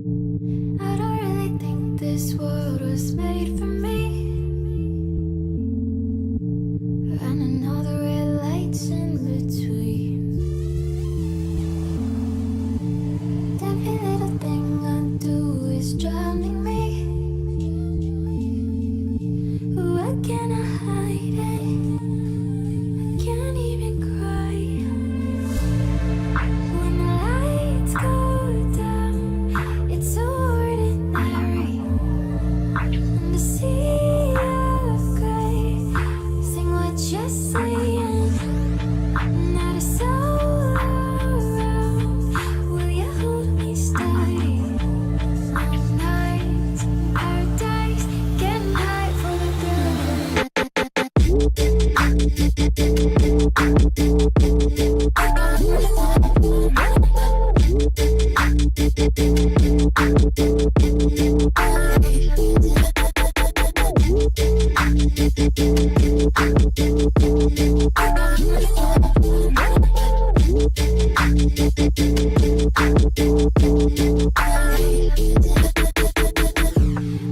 I don't really think this world was made for me. Running all the red lights in between. Every little thing I do is drowning me. Why can't I hide it? I can't even cry. When the lights go down, it's so ordinary. And the sea of gray, sing what you're saying. Not a soul around, will you hold me steady? All night, paradise, getting high for the thrill.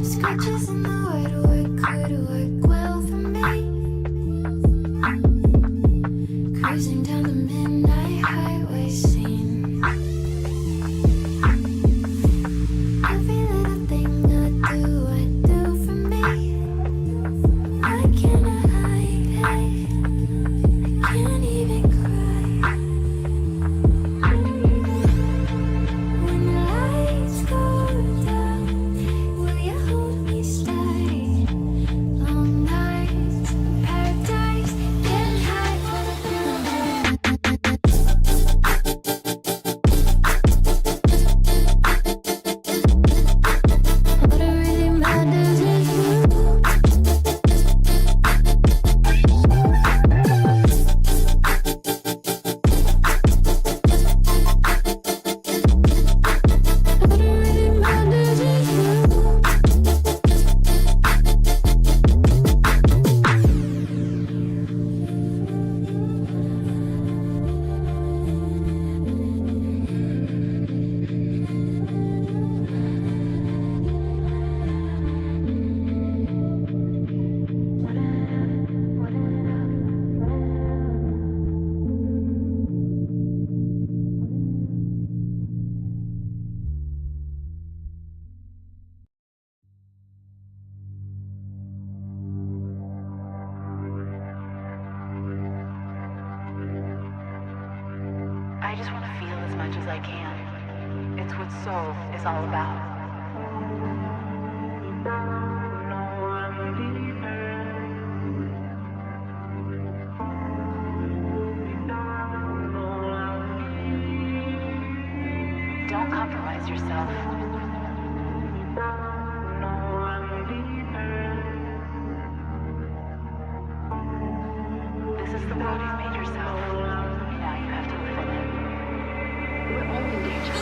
Scratches in the white could work well for me. Cruising down the midnight highway scene. Every little thing I do for me. Why can't I hide it? I can't even cry. When the lights go down, will you hold me steady? Long nights, paradise, getting high for the thrill. What really matters is you. What really matters is you. I just want to feel as much as I can. It's what soul is all about. Don't compromise yourself. This is the world you've made yourself. Now you have to live in it. We're all in danger.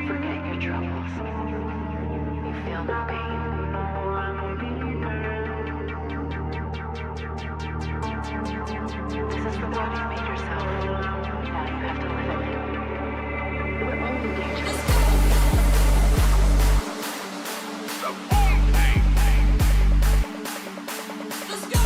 Forget your troubles. You feel no pain. This is the world you've made yourself. Now you have to live in it. We're all in danger. Let's go!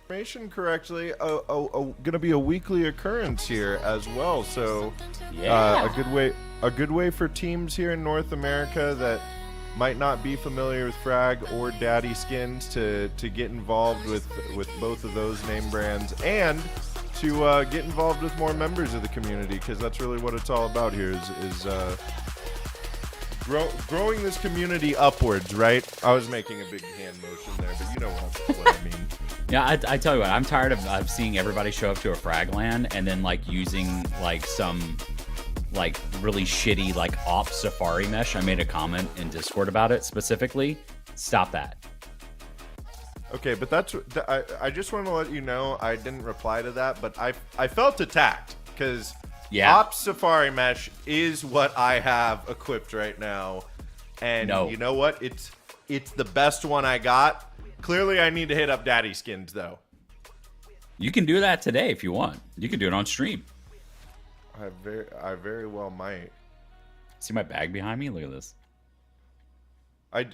information correctly, gonna be a weekly occurrence here as well. So, Yeah. a good way for teams here in North America that might not be familiar with Frag or DaddySkins to get involved with both of those name brands and to get involved with more members of the community, because that's really what it's all about here is growing this community upwards, right? I was making a big hand motion there, but you know what I mean. Yeah, I tell you what, I'm tired of seeing everybody show up to a Fragland and then like using like some like really shitty like op safari mesh. I made a comment in Discord about it specifically. Stop that. Okay, but I just want to let you know I didn't reply to that, but I felt attacked because Ops Safari Mesh is what I have equipped right now, and you know what? It's the best one I got. Clearly, I need to hit up DaddySkins though. You can do that today if you want. You can do it on stream. I very well might. See my bag behind me? Look at this. I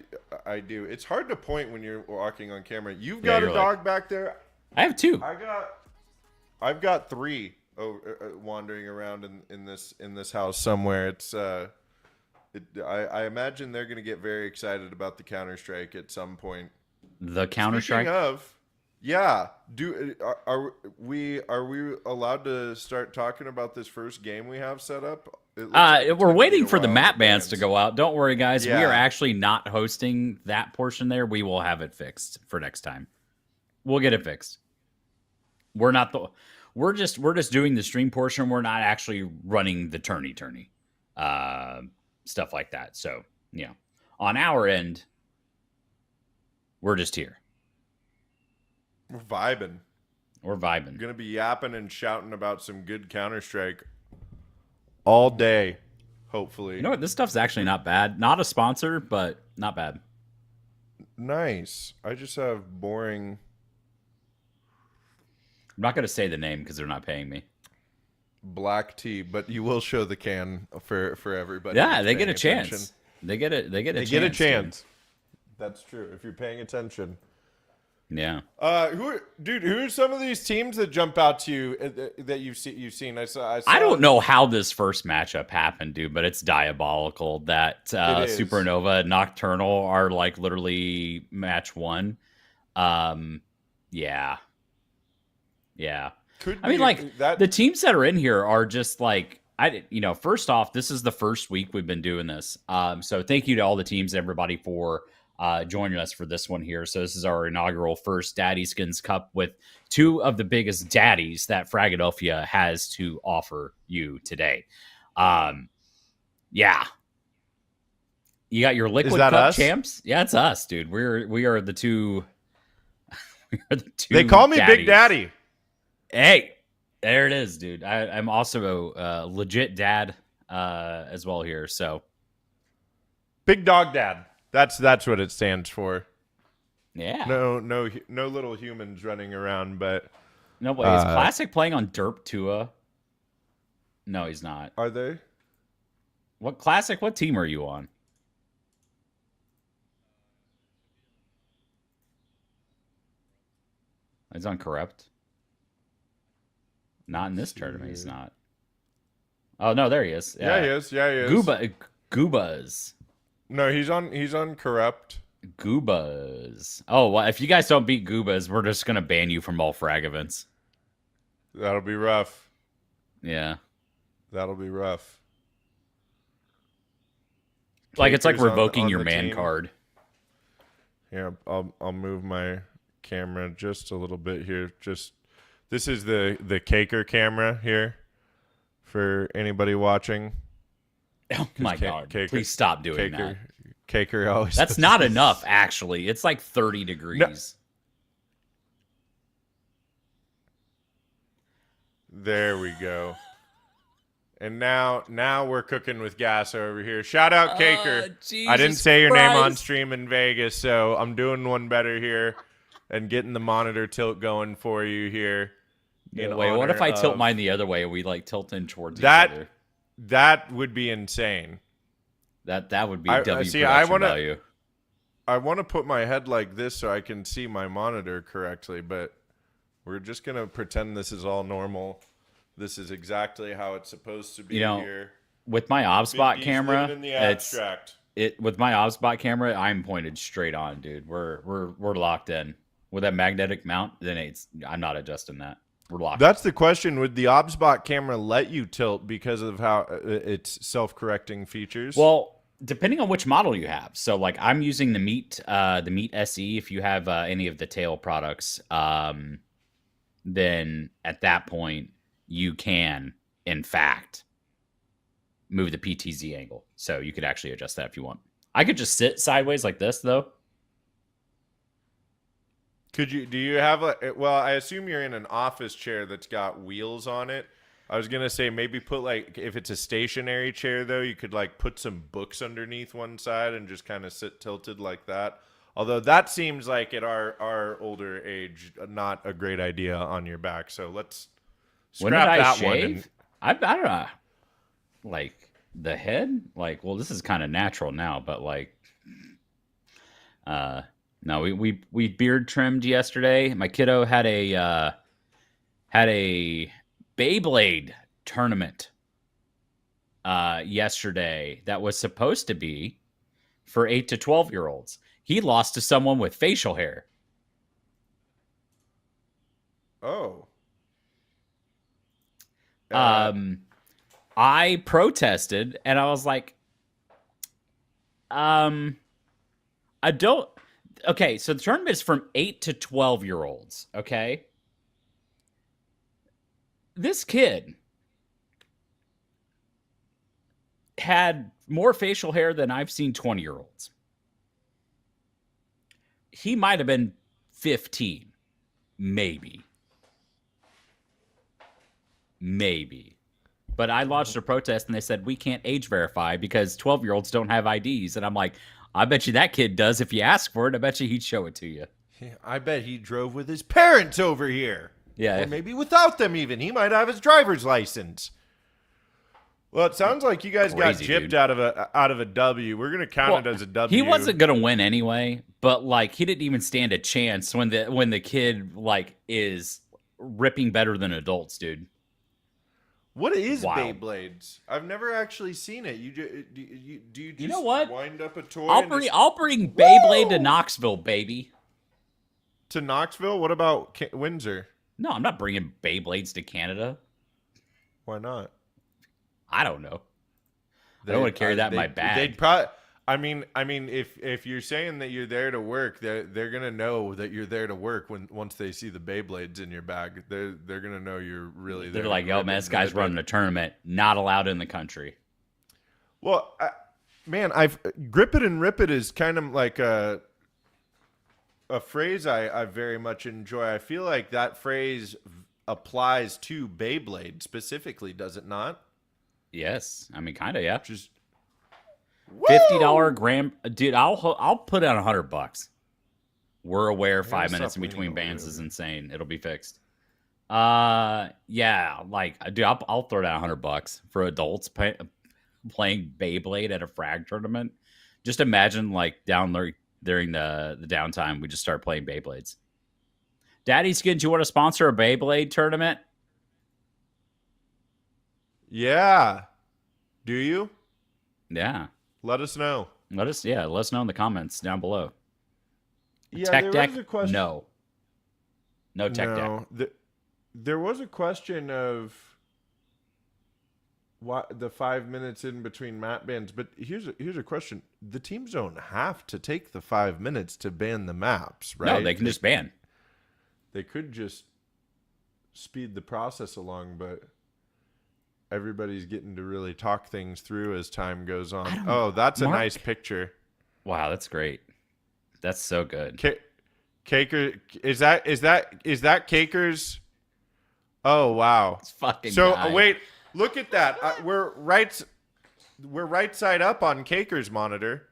do. It's hard to point when you're walking on camera. You've got a dog back there. I have 2. I've got 3 wandering around in this house somewhere. It's I imagine they're gonna get very excited about the Counter-Strike at some point. The Counter-Strike. Speaking of, yeah. Are we allowed to start talking about this first game we have set up? We're waiting for the map bans to go out. Don't worry, guys. Yeah. We are actually not hosting that portion there. We will have it fixed for next time. We'll get it fixed. We're just doing the stream portion. We're not actually running the tourney stuff like that. So, on our end, we're just here. We're vibing. We're vibing. We're gonna be yapping and shouting about some good Counter-Strike all day, hopefully. You know what? This stuff's actually not bad. Not a sponsor, but not bad. Nice. I just have boring. I'm not going to say the name because they're not paying me. Black tea, but you will show the can for everybody. Yeah, they get a chance. They get a chance. That's true. If you're paying attention. Yeah. Who are some of these teams that jump out to you that you've seen? I saw. I don't know how this first matchup happened, dude, but it's diabolical that Supernova and Nocturnal are like literally match 1. Yeah. I mean, like the teams that are in here are just like first off, this is the first week we've been doing this. So thank you to all the teams, everybody, for joining us for this one here. So this is our inaugural first DaddySkins Cup with 2 of the biggest daddies that Fragadelphia has to offer you today. Yeah. You got your Liquid Cup us? champs? Yeah, it's us, dude. We are the 2. We are the 2. They call me daddies. Big Daddy. Hey, there it is, dude. I'm also a legit dad as well here. So Big Dog Dad. That's what it stands for. Yeah. No little humans running around, but no way. Is Classic playing on Derp Tua? No, he's not. Are they? What Classic? What team are you on? He's on Corrupt. Not in this tournament. He's not. Oh no, there he is. Yeah, he is. Goobas. No, he's on Corrupt. Goobas. Oh, well, if you guys don't beat Goobas, we're just gonna ban you from all frag events. That'll be rough. Yeah. That'll be rough. Like it's like revoking on your the man team. card. Here, I'll move my camera just a little bit here. This is the Caker camera here for anybody watching. Oh my God! Caker, Please stop doing that. Caker always. That's not enough, actually. It's like 30 degrees. No. There we go. And now we're cooking with gas over here. Shout out Caker. I didn't say your name on stream in Vegas, so I'm doing one better here and getting the monitor tilt going for you here. Wait, what if I tilt mine the other way and we like tilt in towards each other? That would be insane. That would be production value. I want to put my head like this so I can see my monitor correctly, but We're just gonna pretend this is all normal. This is exactly how it's supposed to be here. With my OBSBot camera, in the abstract. With my OBSBot camera, I'm pointed straight on, dude. We're locked in. With that magnetic mount, then I'm not adjusting that. We're locked. That's the question. Would the OBSBot camera let you tilt because of how its self-correcting features? Well, depending on which model you have. So, like, I'm using the Meet SE. If you have any of the tail products, then at that point you can, in fact, move the PTZ angle. So you could actually adjust that if you want. I could just sit sideways like this, though. Do you have well, I assume you're in an office chair that's got wheels on it. I was going to say maybe put like, if it's a stationary chair though, you could like put some books underneath one side and just kind of sit tilted like that. Although that seems like at our older age, not a great idea on your back. So let's scrap that one. I don't know. Like the head, like, well, this is kind of natural now, but like, no, we beard trimmed yesterday. My kiddo had a Beyblade tournament yesterday that was supposed to be for 8 to 12-year-olds. He lost to someone with facial hair. Oh. I protested and I was like, I don't. Okay, so the tournament is from 8 to 12-year-olds, okay? This kid had more facial hair than I've seen 20-year-olds. He might have been 15. Maybe. But I lodged a protest and they said, we can't age verify because 12-year-olds don't have IDs. And I'm like, I bet you that kid does if you ask for it. I bet you he'd show it to you. I bet he drove with his parents over here. Yeah. Or maybe without them even. He might have his driver's license. Well, it sounds like you guys got gypped out of a W. We're gonna count it as a W. He wasn't gonna win anyway, but like he didn't even stand a chance when the kid like is ripping better than adults, dude. What is Beyblades? I've never actually seen it. Do you just know what? wind up a toy? I'll bring Beyblade to Knoxville, baby. To Knoxville? What about Windsor? No, I'm not bringing Beyblades to Canada. Why not? I don't know. I don't want to carry that in my bag. They'd probably. I mean, if you're saying that you're there to work, they're gonna know that you're there to work once they see the Beyblades in your bag. They're gonna know you're really there. They're like, yo, man, this guy's running a tournament, not allowed in the country. Well, man, grip it and rip it is kind of like a phrase I very much enjoy. I feel like that phrase applies to Beyblade specifically, does it not? Yes, I mean, kind of, yeah. Just $50 gram, dude. I'll put out $100. We're aware 5 minutes in between bands is insane. It'll be fixed. Yeah, like, dude, I'll throw down $100 for adults playing Beyblade at a frag tournament. Just imagine, like, down there during the downtime, we just start playing Beyblades. DaddySkins, you want to sponsor a Beyblade tournament? Yeah. Do you? Yeah. Let us know. Let us know in the comments down below. Yeah, tech there deck? was a question. No tech deck. There was a question of what the 5 minutes in between map bans, but here's a question: the teams don't have to take the 5 minutes to ban the maps, right? No, they can just ban. They could just speed the process along, but everybody's getting to really talk things through as time goes on. Oh, that's a nice picture. Wow, that's great. That's so good. Caker, is that Caker's? Oh wow, it's fucking. So wait, look at that. We're right side up on Caker's monitor.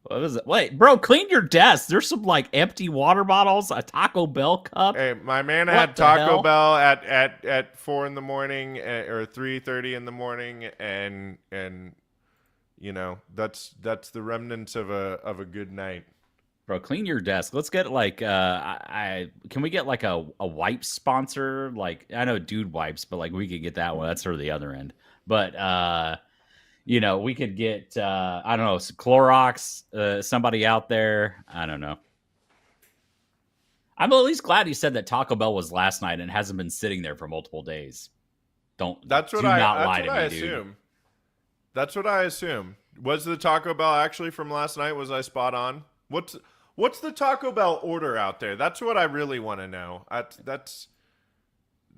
What is it? Wait, bro, clean your desk. There's some like empty water bottles, a Taco Bell cup. Hey, my man had Taco Bell at 4 in the morning or 3:30 in the morning, and you know that's the remnants of a good night. Bro, clean your desk. Let's get like I can we get like a wipe sponsor? Like I know dude wipes, but like we could get that one. That's sort of the other end. But we could get I don't know, Clorox, somebody out there. I don't know. I'm at least glad he said that Taco Bell was last night and hasn't been sitting there for multiple days. That's what I assume. That's what I assume. Was the Taco Bell actually from last night? Was I spot on? What's the Taco Bell order out there? That's what I really want to know. That's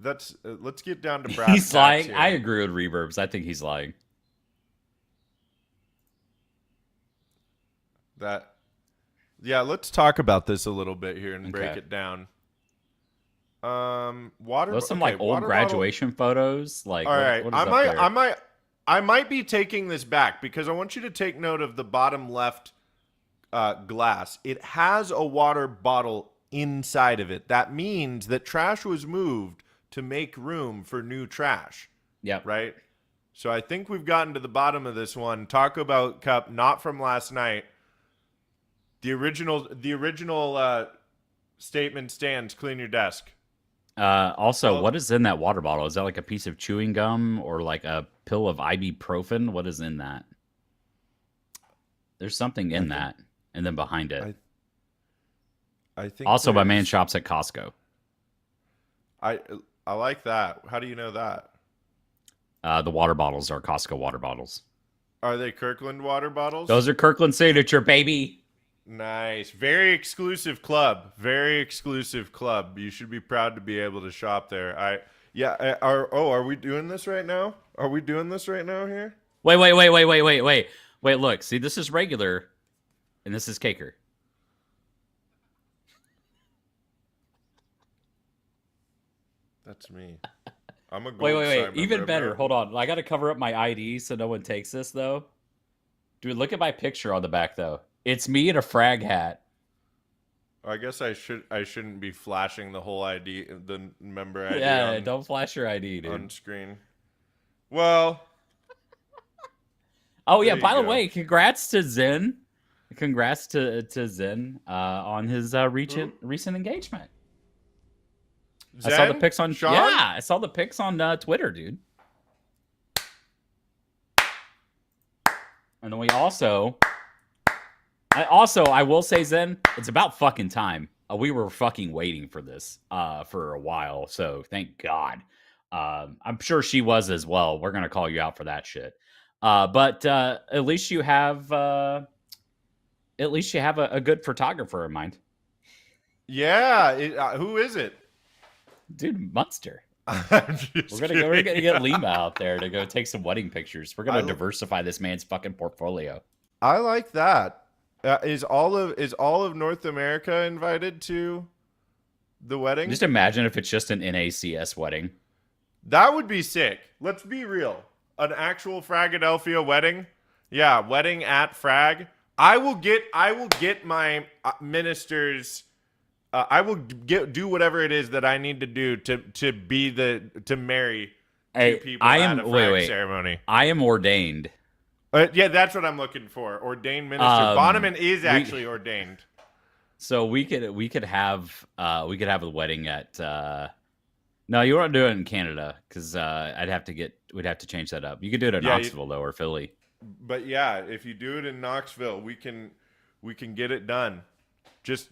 let's get down to brass tacks. He's lying. Here. I agree with Reverbs. I think he's lying. Yeah, let's talk about this a little bit here and break it down. Those some like old graduation photos. Like, all right, I might be taking this back because I want you to take note of the bottom left glass. It has a water bottle inside of it. That means that trash was moved to make room for new trash. Yep. Right. So I think we've gotten to the bottom of this one. Taco Bell cup, not from last night. The original statement stands. Clean your desk. Also, what is in that water bottle? Is that like a piece of chewing gum or like a pill of ibuprofen? What is in that? There's something in that, and then behind it. I think. Also, my man shops at Costco. I like that. How do you know that? The water bottles are Costco water bottles. Are they Kirkland water bottles? Those are Kirkland signature, baby. Nice. Very exclusive club. Very exclusive club. You should be proud to be able to shop there. Are we doing this right now? Are we doing this right now here? Wait, look. See, this is regular, and this is Caker. That's me. I'm a gold Wait. Simon, Even bro. better. Hold on. I got to cover up my ID so no one takes this, though. Dude, look at my picture on the back, though. It's me in a frag hat. I guess I shouldn't be flashing the whole ID, the member ID. Yeah, don't flash your ID, dude. On screen. Well. Oh yeah. By the way, congrats to Zen. Congrats to Zen on his recent engagement. Zen? I saw the pics on. Sean? Yeah, I saw the pics on Twitter, dude. And then I will say, Zen, it's about fucking time. We were fucking waiting for this for a while, so thank God. I'm sure she was as well. We're gonna call you out for that shit. But at least you have a good photographer in mind. Yeah, who is it? Dude, Munster. We're gonna get Lima out there to go take some wedding pictures. We're gonna diversify this man's fucking portfolio. I like that. Is all of North America invited to the wedding? Just imagine if it's just an NACS wedding. That would be sick. Let's be real. An actual Fragadelphia wedding. Yeah, wedding at Frag. I will get my ministers. I will do whatever it is that I need to do to marry two people at a Frag ceremony. I am ordained. Yeah, that's what I'm looking for. Ordained minister. Bonneman is actually ordained. So we could have a wedding at. No, you won't do it in Canada because we'd have to change that up. You could do it in Knoxville though, or Philly. But yeah, if you do it in Knoxville, we can get it done. Just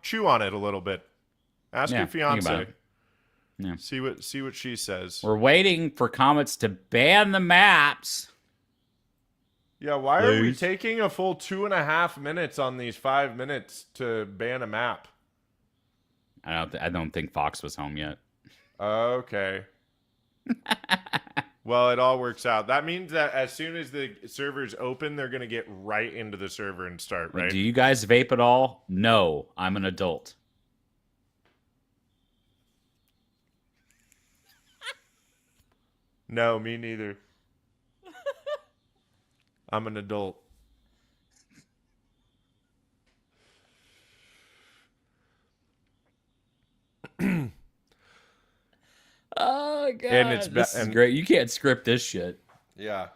chew on it a little bit. Ask your fiance. Yeah. See what she says. We're waiting for comments to ban the maps. Yeah, why are we taking a full 2.5 minutes on these 5 minutes to ban a map? I don't think Fox was home yet. Okay. Well, it all works out. That means that as soon as the servers open, they're going to get right into the server and start, right? Do you guys vape at all? No, I'm an adult. No, me neither. I'm an adult. Oh god, and this is great. You can't script this shit. Yeah.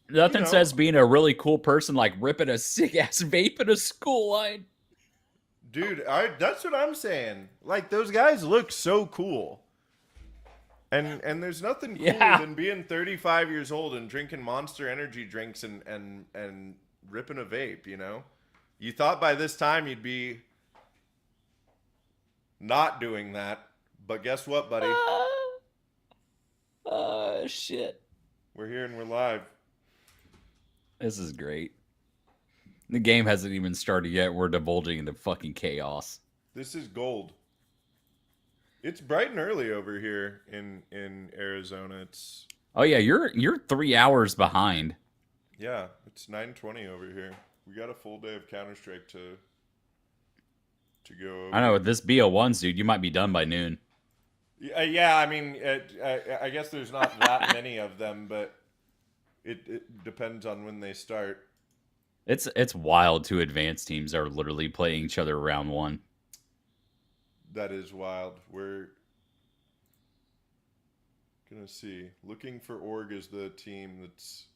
Nothing says being a really cool person like ripping a sick ass vape in a school line. Dude, that's what I'm saying. Like, those guys look so cool. And there's nothing cooler than being 35 years old and drinking Monster Energy drinks and ripping a vape, you know? You thought by this time you'd be not doing that, but guess what, buddy? Shit. We're here and we're live. This is great. The game hasn't even started yet. We're divulging into fucking chaos. This is gold. It's bright and early over here in Arizona. It's yeah, you're 3 hours behind. Yeah, it's 9:20 over here. We got a full day of Counter-Strike to go over. I know, with this BO1s, dude, you might be done by noon. Yeah, I mean, I guess there's not that many of them, but it depends on when they start. It's wild. Two advanced teams are literally playing each other round one. That is wild. We're gonna see. Looking for Org is the team that's.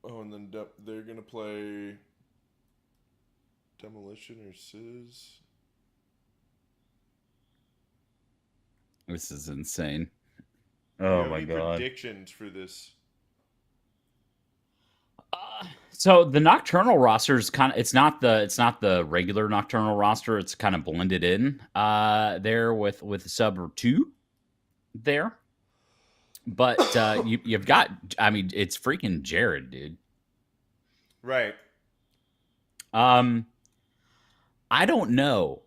Oh, and then they're gonna play Demolition or Sizz. This is insane. Oh my god! Predictions for this? So the Nocturnal roster is kind of it's not the regular Nocturnal roster. It's kind of blended in there with sub 2 there. But you've got, I mean, it's freaking Jared, dude. Right. I don't know.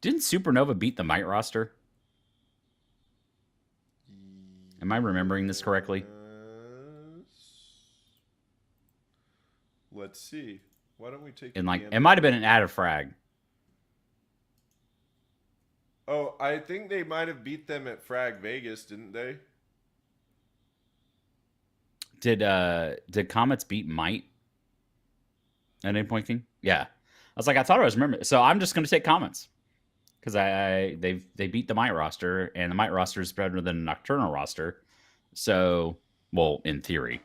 Didn't Supernova beat the Might roster? Am I remembering this correctly? Let's see. Why don't we take And like, it might have been an add a frag. Oh, I think they might have beat them at Frag Vegas, didn't they? Did Comets beat Might at any point, King? Yeah. I was like, I thought I was remembering. So I'm just going to take Comets because they beat the Might roster, and the Might roster is better than the Nocturnal roster. So, well, in theory.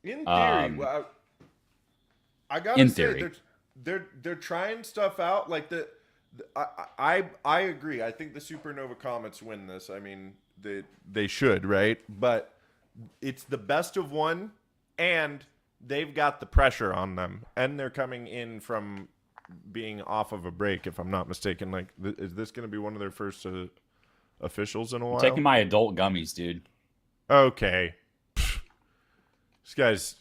In theory, well, I gotta say they're trying stuff out. Like I agree. I think the Supernova Comets win this. I mean, they should, right? But it's the best of one, and they've got the pressure on them, and they're coming in from being off of a break, if I'm not mistaken. Like, is this going to be one of their first officials in a while? I'm taking my adult gummies, dude. Okay. This guy's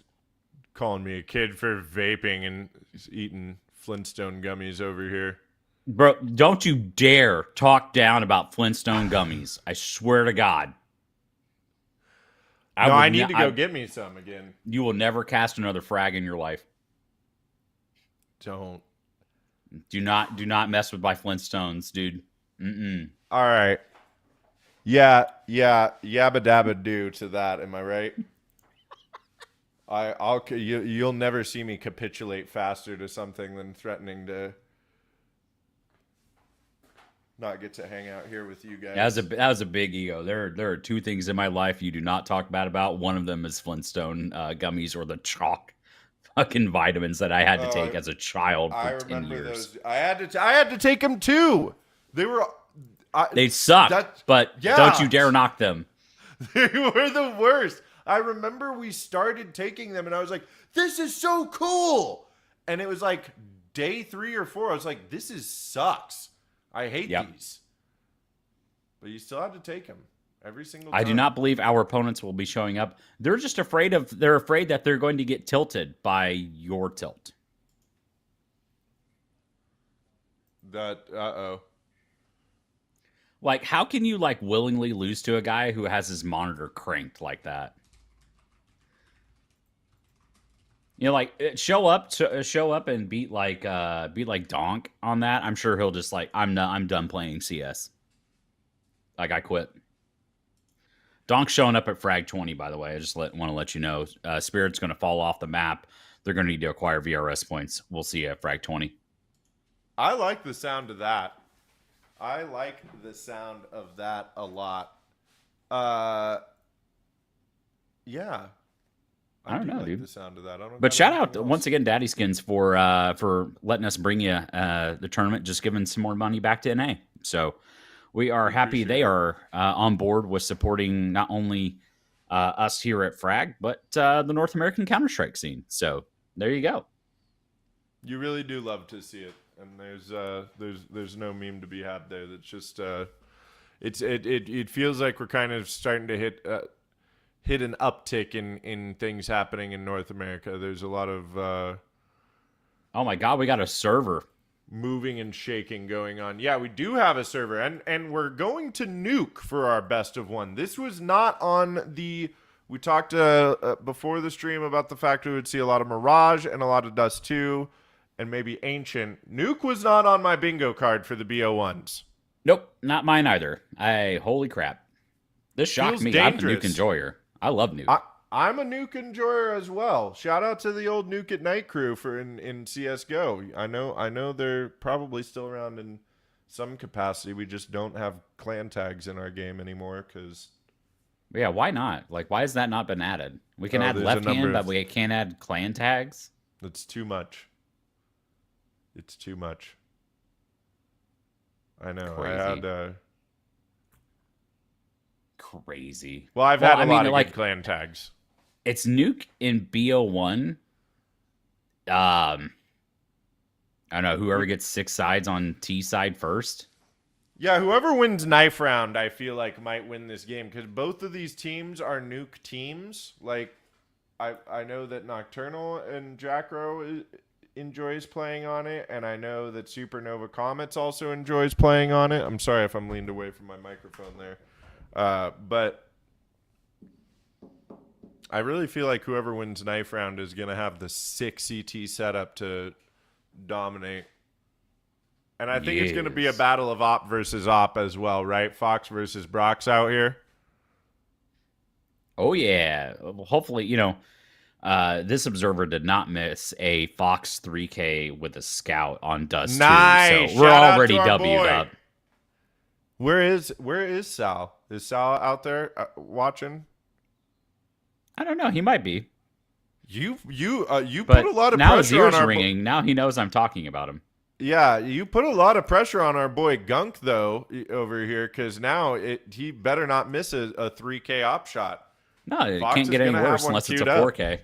calling me a kid for vaping and eating Flintstone gummies over here. Bro, don't you dare talk down about Flintstone gummies. I swear to God. I need to go get me some again. You will never cast another frag in your life. Don't. Do not mess with my Flintstones, dude. All right. Yeah, yabba dabba do to that. Am I right? You'll never see me capitulate faster to something than threatening to not get to hang out here with you guys. That was a big ego. There are two things in my life you do not talk bad about. One of them is Flintstone gummies or the chalk fucking vitamins that I had to take as a child for 10 years. Those. I had to take them too. They were they sucked, but don't you dare knock them. They were the worst. I remember we started taking them and I was like, this is so cool. And it was like day 3 or 4. I was like, this sucks. I hate these. But you still have to take them every single time. I do not believe our opponents will be showing up. They're just afraid that they're going to get tilted by your tilt. Like, how can you like willingly lose to a guy who has his monitor cranked like that? You know, like show up and beat like Donk on that. I'm sure he'll just like, I'm done playing CS. Like, I quit. Donk's showing up at Frag 20, by the way. I just want to let you know. Spirit's going to fall off the map. They're going to need to acquire VRS points. We'll see you at Frag 20. I like the sound of that. I like the sound of that a lot. Yeah. I don't do know, like dude. the sound of that. I don't But got shout out anything else. once again, DaddySkins for letting us bring you the tournament, just giving some more money back to NA. So we are happy they are on board with supporting not only us here at Frag, but the North American Counter-Strike scene. So there you go. You really do love to see it, and there's no meme to be had there. That's just it feels like we're kind of starting to hit an uptick in things happening in North America. There's a lot of oh my God, we got a server moving and shaking going on. Yeah, we do have a server, and we're going to nuke for our best of one. This was not on the. We talked before the stream about the fact we would see a lot of Mirage and a lot of Dust 2 and maybe Ancient. Nuke was not on my bingo card for the BO1s. Nope, not mine either. Holy crap. This shocked Feels me. dangerous. I'm a Nuke enjoyer. I love Nuke. I'm a Nuke enjoyer as well. Shout out to the old Nuke at Night crew for in CSGO. I know they're probably still around in some capacity. We just don't have clan tags in our game anymore because... Yeah, why not? Like, why has that not been added? We can add left hand, but we can't add clan tags? It's too much. It's too much. I know. Crazy. I had... Crazy. Well, I've had a lot of good clan tags. It's Nuke in BO1. I don't know, whoever gets 6 sides on T side first. Yeah, whoever wins knife round, I feel like might win this game because both of these teams are Nuke teams. Like, I know that Nocturnal and Jackro enjoys playing on it, and I know that Supernova Comets also enjoys playing on it. I'm sorry if I'm leaned away from my microphone there. But I really feel like whoever wins knife round is going to have the 6 CT setup to dominate. And I think it's going to be a battle of op versus op as well, right? Fox versus Brox out here. Oh, yeah. Hopefully, this observer did not miss a Fox 3K with a scout on Dust 2. So we're already W'd up. Where is Sal? Is Sal out there watching? I don't know. He might be. You but put a lot of now pressure his ears on our ringing. Now he knows I'm talking about him. Yeah, you put a lot of pressure on our boy Gunk though over here because now he better not miss a 3K op shot. No, it can't get any worse unless it's a 4K.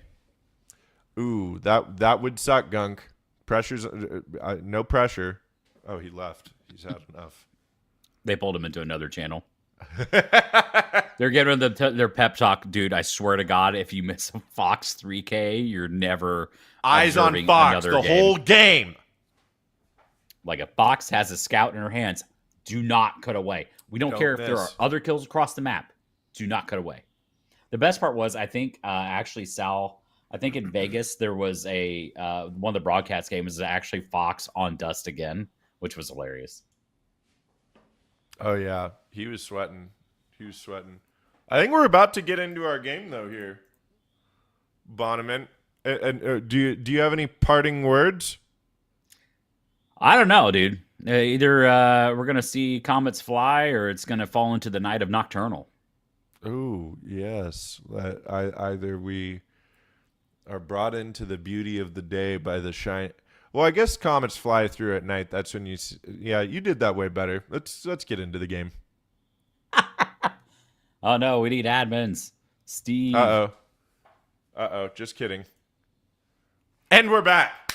Ooh, that would suck, Gunk. Pressure's no pressure. Oh, he left. He's had enough. They pulled him into another channel. They're giving them their pep talk, dude. I swear to God, if you miss a Fox 3K, you're never eyes on Fox the whole game. Like if Fox has a scout in her hands, do not cut away. We don't care if there are other kills across the map. Do not cut away. The best part was, I think, actually, Sal, I think in Vegas, there was one of the broadcast games is actually Fox on Dust again, which was hilarious. Oh, yeah. He was sweating. I think we're about to get into our game, though, here. Bonneman. And do you have any parting words? I don't know, dude. Either we're going to see comets fly or it's going to fall into the night of Nocturnal. Oh, yes. Either we are brought into the beauty of the day by the shine. Well, I guess comets fly through at night. That's when you yeah, you did that way better. Let's get into the game. Oh, no, we need admins. Steve. Uh-oh. Just kidding. And we're back.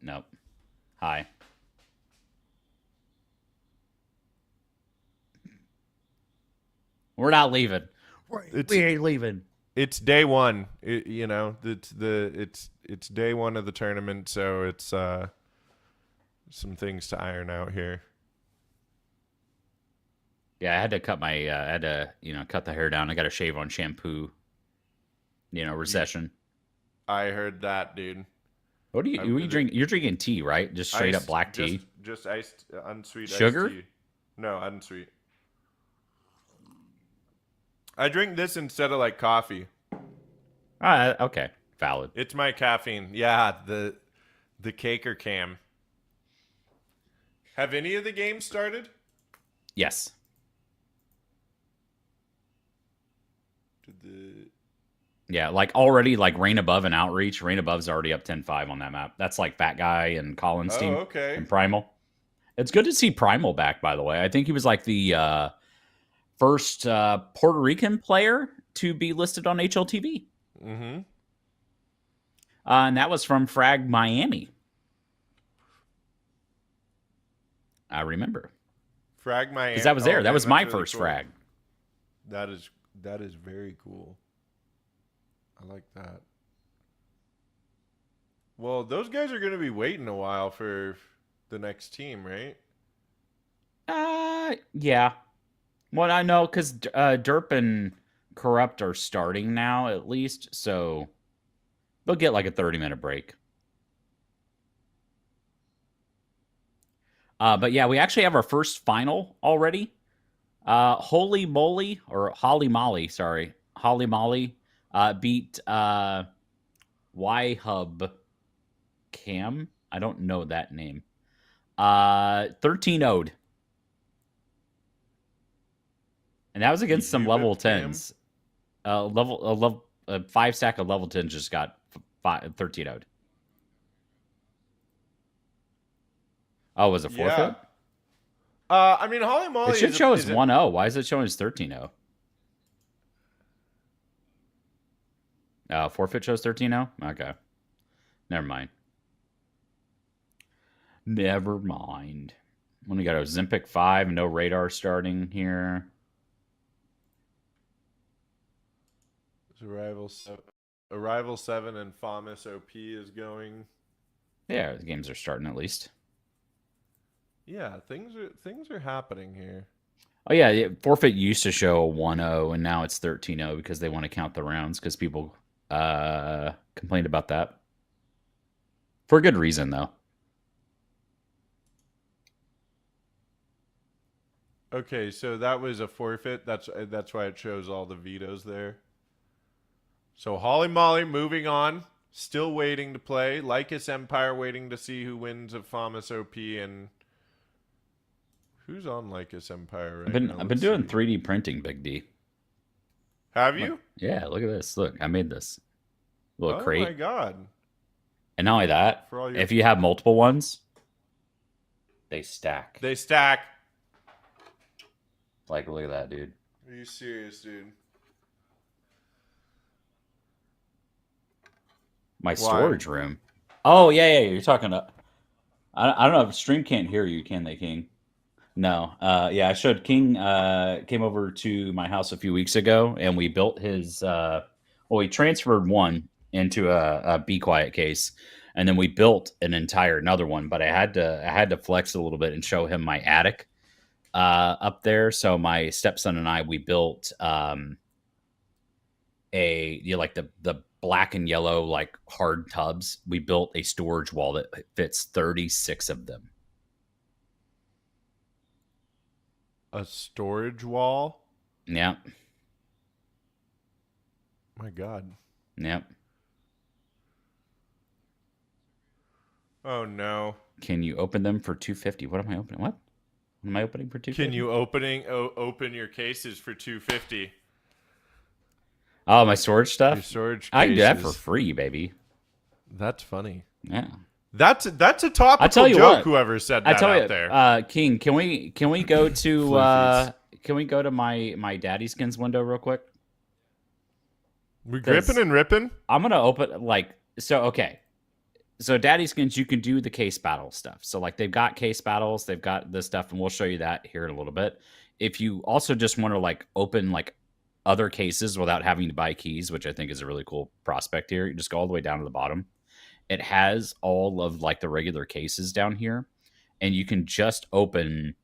Nope. Hi. We're not leaving. We ain't leaving. It's day one. It's day one of the tournament, so it's some things to iron out here. Yeah, I had to cut cut the hair down. I got to shave on shampoo. Recession. I heard that, dude. What do you drink? You're drinking tea, right? Just straight up black tea. Just iced, unsweet sugar. Iced tea. No, unsweet. I drink this instead of like coffee. Okay, valid. It's my caffeine. Yeah, the cake or cam. Have any of the games started? Yes. Yeah, like already like Rain Above and Outreach. Rain Above's already up 10-5 on that map. That's like Fat Guy and Colin's team. Okay. And Primal. It's good to see Primal back, by the way. I think he was like the first Puerto Rican player to be listed on HLTV. Mm-hmm. And that was from Frag Miami. I remember. Frag Miami. Because that was there. Oh, that was man, my that's really first cool. frag. That is very cool. I like that. Well, those guys are going to be waiting a while for the next team, right? Yeah. Well, I know because Derp and Corrupt are starting now, at least. So they'll get like a 30-minute break. But yeah, we actually have our first final already. Holy Moly, or Holly Molly, sorry. Holly Molly beat Y-Hub Cam. I don't know that name. 13-0'd. And that was against some level 10s. Level 5 stack of level 10s just got 13-0'd. Oh, was it forfeit? Yeah. I mean, Holly Molly. It should show as 1-0. Why is it showing as 13-0? Forfeit shows 13-0? Okay. Never mind. Never mind. When we got a Zimpic 5, no radar starting here. Arrival 7 and FAMAS OP is going. Yeah, the games are starting at least. Yeah, things are happening here. Oh, yeah. Forfeit used to show 1-0, and now it's 13-0 because they want to count the rounds because people complained about that. For a good reason, though. Okay, so that was a forfeit. That's why it shows all the vetoes there. So Holly Molly moving on. Still waiting to play. Lycus Empire waiting to see who wins of FAMAS OP and... Who's on Lycus Empire right now? I've been doing 3D printing, Big D. Have you? Yeah, look at this. Look, I made this little crate. Oh my god. And not only that, if you have multiple ones, they stack. They stack. Like, look at that, dude. Are you serious, dude? My storage room. Oh, yeah. You're talking to... I don't know if stream can't hear you, can they, King? No. Yeah, I showed King came over to my house a few weeks ago, and we built his... we transferred one into a Be Quiet case, and then we built another one, but I had to flex a little bit and show him my attic up there. So my stepson and I, we built like the black and yellow, like hard tubs. We built a storage wall that fits 36 of them. A storage wall? Yeah. My God. Yep. Oh no. Can you open them for $250? What am I opening? What am I opening for $250? Can you open your cases for $250? Oh, my storage stuff? Your storage cases. I can do that for free, baby. That's funny. Yeah. That's a topical joke. What, whoever said that out there. King, can we go to can we go to my DaddySkins window real quick? We gripping and ripping. I'm gonna open okay. So DaddySkins, you can do the case battle stuff. So like they've got case battles, they've got this stuff, and we'll show you that here in a little bit. If you also just want to like open like other cases without having to buy keys, which I think is a really cool prospect here, you just go all the way down to the bottom. It has all of like the regular cases down here, and you can just open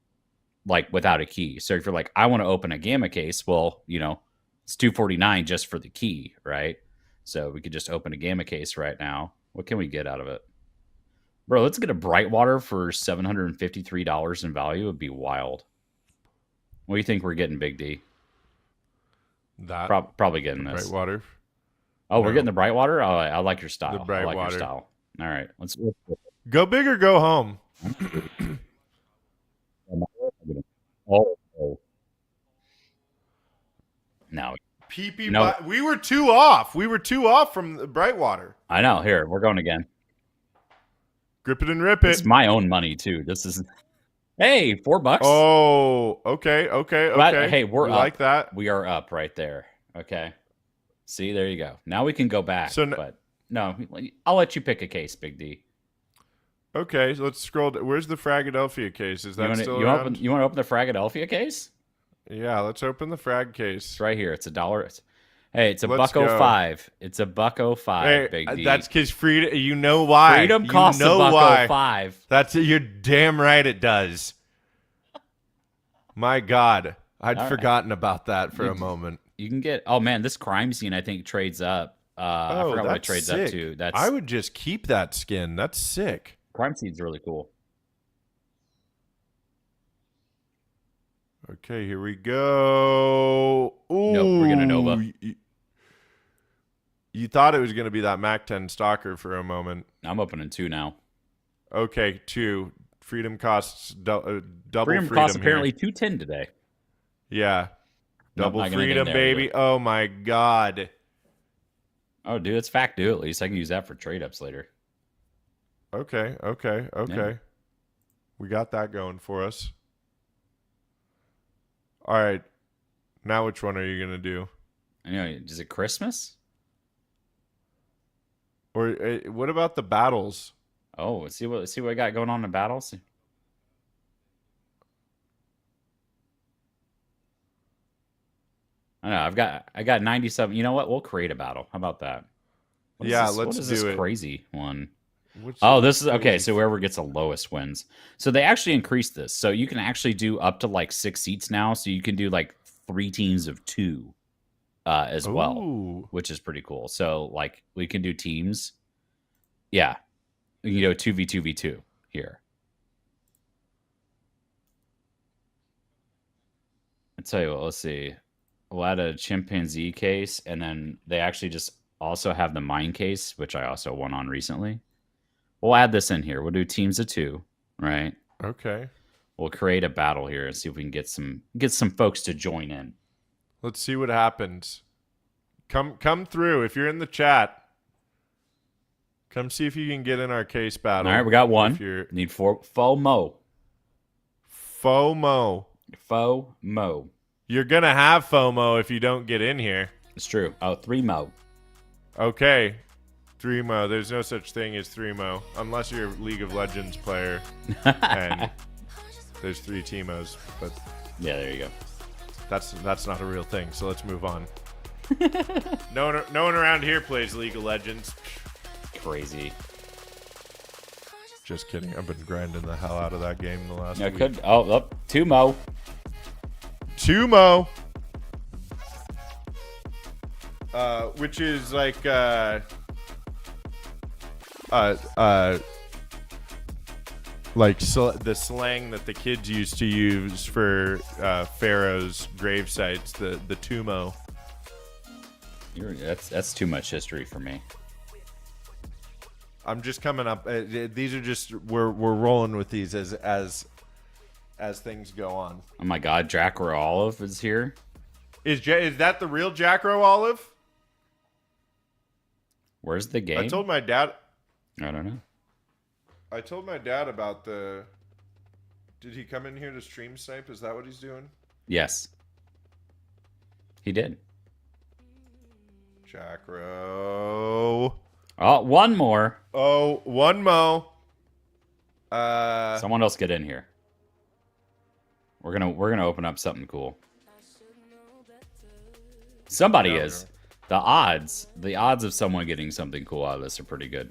like without a key. So if you're like, I want to open a gamma case, well, it's $249 just for the key, right? So we could just open a gamma case right now. What can we get out of it? Bro, let's get a Brightwater for $753 in value. It would be wild. What do you think we're getting, Big D? That probably getting this. Brightwater. Oh, we're getting the Brightwater? Oh, I like your style. The Brightwater. I like your style. All right. Let's go big or go home. Oh. No. PP. No. We were 2 off. We were 2 off from the Brightwater. I know. Here, we're going again. Grip it and rip it. It's my own money too. This is. Hey, $4. Oh, okay. But, hey, we're up. Like that. We are up right there. Okay. See, there you go. Now we can go back. So but no, I'll let you pick a case, Big D. Okay, so let's scroll. Where's the Fragadelphia case? Is that still around? You want to open the Fragadelphia case? Yeah, let's open the frag case. It's right here. It's $1. Hey, it's a Let's $1.05. It's a $1.05, Hey, Big D. that's because freedom. You know why? Freedom costs you know $1.05. That's you're damn right. It does. My God, I'd forgotten about that for a moment. You can get. Oh man, this crime scene I think trades up. I forgot what it trades sick. up to. That's. I would just keep that skin. That's sick. Crime scene's really cool. Okay, here we go. Ooh, Nope, we're gonna Nova. You thought it was going to be that Mac 10 stalker for a moment. I'm opening 2 now. Okay, 2. Freedom costs double Freedom costs apparently $2.10 today. Yeah. Nope, Double freedom, baby. either. Oh, my God. Oh, dude, it's fact due at least. I can use that for trade-ups later. Okay. Yeah. We got that going for us. All right. Now which one are you going to do? I know. Is it Christmas? Or what about the battles? Oh, let's see what I got going on in battles. I know. I got 97. You know what? We'll create a battle. How about that? What is let's this do it. Crazy one? Oh, this is okay. So whoever gets the lowest wins. So they actually increased this. So you can actually do up to like 6 seats now. So you can do like 3 teams of 2 as well, which is pretty cool. So like we can do teams. Yeah. You know, 2v2v2 here. I tell you what, let's see. We'll add a chimpanzee case, and then they actually just also have the mine case, which I also won on recently. We'll add this in here. We'll do teams of 2, right? Okay. We'll create a battle here and see if we can get some folks to join in. Let's see what happens. Come through if you're in the chat. Come see if you can get in our case battle. All right, we got 1. Need 4. FOMO. FOMO. You're going to have FOMO if you don't get in here. It's true. Oh, 3mo. Okay. 3mo. There's no such thing as 3mo. Unless you're a League of Legends player. And there's 3 Teemos. But yeah, there you go. That's not a real thing. So let's move on. No one around here plays League of Legends. Crazy. Just kidding. I've been grinding the hell out of that game the last week. 2mo. 2mo. Which is like the slang that the kids used to use for pharaohs' grave sites, the tumo. That's too much history for me. I'm just coming up. These are just we're rolling with these as things go on. Oh my God, Jack Rowe Olive is here. Is that the real Jack Rowe Olive? Where's the game? I told my dad. I don't know. I told my dad about the. Did he come in here to stream snipe? Is that what he's doing? Yes. He did. Jack Rowe. Oh, one more. Oh, one mo. Someone else get in here. We're gonna open up something cool. Somebody is. The odds of someone getting something cool out of this are pretty good.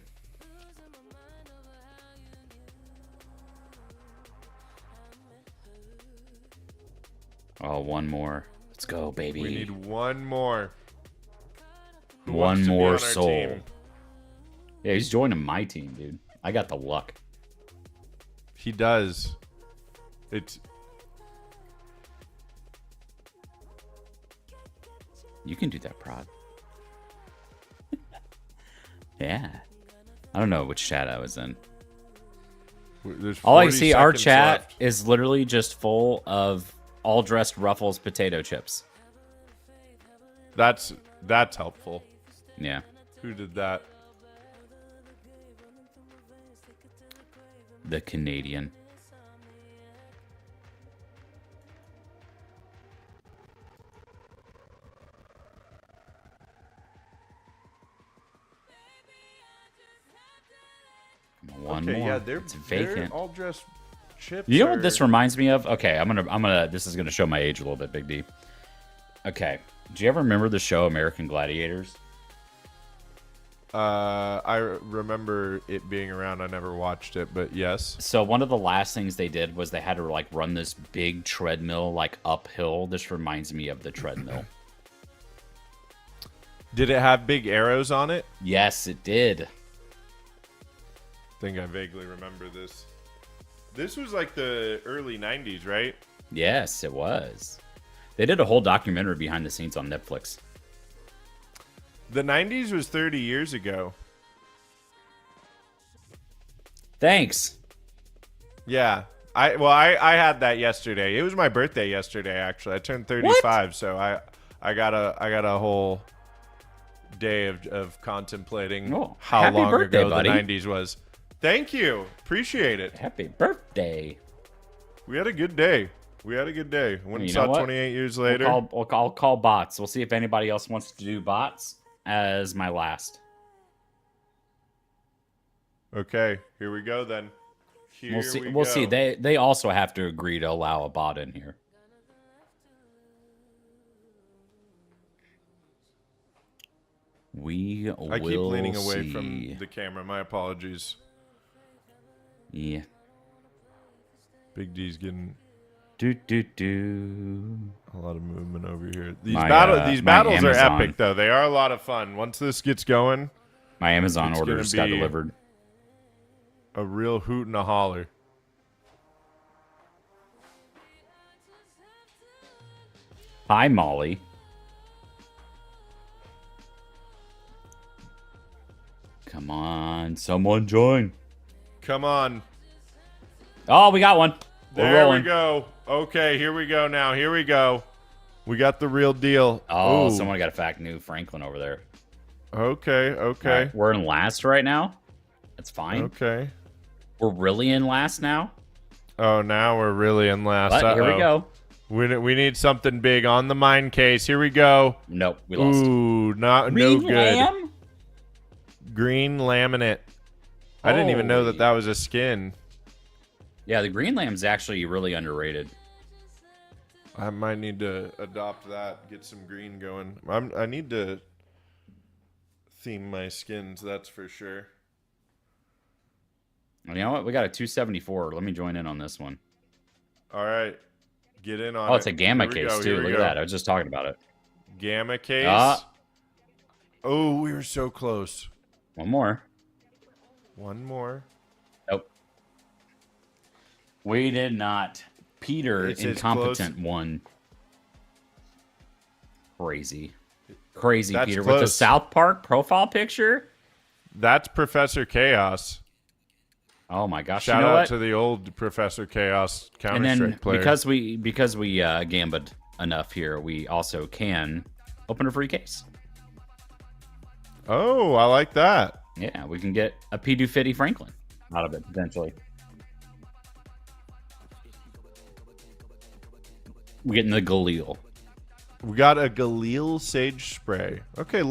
Oh, one more. Let's go, baby. We need one more. One more soul. Team? Yeah, he's joining my team, dude. I got the luck. He does. You can do that, Prod. Yeah. I don't know which chat I was in. All I see, our chat left. Is literally just full of all-dressed Ruffles potato chips. That's helpful. Yeah. Who did that? The Canadian. One more. Yeah, it's vacant. They're all dressed chips. You know what this reminds me of? Okay, I'm gonna. This is gonna show my age a little bit, Big D. Okay, do you ever remember the show American Gladiators? I remember it being around. I never watched it, but yes. So one of the last things they did was they had to like run this big treadmill like uphill. This reminds me of the treadmill. Did it have big arrows on it? Yes, it did. I think I vaguely remember this. This was like the early 90s, right? Yes, it was. They did a whole documentary behind the scenes on Netflix. The 90s was 30 years ago. Thanks. Yeah. I had that yesterday. It was my birthday yesterday, actually. I turned 35, what? So I got a whole day of contemplating how long birthday, ago buddy. the 90s was. Thank you. Appreciate it. Happy birthday. We had a good day. Went and saw 28 years later. I'll call bots. We'll see if anybody else wants to do bots as my last. Okay, here we go then. We'll see. They also have to agree to allow a bot in here. I keep leaning away from the camera. My apologies. Yeah. Big D's getting a lot of movement over here. These battles are epic, though. They are a lot of fun. Once this gets going, my Amazon order just got delivered. A real hoot and a holler. Hi, Molly. Come on, someone join. Come on. Oh, we got one. There we go. Okay, here we go now. Here we go. We got the real deal. Oh, ooh. Someone got a fact new Franklin over there. Okay. Right, we're in last right now. That's fine. Okay. We're really in last now? Oh, now we're really in last. But here we go. We need something big on the mine case. Here we go. Nope, we lost. Ooh, no good. Lamb? Green laminate. I didn't even know that was a skin. Yeah, the green lamb's actually really underrated. I might need to adopt that, get some green going. I need to theme my skins, that's for sure. You know what? We got a 274. Let me join in on this one. All right. Get in on it. Oh, it's a gamma case, too. Look at that. I was just talking about it. Gamma case? Oh, we were so close. One more. Nope. We did not. Peter, incompetent one. Crazy, That's Peter. close. With the South Park profile picture? That's Professor Chaos. Oh my gosh! Shout out to the old Professor Chaos Counter-Strike player. Because we gambed enough here, we also can open a free case. Oh, I like that. Yeah, we can get a P250 Franklin out of it, potentially. We're getting the Galil. We got a Galil Sage Spray. Okay,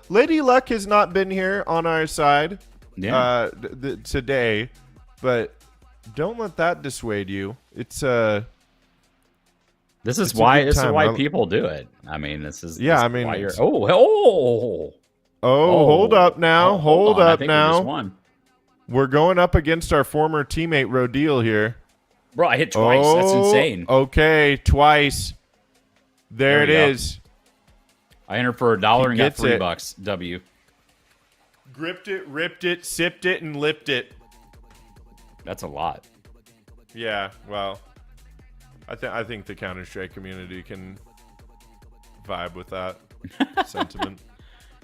Lady Luck has not been here on our side today, but don't let that dissuade you. This is why people do it. I mean, this is why you're... hold up now. Hold up now. We won. We're going up against our former teammate Rodil here. Bro, I hit twice. That's insane. Okay, twice. There it is. I entered for $1 and got $3. W. Gripped it, ripped it, sipped it, and lipped it. That's a lot. Yeah, well, I think the Counter-Strike community can vibe with that sentiment.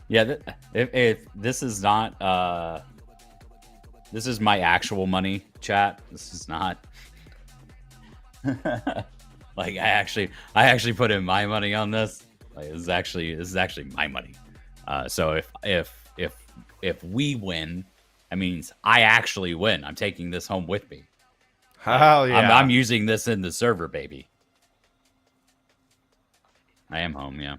Yeah, if this is not this is my actual money, chat. This is not like I actually put in my money on this. Like, this is actually my money. So if we win, that means I actually win. I'm taking this home with me. Hell yeah! I'm using this in the server, baby. I am home. Yeah.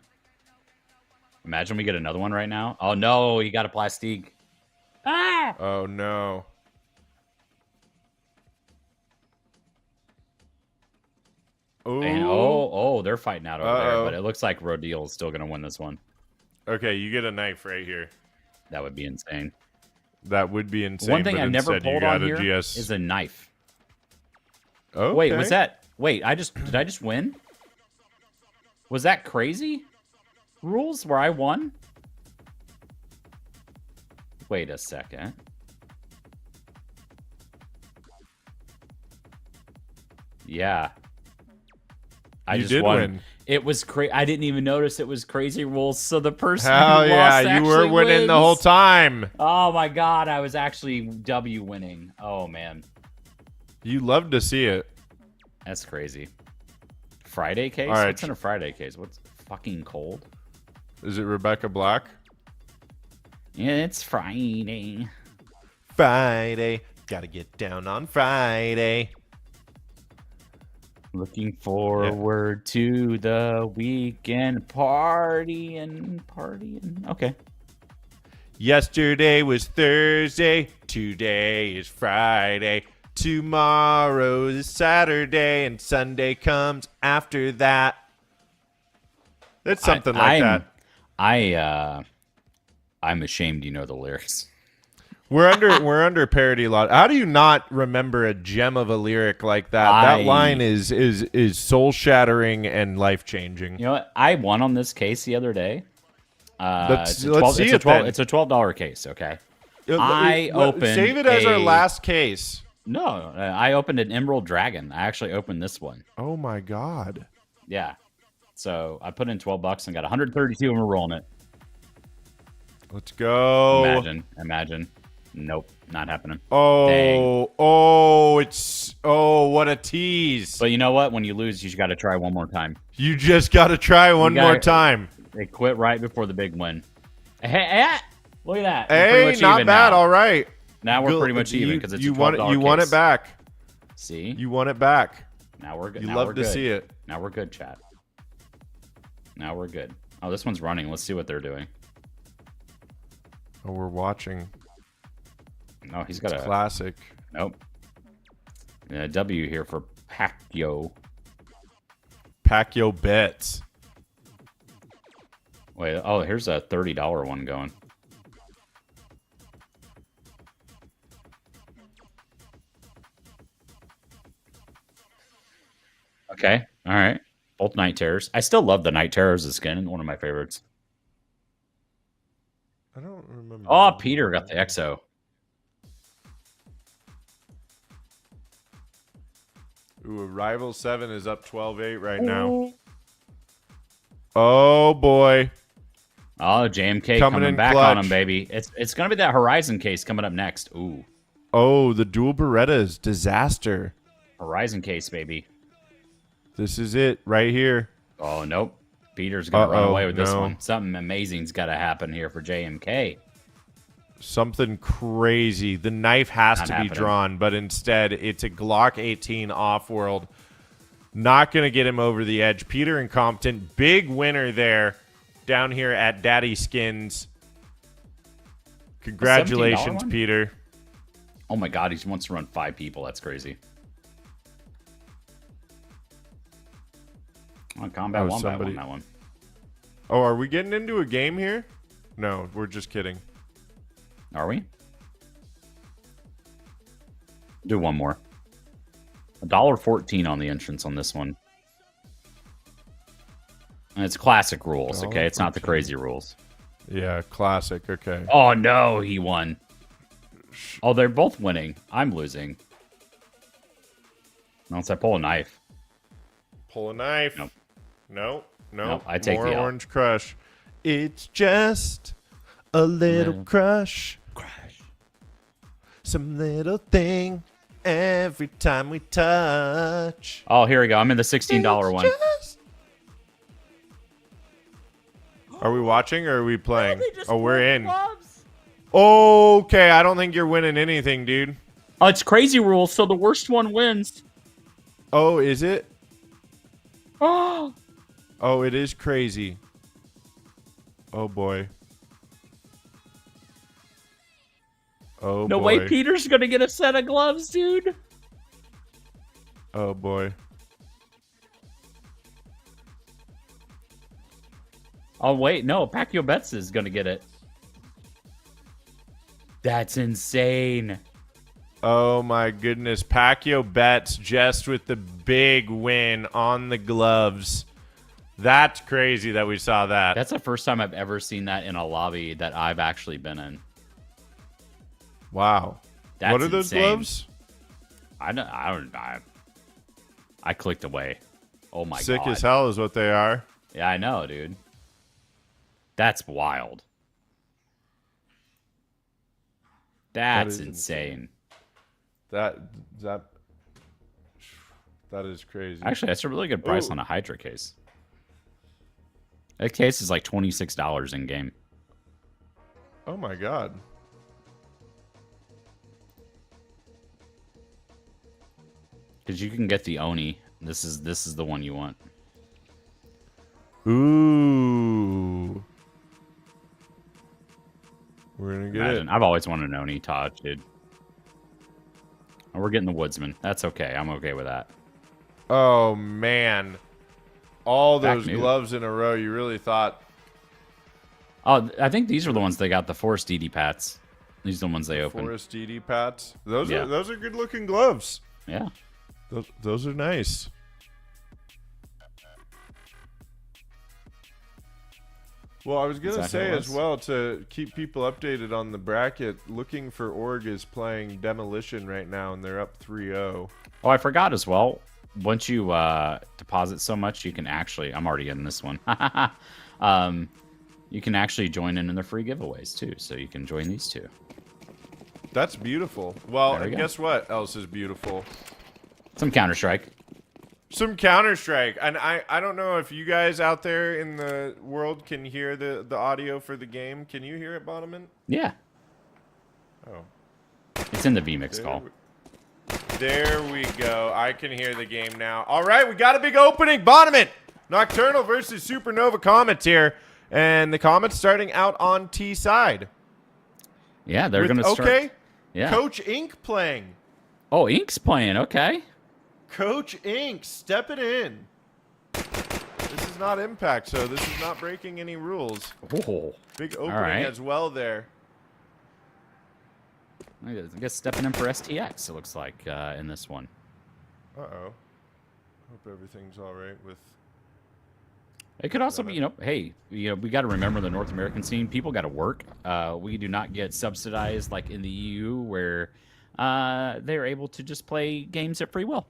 Imagine we get another one right now. Oh no, you got a plastique. Ah! Oh no. Ooh. And oh, they're fighting out over there, but it looks like Rodil is still gonna win this one. Okay, you get a knife right here. That would be insane. That would be insane. One thing but I've never instead you pulled got on a here GS. is a knife. Okay. Wait, was that? Wait, did I just win? Was that crazy? Rules where I won? Wait a second. Yeah. I You just did won. win. It was crazy. I didn't even notice it was crazy rules. So the person Hell who yeah, lost you were actually winning wins. the whole time. Oh my god, I was actually W winning. Oh man, You love to see it. that's crazy. Friday case? All right. What's in a Friday case? What's fucking cold? Is it Rebecca Black? Yeah, it's Friday. Friday. Gotta get down on Friday. Looking forward to the weekend partying. Okay. Yesterday was Thursday. Today is Friday. Tomorrow is Saturday. And Sunday comes after that. It's something like that. I'm ashamed you know the lyrics. We're under parody law. How do you not remember a gem of a lyric like that? That line is soul shattering and life changing. You know what? I won on this case the other day. Let's see it then. It's a $12 case. Okay. I opened. Save it as our last case. No, I opened an Emerald Dragon. I actually opened this one. Oh my god. Yeah. So I put in $12 and got 132 and we're rolling it. Let's go. Imagine. Nope, not happening. Oh, Dang. What a tease. But you know what? When you lose, you just got to try one more time. You just got to try one more time. They quit right before the big win. Hey, look at that. Hey, not bad. Now. All right. Now we're pretty much even because it's you a $12 won it. You won case. it back. See? You won it back. Now we're good. You now love we're to good. see it. Now we're good, chat. Now we're good. Oh, this one's running. Let's see what they're doing. Oh, we're watching. No, he's got a classic. Nope. W here for Pacquiao. Pacquiao bets. Wait, oh, here's a $30 one going. Okay, all right. Both Night Terrors. I still love the Night Terrors as skin. One of my favorites. I don't remember. Oh, Peter got the EXO. Ooh, Rival 7 is up 12-8 right now. Oh, boy. Oh, JMK coming back clutch. on him, baby. It's going to be that Horizon case coming up next. Ooh. Oh, the dual Berettas. Disaster. Horizon case, baby. This is it right here. Oh, nope. Peter's going to run away with this one. Something amazing's got to happen here for JMK. Something crazy. The knife has to be drawn, but instead it's a Glock 18 off-world. Not going to get him over the edge. Peter and Compton, big winner there down here at DaddySkins. Congratulations, Peter. Oh my god, he wants to run 5 people. That's crazy. On Combat Wombat won that one. Oh, are we getting into a game here? No, we're just kidding. Are we? Do one more. $1.14 on the entrance on this one. And it's classic rules, okay? It's not the crazy rules. Yeah, classic, okay. Oh, no, he won. Oh, they're both winning. I'm losing. Unless I pull a knife. Pull a knife. Nope. Nope. I take more the L. Orange Crush. It's just a little crush. Some little thing every time we touch. Oh, here we go. I'm in the $16 one. Are we watching or are we playing? Oh, we're in. Okay, I don't think you're winning anything, dude. Oh, it's crazy rules, so the worst one wins. Oh, is it? Oh, Oh, it is crazy. Oh, boy. Oh, no boy. way Peter's going to get a set of gloves, dude. Oh, boy. Oh, wait, no, Pacquiao Betts is going to get it. That's insane. Oh, my goodness. Pacquiao Betts just with the big win on the gloves. That's crazy that we saw that. That's the first time I've ever seen that in a lobby that I've actually been in. Wow. That's what are those insane. gloves? I clicked away. Oh my god. Sick as hell is what they are. Yeah, I know, dude. That's wild. That's insane. That is crazy. Actually, that's a really good price on a Hydra case. That case is like $26 in game. Oh my god. Because you can get the Oni. This is the one you want. Ooh. We're gonna get it. I've always wanted an Oni Taj, dude. And we're getting the Woodsman. That's okay. I'm okay with that. Oh man. All those new. gloves in a row, you really thought. Oh, I think these are the ones they got, the Forest DD Pats. These are the ones they opened. Forest DD Pats. Those Yeah. are good looking gloves. Yeah. Those are nice. Well, I was going to say as well, to keep people updated on the bracket, Looking for Org is playing Demolition right now, and they're up 3-0. Oh, I forgot as well. Once you deposit so much, you can actually... I'm already in this one. You can actually join in the free giveaways, too. So you can join these two. That's beautiful. Well, There we and go. guess what else is beautiful? Some Counter-Strike. Some Counter-Strike. And I don't know if you guys out there in the world can hear the audio for the game. Can you hear it, Bonneman? Yeah. Oh. It's in the VMix call. There we go. I can hear the game now. All right, we got a big opening. Bonneman, Nocturnal versus Supernova Comets here. And the Comets starting out on T side. Yeah, they're going to start. Okay. Yeah. Coach Inc. playing. Oh, Ink's playing. Okay. Coach Inc. stepping in. This is not Impact, so this is not breaking any rules. Oh. Big opening right. as well there. I guess stepping in for STX, it looks like, in this one. Uh-oh. Hope everything's all right with... It could also be, hey, we got to remember the North American scene. People got to work. We do not get subsidized like in the EU where they're able to just play games at free will.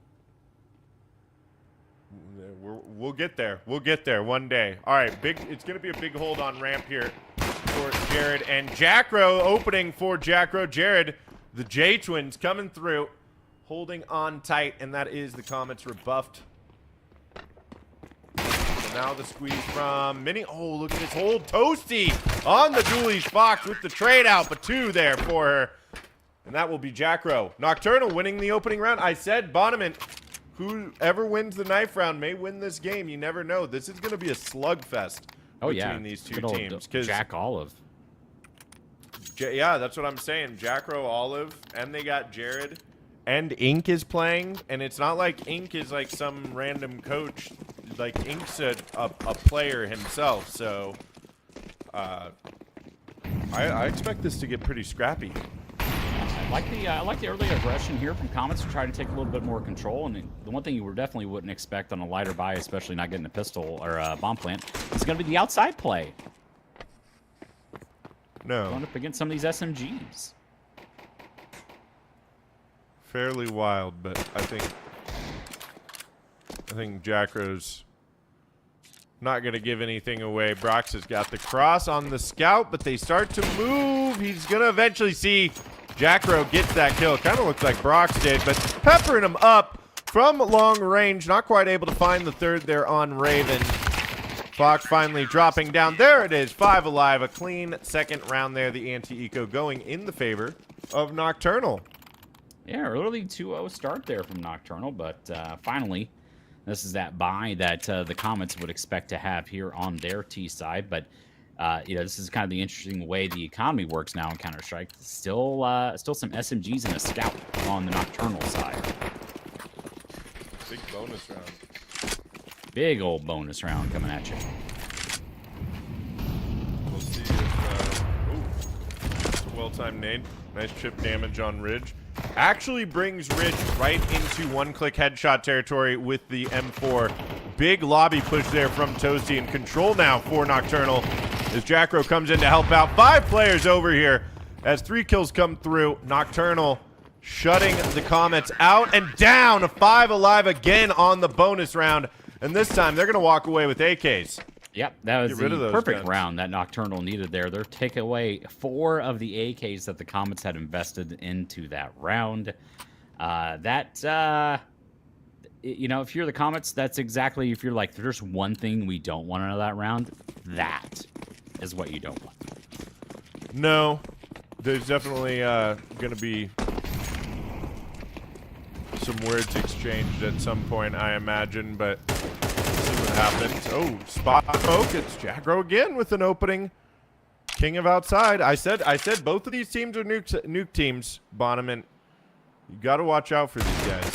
We'll get there. We'll get there one day. All right, it's going to be a big hold on ramp here for Jared. And Jackro opening for Jackro. Jared, the J-Twins coming through, holding on tight, and that is the Comets rebuffed. So now the squeeze from Mini. Oh, look at this hold. Toasty on the Dooley's Fox with the trade out, but two there for her. And that will be Jackro. Nocturnal winning the opening round. I said Bonneman, whoever wins the knife round may win this game. You never know. This is going to be a slugfest between these two teams. Jack Olive. Yeah, that's what I'm saying. Jackro, Olive, and they got Jared. And Ink is playing. And it's not like Ink is like some random coach. Like, Ink's a player himself. So, I expect this to get pretty scrappy. I like the early aggression here from Comets to try to take a little bit more control. And the one thing you definitely wouldn't expect on a lighter buy, especially not getting a pistol or a bomb plant, is going to be the outside play. No. Going up against some of these SMGs. Fairly wild, but I think Jackro's not going to give anything away. Brox has got the cross on the scout, but they start to move. He's going to eventually see Jackro gets that kill. Kind of looks like Brox did, but peppering him up from long range. Not quite able to find the third there on Raven. Fox finally dropping down. There it is, 5 alive. A clean second round there. The anti-eco going in the favor of Nocturnal. Yeah, early 2-0 start there from Nocturnal, but finally, this is that buy that the Comets would expect to have here on their T side. But this is kind of the interesting way the economy works now in Counter-Strike. Still some SMGs and a scout on the Nocturnal side. Big bonus round. Big old bonus round coming at you. We'll see if... it's a well-timed nade. Nice chip damage on Ridge. Actually brings Ridge right into one-click headshot territory with the M4. Big lobby push there from Toasty, and control now for Nocturnal as Jackro comes in to help out. 5 players over here as 3 kills come through. Nocturnal shutting the Comets out and down. 5 alive again on the bonus round, and this time they're going to walk away with AKs. Yep, that was the perfect round that Nocturnal needed there. They're take away 4 of the AKs that the Comets had invested into that round. If you're the Comets, that's exactly, if you're like, there's one thing we don't want out of that round, that is what you don't want. No, there's definitely going to be some words exchanged at some point, I imagine, but what happens. Oh, spot poke. It's Jackro again with an opening. King of outside. I said both of these teams are nuke teams, Bonneman. You got to watch out for these guys.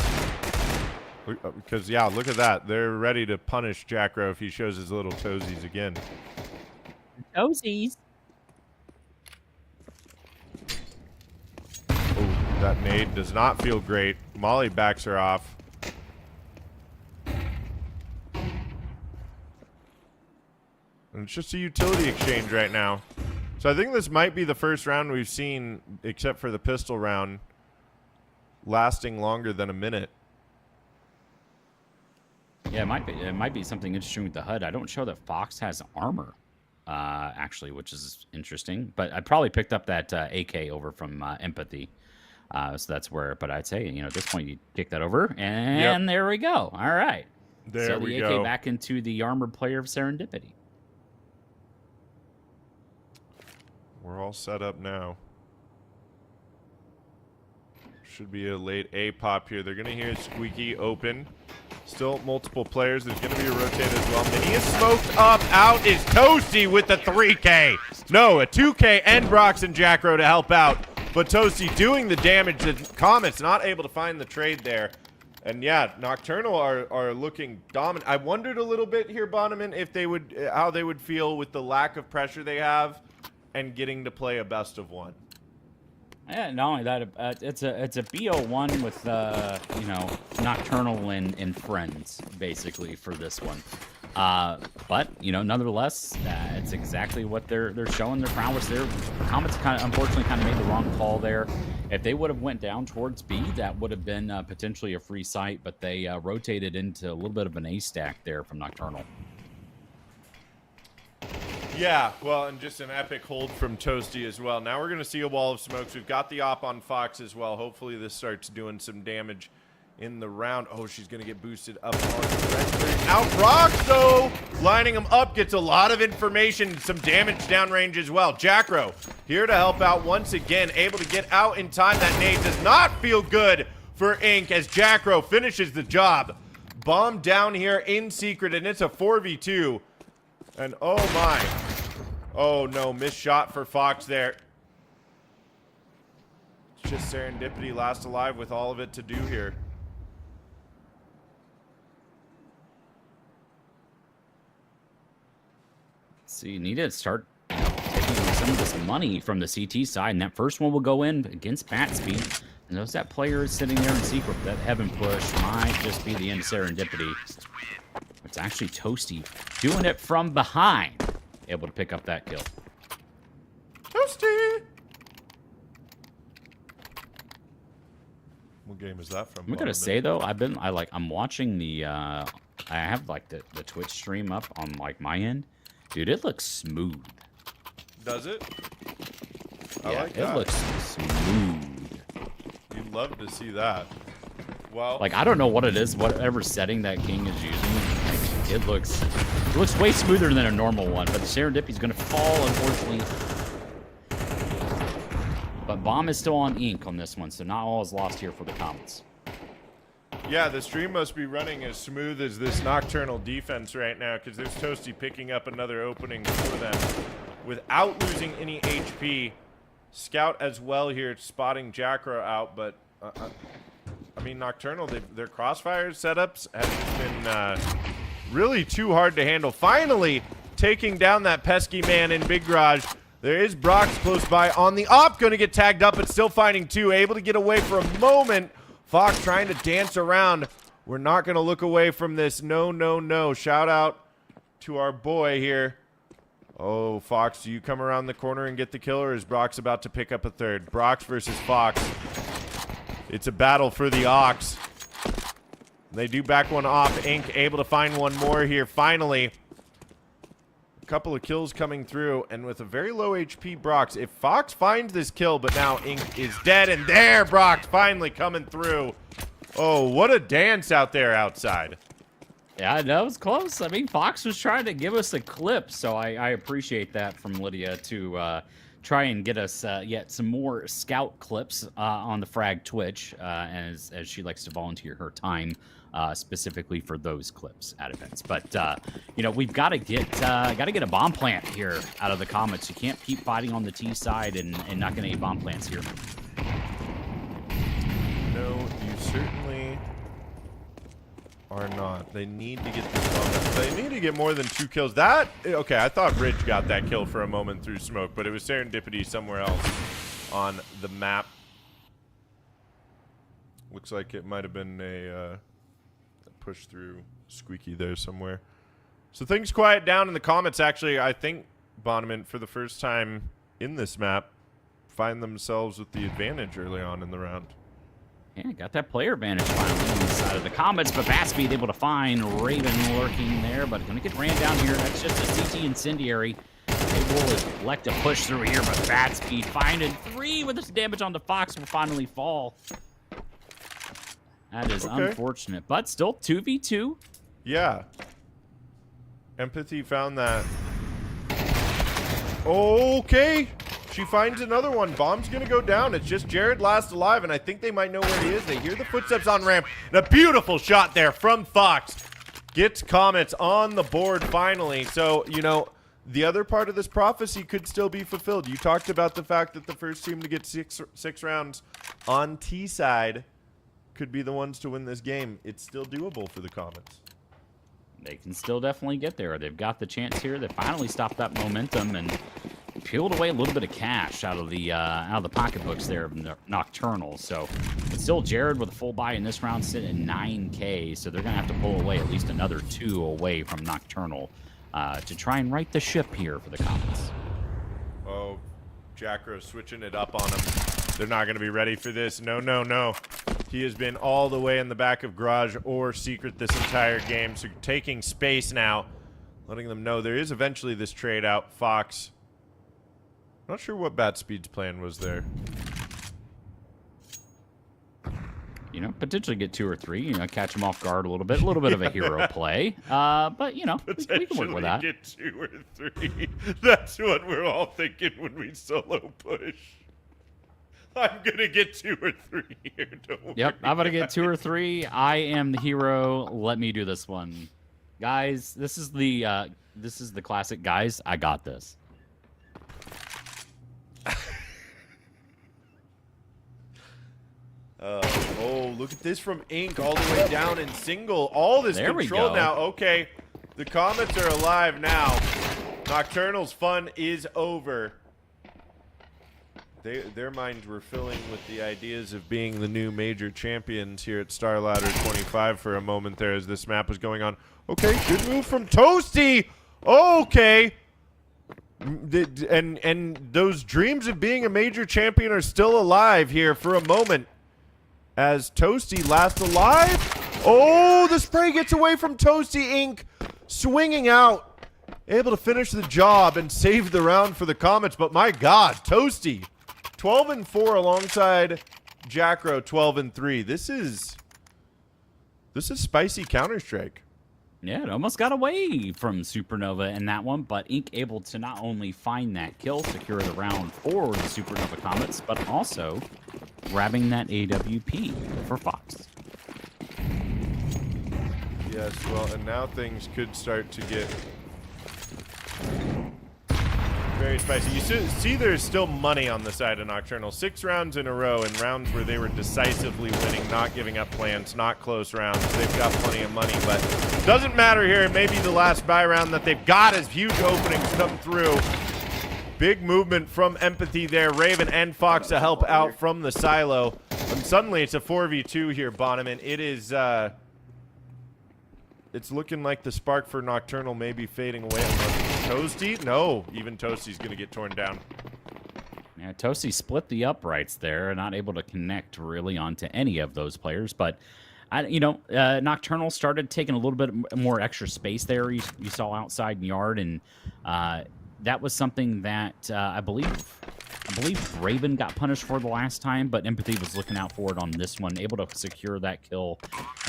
Because, yeah, look at that. They're ready to punish Jackro if he shows his little toesies again. Toesies. Oh, that nade does not feel great. Molly backs her off. And it's just a utility exchange right now. So I think this might be the first round we've seen, except for the pistol round, lasting longer than a minute. Yeah, it might be something interesting with the HUD. I don't show that Fox has armor, actually, which is interesting. But I probably picked up that AK over from Empathy. So that's where, but I'd say, at this point, you kick that over, and There we go. All right. There we go. So the AK back into the armored player of Serendipity. We're all set up now. Should be a late A pop here. They're going to hear Squeaky open. Still multiple players. There's going to be a rotate as well. Mini is smoked up. Out is Toasty with the 3K. No, a 2K and Brox and Jackro to help out. But Toasty doing the damage. The Comets not able to find the trade there. And yeah, Nocturnal are looking dominant. I wondered a little bit here, Bonneman, if they would, how they would feel with the lack of pressure they have and getting to play a best of 1. Yeah, not only that, it's a BO1 with Nocturnal and friends basically for this one. But nonetheless, it's exactly what they're showing their prowess there. Comets unfortunately made the wrong call there. If they would have went down towards B, that would have been potentially a free site, but they rotated into a little bit of an A stack there from Nocturnal. Yeah, well, and just an epic hold from Toasty as well. Now we're going to see a wall of smokes. We've got the op on Fox as well. Hopefully this starts doing some damage in the round. Oh, she's going to get boosted up on the red. Out Brox, though, lining him up, gets a lot of information, some damage downrange as well. Jackro here to help out once again, able to get out in time. That nade does not feel good for Inc. as Jackro finishes the job. Bomb down here in secret, and it's a 4v2. And oh my. Oh no, missed shot for Fox there. It's just Serendipity last alive with all of it to do here. So you need to start taking some of this money from the CT side, and that first one will go in against bat speed. And those that player is sitting there in secret. That heaven push might just be the end of Serendipity. It's actually Toasty doing it from behind, able to pick up that kill. Toasty! What game is that from? I'm gonna say though, I'm watching the I have like the Twitch stream up on like my end. Dude, it looks smooth. Does it? Yeah, I like that. It looks smooth. You'd love to see that. Well, like I don't know what it is, whatever setting that King is using. Like, It looks way smoother than a normal one, but the Serendipity is going to fall, unfortunately. But bomb is still on ink on this one, so not all is lost here for the Comets. Yeah, the stream must be running as smooth as this Nocturnal defense right now, because there's Toasty picking up another opening for them without losing any HP. Scout as well here, spotting Jackro out, but I mean, Nocturnal, their crossfire setups have just been really too hard to handle. Finally, taking down that pesky man in Big Garage. There is Brox close by on the op, going to get tagged up, but still finding two. Able to get away for a moment. Fox trying to dance around. We're not going to look away from this. No, no, no. Shout out to our boy here. Oh, Fox, do you come around the corner and get the kill, or is Brox about to pick up a third? Brox versus Fox. It's a battle for the Ox. They do back one off. Ink able to find one more here. Finally, a couple of kills coming through, and with a very low HP Brox. If Fox finds this kill, but now Ink is dead, and there Brox finally coming through. Oh, what a dance out there outside. Yeah, that was close. I mean, Fox was trying to give us a clip, so I appreciate that from Lydia to try and get us yet some more scout clips on the Frag Twitch, as she likes to volunteer her time specifically for those clips at events. But you know, we've got to get a bomb plant here out of the Comets. You can't keep fighting on the T side and not getting any bomb plants here. No, you certainly are not. They need to get this bomb. They need to get more than 2 kills. That, okay, I thought Bridge got that kill for a moment through smoke, but it was Serendipity somewhere else on the map. Looks like it might have been a push through squeaky there somewhere. So things quiet down in the Comets. Actually, I think Bonneman, for the first time in this map, find themselves with the advantage early on in the round. Yeah, got that player advantage finally on the side of the Comets, but Batspeed able to find Raven lurking there, but going to get ran down here. That's just a CT Incendiary. They will elect to push through here, but Batspeed finding 3 with this damage on the Fox will finally fall. That is unfortunate, but still 2v2. Yeah. Empathy found that. Okay. She finds another one. Bomb's going to go down. It's just Jared last alive, and I think they might know where he is. They hear the footsteps on ramp. And a beautiful shot there from Fox. Gets Comets on the board finally. So, you know, the other part of this prophecy could still be fulfilled. You talked about the fact that the first team to get six rounds on T side could be the ones to win this game. It's still doable for the Comets. They can still definitely get there. They've got the chance here. They finally stopped that momentum and peeled away a little bit of cash out of the pocketbooks there of Nocturnal. So it's still Jared with a full buy in this round, sitting at 9K. So they're going to have to pull away at least another 2 away from Nocturnal to try and right the ship here for the Comets. Oh, Jackro switching it up on them. They're not going to be ready for this. No, no, no. He has been all the way in the back of Garage or Secret this entire game. So taking space now, letting them know there is eventually this trade out. Fox. Not sure what Batspeed's plan was there. You know, potentially get 2 or 3. You know, catch him off guard a little bit of a hero play. But you know, we can work with that. Get 2 or 3. That's what we're all thinking when we solo push. I'm gonna get 2 or 3 here. Don't Yep, I'm gonna get 2 or 3. I am the hero. Let me do this one, guys. This is the classic. Guys, I got this. Oh, look at this from Ink all the way down in single. All this there control now. Okay, the Comets are alive now. Nocturnal's fun is over. Their minds were filling with the ideas of being the new major champions here at Star Ladder 25 for a moment there as this map was going on. Okay, good move from Toasty. Okay. And those dreams of being a major champion are still alive here for a moment. As Toasty last alive. Oh, the spray gets away from Toasty. Ink swinging out. Able to finish the job and save the round for the Comets. But my God, Toasty. 12-4 alongside Jackro 12-3. This is spicy Counter-Strike. Yeah, it almost got away from Supernova in that one, but Ink able to not only find that kill, secure the round for the Supernova Comets, but also grabbing that AWP for Fox. Yes, well, and now things could start to get very spicy. You see there's still money on the side of Nocturnal. 6 rounds in a row, and rounds where they were decisively winning, not giving up plants, not close rounds. They've got plenty of money, but doesn't matter here. It may be the last buy round that they've got as huge openings come through. Big movement from Empathy there. Raven and Fox to help out from the silo. And suddenly it's a 4v2 here, Bonneman. It is, it's looking like the spark for Nocturnal may be fading away. Toasty? No, even Toasty's going to get torn down. Yeah, Toasty split the uprights there, not able to connect really onto any of those players. But, Nocturnal started taking a little bit more extra space there. You saw outside in yard, and that was something that I believe Raven got punished for the last time, but Empathy was looking out for it on this one, able to secure that kill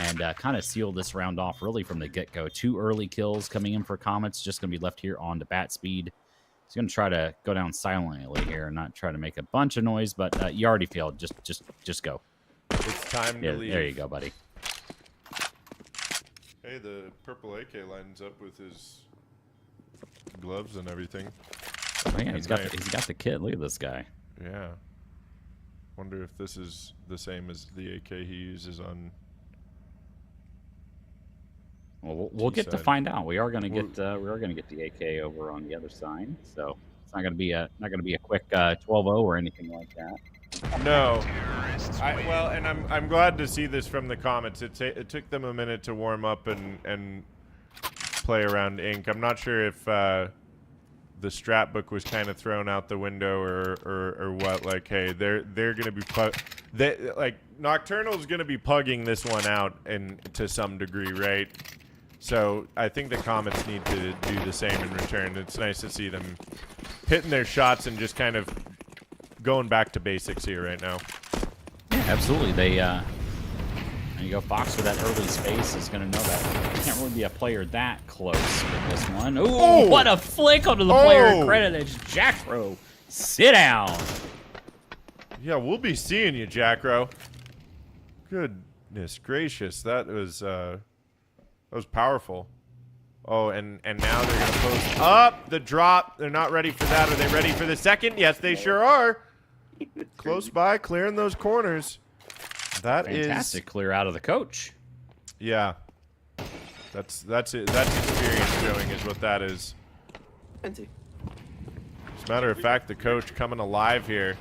and kind of seal this round off really from the get-go. 2 early kills coming in for Comets, just going to be left here on to bat speed. He's going to try to go down silently here and not try to make a bunch of noise, but you already failed. Just go. It's time to leave. There you go, buddy. Hey, the purple AK lines up with his gloves and everything. Oh, yeah, he's got the kit. Look at this guy. Yeah. Wonder if this is the same as the AK he uses on. Well, we'll get to find out. We are going to get the AK over on the other side, so it's not going to be a quick 12-0 or anything like that. No. Well, and I'm glad to see this from the Comets. It took them a minute to warm up and play around Ink. I'm not sure if the strat book was kind of thrown out the window or what. Like, hey, they're gonna be Nocturnal's gonna be pugging this one out and to some degree, right? So I think the Comets need to do the same in return. It's nice to see them hitting their shots and just kind of going back to basics here right now. Yeah, absolutely. There you go. Fox with that early space is going to know that. Can't really be a player that close with this one. Ooh, what a flick onto the player credit. It's Jackro. Sit down. Yeah, we'll be seeing you, Jackro. Goodness gracious, that was powerful. Oh, and now they're going to post up the drop. They're not ready for that. Are they ready for the second? Yes, they sure are. Close by, clearing those corners. That is fantastic clear out of the coach. Yeah. That's it. That's experience showing is what that is. As a matter of fact, the coach coming alive here.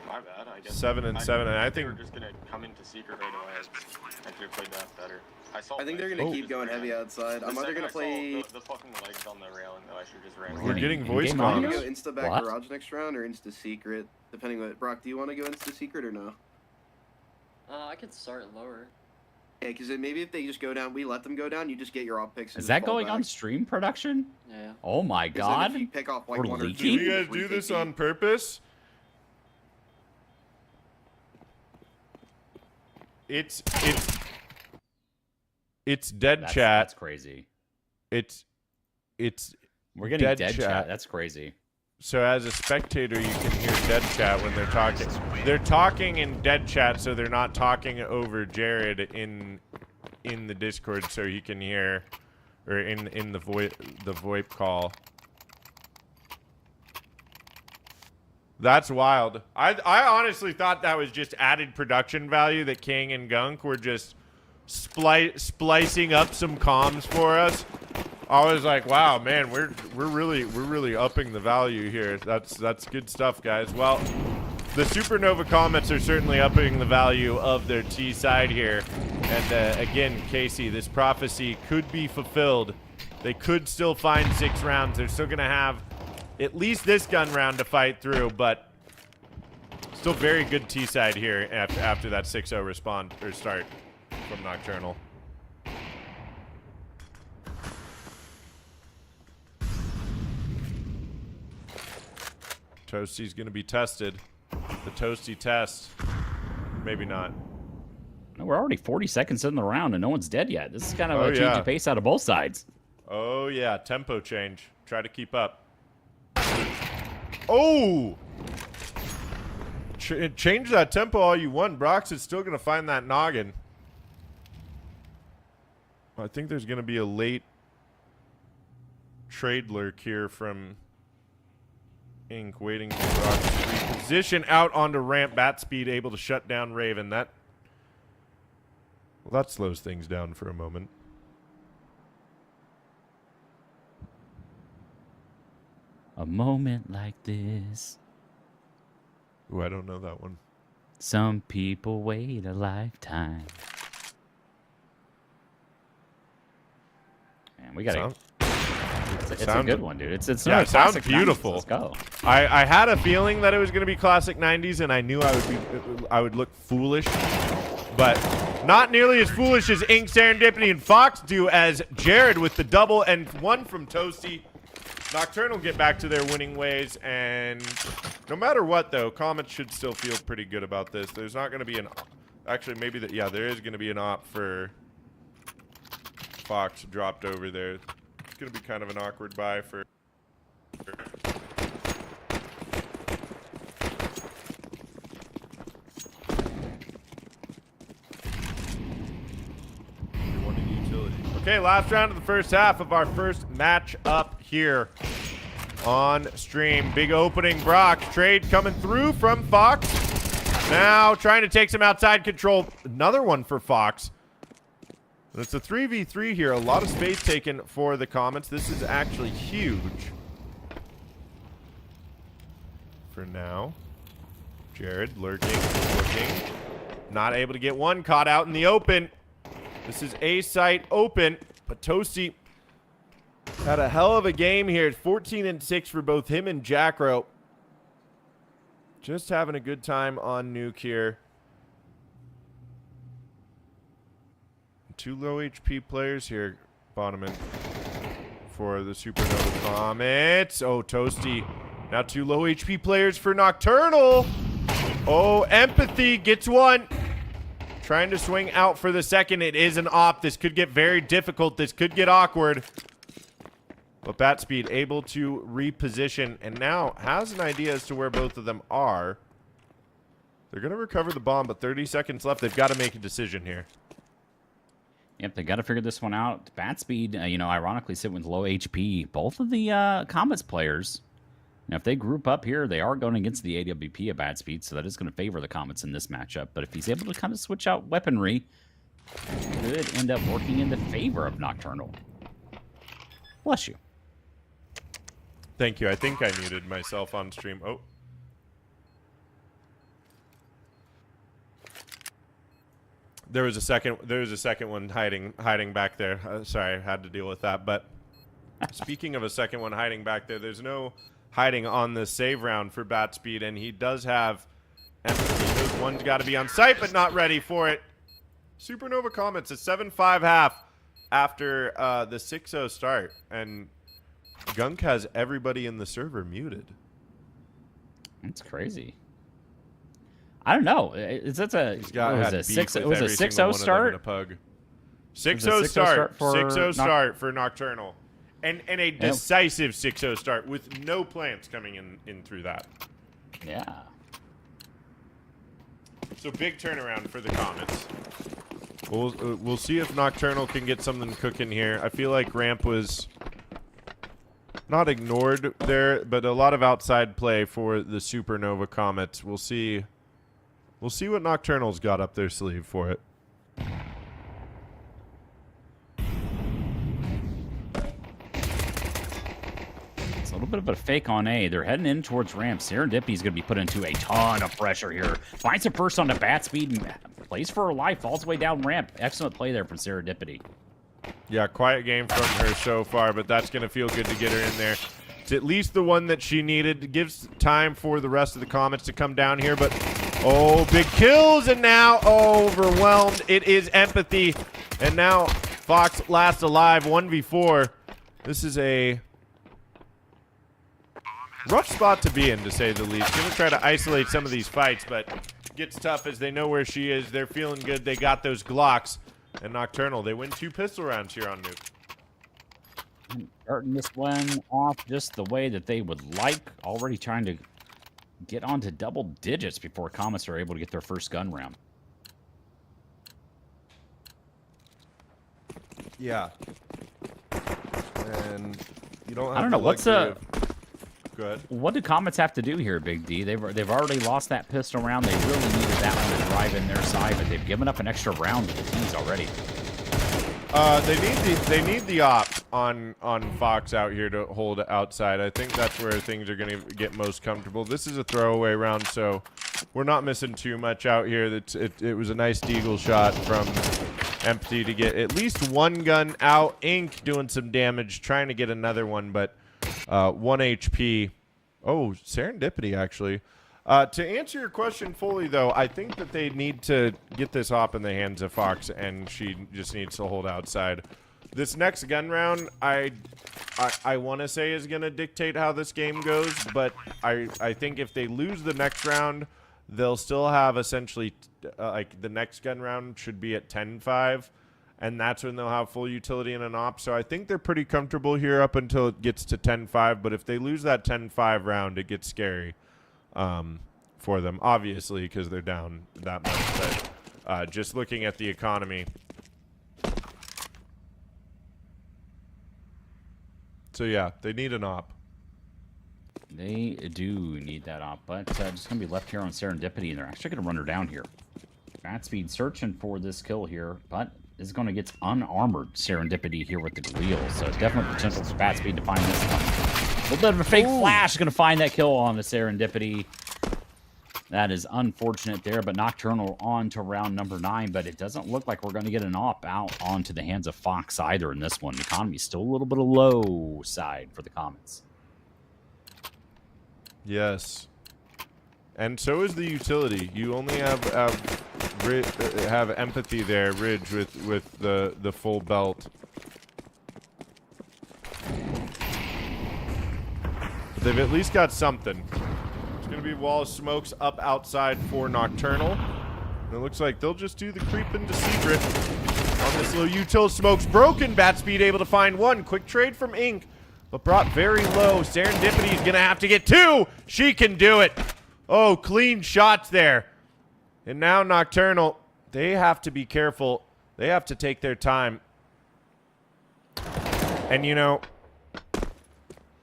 My bad. I guess 7 and 7, and I think we're just gonna come into secret right away. I could have played that better. I think they're gonna keep going heavy outside. I'm either gonna play the fucking legs on the railing though. I should just ran. we're getting voice I'm comms. gonna go insta back garage next round or insta secret, depending what. Brock, do you want to go insta secret or no? I could start lower. Yeah, because maybe if they just go down, we let them go down. You just get your op picks. Is that going on stream production? Yeah. Oh my God! If you pick off like We're one or leaking? two, Do you guys do this on purpose? It's dead chat. That's crazy. It's We're getting dead dead chat. chat. That's crazy. So as a spectator, you can hear dead chat when they're talking. They're talking in dead chat, so they're not talking over Jared in the Discord, so he can hear, or in the VoIP call. That's wild. I honestly thought that was just added production value that King and Gunk were just splicing up some comms for us. I was like, wow, man, we're really upping the value here. That's good stuff, guys. Well, the Supernova Comets are certainly upping the value of their T side here. And again, Casey, this prophecy could be fulfilled. They could still find 6 rounds. They're still gonna have at least this gun round to fight through, but still very good T side here after that 6-0 respond or start from Nocturnal. Toasty's going to be tested. The Toasty test. Maybe not. We're already 40 seconds in the round and no one's dead yet. This is kind of a change of pace out of both sides. Oh, yeah. Tempo change. Try to keep up. Oh! Change that tempo all you want. Brox is still going to find that noggin. I think there's going to be a late trade lurk here from Ink waiting for Brox to reposition out onto ramp. Bat speed able to shut down Raven. That slows things down for a moment. A moment like this. Ooh, I don't know that one. Some people wait a lifetime. Man, we got it's a good one, dude. It's yeah, not it sounds classic beautiful. 90s. Let's go. I had a feeling that it was going to be classic 90s, and I knew I would look foolish, but not nearly as foolish as Ink, Serendipity, and Fox do, as Jared with the double and one from Toasty. Nocturnal get back to their winning ways, and no matter what, though, Comets should still feel pretty good about this. There's not going to be an... Actually, maybe... Yeah, there is going to be an op for Fox dropped over there. It's going to be kind of an awkward buy for... Okay, last round of the first half of our first match up here on stream. Big opening, Brock. Trade coming through from Fox. Now trying to take some outside control. Another one for Fox. And it's a 3v3 here. A lot of space taken for the Comets. This is actually huge. For now. Jared lurking, looking. Not able to get one. Caught out in the open. This is A site open, but Toasty had a hell of a game here. 14-6 for both him and Jackro. Just having a good time on Nuke here. 2 low HP players here, Bonneman, for the Supernova Comets. Oh, Toasty. Now 2 low HP players for Nocturnal. Oh, Empathy gets one. Trying to swing out for the second. It is an op. This could get very difficult. This could get awkward. But Bat Speed able to reposition and now has an idea as to where both of them are. They're going to recover the bomb, but 30 seconds left. They've got to make a decision here. Yep, they got to figure this one out. Bat Speed, you know, ironically sit with low HP. Both of the Comets players, now, if they group up here, they are going against the AWP at Bat Speed, so that is going to favor the Comets in this matchup. But if he's able to kind of switch out weaponry, it could end up working in the favor of Nocturnal. Bless you. Thank you. I think I muted myself on stream. Oh. There was a second one hiding back there. Sorry, I had to deal with that. But speaking of a second one hiding back there, there's no hiding on the save round for Bat Speed, and he does have empathy. Those one's got to be on site, but not ready for it. Supernova Comets a 7-5 half after the 6-0 start, and Gunk has everybody in the server muted. That's crazy. I don't know. Is that a 6-0 start? 6-0 start. 6-0 start for Nocturnal. And a decisive 6-0 start with no plants coming in through that. Yeah. So big turnaround for the Comets. We'll see if Nocturnal can get something cooking here. I feel like ramp was not ignored there, but a lot of outside play for the Supernova Comets. We'll see what Nocturnal's got up their sleeve for it. A little bit of a fake on A. They're heading in towards ramp. Serendipity's going to be put into a ton of pressure here. Finds it first on the Bat Speed and plays for her life. Falls way down ramp. Excellent play there from Serendipity. Yeah, quiet game from her so far, but that's going to feel good to get her in there. It's at least the one that she needed. It gives time for the rest of the Comets to come down here, but oh, big kills, and now overwhelmed. It is Empathy, and now Fox last alive, 1v4. This is a rough spot to be in, to say the least. Going to try to isolate some of these fights, but gets tough as they know where she is. They're feeling good. They got those Glocks. And Nocturnal, they win 2 pistol rounds here on Nuke. Starting this one off just the way that they would like. Already trying to get onto double digits before Comets are able to get their first gun round. Yeah. And you don't have I don't know, what's Go ahead. What do Comets have to do here, Big D? They've already lost that pistol round. They really needed that one to drive in their side, but they've given up an extra round to the teams already. They need the op on Fox out here to hold outside. I think that's where things are going to get most comfortable. This is a throwaway round, so we're not missing too much out here. It was a nice deagle shot from Empty to get at least one gun out. Ink doing some damage, trying to get another one, but 1 HP. Oh, Serendipity, actually. To answer your question fully, though, I think that they need to get this op in the hands of Fox, and she just needs to hold outside. This next gun round, I want to say is going to dictate how this game goes, but I think if they lose the next round, they'll still have essentially, like, the next gun round should be at 10-5. And that's when they'll have full utility in an op. So I think they're pretty comfortable here up until it gets to 10-5. But if they lose that 10-5 round, it gets scary for them, obviously, because they're down that much. But just looking at the economy. So, yeah, they need an op. They do need that op, but just going to be left here on Serendipity, and they're actually going to run her down here. Fat Speed searching for this kill here, but is going to get unarmored Serendipity here with the Galil. So definitely potential for Fat Speed to find this one. A little bit of a fake flash is going to find that kill on the Serendipity. That is unfortunate there, but Nocturnal on to round number 9, but it doesn't look like we're going to get an op out onto the hands of Fox either in this one. The economy's still a little bit of low side for the Comets. Yes. And so is the utility. You only have empathy there, Ridge, with the full belt. But they've at least got something. It's going to be wall of smokes up outside for Nocturnal. And it looks like they'll just do the creep into secret on this little util. Smokes broken. Bat Speed able to find one. Quick trade from Ink, but brought very low. Serendipity is going to have to get 2. She can do it. Oh, clean shots there. And now Nocturnal, they have to be careful. They have to take their time. And, you know,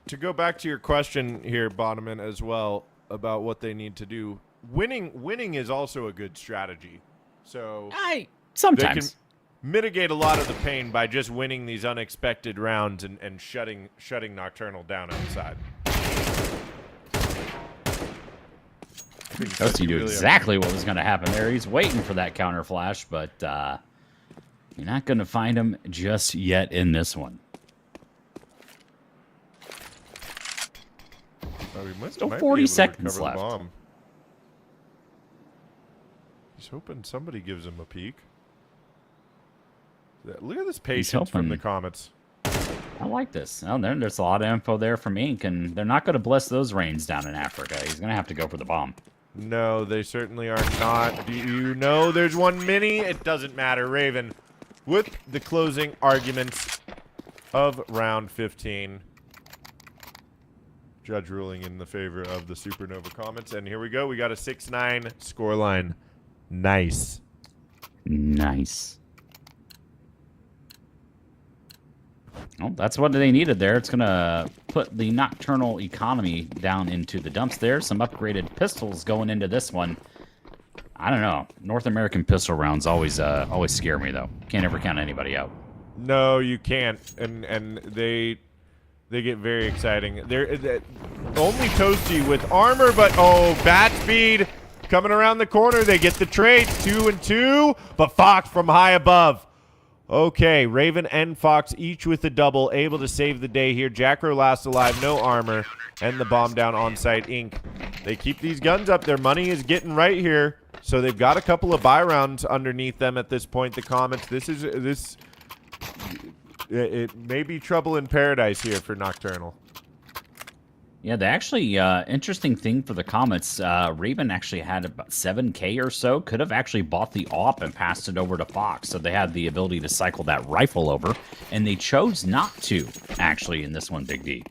to go back to your question here, Bottoman, as well, about what they need to do, winning is also a good strategy. So sometimes they can mitigate a lot of the pain by just winning these unexpected rounds and shutting Nocturnal down outside. Toasty knew exactly what was going to happen there. He's waiting for that counter flash, but you're not going to find him just yet in this one. Still 40 seconds left. He's hoping somebody gives him a peek. Look at this patience from the Comets. I like this. Oh, there's a lot of info there from Ink, and they're not going to bless those rains down in Africa. He's going to have to go for the bomb. No, they certainly are not. Do you know there's one mini? It doesn't matter. Raven with the closing arguments of round 15. Judge ruling in the favor of the Supernova Comets. And here we go. We got a 6-9 scoreline. Nice. Nice. Well, that's what they needed there. It's going to put the Nocturnal economy down into the dumps there. Some upgraded pistols going into this one. I don't know. North American pistol rounds always scare me, though. Can't ever count anybody out. No, you can't. And they get very exciting. They're only Toasty with armor, but oh, Bat Speed coming around the corner. They get the trade, 2 and 2, but Fox from high above. Okay, Raven and Fox each with a double, able to save the day here. Jackro last alive, no armor, and the bomb down on site. Ink. They keep these guns up. Their money is getting right here, so they've got a couple of buy rounds underneath them at this point. The Comets. It may be trouble in paradise here for Nocturnal. Yeah, the actually interesting thing for the Comets, Raven actually had about 7K or so. Could have actually bought the AWP and passed it over to Fox, so they had the ability to cycle that rifle over, and they chose not to, actually, in this one, Big D.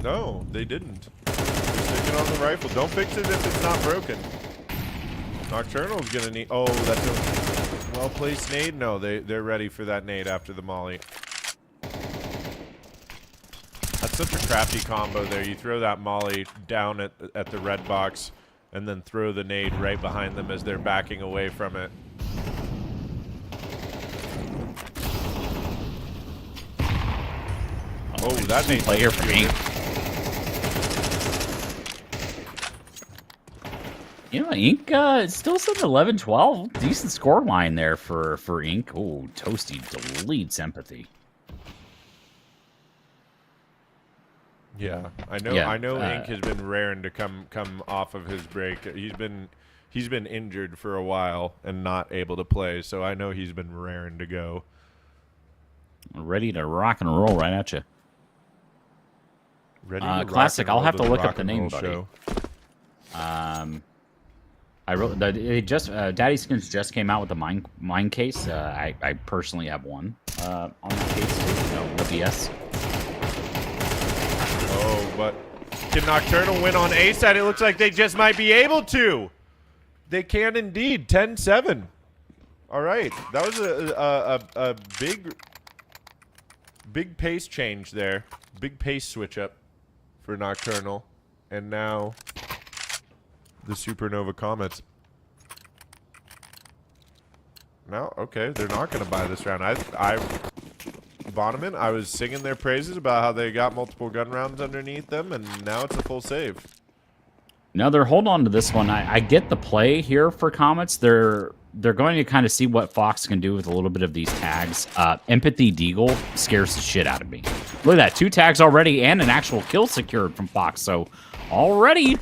No, they didn't. Just stick it on the rifle. Don't fix it if it's not broken. Nocturnal's gonna need... Oh, that's a well-placed nade? No, they're ready for that nade after the molly. That's such a crafty combo there. You throw that molly down at the red box and then throw the nade right behind them as they're backing away from it. Oh, that nade player for me. You know, Ink still sitting 11-12. Decent score line there for Ink. Oh, Toasty deletes empathy. Yeah, I know. Yeah, I know. Ink has been raring to come off of his break. He's been injured for a while and not able to play. So I know he's been raring to go. Ready to rock and roll right at you. Ready to classic. rock and I'll have roll to look the up the rock and name, roll buddy. show. I wrote that it just DaddySkins just came out with the mine case. I personally have one on the case too. No BS. Oh, but can Nocturnal win on A side? It looks like they just might be able to. They can indeed. 10-7. All right, that was a big pace change there. Big pace switch up for Nocturnal, and now the Supernova Comets. No, okay, they're not going to buy this round. Bonneman, I was singing their praises about how they got multiple gun rounds underneath them, and now it's a full save. Now they're holding on to this one. I get the play here for Comets. They're going to kind of see what Fox can do with a little bit of these tags. Empathy Deagle scares the shit out of me. Look at that, 2 tags already and an actual kill secured from Fox. So already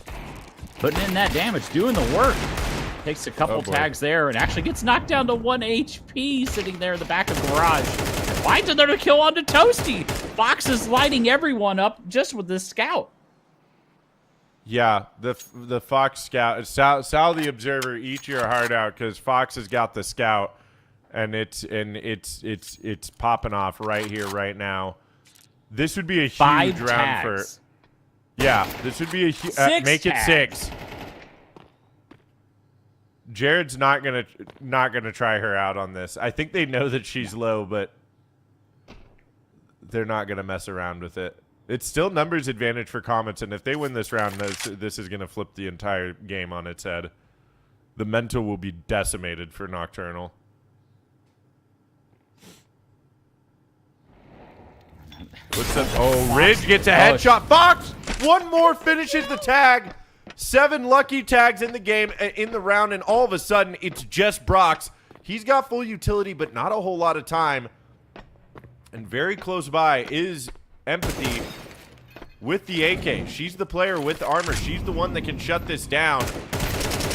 putting in that damage, doing the work. Takes a couple tags there and actually gets knocked down to 1 HP sitting there in the back of the garage. Finds another kill onto Toasty. Fox is lighting everyone up just with this scout. Yeah, the Fox scout, Sal the Observer, eat your heart out because Fox has got the scout, and it's popping off right here, right now. This would be a huge round for. Yeah, this would be a make it 6. Jared's not gonna try her out on this. I think they know that she's low, but they're not gonna mess around with it. It's still numbers advantage for Comets, and if they win this round, this is gonna flip the entire game on its head. The mental will be decimated for Nocturnal. What's up? Oh, Ridge gets a headshot. Fox! One more finishes the tag. 7 lucky tags in the game, in the round, and all of a sudden, it's just Brox. He's got full utility, but not a whole lot of time. And very close by is Empathy with the AK. She's the player with the armor. She's the one that can shut this down.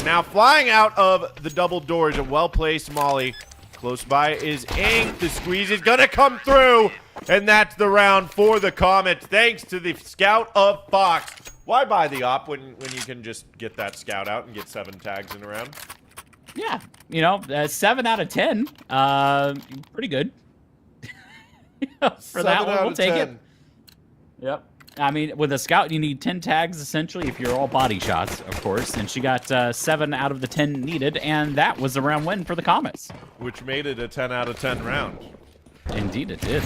Now flying out of the double doors, a well-placed molly. Close by is Ink. The squeeze is going to come through. And that's the round for the Comets, thanks to the scout of Fox. Why buy the op when you can just get that scout out and get 7 tags in a round? Yeah, 7 out of 10. Pretty good. For that one, we'll take it. Yep. I mean, with a scout, you need 10 tags, essentially, if you're all body shots, of course. And she got 7 out of the 10 needed, and that was the round win for the Comets. Which made it a 10 out of 10 round. Indeed, it did.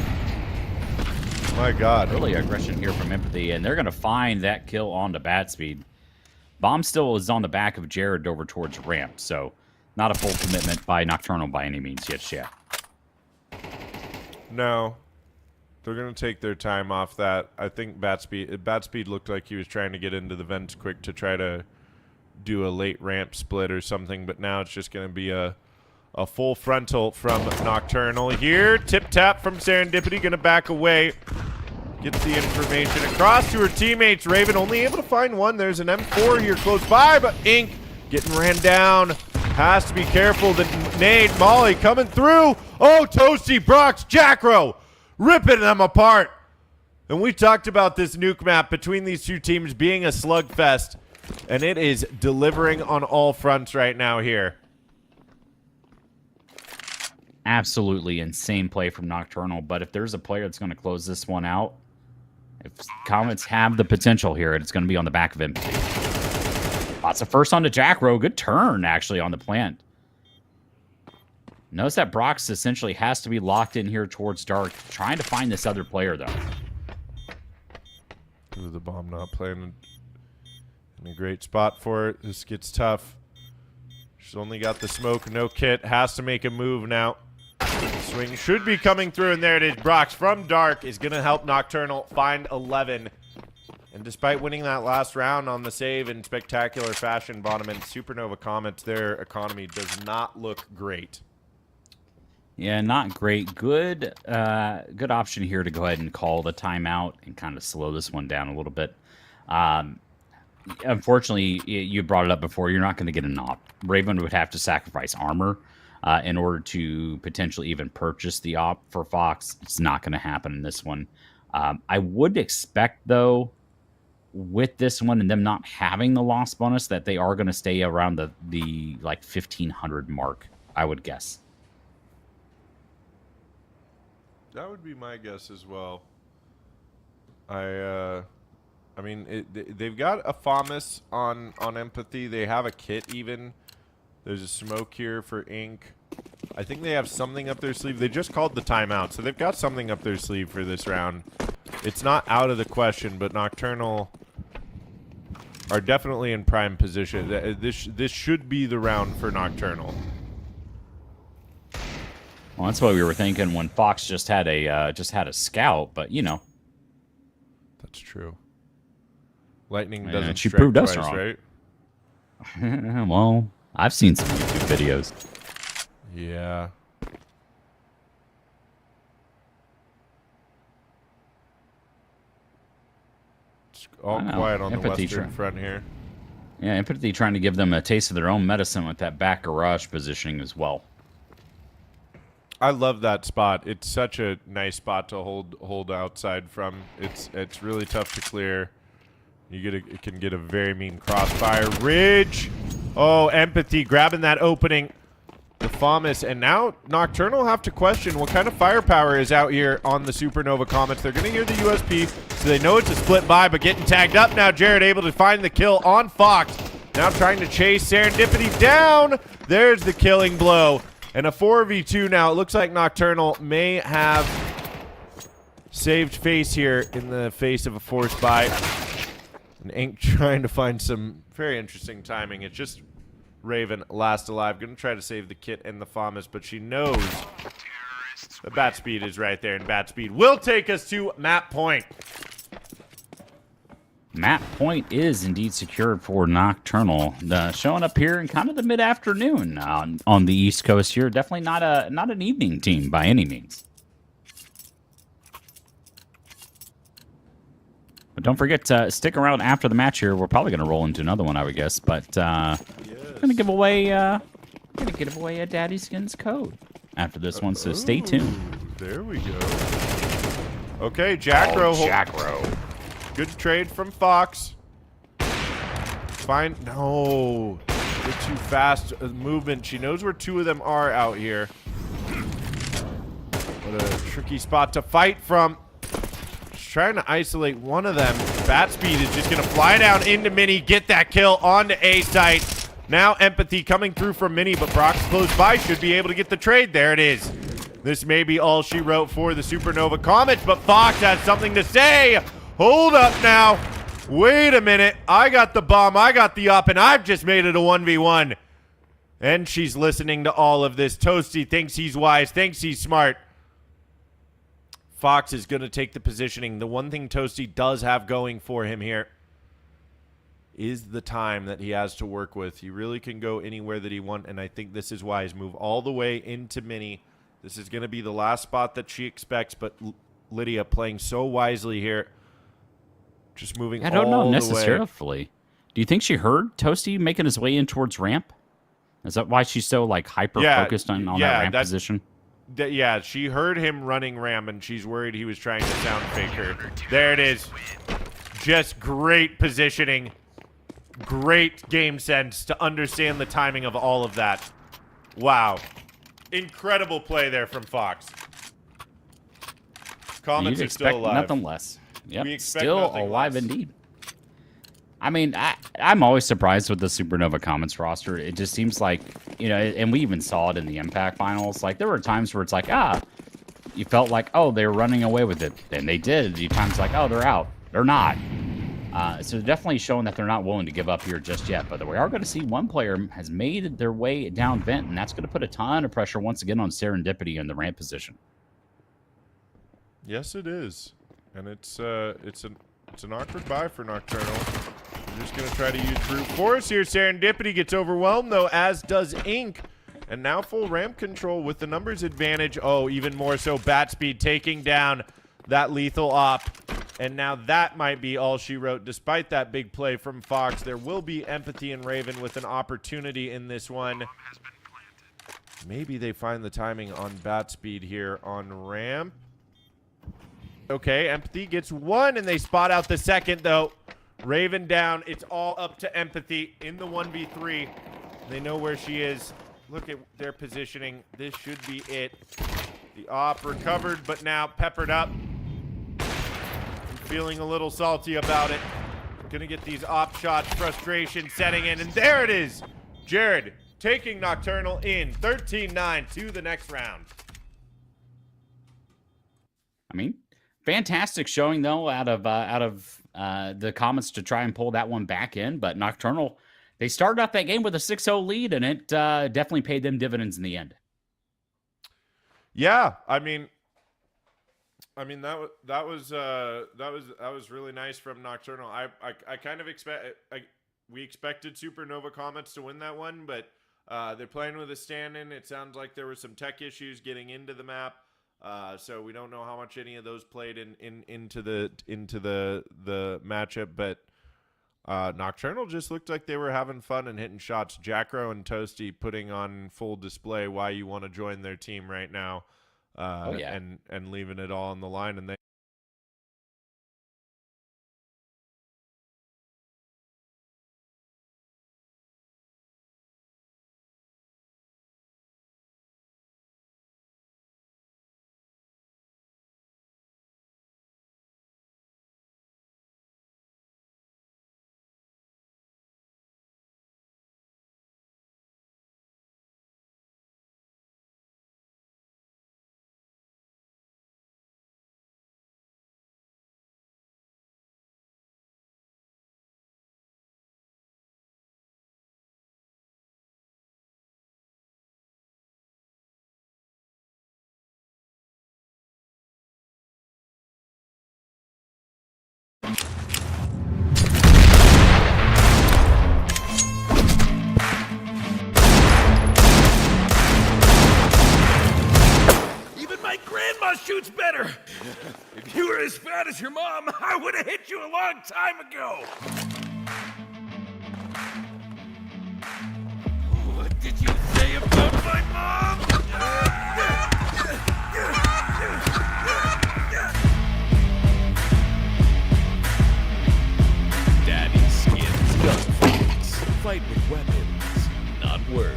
My God. Early aggression here from Empathy, and they're going to find that kill onto bat speed. Bomb still is on the back of Jared over towards ramp, so not a full commitment by Nocturnal by any means yet, yeah. No. They're going to take their time off that. I think bat speed looked like he was trying to get into the vents quick to try to do a late ramp split or something, but now it's just going to be a full frontal from Nocturnal here. Tip-tap from Serendipity, going to back away. Gets the information across to her teammates. Raven only able to find one. There's an M4 here close by, but Ink getting ran down. Has to be careful. The nade, Molly coming through. Oh, Toasty, Brox, Jackro, ripping them apart. And we talked about this nuke map between these two teams being a slugfest, and it is delivering on all fronts right now here. Absolutely insane play from Nocturnal, but if there's a player that's going to close this one out, if Comets have the potential here, it's going to be on the back of Empathy. Lots of first on to Jackro. Good turn, actually, on the plant. Notice that Brox essentially has to be locked in here towards Dark, trying to find this other player, though. Ooh, the bomb not playing in a great spot for it. This gets tough. She's only got the smoke, no kit. Has to make a move now. Swing should be coming through, and there it is. Brox from Dark is going to help Nocturnal find 11. And despite winning that last round on the save in spectacular fashion, bottom end Supernova Comets, their economy does not look great. Yeah, not great. Good option here to go ahead and call the timeout and kind of slow this one down a little bit. Unfortunately, you brought it up before. You're not going to get an op. Raven would have to sacrifice armor in order to potentially even purchase the op for Fox. It's not going to happen in this one. I would expect, though, with this one and them not having the loss bonus, that they are going to stay around the like 1,500 mark, I would guess. That would be my guess as well. I mean, they've got a FAMAS on Empathy. They have a kit even. There's a smoke here for Ink. I think they have something up their sleeve. They just called the timeout, so they've got something up their sleeve for this round. It's not out of the question, but Nocturnal are definitely in prime position. This should be the round for Nocturnal. Well, that's what we were thinking when Fox just had a scout, but you know. That's true. Lightning Yeah, doesn't she strike proved us twice, wrong. right? Well, I've seen some YouTube videos. Yeah. It's all quiet on the western front here. Yeah, Empathy trying to give them a taste of their own medicine with that back garage positioning as well. I love that spot. It's such a nice spot to hold outside from. It's really tough to clear. It can get a very mean crossfire. Ridge. Oh, Empathy grabbing that opening. The FAMAS. And now Nocturnal have to question what kind of firepower is out here on the Supernova Comets. They're going to hear the USP, so they know it's a split buy, but getting tagged up now. Jared able to find the kill on Fox. Now trying to chase Serendipity down. There's the killing blow. And a 4v2 now. It looks like Nocturnal may have saved face here in the face of a forced buy. And Ink trying to find some very interesting timing. It's just Raven last alive. Going to try to save the kit and the FAMAS, but she knows the bat speed is right there, and bat speed will take us to map point. Map point is indeed secured for Nocturnal. Showing up here in kind of the mid-afternoon on the East Coast here. Definitely not an evening team by any means. But don't forget to stick around after the match here. We're probably going to roll into another one, I would guess. But we're going to give away a DaddySkins code after this one, so stay tuned. There we go. Okay, Jackro. Oh, Jackro. Good trade from Fox. Fine. No. They're too fast. Movement. She knows where two of them are out here. What a tricky spot to fight from. She's trying to isolate one of them. Bat speed is just going to fly down into Mini, get that kill onto A-site. Now Empathy coming through from Mini, but Brock's close by, should be able to get the trade. There it is. This may be all she wrote for the Supernova Comets, but Fox has something to say. Hold up now. Wait a minute. I got the bomb. I got the up, and I've just made it a 1v1. And she's listening to all of this. Toasty thinks he's wise, thinks he's smart. Fox is going to take the positioning. The one thing Toasty does have going for him here is the time that he has to work with. He really can go anywhere that he wants, and I think this is wise. Move all the way into Mini. This is going to be the last spot that she expects, but Lydia playing so wisely here. Just moving all the way. I don't know necessarily. Do you think she heard Toasty making his way in towards ramp? Is that why she's so like hyper focused on that ramp position? Yeah, she heard him running Ram, and she's worried he was trying to sound fake her. There it is. Just great positioning. Great game sense to understand the timing of all of that. Wow. Incredible play there from Fox. Comments are still alive. Nothing less. Yep, We expect still nothing alive less. indeed. I mean, I'm always surprised with the Supernova Comments roster. It just seems like, you know, and we even saw it in the Impact Finals. Like, there were times where it's like, you felt like, oh, they were running away with it. And they did. The times like, oh, they're out. They're not. So definitely showing that they're not willing to give up here just yet. But we are going to see one player has made their way down vent, and that's going to put a ton of pressure once again on Serendipity in the ramp position. Yes, it is. And it's an awkward buy for Nocturnal. We're just going to try to use brute force here. Serendipity gets overwhelmed, though, as does Ink. And now full ramp control with the numbers advantage. Oh, even more so, Bat Speed taking down that lethal op. And now that might be all she wrote. Despite that big play from Fox, there will be Empathy and Raven with an opportunity in this one. Maybe they find the timing on Bat Speed here on ramp. Okay, Empathy gets one, and they spot out the second, though. Raven down. It's all up to Empathy in the 1v3. They know where she is. Look at their positioning. This should be it. The op recovered, but now peppered up. I'm feeling a little salty about it. Gonna get these op shots, frustration setting in, and there it is. Jared taking Nocturnal in 13-9 to the next round. I mean, fantastic showing, though, out of the Comments to try and pull that one back in. But Nocturnal, they started off that game with a 6-0 lead, and it definitely paid them dividends in the end. Yeah, I mean that was really nice from Nocturnal. I kind of we expected Supernova Comments to win that one, but they're playing with a stand-in. It sounds like there were some tech issues getting into the map. So we don't know how much any of those played into the matchup, but Nocturnal just looked like they were having fun and hitting shots. Jackro and Toasty putting on full display why you want to join their team right now, and leaving it all on the line. And they shoots better. If you were as fat as your mom, I would have hit you a long time ago. What did you say about my mom? DaddySkins gunfights. Fight with weapons, not words.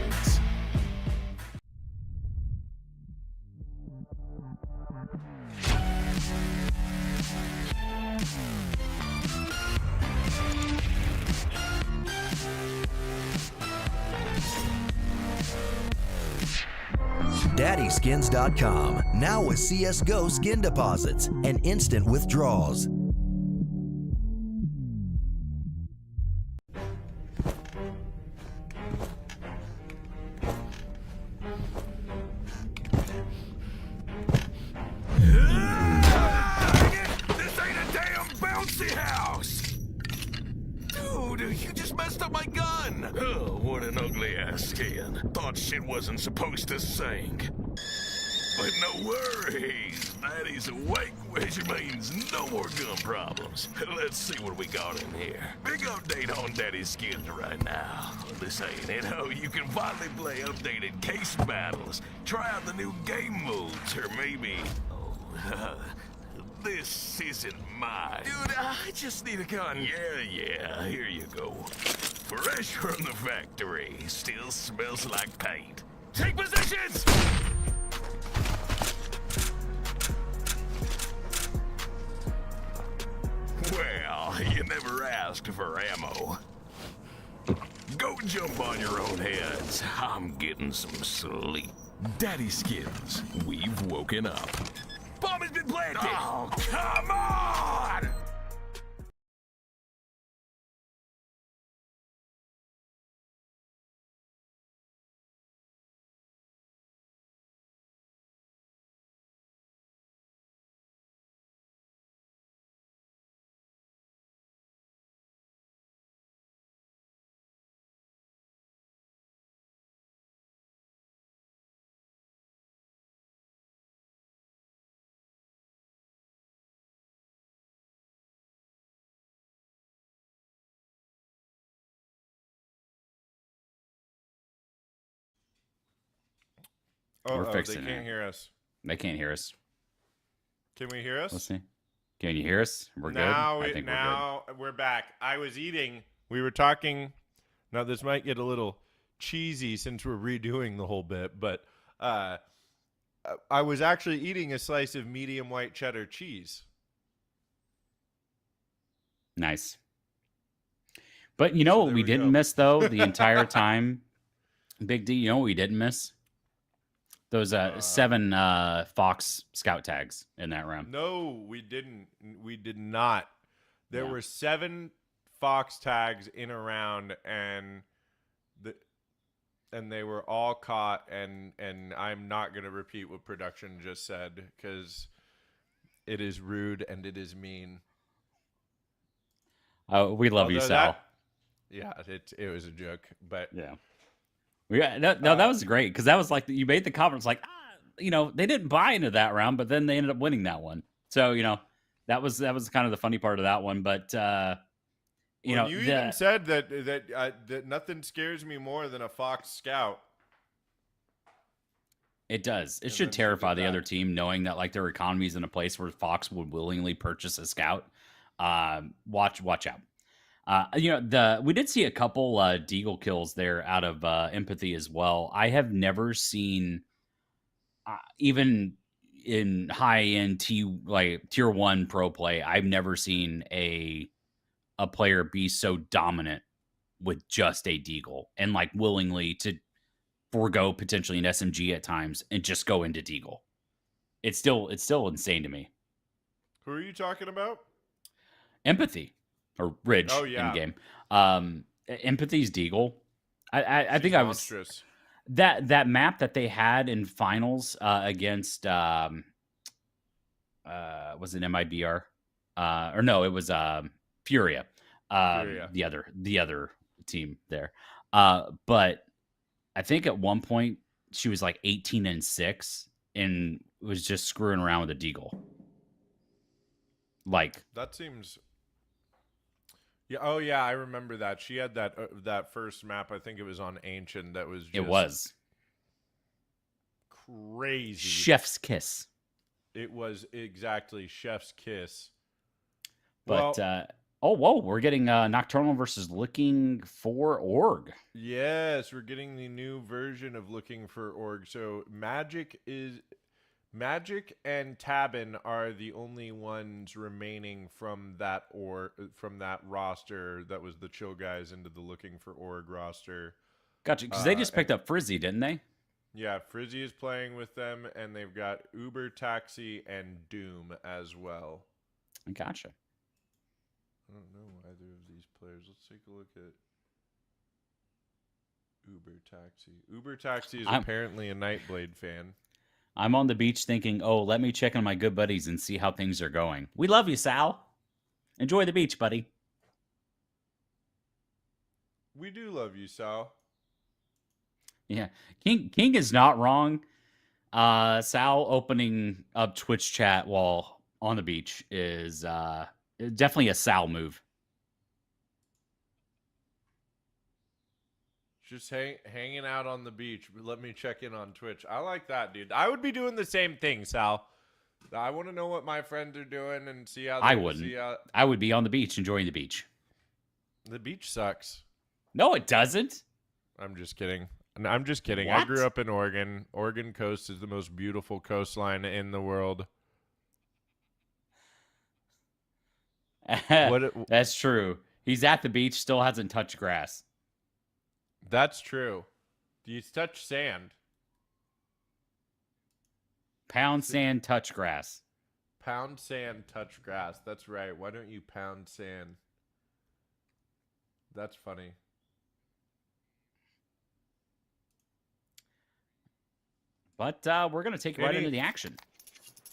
DaddySkins.com, now with CSGO skin deposits and instant withdrawals. This ain't a damn bouncy house! Dude, you just messed up my gun! Oh, what an ugly ass skin. Thought shit wasn't supposed to sink. But no worries, Daddy's awake, which means no more gun problems. Let's see what we got in here. Big update on DaddySkins right now. This ain't it. Oh, you can finally play updated case battles, try out the new game modes, or maybe... this isn't mine. Dude, I just need a gun. Yeah, here you go. Fresh from the factory. Still smells like paint. Take positions! Well, you never asked for ammo. Go jump on your own heads. I'm getting some sleep. DaddySkins, we've woken up. Bomb has been planted! Oh, come on! We're fixing they can't it. hear us. They can't hear us. Can we hear us? Let's see. Can you hear us? We're Now, good. I think now we're back. I was eating. We were talking. Now this might get a little cheesy since we're redoing the whole bit, but I was actually eating a slice of medium white cheddar cheese. Nice. But you know So what there we we didn't go. miss though the entire time? Big D, you know what we didn't miss? Those 7 Fox Scout tags in that round. No, we didn't. We did not. There Yeah. were 7 Fox tags in a round, and they were all caught. And I'm not going to repeat what production just said because it is rude and it is mean. We love you, Although Sal. it was a joke, but Yeah. That was great because that was like you made the comments like they didn't buy into that round, but then they ended up winning that one. So that was kind of the funny part of that one. But you even said that nothing scares me more than a Fox Scout. It does. It And should then she terrify did the that. other team knowing that like their economy is in a place where Fox would willingly purchase a scout. Watch out. We did see a couple Deagle kills there out of empathy as well. I have never seen even in high end tier 1 pro play, I've never seen a player be so dominant with just a Deagle and like willingly to forego potentially an SMG at times and just go into Deagle. It's still insane to me. Who are you talking about? Empathy or Ridge in game. Empathy's Deagle. I think monstrous. that map that they had in finals against was it MIBR? Or no, it was Furia. The other team there. But I think at one point she was like 18-6 and was just screwing around with a Deagle. Like That seems. Yeah. Oh, yeah. I remember that. She had that first map. I think it was on Ancient. That was. Just it was crazy. chef's kiss. It was exactly chef's kiss. But whoa, we're getting Nocturnal versus Looking for Org. Yes, we're getting the new version of Looking for Org. So Magic and Tabin are the only ones remaining from that roster that was the Chill Guys into the Looking for Org roster. Gotcha, because they just picked up Frizzy, didn't they? Yeah, Frizzy is playing with them, and they've got Uber Taxi and Doom as well. Gotcha. I don't know either of these players. Let's take a look at Uber Taxi. Uber Taxi is apparently a Nightblade fan. I'm on the beach thinking, oh, let me check on my good buddies and see how things are going. We love you, Sal. Enjoy the beach, buddy. We do love you, Sal. Yeah. King is not wrong. Sal opening up Twitch chat while on the beach is definitely a Sal move. Just hanging out on the beach. Let me check in on Twitch. I like that, dude. I would be doing the same thing, Sal. I want to know what my friends are doing and see how. I wouldn't. I would be on the beach enjoying the beach. The beach sucks. No, it doesn't. I'm just kidding. I'm just kidding. What? I grew up in Oregon. Oregon coast is the most beautiful coastline in the world. That's true. He's at the beach, still hasn't touched grass. That's true. Do you touch sand? Pound sand, touch grass. Pound sand, touch grass. That's right. Why don't you pound sand? That's funny. But we're gonna take right into the action.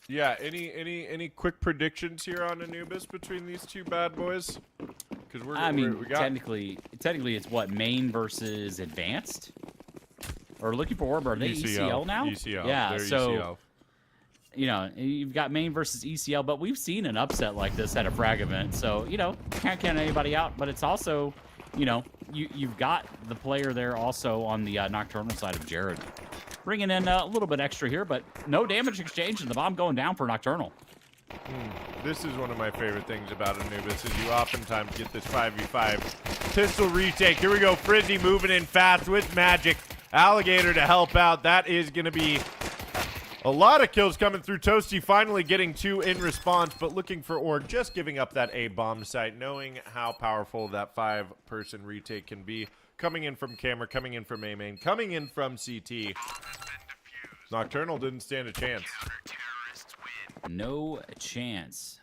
Yeah. Any quick predictions here on Anubis between these two bad boys? Because we got... technically, it's what, main versus advanced? Or looking for orb? Are they ECL now? ECL. Yeah. They're so ECL. you know, you've got main versus ECL, but we've seen an upset like this at a frag event. So you know, can't count anybody out. But it's also, you know, you've got the player there also on the Nocturnal side of Jared, bringing in a little bit extra here, but no damage exchange and the bomb going down for Nocturnal. This is one of my favorite things about Anubis is you oftentimes get this 5v5 pistol retake. Here we go. Frizzy moving in fast with magic. Alligator to help out. That is going to be a lot of kills coming through. Toasty finally getting 2 in response, but looking for Org, just giving up that A-bomb site, knowing how powerful that 5-person retake can be. Coming in from camera, coming in from A-main, coming in from CT. Nocturnal didn't stand a chance. No chance.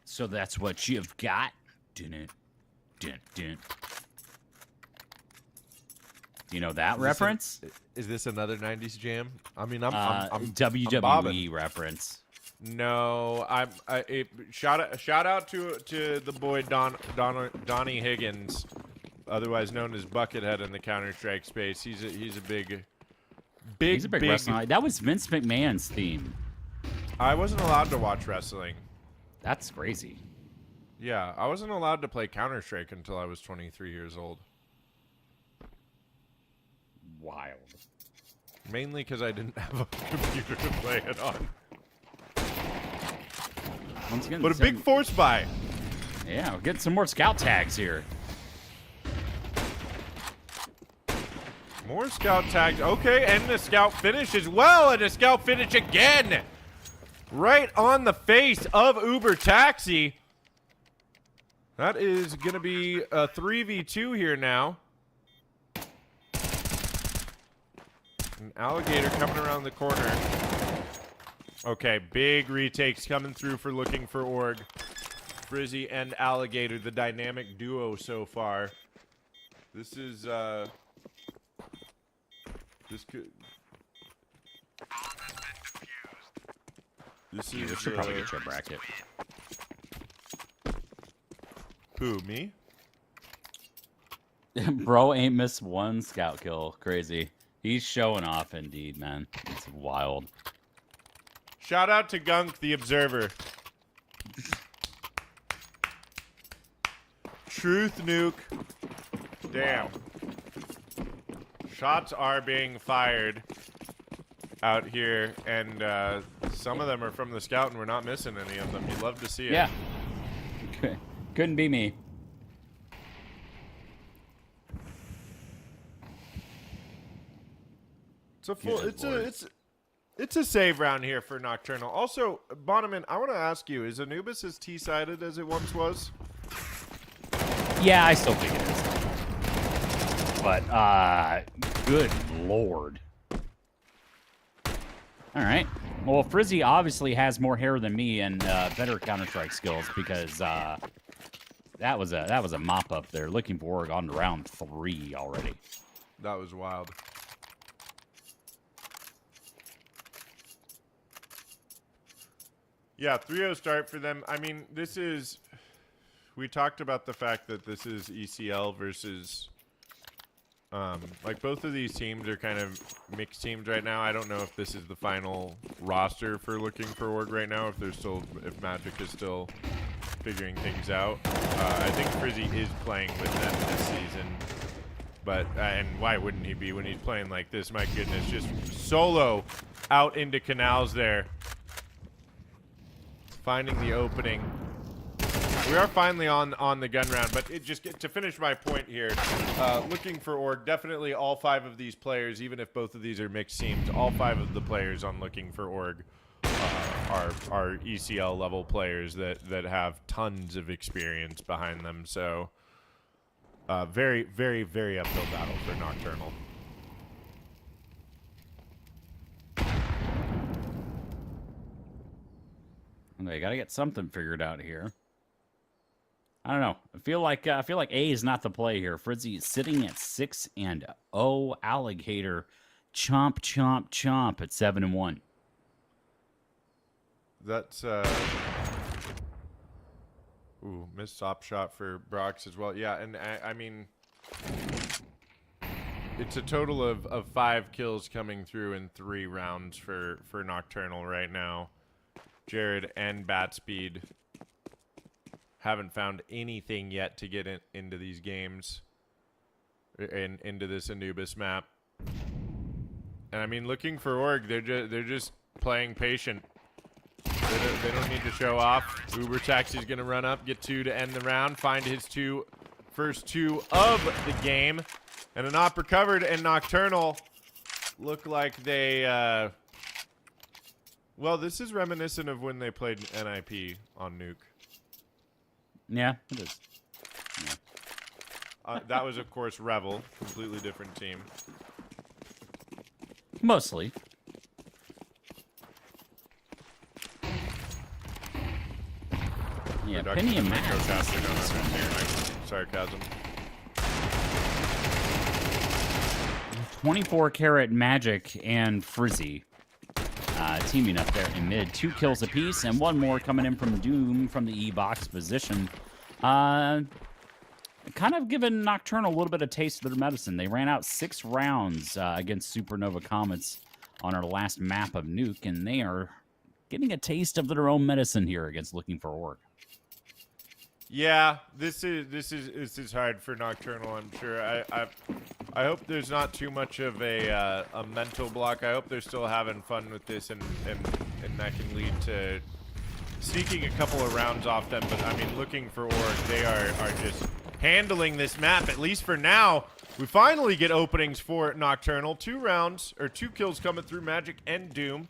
So that's what you've got. Dun, dun, dun. Do you know that reference? Is this another 90s jam? I mean, I'm WWE reference. No, shout out to the boy Donnie Higgins, otherwise known as Buckethead in the Counter-Strike space. He's a big wrestling. That was Vince McMahon's theme. I wasn't allowed to watch wrestling. That's crazy. Yeah, I wasn't allowed to play Counter-Strike until I was 23 years old. Wild. Mainly because I didn't have a computer to play it on. Once again, but a big force buy. Yeah, we'll get some more scout tags here. More scout tags. Okay, and the scout finish as well, and a scout finish again. Right on the face of Uber Taxi. That is going to be a 3v2 here now. An alligator coming around the corner. Okay, big retakes coming through for looking for Org. Frizzy and Alligator, the dynamic duo so far. This is, this could... This should probably get you a bracket. Who, me? Bro ain't missed one scout kill. Crazy. He's showing off indeed, man. It's wild. Shout out to Gunk, the Observer. Truth nuke. Damn. Shots are being fired out here, and some of them are from the scout, and we're not missing any of them. You'd love to see it. Yeah. Couldn't be me. It's a full. It's a save round here for Nocturnal. Also, Bonneman, I want to ask you: is Anubis as T-sided as it once was? Yeah, I still think it is. But good lord. All right. Well, Frizzy obviously has more hair than me and better Counter-Strike skills because that was a mop up there. Looking forward on to round 3 already. That was wild. Yeah, 3-0 start for them. I mean, this is... We talked about the fact that this is ECL versus Like both of these teams are kind of mixed teams right now. I don't know if this is the final roster for Looking for Org right now. If Magic is still figuring things out. I think Frizzy is playing with them this season. But, and why wouldn't he be when he's playing like this? My goodness, just solo out into canals there. Finding the opening. We are finally on the gun round, but to finish my point here, Looking for Org, definitely all 5 of these players, even if both of these are mixed teams, all 5 of the players on Looking for Org are ECL level players that have tons of experience behind them. So very, very, very uphill battle for Nocturnal. They got to get something figured out here. I don't know. I feel like A is not the play here. Frizzy is sitting at 6-0. Alligator, chomp, chomp, chomp at 7-1. That's missed top shot for Brox as well. Yeah, and I mean, it's a total of 5 kills coming through in 3 rounds for Nocturnal right now. Jared and Batspeed haven't found anything yet to get into these games, into this Anubis map. And I mean, Looking for Org, they're just playing patient. They don't need to show off. Uber Taxi's gonna run up, get 2 to end the round, find his first 2 of the game, and an op recovered. And Nocturnal look like they. Well, this is reminiscent of when they played NIP on Nuke. Yeah, it is. Yeah. That was, of course, Revel. Completely different team. Mostly. Yeah, Penny and Mac. Sarcasm. 24 karat Magic and Frizzy teaming up there in mid. 2 kills apiece, and 1 more coming in from Doom from the E-box position. Kind of giving Nocturnal a little bit of taste of their medicine. They ran out 6 rounds against Supernova Comets on our last map of Nuke, and they are getting a taste of their own medicine here against Looking for Org. Yeah, this is hard for Nocturnal, I'm sure. I hope there's not too much of a mental block. I hope they're still having fun with this, and that can lead to sneaking a couple of rounds off them. But I mean, Looking for Org, they are just handling this map, at least for now. We finally get openings for Nocturnal. 2 rounds, or 2 kills coming through Magic and Doom.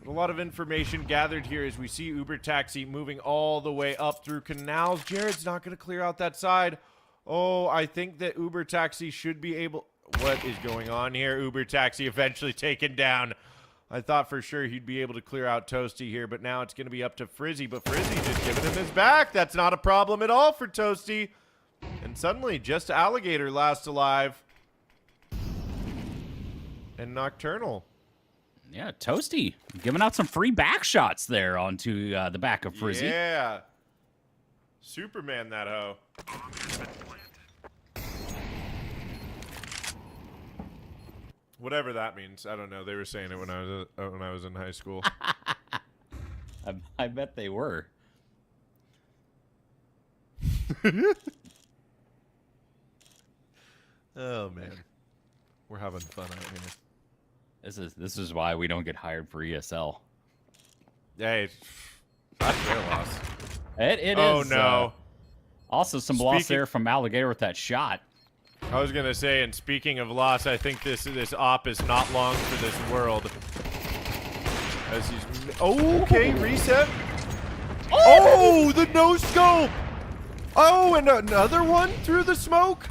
A lot of information gathered here as we see Uber Taxi moving all the way up through canals. Jared's not going to clear out that side. Oh, I think that Uber Taxi should be able... What is going on here? Uber Taxi eventually taken down. I thought for sure he'd be able to clear out Toasty here, but now it's going to be up to Frizzy. But Frizzy just giving him his back. That's not a problem at all for Toasty. And suddenly, just Alligator last alive. And Nocturnal. Yeah, Toasty giving out some free back shots there onto the back of Frizzy. Yeah. Superman, that hoe. Whatever that means. I don't know. They were saying it when I was in high school. I bet they were. Oh, man. We're having fun out here. This is why we don't get hired for ESL. Hey, that's their loss. It is. Oh, no. Also, some loss there from Alligator with that shot. I was going to say, and speaking of loss, I think this op is not long for this world. As he's... Okay, reset. Oh, the no-scope. Oh, and another one through the smoke?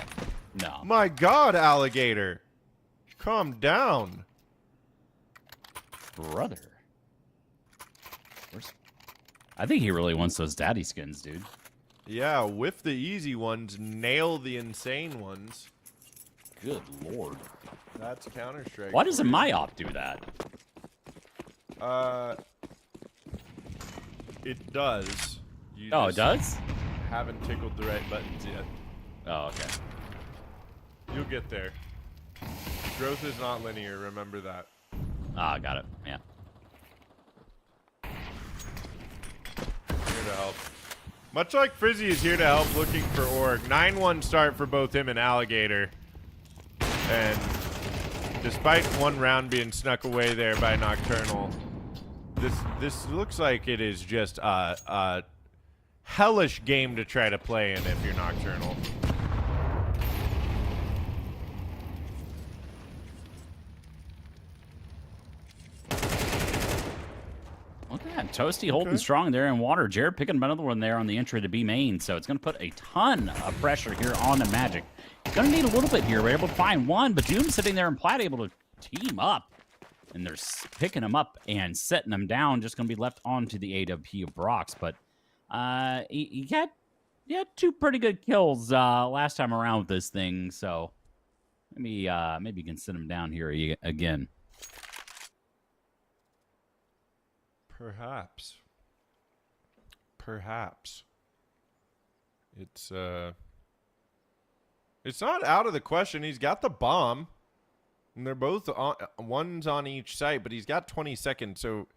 No. My God, Alligator. Calm down. Brother. I think he really wants those DaddySkins, dude. Yeah, whiff the easy ones, nail the insane ones. Good lord. That's Counter-Strike. Why doesn't my op do that? It does. You it does? haven't tickled the right buttons yet. Oh, okay. You'll get there. Growth is not linear, remember that. Ah, got it. Yeah. Here to help. Much like Frizzy is here to help looking for Org. 9-1 start for both him and Alligator. And despite one round being snuck away there by Nocturnal, this looks like it is just a hellish game to try to play in if you're Nocturnal. Look at that. Toasty holding strong there in water. Jared picking up another one there on the entry to B main. So it's going to put a ton of pressure here on the Magic. He's going to need a little bit here. We're able to find one, but Doom sitting there and Platt able to team up. And they're picking him up and setting him down. Just going to be left onto the AWP of Brox. But he had 2 pretty good kills last time around with this thing. So maybe you can sit him down here again. Perhaps. It's not out of the question. He's got the bomb. And they're both one's on each site, but he's got 20 seconds. So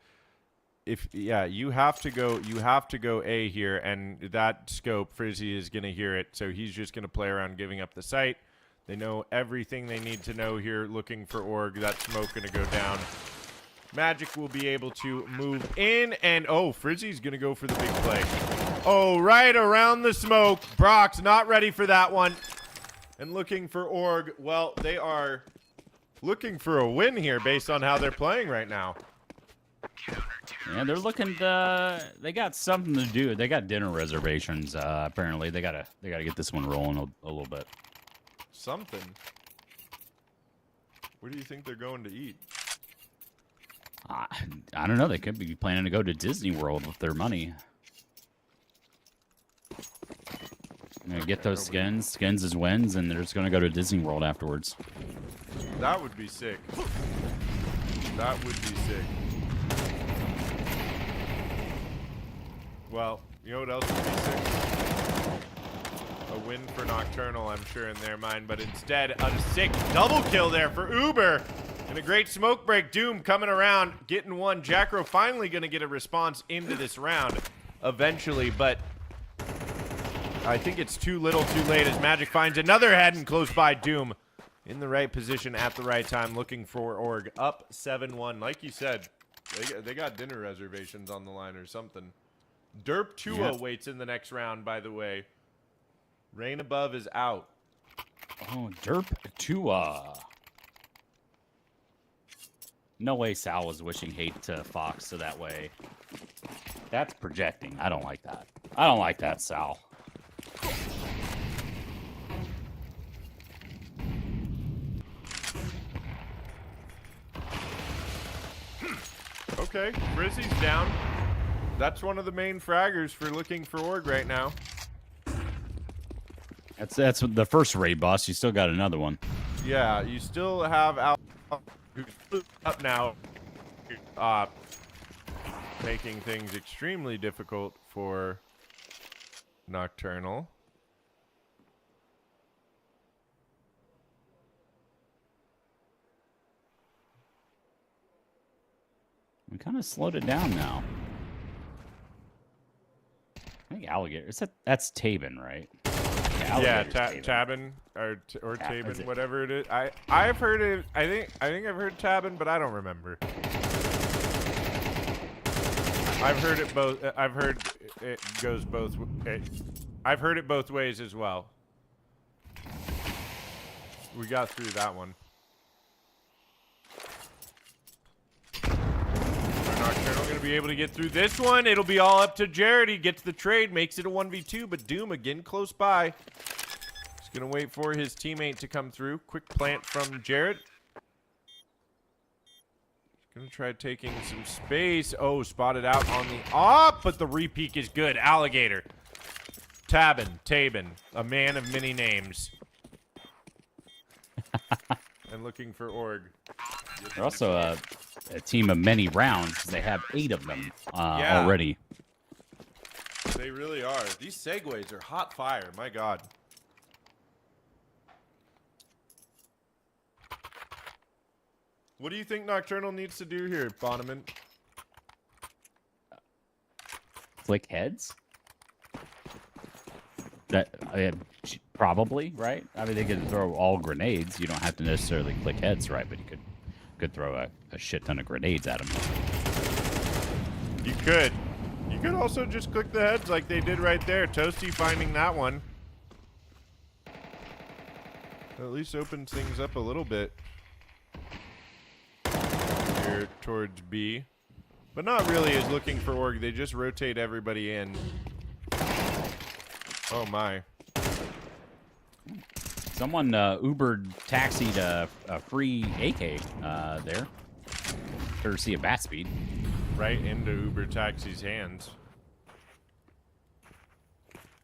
you have to go A here, and that scope Frizzy is gonna hear it, so he's just gonna play around giving up the site. They know everything they need to know here, looking for Org. That smoke gonna go down. Magic will be able to move in, and Frizzy's gonna go for the big play. Oh, right around the smoke. Brock's not ready for that one. And looking for Org. Well, they are looking for a win here based on how they're playing right now. Yeah, they're looking to, they got something to do. They got dinner reservations, apparently. They gotta get this one rolling a little bit. Something. Where do you think they're going to eat? I don't know. They could be planning to go to Disney World with their money. Get those skins. Skins is wins, and they're just going to go to Disney World afterwards. That would be sick. That would be sick. Well, you know what else would be sick? A win for Nocturnal, I'm sure, in their mind. But instead, a sick double kill there for Uber. And a great smoke break. Doom coming around, getting one. Jackro finally going to get a response into this round eventually. But I think it's too little too late as Magic finds another head and close by. Doom in the right position at the right time, looking for Org. Up 7-1. Like you said, they got dinner reservations on the line or something. Derp Tua waits in the next round, by the way. Rain Above is out. Oh, Derp Tua. No way Sal was wishing hate to Fox, so that way. That's projecting. I don't like that. I don't like that, Sal. Okay, Frizzy's down. That's one of the main fraggers for looking for Org right now. That's the first raid boss. You still got another one. Yeah, you still have Al, who's up now, making things extremely difficult for Nocturnal. We kind of slowed it down now. I think Alligator. That's Tabin, right? Yeah, Tabin or Tabin, whatever it is. I've heard it. I think I've heard Tabin, but I don't remember. I've heard it both. I've heard it goes both. I've heard it both ways as well. We got through that one. Nocturnal going to be able to get through this one. It'll be all up to Jared. He gets the trade, makes it a 1v2, but Doom again close by. He's going to wait for his teammate to come through. Quick plant from Jared. He's going to try taking some space. Oh, spotted out on the op, but the repeak is good. Alligator. Tabin, a man of many names. And looking for Org. They're also a team of many rounds. They have 8 of them already. They really are. These segues are hot fire. My God. What do you think Nocturnal needs to do here, Bonneman? Flick heads? That probably, right? I mean, they could throw all grenades. You don't have to necessarily click heads, right? But you could throw a shit ton of grenades at them. You could. You could also just click the heads like they did right there. Toasty finding that one. At least opens things up a little bit. Here towards B. But not really is looking for Org. They just rotate everybody in. Oh my. Someone Ubered taxied a free AK there. Courtesy of Bat Speed. Right into Uber Taxi's hands.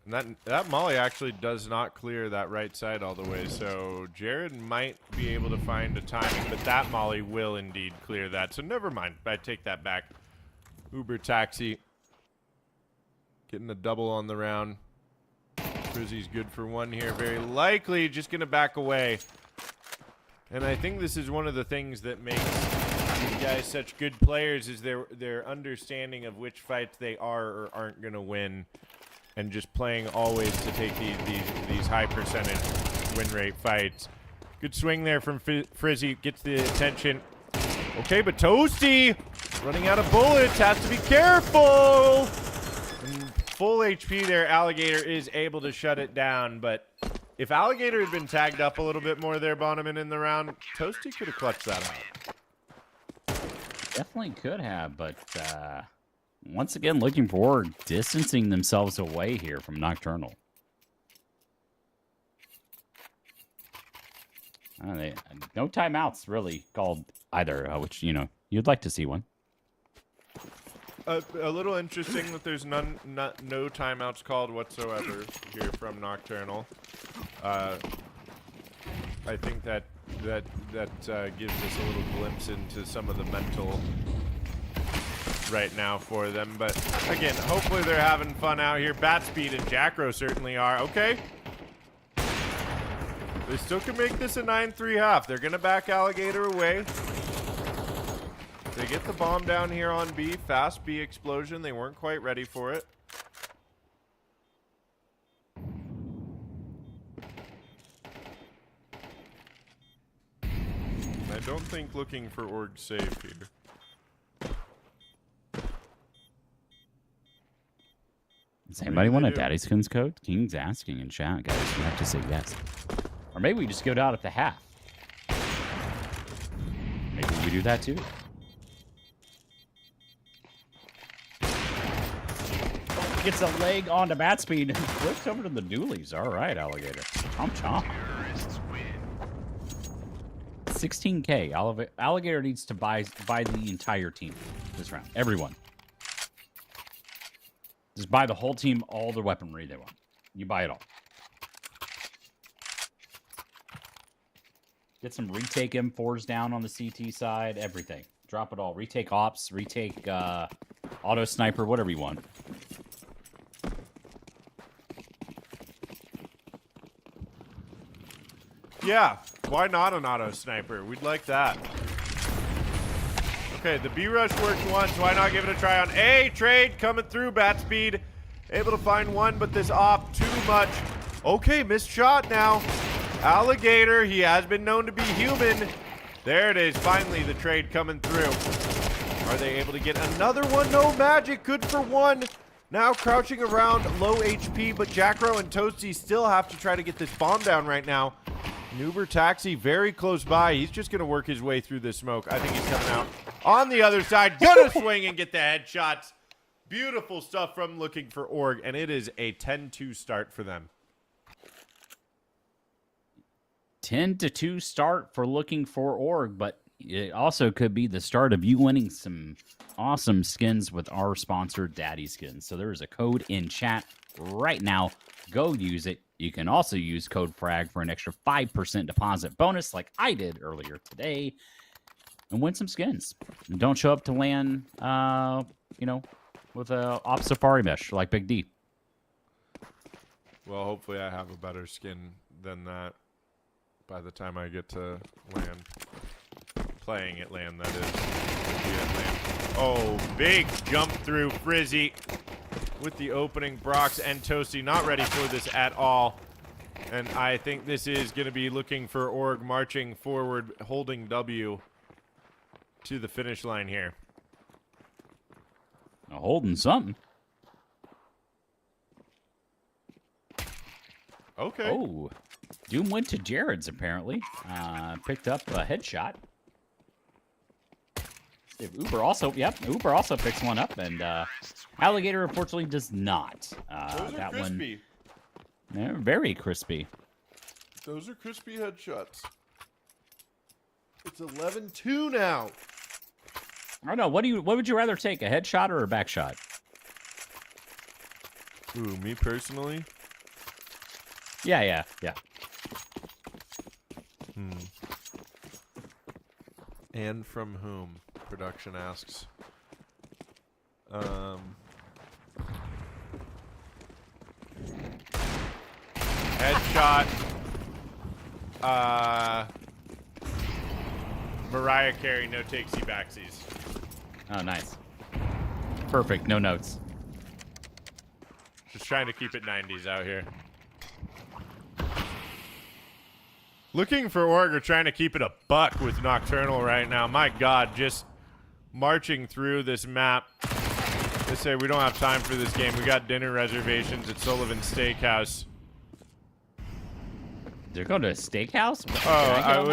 And that molly actually does not clear that right side all the way, so Jared might be able to find a timing, but that molly will indeed clear that. So never mind. I take that back. Uber Taxi getting a double on the round. Frizzy's good for one here. Very likely just going to back away. And I think this is one of the things that makes these guys such good players is their understanding of which fights they are or aren't going to win. And just playing always to take these high percentage win rate fights. Good swing there from Frizzy. Gets the attention. Okay, but Toasty running out of bullets. Has to be careful. And full HP there. Alligator is able to shut it down. But if Alligator had been tagged up a little bit more there, Bonneman, in the round, Toasty could have clutched that out. Definitely could have, but... once again, looking for distancing themselves away here from Nocturnal. No timeouts really called either, which, you know, you'd like to see one. A little interesting that there's no timeouts called whatsoever here from Nocturnal. I think that gives us a little glimpse into some of the mental right now for them, but again, hopefully they're having fun out here. Bat Speed and Jackro certainly are. Okay, they still can make this a 9-3 half. They're gonna back Alligator away. They get the bomb down here on B. Fast B explosion. They weren't quite ready for it. I don't think looking for Org save here. Does anybody want a DaddySkins code? King's asking in chat, guys. You have to say yes. Or maybe we just go down at the half. Maybe we do that too. Gets a leg onto Bat Speed and flips over to the dualies. All right, Alligator. Chomp chomp. 16K. Alligator needs to buy the entire team this round. Everyone. Just buy the whole team all the weaponry they want. You buy it all. Get some retake M4s down on the CT side. Everything. Drop it all. Retake ops. Retake auto sniper. Whatever you want. Yeah, why not an auto sniper? We'd like that. Okay, the B rush worked once. Why not give it a try on A? Trade coming through. Bat Speed able to find one, but this op too much. Okay, missed shot now. Alligator, he has been known to be human. There it is. Finally, the trade coming through. Are they able to get another one? No, Magic, good for one. Now crouching around, low HP, but Jackro and Toasty still have to try to get this bomb down right now. Uber Taxi very close by. He's just going to work his way through the smoke. I think he's coming out on the other side. Gonna swing and get the headshots. Beautiful stuff from looking for Org, and it is a 10-2 start for them. 10-2 start for looking for Org, but it also could be the start of you winning some awesome skins with our sponsor, DaddySkins. So there is a code in chat right now. Go use it. You can also use code FRAG for an extra 5% deposit bonus like I did earlier today and win some skins. And don't show up to LAN, with a Op Safari mesh like Big D. Well, hopefully I have a better skin than that by the time I get to LAN. playing it land, that is. Oh, big jump through Frizzy with the opening. Brox and Toasty not ready for this at all. And I think this is going to be looking for Org marching forward, holding W to the finish line here. Holding something. Okay. Oh, Doom went to Jared's apparently. Picked up a headshot. If Uber also, Uber also picks one up, and Alligator unfortunately does not. Those are that crispy. one, they're very crispy. Those are crispy headshots. It's 11-2 now. I don't know. What would you rather take, a headshot or a back shot? Ooh, me personally? Yeah. And from whom? Production asks. Headshot. Mariah Carey, no takesy backsies. Oh, nice. Perfect. No notes. Just trying to keep it 90s out here. Looking for Org, or trying to keep it a buck with Nocturnal right now. My God, just marching through this map. They say we don't have time for this game. We got dinner reservations at Sullivan's Steakhouse. They're going to a steakhouse? Oh, I would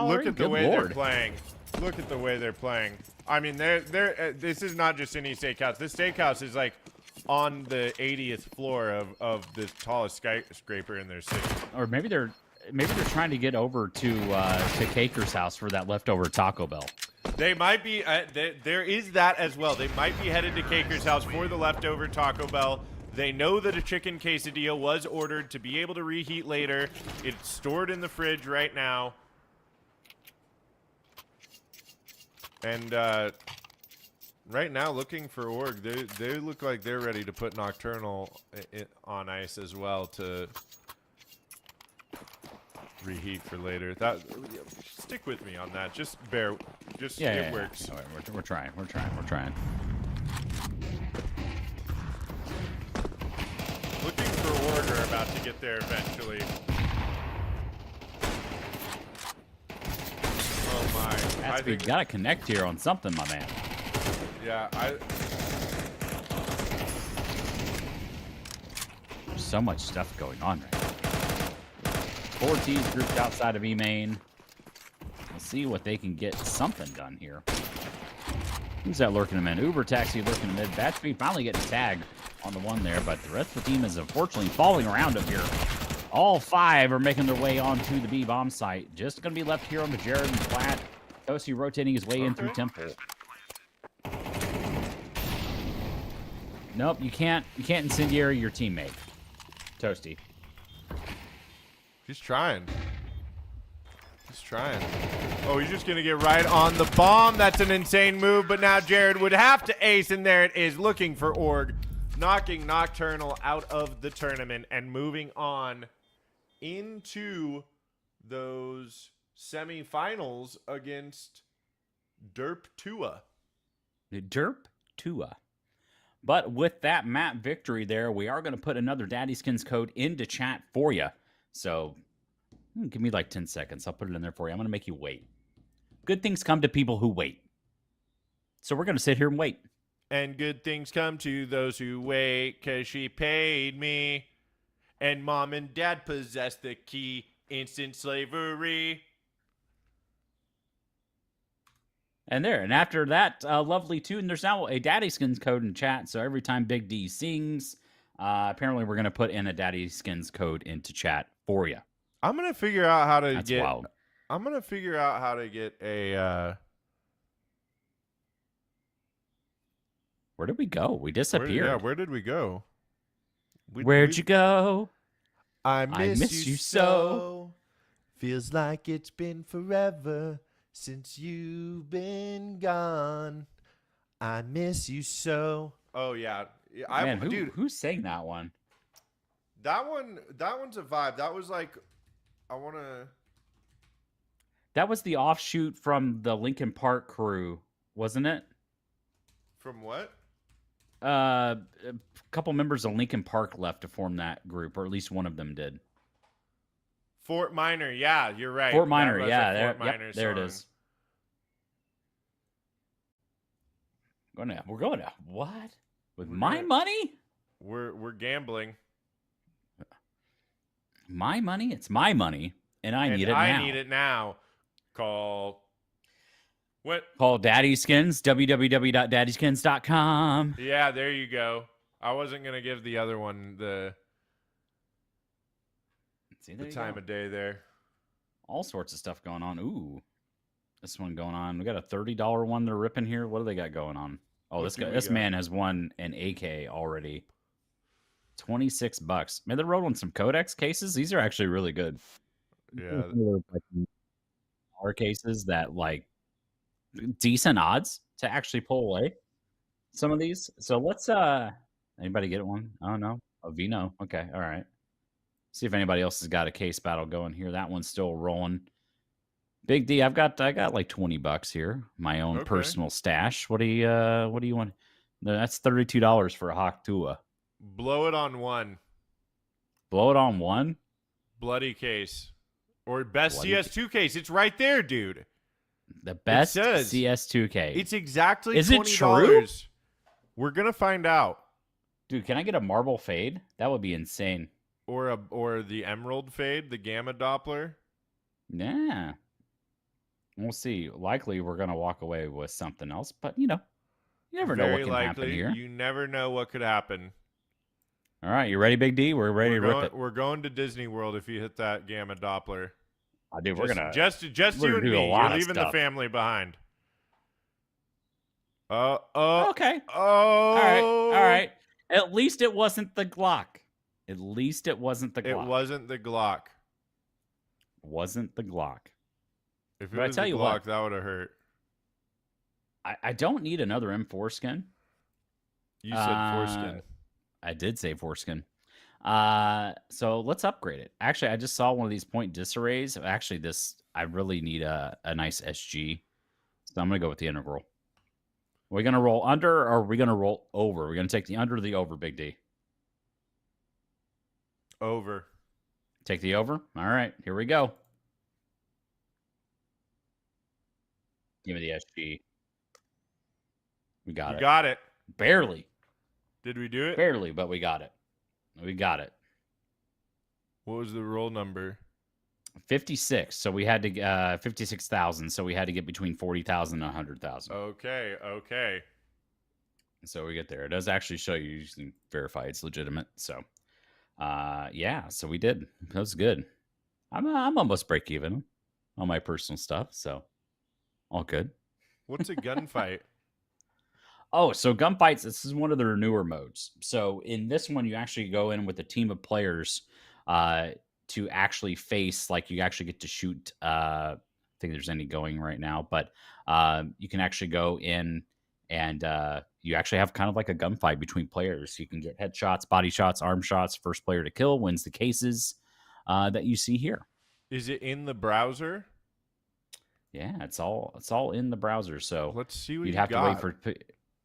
look at the Good way Lord. they're playing. Look at the way they're playing. I mean, they're this is not just any steakhouse. This steakhouse is like on the 80th floor of the tallest skyscraper in their city. Or maybe they're trying to get over to Caker's house for that leftover Taco Bell. They might be. There is that as well. They might be headed to Caker's house for the leftover Taco Bell. They know that a chicken quesadilla was ordered to be able to reheat later. It's stored in the fridge right now. And right now, looking for Org, they look like they're ready to put Nocturnal on ice as well to reheat for later. Stick with me on that. Just bear. It works. Yeah. We're trying. Looking for Org are about to get there eventually. Oh my! We gotta connect here on something, my man. Yeah, There's so much stuff going on right now. 4 teams grouped outside of E-Main. We'll see what they can get something done here. Who's that lurking in mid? Uber Taxi lurking in mid. Batsby finally getting tagged on the one there, but the rest of the team is unfortunately falling around up here. All 5 are making their way onto the B bomb site. Just going to be left here on the Jared and Flat. Toasty rotating his way in through Temple. Nope, you can't incendiary your teammate. Toasty. he's trying. Oh, he's just going to get right on the bomb. That's an insane move, but now Jared would have to ace, and there it is, looking for Org, knocking Nocturnal out of the tournament and moving on into those semifinals against Derp Tua. Derp Tua. But with that map victory there, we are going to put another DaddySkins code into chat for you. So give me like 10 seconds. I'll put it in there for you. I'm going to make you wait. Good things come to people who wait. So we're going to sit here and wait. And good things come to those who wait, because she paid me. And mom and dad possess the key. Instant slavery. And after that lovely tune, there's now a DaddySkins code in chat. So every time Big D sings, apparently we're going to put in a DaddySkins code into chat for you. I'm going to figure out how to That's get... wild. I'm going to figure out how to get a... Where did we go? We disappeared. Where did we go? Where'd you go? I miss you so. Feels like it's been forever since you've been gone. I miss you so. Oh yeah, Man, who sang that one? That one's a vibe. That was like, I want to. That was the offshoot from the Lincoln Park crew, wasn't it? From what? A couple members of Lincoln Park left to form that group, or at least one of them did. Fort Minor, yeah, you're right. Fort Minor, That was yeah, a there, Fort Minor there it song. is. We're going to what? With my money? We're gambling. My money? It's my money, and I need it now. I need it now. Call what? Call DaddySkins, www.daddyskins.com. Yeah, there you go. I wasn't gonna give the other one the time of day there. All sorts of stuff going on. Ooh, this one going on. We got a $30 one they're ripping here. What do they got going on? Oh, this man has won an AK already. $26. Man, they're rolling some Codex cases. These are actually really good. Yeah. Our cases that like decent odds to actually pull away some of these. So let's anybody get one? Oh no. Oh, Vino. Okay. All right. See if anybody else has got a case battle going here. That one's still rolling. Big D, I got like $20 here. My own personal stash. What do you want? No, that's $32 for a Hawk Tua. Blow it on one. Blow it on one? Bloody case. Or best CS2 case. It's right there, dude. The best CS2K. It's exactly Is $20. it true? We're gonna find out. Dude, can I get a marble fade? That would be insane. Or the emerald fade, the gamma Doppler. Yeah. We'll see. Likely we're gonna walk away with something else, but you never know what can happen here. You never know what could happen. All right, you ready, Big D? We're ready to rip it. We're going to Disney World if you hit that gamma Doppler. Dude, we're gonna just you and me. You're leaving the family behind. Okay. Oh. All right. At least it wasn't the Glock. It wasn't the Glock. Wasn't the Glock. If it was the Glock, that would have hurt. I don't need another M4 skin. You said foreskin. I did say foreskin. So let's upgrade it. Actually, I just saw one of these point disarrays. Actually, I really need a nice SG. So I'm going to go with the integral. Are we going to roll under or are we going to roll over? We're going to take the under or the over, Big D? Over. Take the over? All right, here we go. Give me the SG. We got it. We got it. Barely. Did we do it? Barely, but we got it. We got it. What was the roll number? 56. So we had to 56,000. So we had to get between 40,000 and 100,000. Okay. So we get there. It does actually show you can verify it's legitimate. So, yeah. So we did. That was good. I'm almost break even on my personal stuff. So all good. What's a gunfight? Oh, so gunfights, this is one of their newer modes. So in this one, you actually go in with a team of players to actually face, like you actually get to shoot. I think there's any going right now, but you can actually go in and you actually have kind of like a gunfight between players. You can get headshots, body shots, arm shots. First player to kill wins the cases that you see here. Is it in the browser? Yeah, it's all in the browser. So let's see what you'd have to wait for.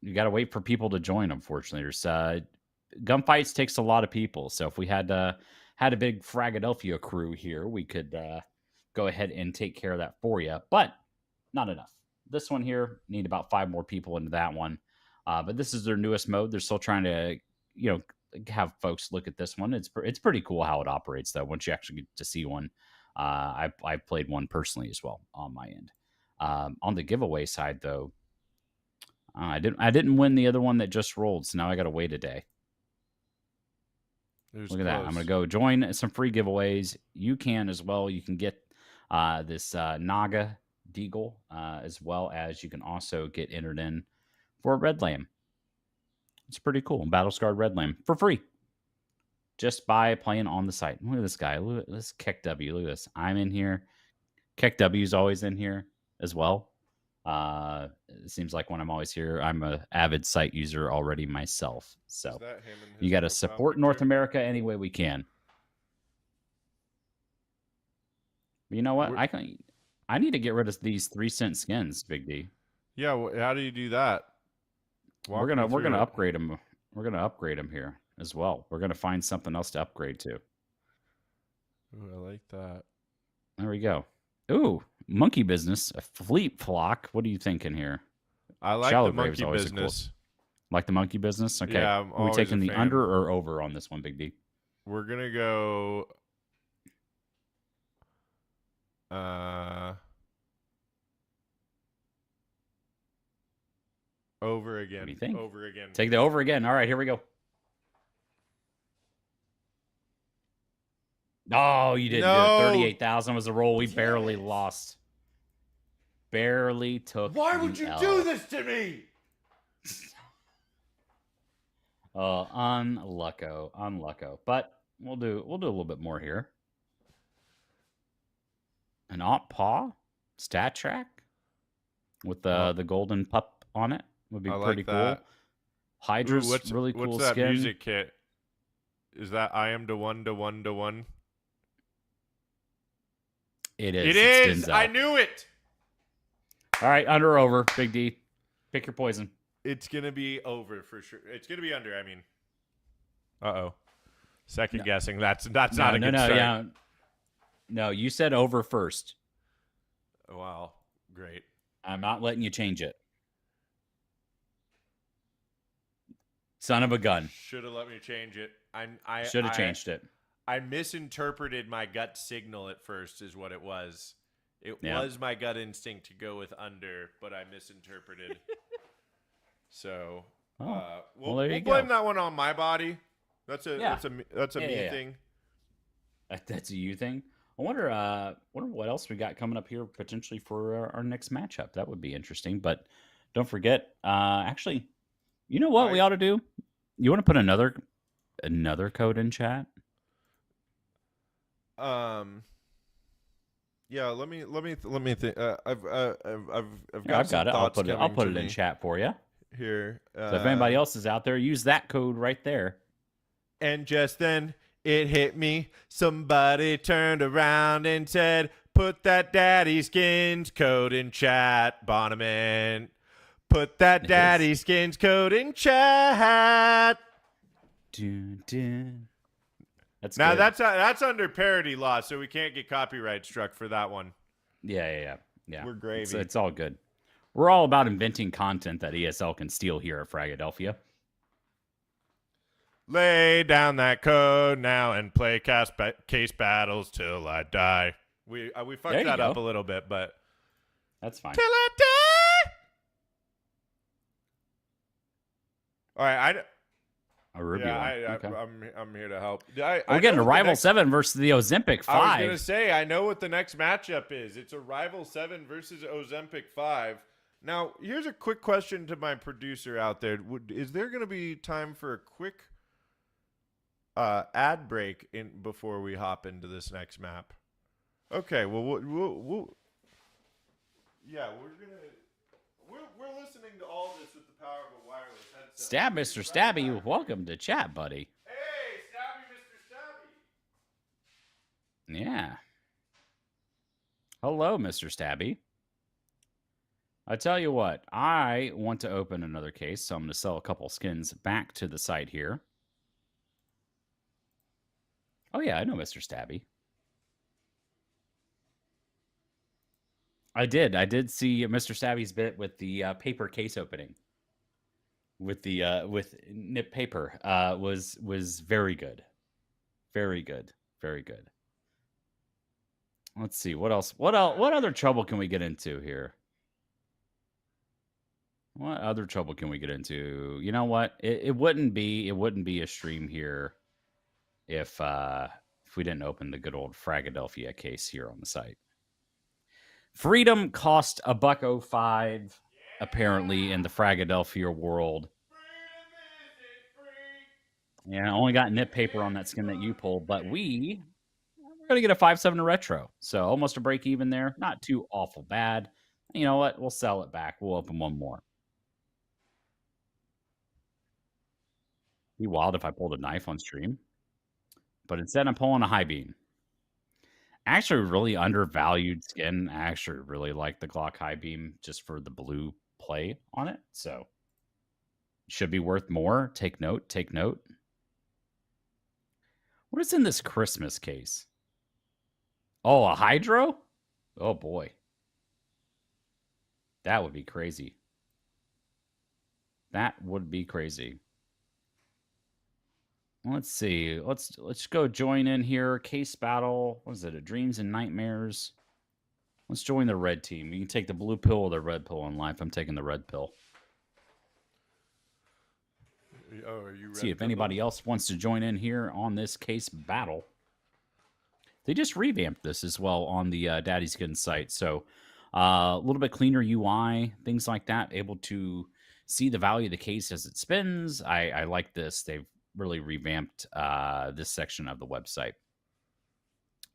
You got to wait for people to join. Unfortunately, there's gunfights takes a lot of people. So if we had a big Fragadelphia crew here, we could go ahead and take care of that for you. But not enough. This one here, need about 5 more people into that one. But this is their newest mode. They're still trying to have folks look at this one. It's pretty cool how it operates though. Once you actually get to see one, I played one personally as well on my end. On the giveaway side though. I didn't win the other one that just rolled, so now I got to wait a day. Look at that. I'm going to go join some free giveaways. You can as well. You can get this Naga Deagle, as well as you can also get entered in for a Red Lamb. It's pretty cool. Battle Scarred Red Lamb for free. Just by playing on the site. Look at this guy. Look at this Keck W. Look at this. I'm in here. Keck W is always in here as well. It seems like when I'm always here, I'm an avid site user already myself. So you got to support North America any way we can. But you know what? I need to get rid of these 3-cent skins, Big D. Yeah, how do you do that? We're gonna upgrade them. We're gonna upgrade them here as well. We're gonna find something else to upgrade to. Ooh, I like that. There we go. Ooh, monkey business, a fleet flock. What are you thinking here? I like Shallow the Grave's monkey always a business. Like the monkey business? Okay. Yeah, I'm are we always taking a the fan. under or over on this one, Big D? We're gonna go over again. What do you think? Over again. Take the over again. All right, here we go. Oh, you didn't do it. 38,000 was the roll. We barely lost. Barely took. Why would you do this to me? Unlucko. But we'll do a little bit more here. An Aunt Paw stat track with the golden pup on it would be pretty cool. Hydra's really cool what's that skin. music kit? Is that I am the one to one to one? It is. It is. I knew it. All right, under or over, Big D. Pick your poison. It's gonna be over for sure. It's gonna be under. I mean, second guessing. That's not a good start. Yeah. No, you said over first. Wow, great. I'm not letting you change it. Son of a gun. Should have let me change it. I should have changed it. I misinterpreted my gut signal at first, is what it was. It was my gut instinct to go with under, but I misinterpreted. So we'll blame that one on my body. That's a me thing. That's a you thing. I wonder what else we got coming up here potentially for our next matchup. That would be interesting. But don't forget, actually, you know what we ought to do? You want to put another code in chat? Yeah. Let me think. I've I've got it. I'll put it in chat for you here. So if anybody else is out there, use that code right there. And just then it hit me. Somebody turned around and said, "Put that DaddySkins code in chat, Bonneman. Put that DaddySkins code in chat." That's under parody law, so we can't get copyright struck for that one. Yeah. We're gravy. It's all good. We're all about inventing content that ESL can steal here at Fragadelphia. Lay down that code now and play case battles till I die. We fucked that up a little bit, but that's fine. Till I die. All right, I'm here to help. We're getting a Rival 7 versus the Ozempic 5. I was going to say, I know what the next matchup is. It's a Rival 7 versus Ozempic 5. Now, here's a quick question to my producer out there. Is there going to be time for a quick ad break before we hop into this next map? Okay, well, we're listening to all this with the power of a wireless headset. Stab Mr. Stabby, welcome to chat, buddy. Hey, Stabby, Mr. Stabby. Yeah. Hello, Mr. Stabby. I tell you what, I want to open another case, so I'm going to sell a couple skins back to the site here. Oh, yeah, I know Mr. Stabby. I did see Mr. Stabby's bit with the paper case opening. With nip paper was very good. Very good. Very good. Let's see, what else? What other trouble can we get into here? What other trouble can we get into? You know what? It wouldn't be a stream here if we didn't open the good old Fragadelphia case here on the site. Freedom cost $1.05 apparently in the Fragadelphia world. Yeah, I only got nip paper on that skin that you pulled, but we're gonna get a 5.7 retro, so almost a break even there. Not too awful bad. You know what? We'll sell it back. We'll open one more. Be wild if I pulled a knife on stream, but instead I'm pulling a high beam. Actually, really undervalued skin. I actually really like the Glock High Beam just for the blue play on it. So should be worth more. Take note. Take note. What is in this Christmas case? Oh, a Hydro? Oh, boy. That would be crazy. That would be crazy. Let's see. Let's go join in here. Case battle. What is it? A Dreams and Nightmares. Let's join the red team. You can take the blue pill or the red pill in life. I'm taking the red pill. Oh, are you See if anybody else wants to join in here on this case battle. They just revamped this as well on the DaddySkins site. So a little bit cleaner UI, things like that. Able to see the value of the case as it spins. I like this. They've really revamped this section of the website.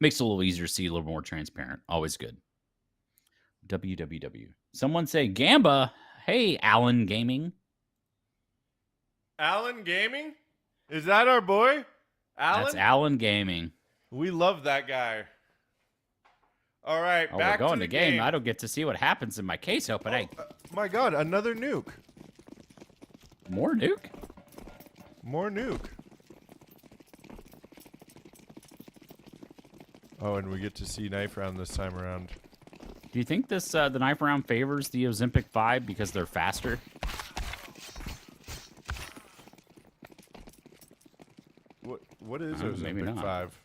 Makes it a little easier to see, a little more transparent. Always good. www. Someone say Gamba. Hey, Alan Gaming. Alan Gaming? Is that our boy? Alan? That's Alan Gaming. We love that guy. All right, Oh, back we're going to the game. game. I don't get to see what happens in my case opening. My God, another nuke. More nuke? More nuke. Oh, and we get to see knife round this time around. Do you think this the knife round favors the Ozempic 5 because they're faster? What is maybe Ozempic not. 5?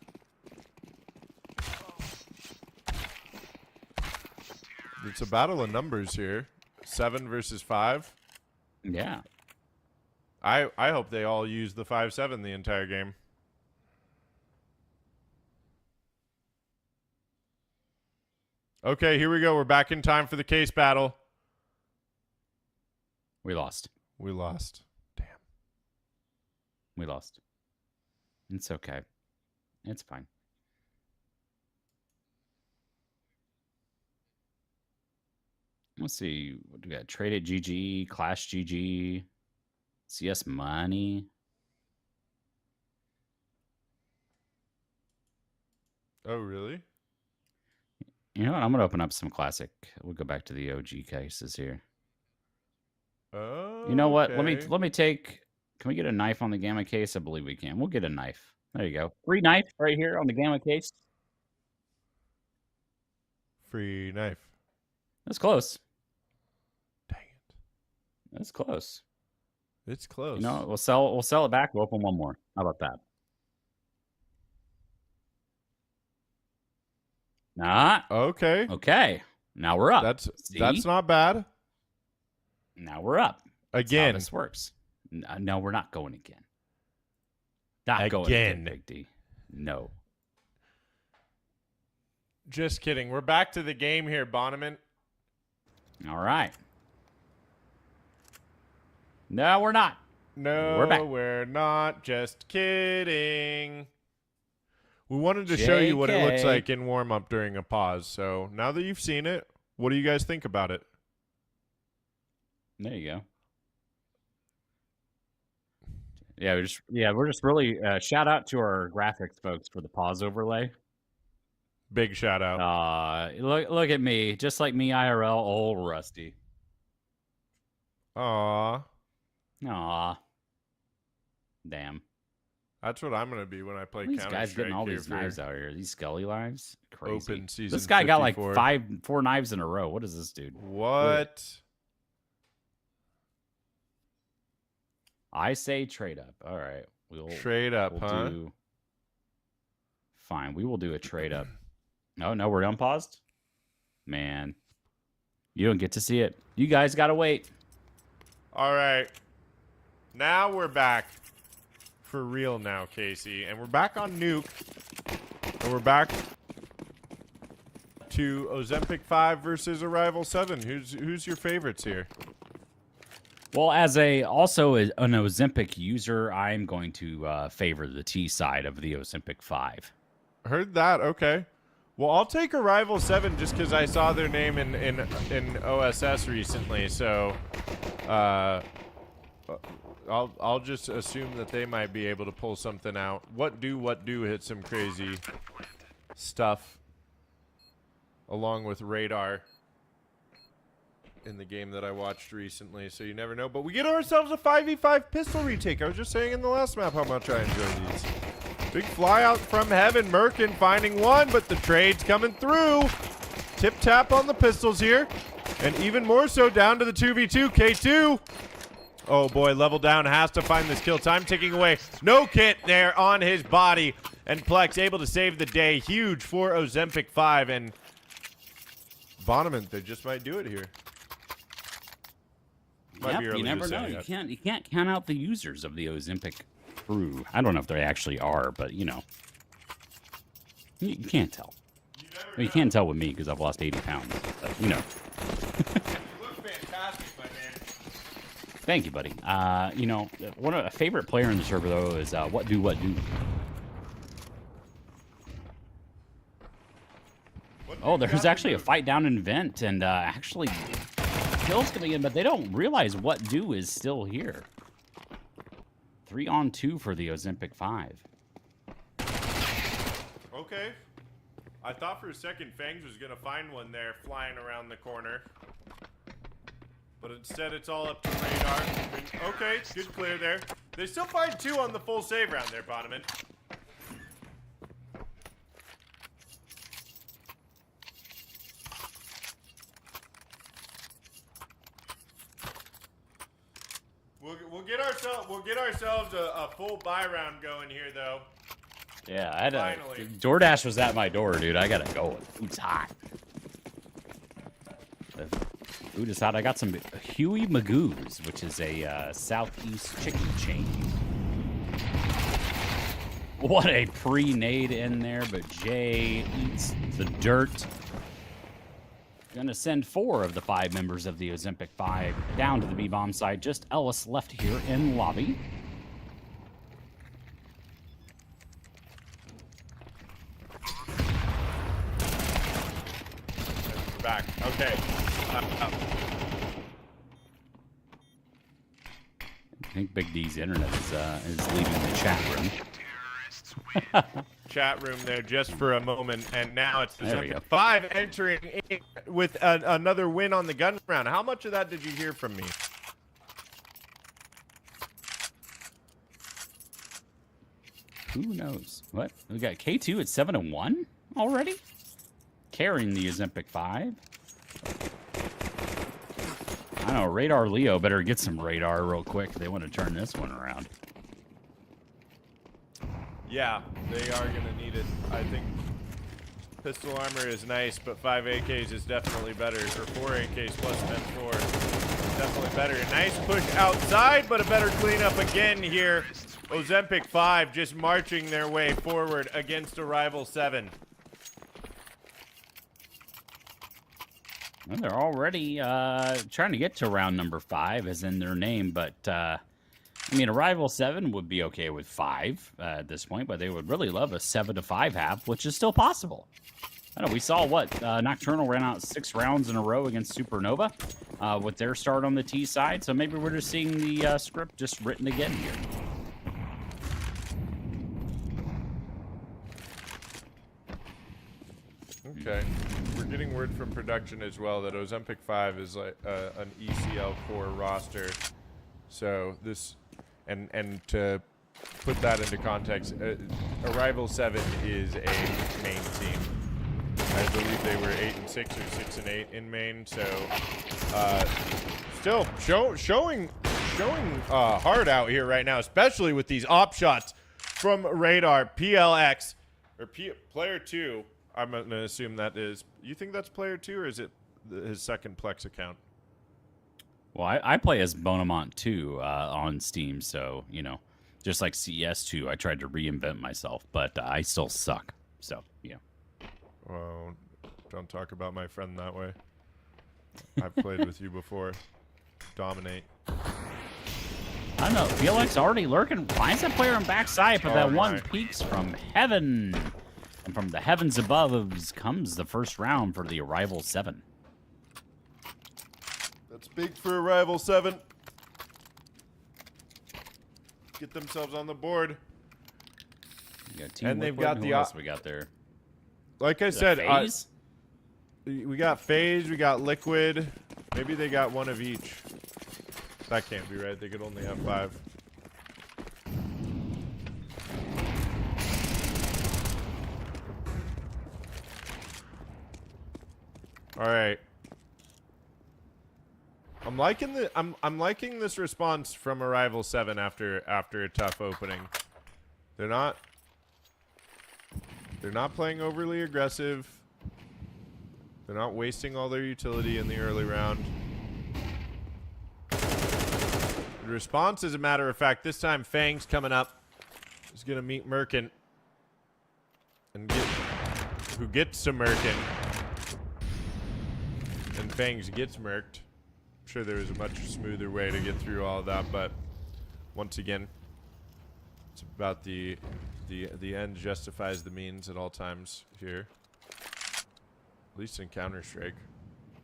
It's a battle of numbers here. 7 versus 5. Yeah. I hope they all use the 5-7 the entire game. Okay, here we go. We're back in time for the case battle. We lost. We lost. Damn. We lost. It's okay. It's fine. Let's see. What do we got? Trade at GG, Clash GG, CS Money. Oh, really? You know what? I'm going to open up some classic. We'll go back to the OG cases here. Oh. You know what? Okay. Let me take. Can we get a knife on the Gamma case? I believe we can. We'll get a knife. There you go. Free knife right here on the Gamma case. Free knife. That's close. Dang it. That's close. It's close. You know, we'll sell it back. We'll open one more. How about that? Nah. Okay. Okay. Now we're up. That's not bad. Now we're up. Again. That's how this works. No, we're not going again. Not going Again. again, Big D. No. Just kidding. We're back to the game here, Bonneman. All right. No, we're not. No, We're back. we're not. Just kidding. We wanted to show you what it looks JK. like in warm-up during a pause. So now that you've seen it, what do you guys think about it? There you go. Yeah, we're just really shout out to our graphics folks for the pause overlay. Big shout out. Look at me, just like me IRL, old Rusty. Aw. Aw. Damn. That's what I'm going to be when I play These Counter-Strike. guys getting all here these for knives out here. These Scully lives. Crazy. Open season This guy got like 54. 4 knives in a row. What is this dude? What? I say trade up. All right. Trade up, huh? Fine. We will do a trade up. No, we're unpaused? Man. You don't get to see it. You guys got to wait. All right. Now we're back. For real now, Casey. And we're back on Nuke. And we're back to Ozempic 5 versus Arrival 7. Who's your favorites here? Well, as an Ozempic user, I'm going to favor the T side of the Ozempic 5. Heard that. Okay. Well, I'll take Arrival 7 just because I saw their name in OSS recently. So, I'll just assume that they might be able to pull something out. What do hit some crazy stuff along with Radar in the game that I watched recently, so you never know. But we get ourselves a 5v5 pistol retake. I was just saying in the last map how much I enjoy these. Big fly out from heaven. Merkin finding one, but the trade's coming through. Tip tap on the pistols here. And even more so down to the 2v2. K2. Oh boy, level down has to find this kill. Time ticking away. No kit there on his body. And Plex able to save the day. Huge for Ozempic 5. And Bonneman, they just might do it here. Yep, you never know. You can't count out the users of the Ozempic crew. I don't know if they actually are, but you know, you can't tell. Well, you can't tell with me because I've lost 80 pounds. But, you know. You look fantastic, my man. Thank you, buddy. You know, a favorite player in the server though is what do. Oh, there's actually a fight down in Vent, and actually kills coming in, but they don't realize what do is still here. 3-on-2 for the Ozempic 5. Okay. I thought for a second Fangs was going to find one there flying around the corner. But instead it's all up to Radar. Okay, good clear there. They still find 2 on the full save round there, Bonneman. We'll get ourselves a full buy round going here, though. Yeah, I had Finally. DoorDash was at my door, dude. I gotta go. Food's hot. The food is hot. I got some Huey Magoo's, which is a Southeast chicken chain. What a pre-nade in there, but Jay eats the dirt. Gonna send 4 of the 5 members of the Ozempic 5 down to the B-bomb side. Just Ellis left here in lobby. Back. Okay. I think Big D's internet is leaving the chat room. Chat room there just for a moment, and now it's There we go. 5 entering in with another win on the gun round. How much of that did you hear from me? Who knows? What? We got K2 at 7-1 already? Carrying the Ozempic 5. I don't know, Radar Leo better get some radar real quick if they want to turn this one around. Yeah, they are going to need it. I think pistol armor is nice, but 5 AKs is definitely better. Or 4 AKs plus 10-4 is definitely better. A nice push outside, but a better cleanup again here. Ozempic 5 just marching their way forward against a rival 7. Well, they're already trying to get to round number 5, as in their name, but I mean, a rival 7 would be okay with 5 at this point, but they would really love a 7-5 half, which is still possible. I know we saw what Nocturnal ran out 6 rounds in a row against Supernova with their start on the T side, so maybe we're just seeing the script just written again here. Okay. We're getting word from production as well that Ozempic 5 is like an ECL core roster. So this, and to put that into context, Arrival 7 is a main team. I believe they were 8-6 or 6-8 in main. So still showing hard out here right now, especially with these op shots from Radar. PLX or player 2. I'm going to assume that is. You think that's player 2, or is it his second Plex account? Well, I play as Bonamont 2 on Steam, so, you know, just like CS2, I tried to reinvent myself, but I still suck. So, yeah. Well, don't talk about my friend that way. I've played with you before. Dominate. I don't know. PLX already lurking. Why is that player on backside? But that one my. peaks from heaven. And from the heavens above comes the first round for the Arrival 7. That's big for Arrival 7. Get themselves on the board. You got Team And they've Liquid. got Who the else we got there? Like I The said, FaZe? We got Phase, we got Liquid. Maybe they got one of each. That can't be right. They could only have 5. All right. I'm liking this response from Arrival 7 after a tough opening. They're not playing overly aggressive. They're not wasting all their utility in the early round. The response, as a matter of fact, this time Fang's coming up. He's gonna meet Merkin. And who gets to Merkin. And Fangs gets murked. I'm sure there was a much smoother way to get through all of that, but once again, it's about the end justifies the means at all times here. At least in Counter-Strike,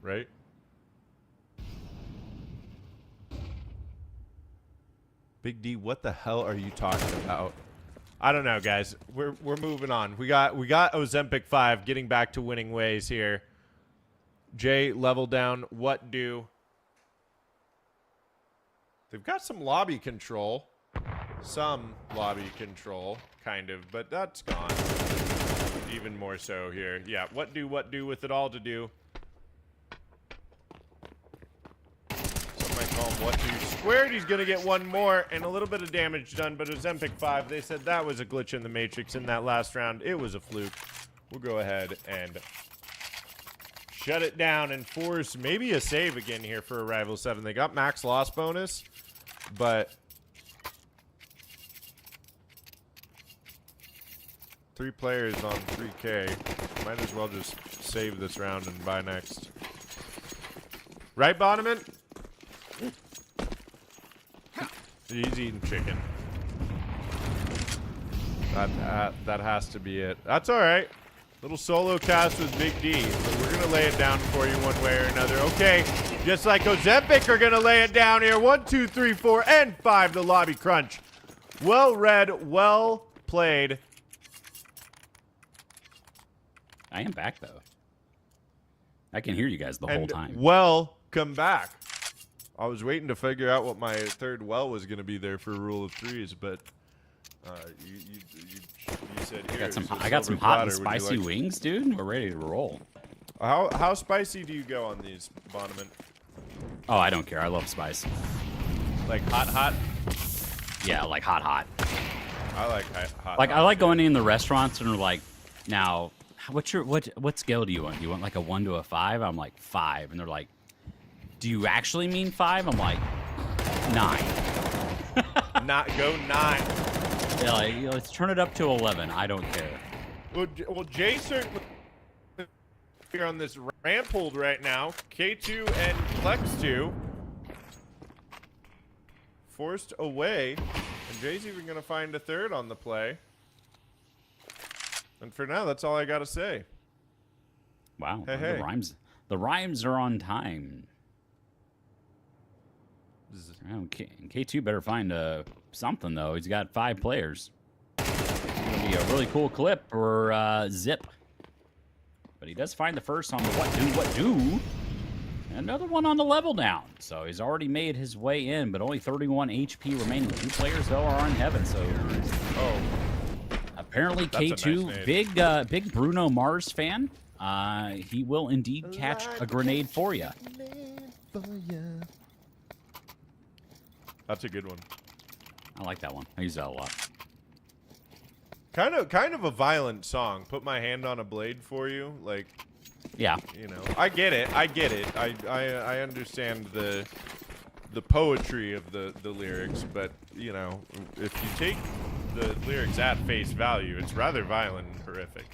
right? Big D, what the hell are you talking about? I don't know, guys. We're moving on. We got Ozempic 5 getting back to winning ways here. Jay, level down. What do? They've got some lobby control. Some lobby control, kind of, but that's gone. Even more so here. Yeah, what do with it all to do? Some might call him what do squared. He's going to get one more and a little bit of damage done, but Ozempic 5, they said that was a glitch in the Matrix in that last round. It was a fluke. We'll go ahead and shut it down and force maybe a save again here for Arrival 7. They got max loss bonus, but 3 players on 3K. Might as well just save this round and buy next. Right, Bonneman? He's eating chicken. That has to be it. That's all right. Little solo cast with Big D. We're going to lay it down for you one way or another. Okay, just like Ozempic are going to lay it down here. 1, 2, 3, 4, and 5. The lobby crunch. Well read, well played. I am back, though. I can hear you guys the whole time. Welcome back. I was waiting to figure out what my third well was going to be there for rule of threes, but you said here. I got some hot and spicy wings, dude. We're ready to roll. How spicy do you go on these, Bonneman? Oh, I don't care. I love spice. Like hot? Yeah, like hot. I like hot. Like, I like going in the restaurants and like, now, what scale do you want? Do you want like a 1 to a 5? I'm like 5, and they're like, do you actually mean 5? I'm like 9. Not go 9. Yeah, like, let's turn it up to 11. I don't care. Well, Jay certainly here on this ramp hold right now. K2 and Plex2 forced away, and Jay's even gonna find a third on the play. And for now, that's all I gotta say. Wow, hey. The rhymes are on time. Okay, K2 better find something though. He's got 5 players. It's gonna be a really cool clip for Zip. But he does find the first on the what do. Another one on the level down. So he's already made his way in, but only 31 HP remaining. 2 players though are on heaven. So apparently K2, big Bruno Mars fan. He will indeed catch a grenade for you. That's a good one. I like that one. I use that a lot. Kind of a violent song. Put my hand on a blade for you. Like, yeah. You know, I get it. I understand the poetry of the lyrics, but you know, if you take the lyrics at face value, it's rather violent and horrific.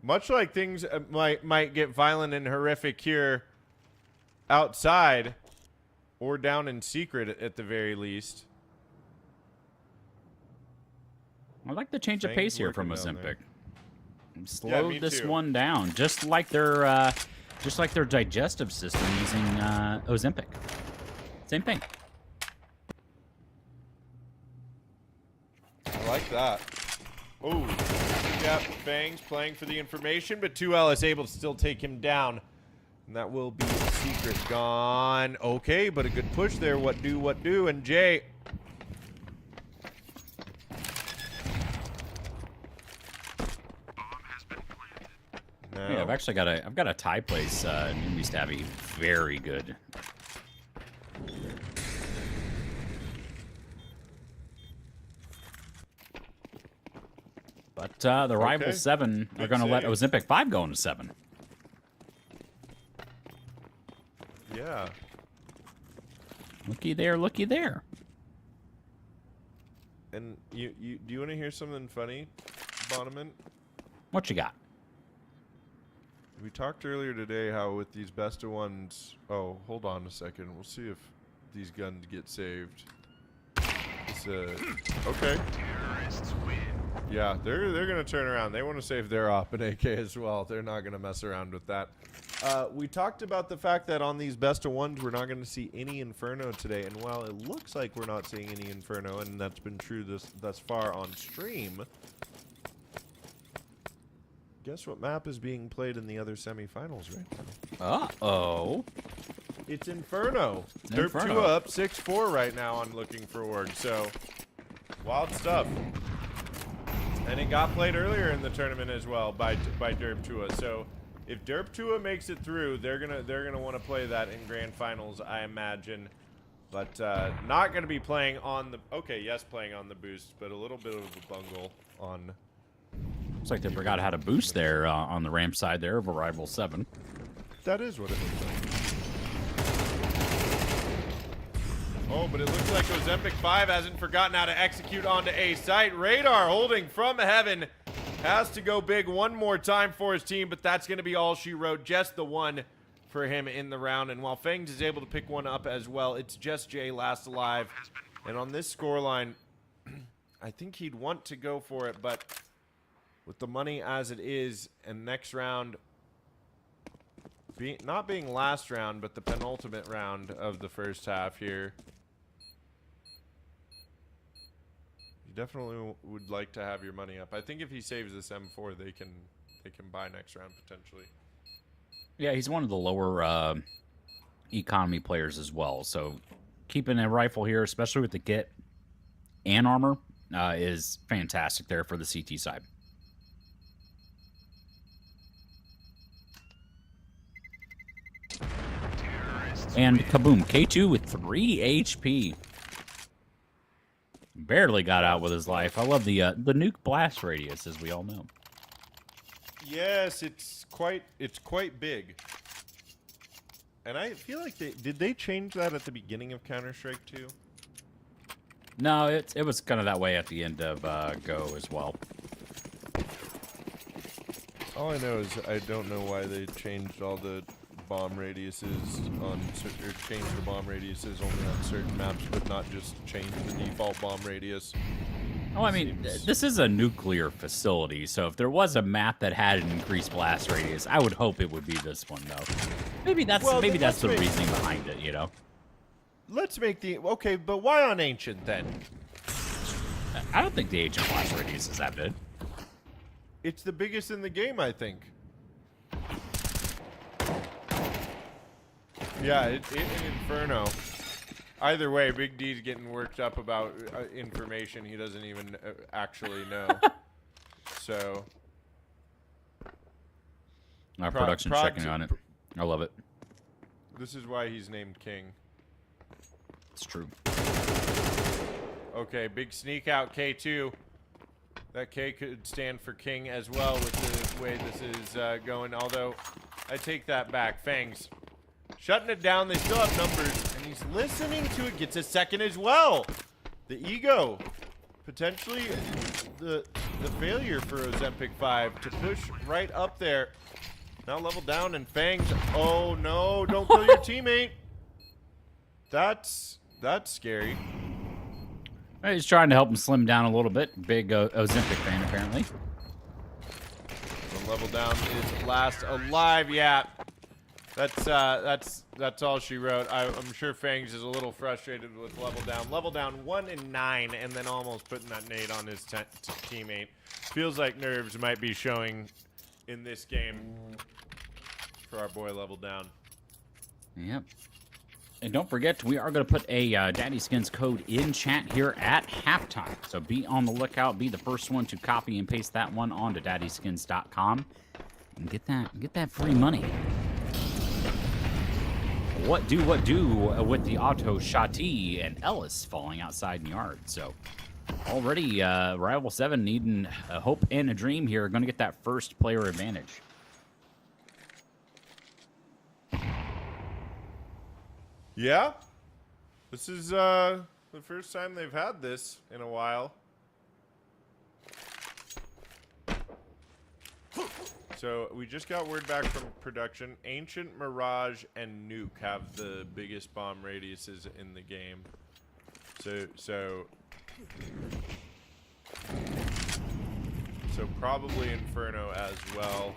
Much like things might get violent and horrific here outside or down in secret at the very least. I like the change of pace here from Ozempic. Slowed this too. one down, just like their digestive system using Ozempic. Same thing. I like that. Oh, yep. Fangs playing for the information, but 2L is able to still take him down. And that will be Secret gone. Okay, but a good push there. What do? And Jay. No. Yeah, I've got a tie place newbie stabby. Very good. But the rival 7 are going to let Ozempic 5 go into 7. Yeah. Looky there, looky there. And do you want to hear something funny, Bonneman? What you got? We talked earlier today how with these best of ones. Oh, hold on a second. We'll see if these guns get saved. It's, okay. Yeah, they're gonna turn around. They want to save their op and AK as well. They're not gonna mess around with that. We talked about the fact that on these best of ones, we're not going to see any Inferno today. And while it looks like we're not seeing any Inferno, and that's been true thus far on stream, guess what map is being played in the other semifinals right now? Uh-oh. It's Inferno. Inferno. Derp 2 up 6-4 right now on Looking Forward. So, wild stuff. And it got played earlier in the tournament as well by Derp 2. So, if Derp 2 makes it through, they're gonna want to play that in grand finals, I imagine. But not gonna be playing on the playing on the boost, but a little bit of a bungle on. Looks like they forgot how to boost there on the ramp side there of Arrival 7. That is what it looks like. Oh, but it looks like Ozempic 5 hasn't forgotten how to execute onto A site. Radar holding from heaven. Has to go big one more time for his team, but that's going to be all she wrote. Just the one for him in the round. And while Fangs is able to pick one up as well, it's just Jay last alive. And on this scoreline, I think he'd want to go for it, but with the money as it is, and next round, not being last round, but the penultimate round of the first half here, you definitely would like to have your money up. I think if he saves this M4, they can buy next round potentially. Yeah, he's one of the lower economy players as well. So keeping a rifle here, especially with the kit and armor, is fantastic there for the CT side. And kaboom, K2 with 3 HP. Barely got out with his life. I love the nuke blast radius, as we all know. Yes, it's quite big. And I feel like did they change that at the beginning of Counter-Strike 2? No, it was kind of that way at the end of Go as well. All I know is I don't know why they changed all the bomb radiuses or changed the bomb radiuses only on certain maps, but not just change the default bomb radius. Oh, I mean, this is a nuclear facility, so if there was a map that had an increased blast radius, I would hope it would be this one, though. Maybe that's the reasoning behind it, you know. Let's make but why on Ancient then? I don't think the Ancient blast radius is that big. It's the biggest in the game, I think. Yeah, in Inferno. Either way, Big D's getting worked up about information he doesn't even actually know. So. Our production's checking on it. I love it. This is why he's named King. It's true. Okay, big sneak out K2. That K could stand for King as well with the way this is going. Although, I take that back. Fangs. Shutting it down. They still have numbers. And he's listening to it. Gets a second as well. The ego. Potentially the failure for Ozempic 5 to push right up there. Now level down and Fangs. Oh no, don't kill your teammate. That's scary. He's trying to help him slim down a little bit. Big Ozempic fan, apparently. The level down is last alive. Yeah. That's all she wrote. I'm sure Fangs is a little frustrated with level down. Level down 1 and 9, and then almost putting that nade on his teammate. Feels like nerves might be showing in this game for our boy level down. Yep. And don't forget, we are going to put a DaddySkins code in chat here at halftime. So be on the lookout. Be the first one to copy and paste that one onto DaddySkins.com and get that free money. What do with the auto Shotty and Ellis falling outside in yard. So already Rival 7 needing a hope and a dream here. Going to get that first player advantage. Yeah, this is the first time they've had this in a while. So we just got word back from production. Ancient, Mirage, and Nuke have the biggest bomb radiuses in the game. So probably Inferno as well.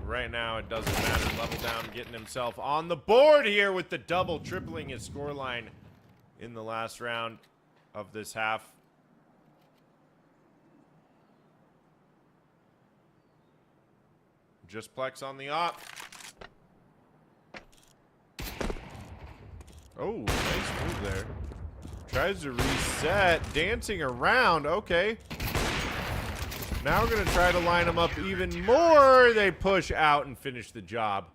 Right now, it doesn't matter. Level down, getting himself on the board here with the double, tripling his scoreline in the last round of this half. Just Plex on the op. Oh, nice move there. Tries to reset, dancing around. Okay. Now we're going to try to line them up even more. They push out and finish the job.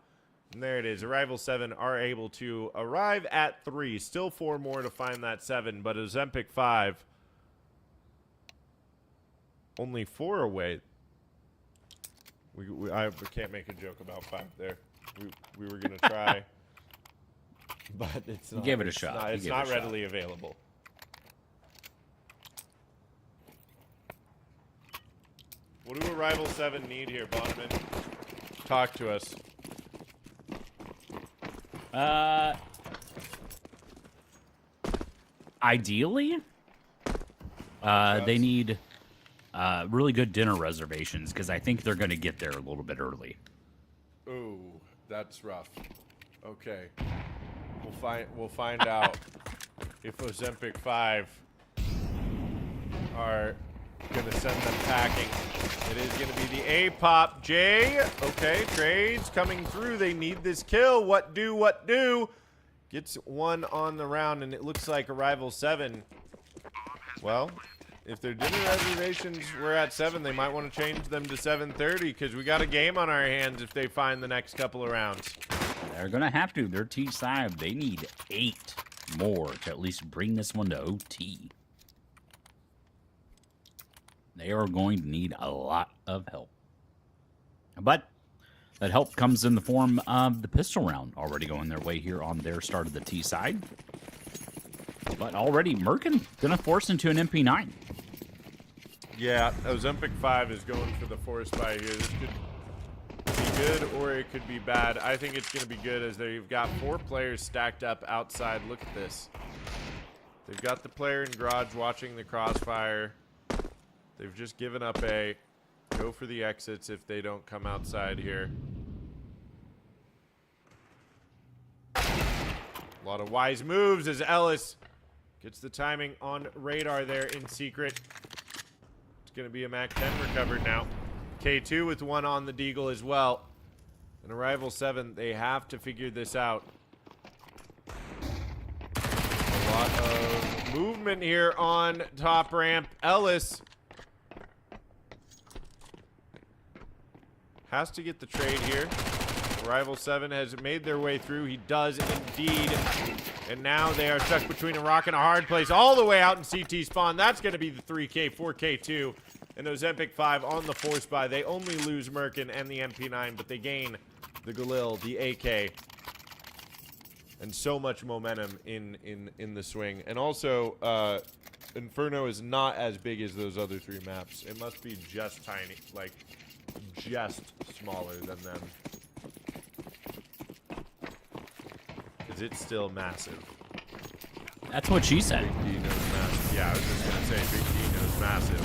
And there it is. Arrival 7 are able to arrive at 3. Still 4 more to find that 7, but Ozempic 5 only 4 away. I can't make a joke about 5 there. We were going to try, but it's not. Give it a shot. It's not readily available. What do Arrival 7 need here, Bonneman? Talk to us. Ideally, they need really good dinner reservations because I think they're going to get there a little bit early. Ooh, that's rough. Okay, we'll find out if Ozempic 5 are gonna send them packing. It is gonna be the A-Pop J. Okay, trades coming through. They need this kill. What do? Gets 1 on the round, and it looks like Arrival 7. Well, if their dinner reservations were at 7, they might want to change them to 7:30 because we got a game on our hands if they find the next couple of rounds. They're gonna have to. Their T5, they need 8 more to at least bring this one to OT. They are going to need a lot of help. But that help comes in the form of the pistol round already going their way here on their start of the T side. But already Merkin going to force into an MP9. Yeah, Ozempic 5 is going for the force buy here. This could be good or it could be bad. I think it's going to be good as they've got 4 players stacked up outside. Look at this. They've got the player in garage watching the crossfire. They've just given up A. Go for the exits if they don't come outside here. A lot of wise moves as Ellis gets the timing on radar there in secret. It's going to be a Mac 10 recovered now. K2 with 1 on the Deagle as well. And Arrival 7, they have to figure this out. A lot of movement here on top ramp. Ellis has to get the trade here. Arrival 7 has made their way through. He does indeed. And now they are stuck between a rock and a hard place all the way out in CT spawn. That's going to be the 3K, 4K2. And Ozempic 5 on the force buy. They only lose Merkin and the MP9, but they gain the Galil, the AK. And so much momentum in the swing. And also, Inferno is not as big as those other 3 maps. It must be just tiny, like just smaller than them. Because it's still massive. That's what she said. Big D knows massive. Yeah, I was just going to say, Big D knows massive.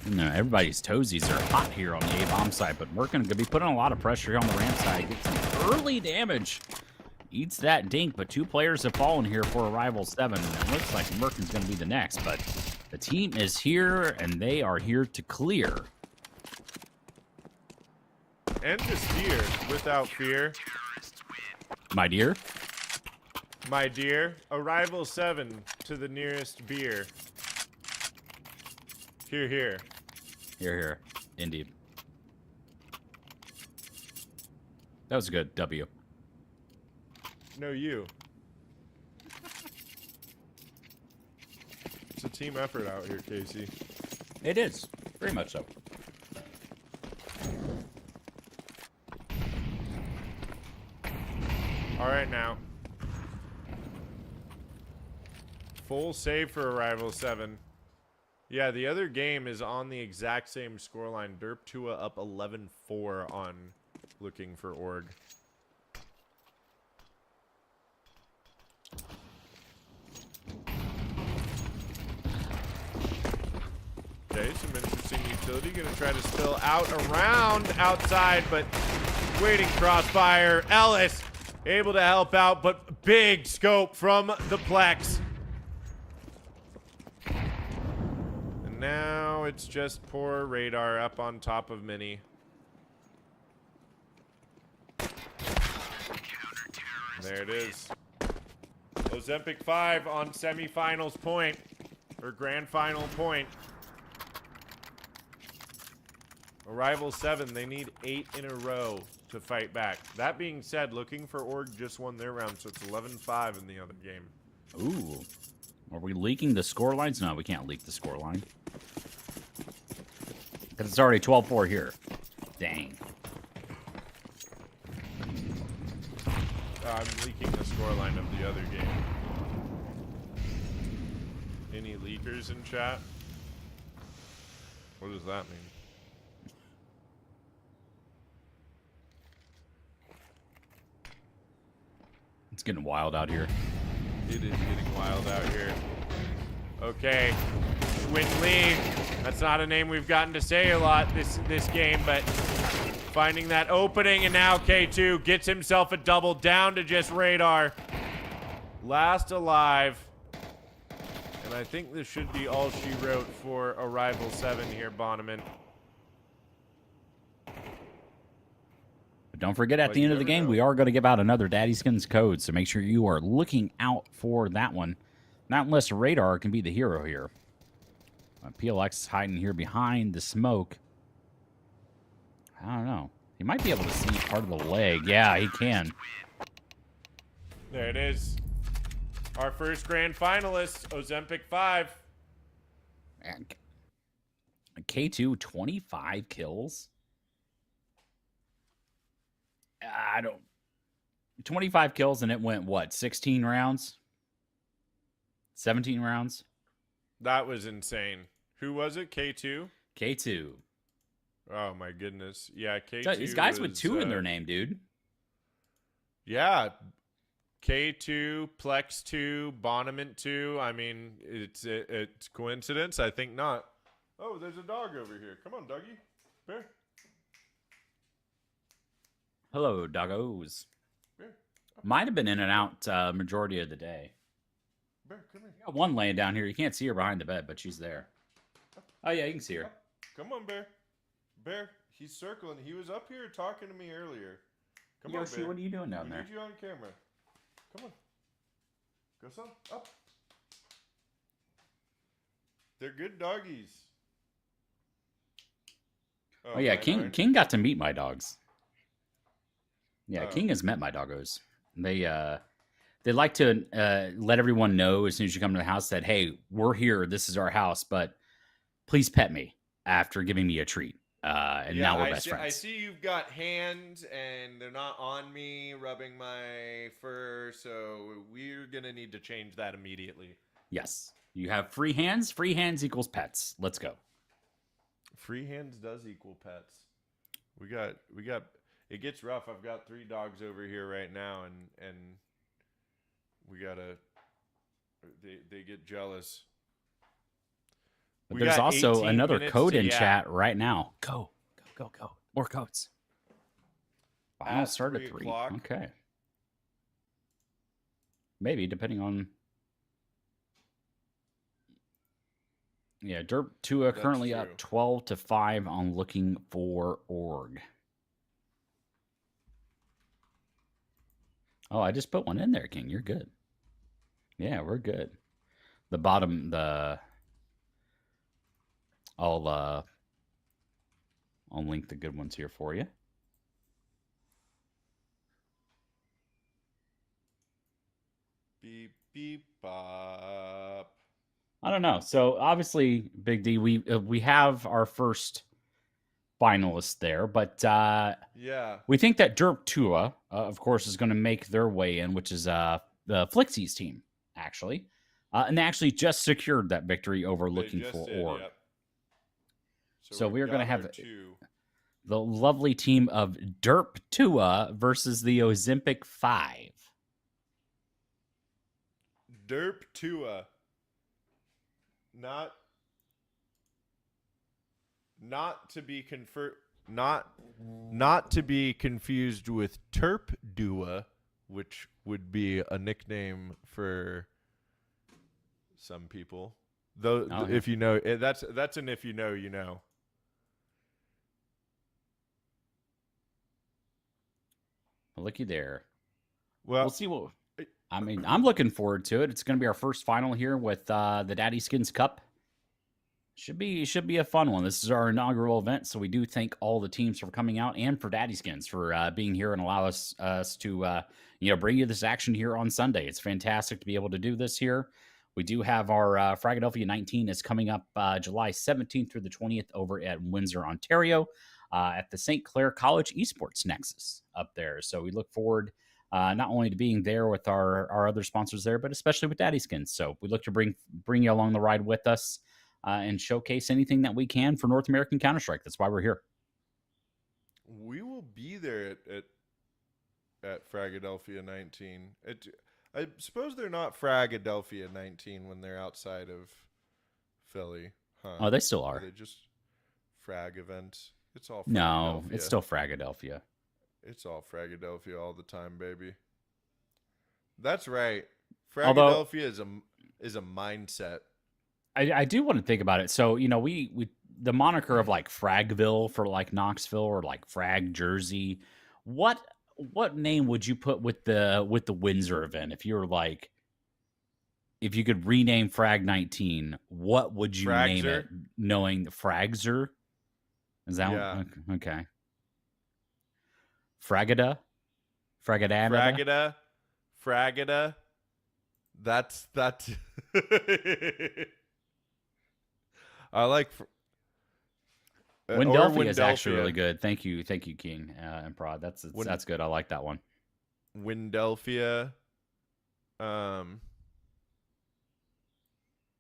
You know, everybody's toesies are hot here on the A-bomb side, but Merkin going to be putting a lot of pressure here on the ramp side. Gets some early damage. Eats that dink, but 2 players have fallen here for Arrival 7. And it looks like Merkin's going to be the next, but the team is here, and they are here to clear. And to steer without fear. My dear? My dear, Arrival 7 to the nearest beer. Here, here. Here, here. Indeed. That was a good W. No, you. It's a team effort out here, Casey. It is. Very much so. All right, now. Full save for Arrival 7. Yeah, the other game is on the exact same scoreline. Derp Tua up 11-4 on Looking for Org. Okay, some interesting utility. Gonna try to spill out around outside, but waiting crossfire. Ellis able to help out, but big scope from the Plex. And now it's just poor Radar up on top of Mini. There it is. Ozempic 5 on semifinals point, or grand final point. Arrival 7, they need 8 in a row to fight back. That being said, Looking for Org just won their round, so it's 11-5 in the other game. Ooh. Are we leaking the score lines? No, we can't leak the score line. Because it's already 12-4 here. Dang. I'm leaking the scoreline of the other game. Any leakers in chat? What does that mean? It's getting wild out here. It is getting wild out here. Okay. Win Lee. That's not a name we've gotten to say a lot this game, but finding that opening, and now K2 gets himself a double down to just Radar. Last alive. And I think this should be all she wrote for Arrival 7 here, Bonneman. But don't forget, at the end of the game, we are going to give out another DaddySkins code, so make sure you are looking out for that one. Not unless Radar can be the hero here. PLX is hiding here behind the smoke. I don't know. He might be able to see part of the leg. Yeah, he can. There it is. Our first grand finalist, Ozempic 5. And K2, 25 kills. I don't... 25 kills, and it went, what, 16 rounds? 17 rounds? That was insane. Who was it? K2? K2. Oh, my goodness. Yeah, K2 These guys was, with 2 in their name, dude. Yeah. K2, Plex 2, Bonnement 2. I mean, it's coincidence? I think not. Oh, there's a dog over here. Come on, doggy. Bear. Hello, doggos. Bear. Might have been in and out majority of the day. Bear, come here. Got one laying down here. You can't see her behind the bed, but she's there. Oh, yeah, you can see her. Come on, Bear. Bear, he's circling. He was up here talking to me earlier. Come Yoshi, on, Bear. what are you doing down We there? need you on camera. Come on. Go, son. Up. They're good doggies. Oh, yeah, mine aren't? King got to meet my dogs. Yeah, Oh. King has met my doggos. They like to let everyone know as soon as you come to the house that, hey, we're here. This is our house, but please pet me after giving me a treat. And now we're best friends. I see you've got hands, and they're not on me, rubbing my fur, so we're going to need to change that immediately. Yes. You have free hands. Free hands equals pets. Let's go. Free hands does equal pets. We got, it gets rough. I've got 3 dogs over here right now, and we got to, they get jealous. But We there's got also 18 another minutes code to in yap. chat right now. Go. More codes. Final At start at 3 3. o'clock. Okay. Maybe, depending on... Yeah, Derp 2 That's currently true. up 12-5 on Looking for Org. Oh, I just put one in there, King. You're good. Yeah, we're good. The bottom, I'll link the good ones here for you. Beep beep bop. I don't know. So obviously, Big D, we have our first finalist there, but Yeah. we think that Derp Tua, of course, is going to make their way in, which is the Flixie's team, actually. And they actually just secured that victory over Looking for Org. Yep. So we're going to have 2. the lovely team of Derp Tua versus the Ozempic 5. Derp Tua. Not to be not to be confused with Terp Dua, which would be a nickname for some people. Though if you know, that's an if you know, you know. Looky there. Well, We'll see what. I mean, I'm looking forward to it. It's going to be our first final here with the DaddySkins Cup. Should be a fun one. This is our inaugural event, so we do thank all the teams for coming out and for DaddySkins for being here and allow us to bring you this action here on Sunday. It's fantastic to be able to do this here. We do have our Fragadelphia 19 is coming up July 17th through the 20th over at Windsor, Ontario, at the St. Clair College Esports Nexus up there. So we look forward not only to being there with our other sponsors there, but especially with DaddySkins. So we look to bring you along the ride with us and showcase anything that we can for North American Counter-Strike. That's why we're here. We will be there at Fragadelphia 19. I suppose they're not Fragadelphia 19 when they're outside of Philly, huh? Oh, they still are. They just frag events. It's all no, Fragadelphia. it's still Fragadelphia. It's all Fragadelphia all the time, baby. That's right. Although, Fragadelphia is a mindset. I do want to think about it. So, we the moniker of like Fragville for like Knoxville or like Frag Jersey. What name would you put with the Windsor event if you were like, if you could rename Frag 19, what would you name it? Knowing Fragzer? Is that one? Okay. Fragada? Fragada. That's I like Windelphia is actually really good. Thank you, King and Prod. That's good. I like that one. Windelphia.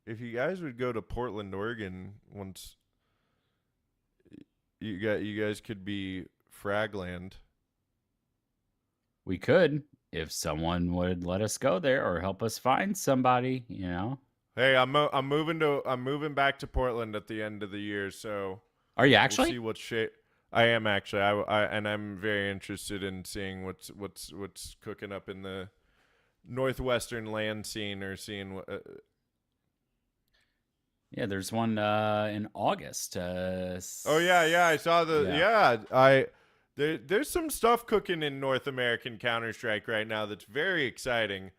If you guys would go to Portland, Oregon once, you guys could be Fragland. We could, if someone would let us go there or help us find somebody, Hey, I'm moving back to Portland at the end of the year, so are you actually? We'll see what shape. I am actually. And I'm very interested in seeing what's cooking up in the northwestern land scene, or seeing what. Yeah, there's one in August. Oh yeah, I saw the There's some stuff cooking in North American Counter-Strike right now that's very exciting.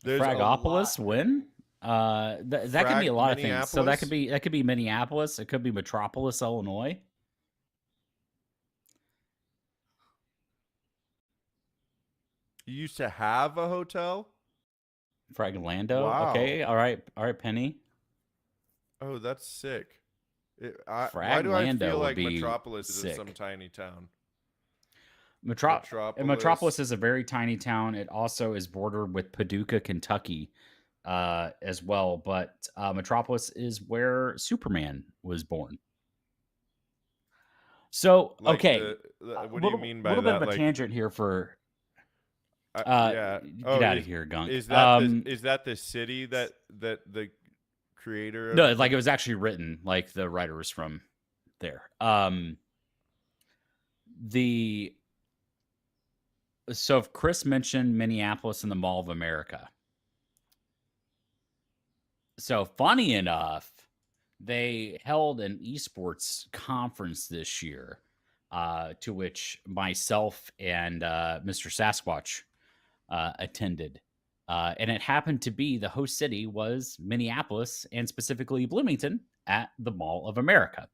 There's Fragapolis win. That could be a lot of things. So that could be Minneapolis. It could be Metropolis, Illinois. You used to have a hotel? Fragalando. Wow. Okay. All right, Penny. Oh, that's sick. Why do I feel like Metropolis is some tiny town? Metropolis is a very tiny town. It also is bordered with Paducah, Kentucky, as well. But Metropolis is where Superman was born. So, okay. What do you mean by that? A little bit of a tangent here for... yeah. Get out of here, Gunk. Is that the city that the creator. No, like it was actually written. Like the writer was from there. So if Chris mentioned Minneapolis and the Mall of America. So funny enough, they held an esports conference this year, to which myself and Mr. Sasquatch attended. And it happened to be the host city was Minneapolis and specifically Bloomington at the Mall of America.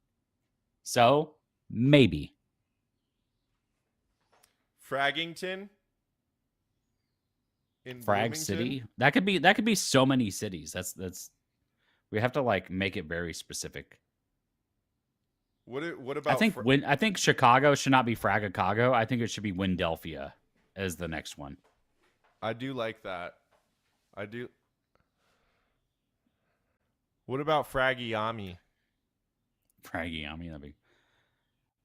So maybe. Fraggington in Frag Bloomington? City. That could be so many cities. That's we have to like make it very specific. What about I think Chicago should not be Fragacago. I think it should be Windelphia as the next one. I do like that. I do. What about Fraggyami? Fraggyami, that'd be.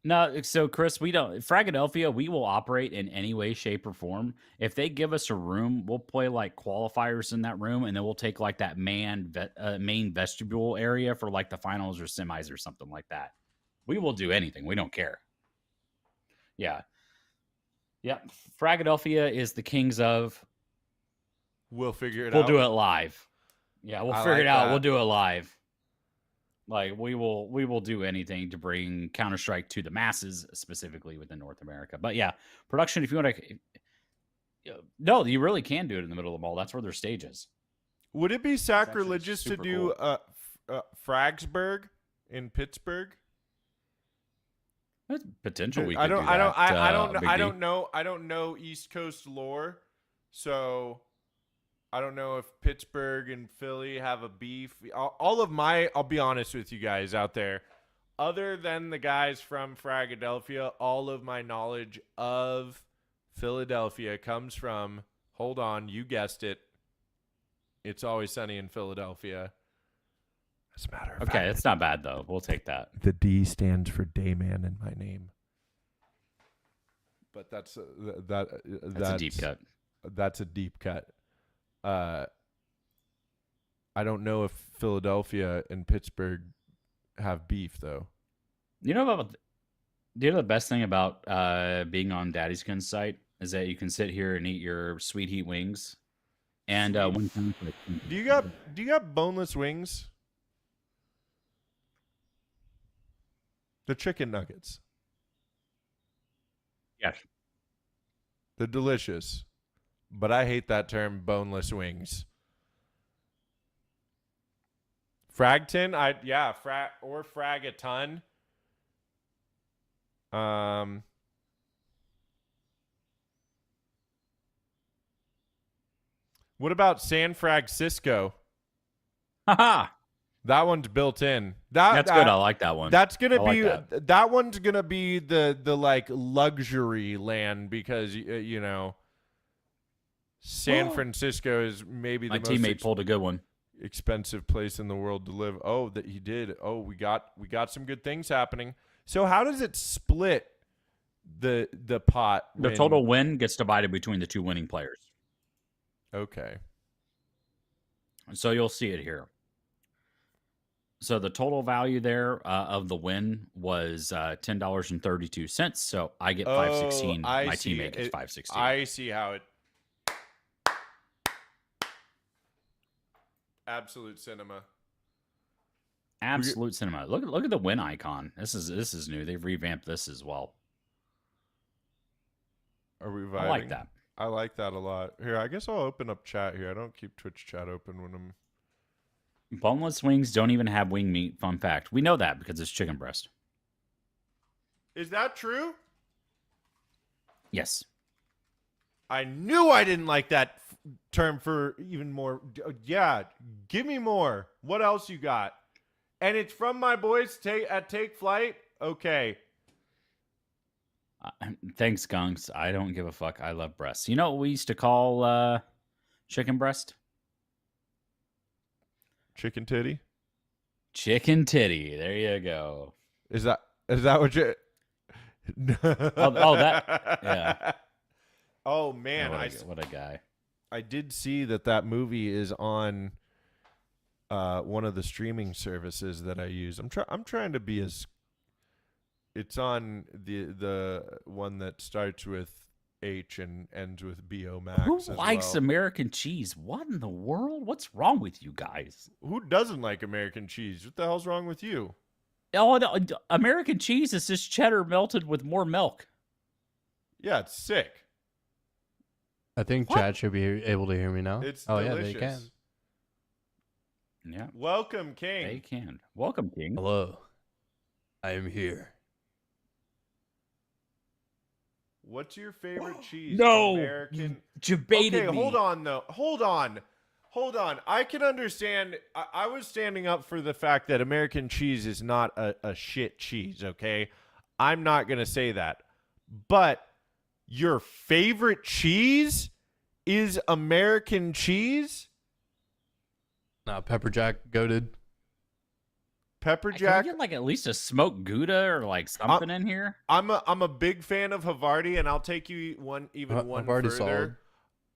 No, so Chris, we don't Fragadelphia. We will operate in any way, shape, or form. If they give us a room, we'll play like qualifiers in that room, and then we'll take like that main vestibule area for like the finals or semis or something like that. We will do anything. We don't care. Yeah. Yep. Fragadelphia is the kings of. We'll figure it out. We'll do it live. Yeah, we'll figure it out. We'll do it live. Like we will do anything to bring Counter-Strike to the masses, specifically within North America. But yeah, production. If you want to, no, you really can do it in the middle of the mall. That's where their stage is. Would it be sacrilegious to do cool. Fragsburg in Pittsburgh? There's potential. We I could don't. do that, I don't know. I don't know East Coast lore, so I don't know if Pittsburgh and Philly have a beef. I'll be honest with you guys out there. Other than the guys from Fragadelphia, all of my knowledge of Philadelphia comes from, hold on, you guessed it, It's Always Sunny in Philadelphia. As a matter of fact. Okay, it's not bad, though. We'll take that. The D stands for Dayman in my name. But that's a deep cut. That's a deep cut. I don't know if Philadelphia and Pittsburgh have beef though. Do you know the best thing about being on DaddySkins site is that you can sit here and eat your sweet heat wings. And do you got boneless wings? The chicken nuggets. Yes. They're delicious. But I hate that term, boneless wings. Fragton, or Fragaton. What about San Francisco? Haha. That one's built in. That's good. I like that one. That's gonna be that one's gonna be the like luxury land because you know San Francisco is maybe my the teammate pulled a good one. Expensive place in the world to live. Oh, that he did. Oh, we got some good things happening. So how does it split the pot? The total win gets divided between the two winning players. Okay. So you'll see it here. So the total value there of the win was $10.32. So I get $5.16. My teammate gets $5.16. I see how it. Absolute cinema. Absolute cinema. Look at the win icon. This is new. They've revamped this as well. Are we vibing? I like that. I like that a lot. Here, I guess I'll open up chat here. I don't keep Twitch chat open when I'm. Boneless wings don't even have wing meat. Fun fact. We know that because it's chicken breast. Is that true? Yes. I knew I didn't like that term for even more. Yeah, give me more. What else you got? And it's from my boys at Take Flight. Okay. Thanks, Gunks. I don't give a fuck. I love breasts. You know what we used to call chicken breast? Chicken titty? Chicken titty. There you go. Is that what you... that... Yeah. Oh, man. What a guy. I did see that movie is on one of the streaming services that I use. I'm trying to be as. It's on the one that starts with H and ends with BO Max. Who as likes well. American cheese? What in the world? What's wrong with you guys? Who doesn't like American cheese? What the hell's wrong with you? Oh, no, American cheese is just cheddar melted with more milk. Yeah, it's sick. I think Chad should be able to hear me now. It's oh delicious. yeah, they can. Yeah, Welcome, King. they can. Welcome, King. Hello, I am here. What's your favorite cheese? No, American. you debated Okay, me. hold on though. Hold on. I can understand. I was standing up for the fact that American cheese is not a shit cheese. Okay, I'm not gonna say that. But your favorite cheese is American cheese? Nah, pepper jack goated. Pepper Can jack. we get like at least a smoked Gouda or like something in here? I'm a big fan of Havarti, and I'll take you one Havarti's further. solid.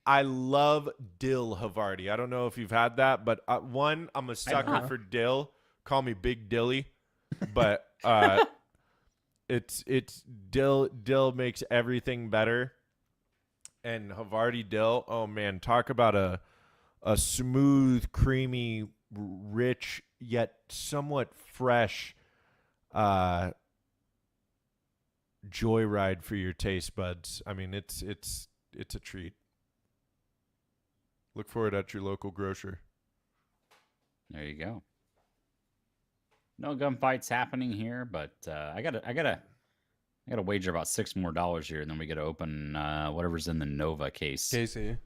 I love dill Havarti. I don't know if you've had that, but I'm a sucker not. for dill. Call me Big Dilly, but it's dill makes everything better. And Havarti dill, oh man, talk about a smooth, creamy, rich yet somewhat fresh joyride for your taste buds. I mean, it's a treat. Look for it at your local grocer. There you go. No gunfights happening here, but I gotta wager about $6 more here, and then we gotta open whatever's in the Nova case. Casey,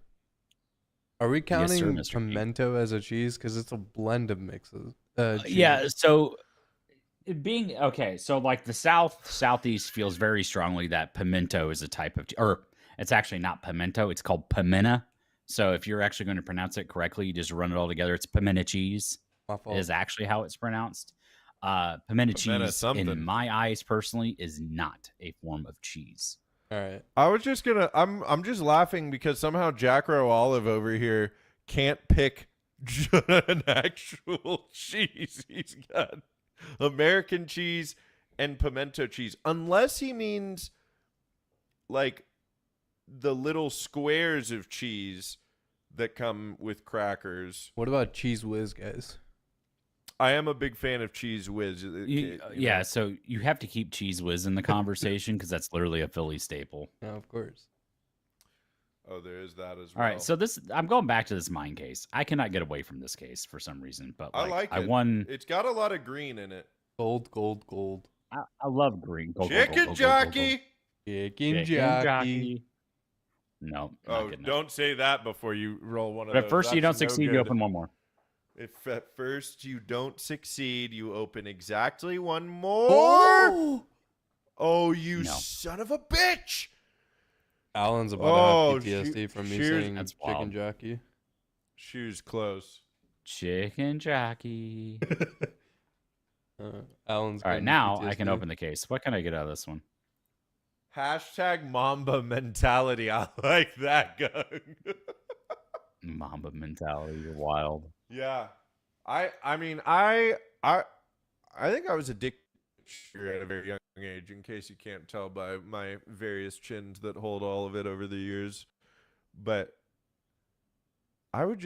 are we Yes, sir, counting Mr. pimento as a cheese? Because it's a blend of mixes. Yeah, cheese. so it being okay, so like the southeast feels very strongly that pimento is a type of, or it's actually not pimento, it's called pimenta. So if you're actually going to pronounce it correctly, you just run it all together. It's pimenta cheese. My fault. Is actually how it's pronounced. Pimenta cheese, something. in my eyes personally, is not a form of cheese. All right. I was just gonna. I'm just laughing because somehow Jack Rowe Olive over here can't pick an actual cheese. He's got American cheese and pimento cheese, unless he means like the little squares of cheese that come with crackers. What about Cheese Whiz, guys? I am a big fan of Cheese Whiz. Yeah, so you have to keep Cheese Whiz in the conversation because that's literally a Philly staple. Yeah, of course. Oh, there is that as All well. right, so I'm going back to this mine case. I cannot get away from this case for some reason, but I like it. I won. It's got a lot of green in it. Gold, gold, gold. I love green. Gold, gold, Chicken gold, gold, gold, gold, gold. jockey. Chicken Chicken jockey. No. Oh, don't say that before you roll one of But those. at first you don't That's no succeed, you good. open one more. If at first you don't succeed, you open exactly one more. Oh, you No. son of a bitch! Alan's about to have Oh, PTSD from me cheers. saying That's chicken wild. jockey. Shoes close. Chicken jockey. Alan's All right, getting now I can PTSD. open the case. What can I get out of this one? Hashtag Mamba mentality. I like that, Gung. Mamba mentality. You're wild. Yeah, I mean, I think I was addicted to sugar at a very young age. In case you can't tell by my various chins that hold all of it over the years, but I would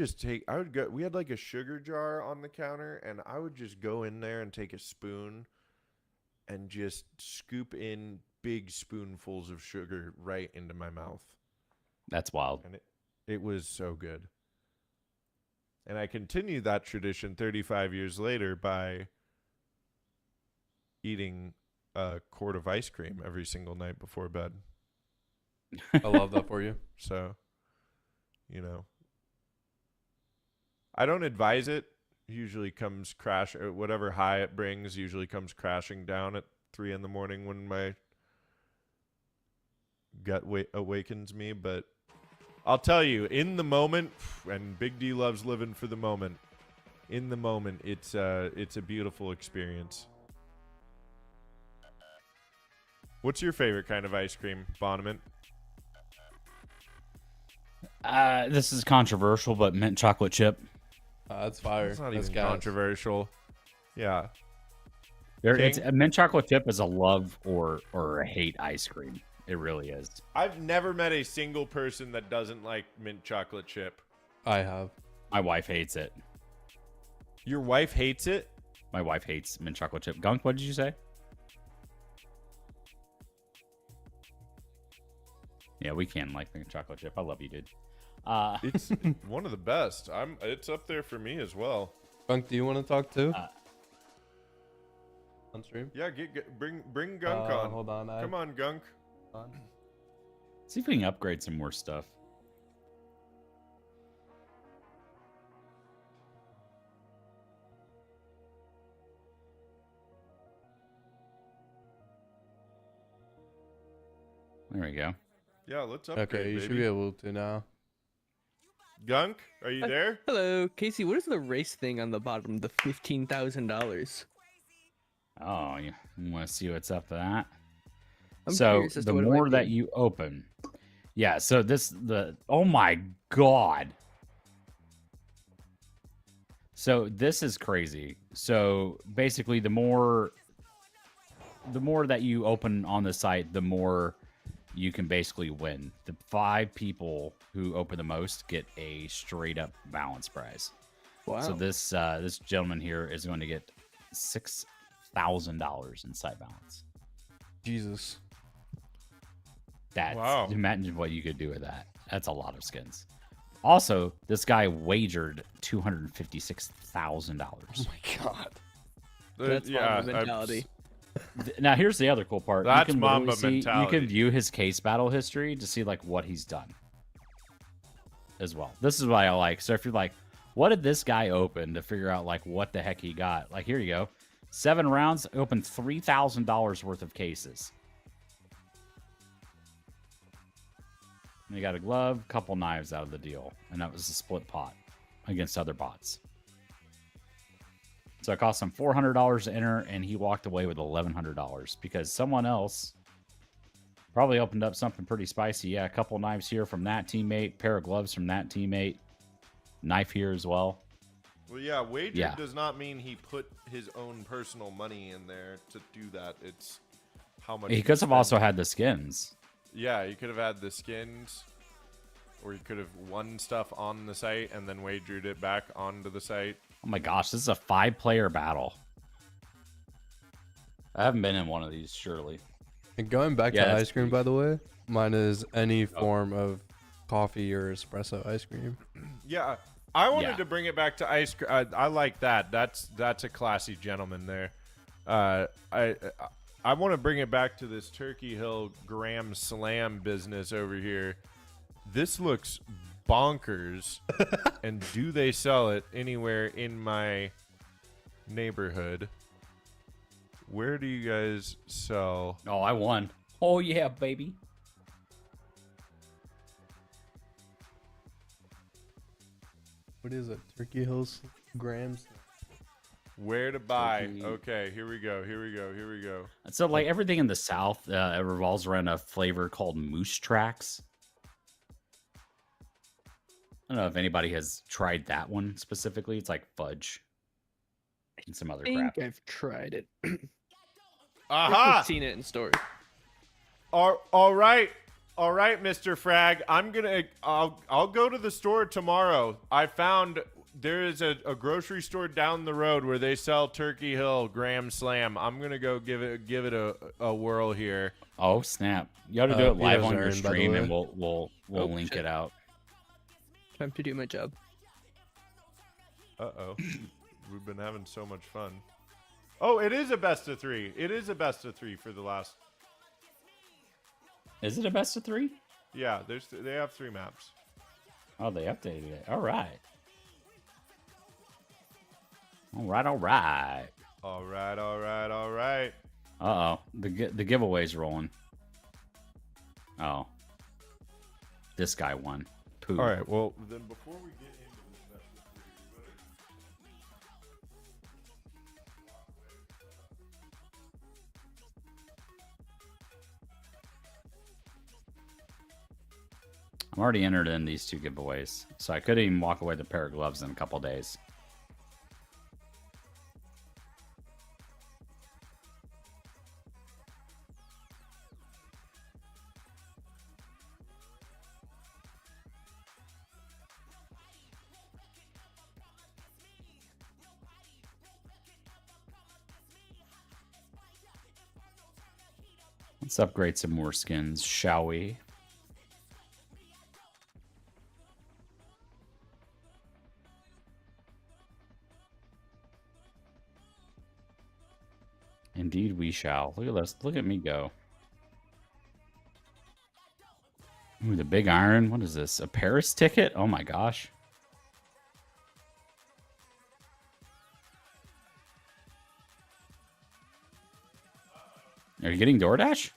go. We had like a sugar jar on the counter, and I would just go in there and take a spoon, and just scoop in big spoonfuls of sugar right into my mouth, That's wild. and it was so good. And I continue that tradition 35 years later by eating a quart of ice cream every single night before bed. I love that for you. So, I don't advise it. Usually comes whatever high it brings usually comes crashing down at 3 a.m. when my gut awakens me. But I'll tell you, in the moment, and Big D loves living for the moment. In the moment, it's a beautiful experience. What's your favorite kind of ice cream, Bonneman? This is controversial, but mint chocolate chip. That's fire. It's not That's even gas. controversial. Yeah. It's a mint chocolate chip is a love or a hate ice cream. It really is. I've never met a single person that doesn't like mint chocolate chip. I have. My wife hates it. Your wife hates it? My wife hates mint chocolate chip. Gunk, what did you say? Yeah, we can like mint chocolate chip. I love you, dude. It's one of the best. It's up there for me as well. Gunk, do you want to talk too? On stream? Yeah, bring Gunk on. Hold on. Come on, Gunk. See if we can upgrade some more stuff. There we go. Yeah, let's upgrade. Okay, you should be able to now. Gunk, are you there? Hello, Casey. What is the race thing on the bottom? The $15,000. Oh, you want to see what's up to that? I'm So curious as to the what it more might that be. you open, yeah. So oh my god. So this is crazy. So basically, the more that you open on the site, the more you can basically win. The 5 people who open the most get a straight up balance prize. Wow. So this gentleman here is going to get $6,000 in site balance. Jesus. That's Wow. Imagine what you could do with that. That's a lot of skins. Also, this guy wagered $256,000. Oh my god. That's Mamba mentality. Now here's the other cool part. That's you can literally Mamba see, You mentality. can view his case battle history to see like what he's done as well. This is what I like. So if you're like, what did this guy open to figure out like what the heck he got? Like here you go. 7 rounds, opened $3,000 worth of cases. And he got a glove, couple knives out of the deal, and that was a split pot against other bots. So it cost him $400 to enter, and he walked away with $1,100 because someone else probably opened up something pretty spicy. Yeah, a couple knives here from that teammate, pair of gloves from that teammate, knife here as well. Well, yeah, wager Yeah. does not mean he put his own personal money in there to do that. It's how much He could have also had the skins. Yeah, you could have had the skins, or you could have won stuff on the site and then wagered it back onto the site. Oh my gosh, this is a 5-player battle. I haven't been in one of these, surely. And going back Yeah, to that's ice cream, by the way, mine is any form of coffee or espresso ice cream. Yeah, I wanted Yeah. to bring it back to ice cream. I like that. That's a classy gentleman there. I want to bring it back to this Turkey Hill Graham Slam business over here. This looks bonkers. And do they sell it anywhere in my neighborhood? Where do you guys sell? Oh, I won. Oh, yeah, baby. What is it? Turkey Hills grams? Where to buy? Turkey. Okay, here we go. Here we go. Here we go. So, like, everything in the South it revolves around a flavor called Moose Tracks. I don't know if anybody has tried that one specifically. It's like fudge and some other I think crap. I've tried it. Aha! I've seen it in stores. All right, Mr. Frag. I'll go to the store tomorrow. I found there is a grocery store down the road where they sell Turkey Hill Graham Slam. I'm gonna go give it a whirl here. Oh snap! You ought to do it live on your Aaron, by the stream, way. and we'll Oh, link shit. it out. Time to do my job. Uh-oh. We've been having so much fun. Oh, it is a best of 3. It is a best of 3 for the last. Is it a best of 3? Yeah, they have 3 maps. Oh, they updated it. All right. All right. All right. All right. Uh oh, the giveaway's rolling. Oh, this guy won. Pooh. All right. Well, then before we get into this best of 3, we better. I'm already entered in these 2 giveaways, so I could even walk away with a pair of gloves in a couple days. Let's upgrade some more skins, shall we? Indeed, we shall. Look at this. Look at me go. Ooh, the big iron. What is this? A Paris ticket? Oh my gosh. Are you getting DoorDash?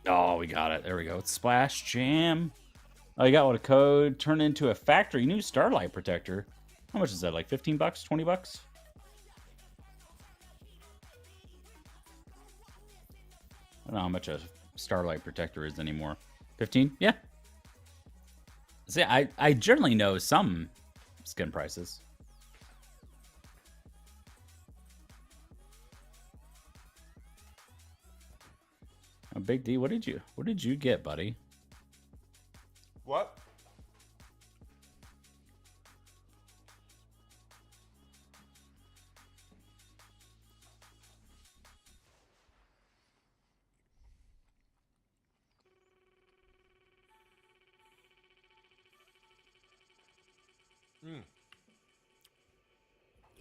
Oh, we got it. There we go. It's Splash Jam. Oh, you got what a code. Turn into a factory new Starlight Protector. How much is that? Like 15 bucks? 20 bucks? I don't know how much a Starlight Protector is anymore. 15? Yeah. See, I generally know some skin prices. Oh, Big D, what did you get, buddy? What?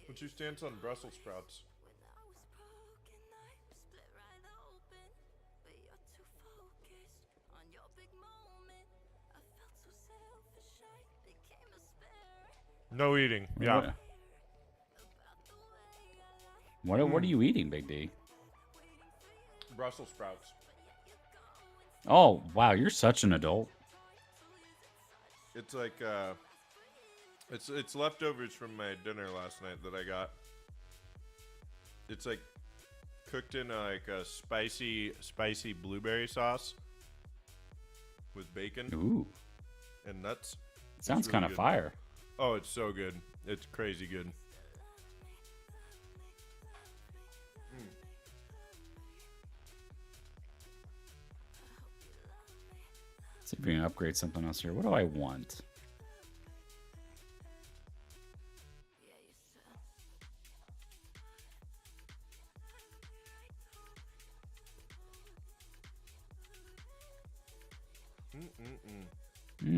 What's your stance on Brussels sprouts? No eating. Yeah. What are you eating, Big D? Brussels sprouts. Oh, wow, you're such an adult. It's like it's leftovers from my dinner last night that I got. It's like cooked in like a spicy blueberry sauce with bacon. Ooh. And nuts. Sounds really kind of good. fire. Oh, it's so good. It's crazy good. Let's see if we can upgrade something else here. What do I want?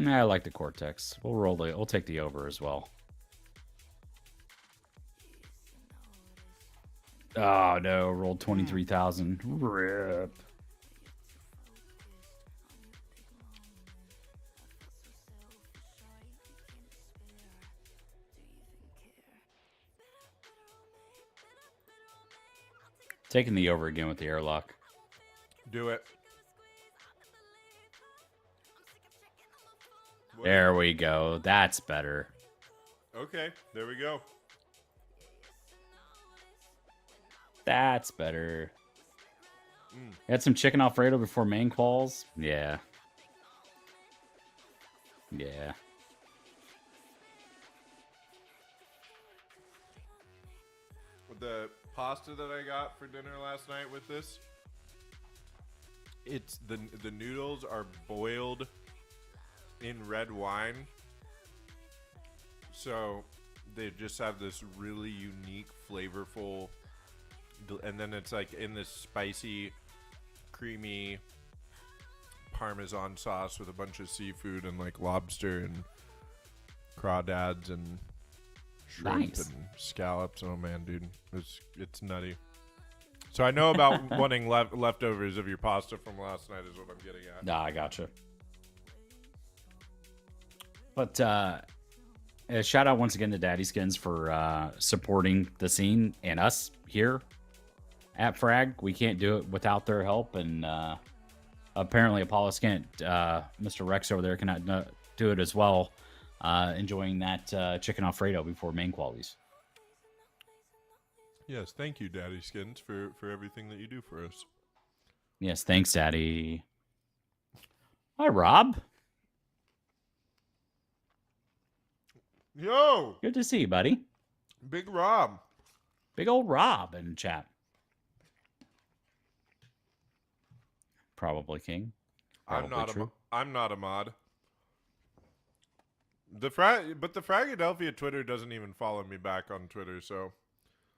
I like the Cortex. We'll take the over as well. Oh no, rolled 23,000. Rip. Taking the over again with the airlock. Do it. There we go. That's better. Okay, there we go. That's better. Had some chicken Alfredo before main quals. Yeah. Yeah. The pasta that I got for dinner last night with this, it's the noodles are boiled in red wine, so they just have this really unique, flavorful, and then it's like in this spicy, creamy Parmesan sauce with a bunch of seafood and like lobster and crawdads and shrimp and scallops. Oh man, dude, it's nutty. So I know about wanting leftovers of your pasta from last night is what I'm getting at. Nah, I gotcha. But a shout out once again to DaddySkins for supporting the scene and us here at Frag. We can't do it without their help, and apparently Apollo Skint, Mr. Rex over there, cannot do it as well. Enjoying that chicken Alfredo before main qualities. Yes, thank you, DaddySkins, for everything that you do for us. Yes, thanks, Daddy. Hi, Rob. Yo! Good to see you, buddy. Big Rob. Big old Rob in chat. Probably King. I'm not a mod. The Fragadelphia Twitter doesn't even follow me back on Twitter, so.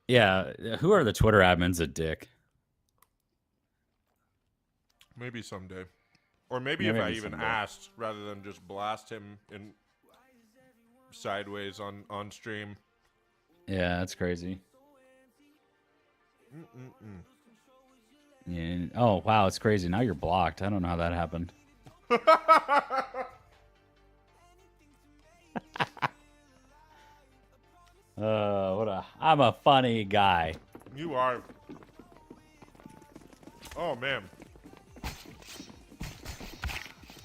Yeah, who are the Twitter admins? A dick. Maybe someday. Or maybe if I even asked rather than just blast him in sideways on stream. Yeah, that's crazy. Yeah. Oh, wow, it's crazy. Now you're blocked. I don't know how that happened. I'm a funny guy. You are. Oh, man.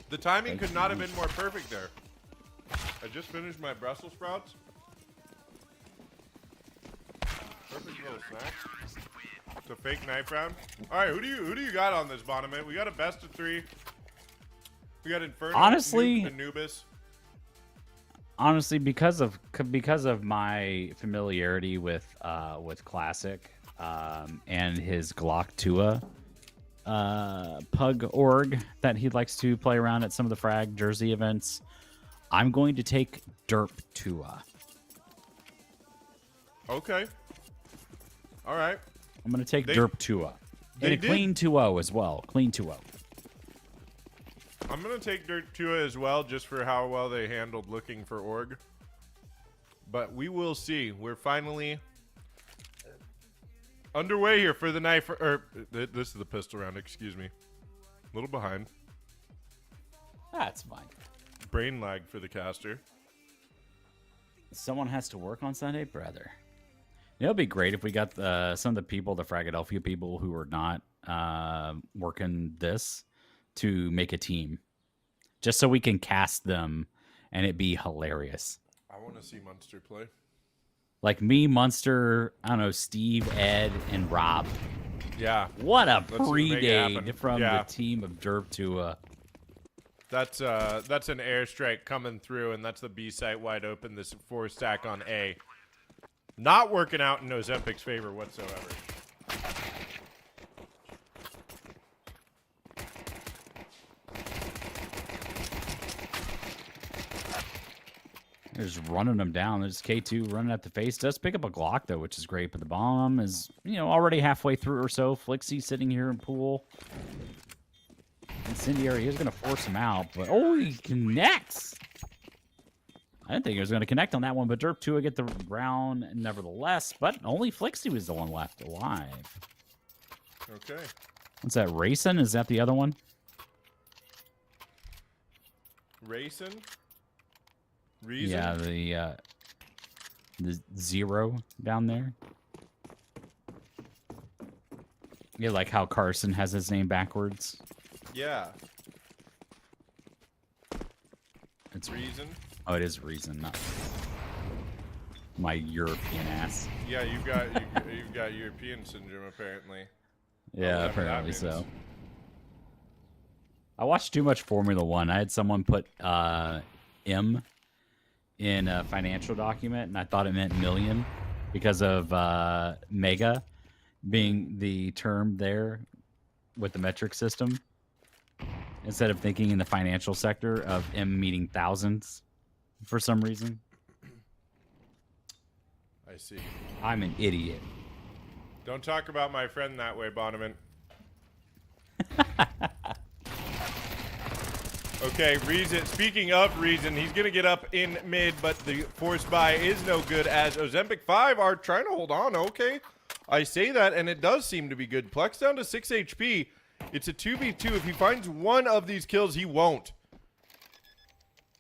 The timing could not have been more perfect there. I just finished my Brussels sprouts. Perfect little snack. It's a fake knife round. All right, who do you got on this, Bonamit? We got a best of 3. We got Inferno. Honestly, Anubis. Honestly, because of my familiarity with Classic and his Glock Tua pug org that he likes to play around at some of the Frag Jersey events, I'm going to take Derp Tua. Okay. All right. I'm going to take Derp Tua. And a clean 2-0 as well. Clean 2-0. I'm going to take Derp Tua as well, just for how well they handled looking for org. But we will see. We're finally underway here for the knife. This is the pistol round, excuse me. A little behind. That's fine. Brain lag for the caster. Someone has to work on Sunday, brother. It would be great if we got some of the people, the Fragadelphia people who are not working this, to make a team. Just so we can cast them and it be hilarious. I want to see Munster play. Like me, Munster, I don't know, Steve, Ed, and Rob. Yeah. What a pre-date from the team of Derp Tua. That's an airstrike coming through, and that's the B site wide open. This 4-stack on A. Not working out in Ozempic's favor whatsoever. They're just running them down. There's K2 running at the face. Does pick up a Glock, though, which is great. But the bomb is, already halfway through or so. Flixie sitting here in pool. Incendiary, he was going to force him out. But, he connects. I didn't think he was going to connect on that one. But Derp 2 get the round nevertheless. But only Flixie was the one left alive. Okay. What's that, Racing? Is that the other one? Racing? Reason? Yeah, the 0 down there. Yeah, like how Carson has his name backwards. Yeah. It's Reason? Oh, it is Reason, not my European ass. Yeah, you've got European syndrome apparently. Yeah, apparently so. I watched too much Formula One. I had someone put M in a financial document, and I thought it meant million because of mega being the term there with the metric system, instead of thinking in the financial sector of M meaning thousands for some reason. I see. I'm an idiot. Don't talk about my friend that way, Bonneman. Okay, Reason. Speaking of Reason, he's going to get up in mid, but the force buy is no good as Ozempic 5 are trying to hold on. Okay, I say that, and it does seem to be good. Plex down to 6 HP. It's a 2v2. If he finds one of these kills, he won't.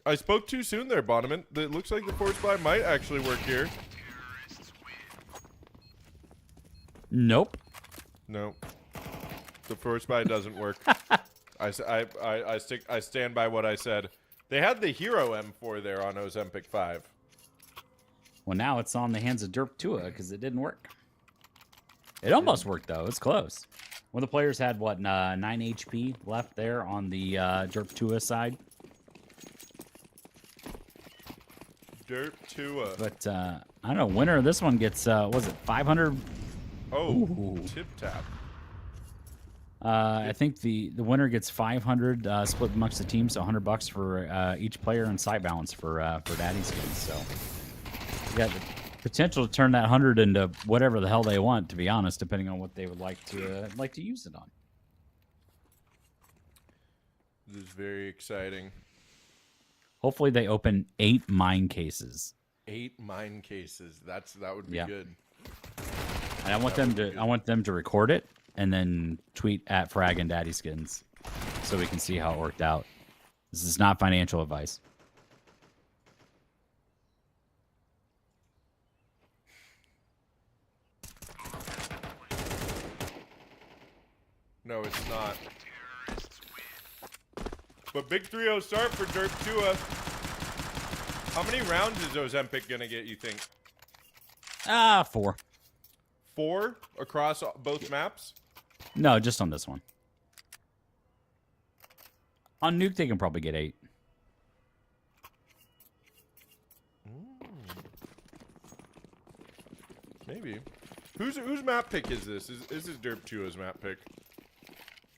I spoke too soon there, Bonneman. It looks like the force buy might actually work here. Nope. No. The force buy doesn't work. I stand by what I said. They had the hero M4 there on Ozempic 5. Well, now it's on the hands of Derp Tua because it didn't work. It almost worked, though. It's close. One of the players had, 9 HP left there on the Derp Tua side. Derp Tua. But, I don't know. Winner of this one gets, was it 500? Oh, Ooh. tip tap. I think the winner gets 500 split amongst the teams, so $100 for each player and site balance for DaddySkins. So you got the potential to turn that 100 into whatever the hell they want, to be honest, depending on what they would like to use it on. This is very exciting. Hopefully, they open 8 mine cases. 8 mine cases. That would be good. And I want them to record it and then tweet at Frag and DaddySkins so we can see how it worked out. This is not financial advice. No, it's not. But big 3-0 start for Derp Tua. How many rounds is Ozempic gonna get, you think? 4. 4 across both maps? No, just on this one. On Nuke, they can probably get 8. Maybe. Whose map pick is this? Is this Derp Tua's map pick?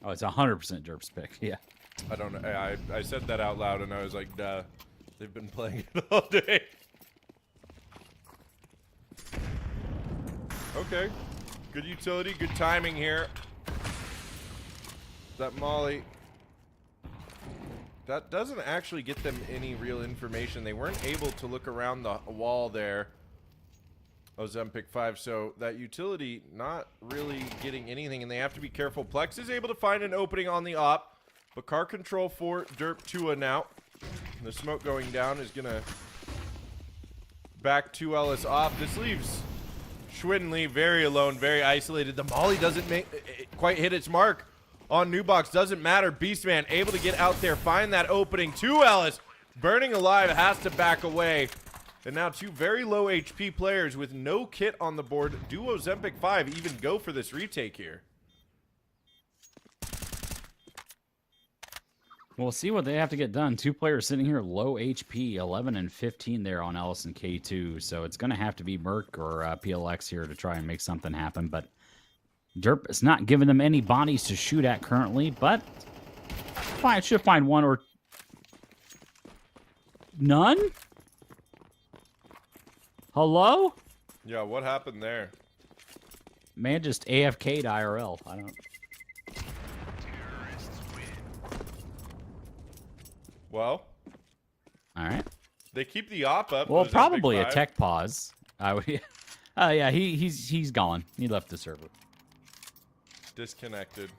Oh, it's 100% Derp's pick. Yeah. I don't know. I said that out loud and I was like, duh. They've been playing it all day. Okay. Good utility, good timing here. That Molly. That doesn't actually get them any real information. They weren't able to look around the wall there. Ozempic 5, so that utility not really getting anything, and they have to be careful. Plex is able to find an opening on the op, but car control for Derp Tua now. The smoke going down is gonna back 2 Ellis off. This leaves Schwinley very alone, very isolated. The Molly doesn't quite hit its mark on Nubox. Doesn't matter. Beastman able to get out there, find that opening. 2 Ellis burning alive, has to back away. And now 2 very low HP players with no kit on the board. Do Ozempic 5 even go for this retake here? We'll see what they have to get done. 2 players sitting here low HP, 11 and 15 there on Ellison K2. So it's going to have to be Merc or PLX here to try and make something happen. But Derp is not giving them any bodies to shoot at currently. But I should find one or none. Hello? Yeah, what happened there? Man just AFK'd IRL. I don't... Well. Alright. They keep the op up. Well, probably a tech pause. Yeah, he's gone. He left the server. Disconnected.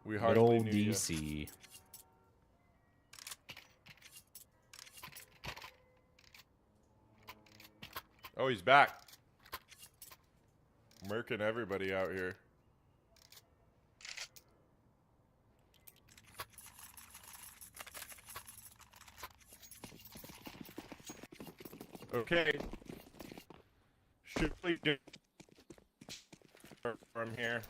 We Good hardly old knew DC. Oh, he's back. Murking everybody out here. Okay. Should we do from here?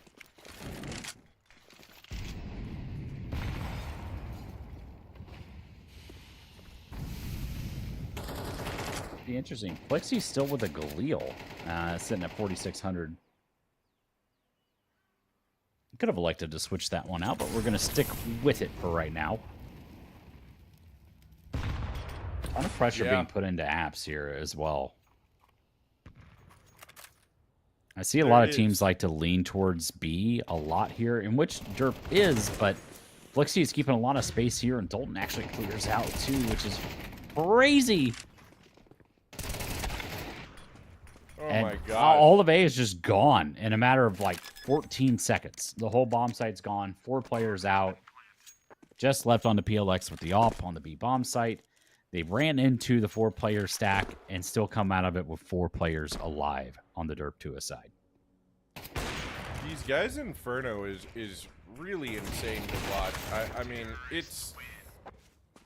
Be interesting. Plexi's still with a Galil, sitting at 4,600. Could have elected to switch that one out, but we're going to stick with it for right now. A lot of pressure being put into apps here as well. I see a lot of teams like to lean towards B a lot here, in which Derp is, but Flexi is keeping a lot of space here, and Dalton actually clears out too, which is crazy. Oh my god. All of A is just gone in a matter of like 14 seconds. The whole bomb site's gone. 4 players out. Just left on the PLX with the op on the B bomb site. They ran into the 4-player stack and still come out of it with 4 players alive on the Derp 2 side. These guys' Inferno is really insane to watch. I mean, it's...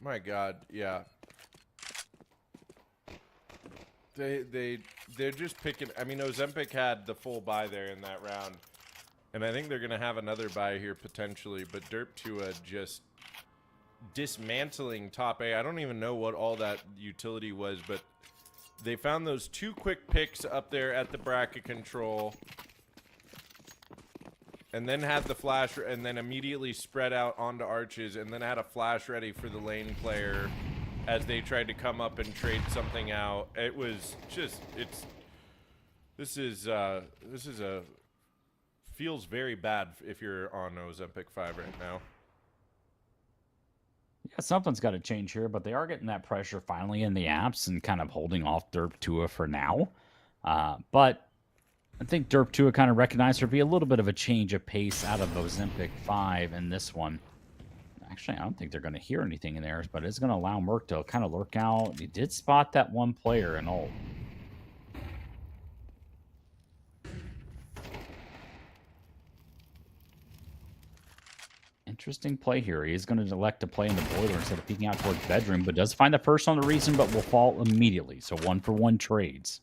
My god, yeah. They're just picking... I mean, Ozempic had the full buy there in that round. And I think they're going to have another buy here potentially. But Derp 2 just dismantling top A. I don't even know what all that utility was, but they found those 2 quick picks up there at the bracket control. and then had the flash, and then immediately spread out onto arches, and then had a flash ready for the lane player as they tried to come up and trade something out. It was just, this is feels very bad if you're on Ozempic 5 right now. Yeah, something's got to change here, but they are getting that pressure finally in the apps and kind of holding off Derp Tua for now. But I think Derp Tua kind of recognized there'd be a little bit of a change of pace out of Ozempic 5 in this one. Actually, I don't think they're going to hear anything in there, but it's going to allow Merc to kind of lurk out. He did spot that one player in ult. Interesting play here. He's going to elect to play in the boiler instead of peeking out towards bedroom, but does find the first on the reason, but will fall immediately. So 1-for-1 trades.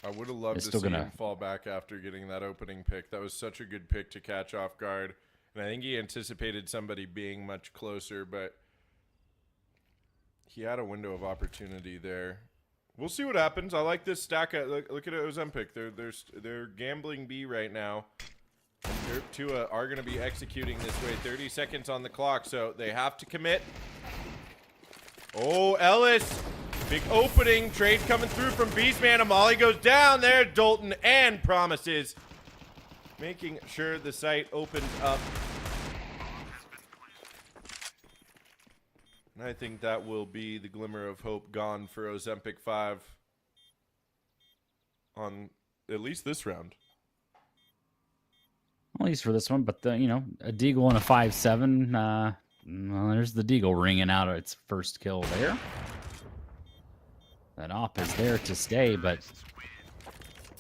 I would have loved to see him fall back after getting that opening pick. That was such a good pick to catch off guard. And I think he anticipated somebody being much closer, but he had a window of opportunity there. We'll see what happens. I like this stack. Look at Ozempic. They're gambling B right now. Derp Tua are going to be executing this way. 30 seconds on the clock, so they have to commit. Oh, Ellis. Big opening. Trade coming through from Beastman. Molly goes down there. Dalton and Promises. Making sure the site opens up. And I think that will be the glimmer of hope gone for Ozempic 5 on at least this round. At least for this one, but a Deagle and a 5-7. Well, there's the Deagle ringing out its first kill there. That op is there to stay, but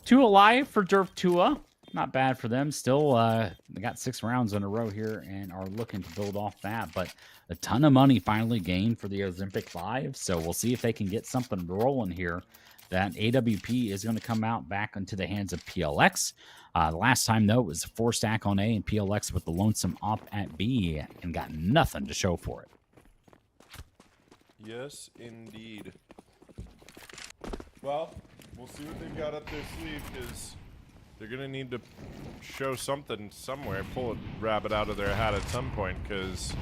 2 alive for Derp Tua. Not bad for them. Still, they got 6 rounds in a row here and are looking to build off that. But a ton of money finally gained for the Ozempic 5. So we'll see if they can get something rolling here. That AWP is going to come out back into the hands of PLX. The last time, though, it was a 4-stack on A and PLX with the lonesome op at B and got nothing to show for it. Yes, indeed. Well, we'll see what they've got up their sleeve, because they're going to need to show something somewhere, pull a rabbit out of their hat at some point, because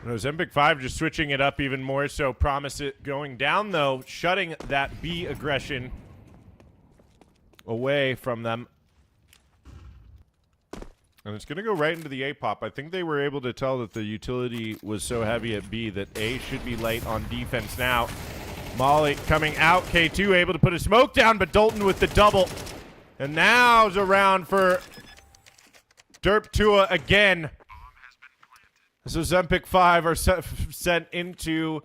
Ozempic 5 just switching it up even more so. Promise it going down, though, shutting that B aggression away from them. And it's going to go right into the A pop. I think they were able to tell that the utility was so heavy at B that A should be light on defense now. Molly coming out. K2 able to put a smoke down, but Dalton with the double. And now's a round for Derp Tua again. So Ozempic 5 are sent into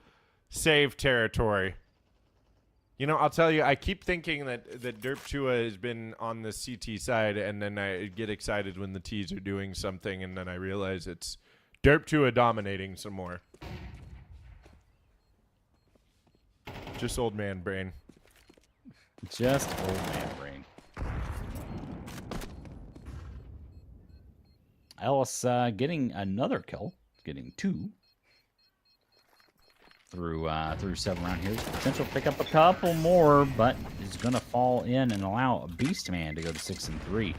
save territory. You know, I'll tell you, I keep thinking that Derp Tua has been on the CT side, and then I get excited when the Ts are doing something, and then I realize it's Derp Tua dominating some more. Just old man brain. Just old man brain. Ellis getting another kill, getting 2 through 7 round here. Potential to pick up a couple more, but is going to fall in and allow Beastman to go to 6-3.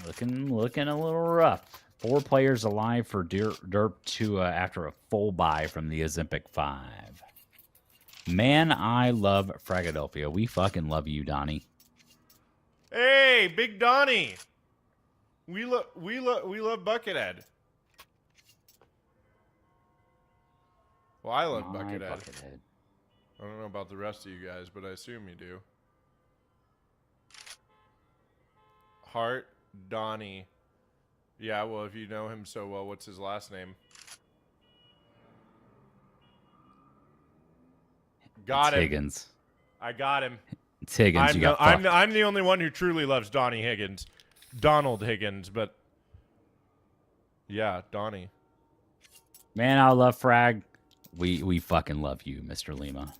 Looking a little rough. 4 players alive for Derp Tua after a full buy from the Ozempic 5. Man, I love Fragadelphia. We fucking love you, Donnie. Hey, Big Donnie. We love Buckethead. Well, I love Buckethead. I don't know about the rest of you guys, but I assume you do. Hart Donnie. Yeah, well, if you know him so well, what's his last name? Got him. Higgins. I got him. It's Higgins. I'm the only one who truly loves Donnie Higgins. Donald Higgins, but yeah, Donnie. Man, I love Frag. We fucking love you, Mr. Lima.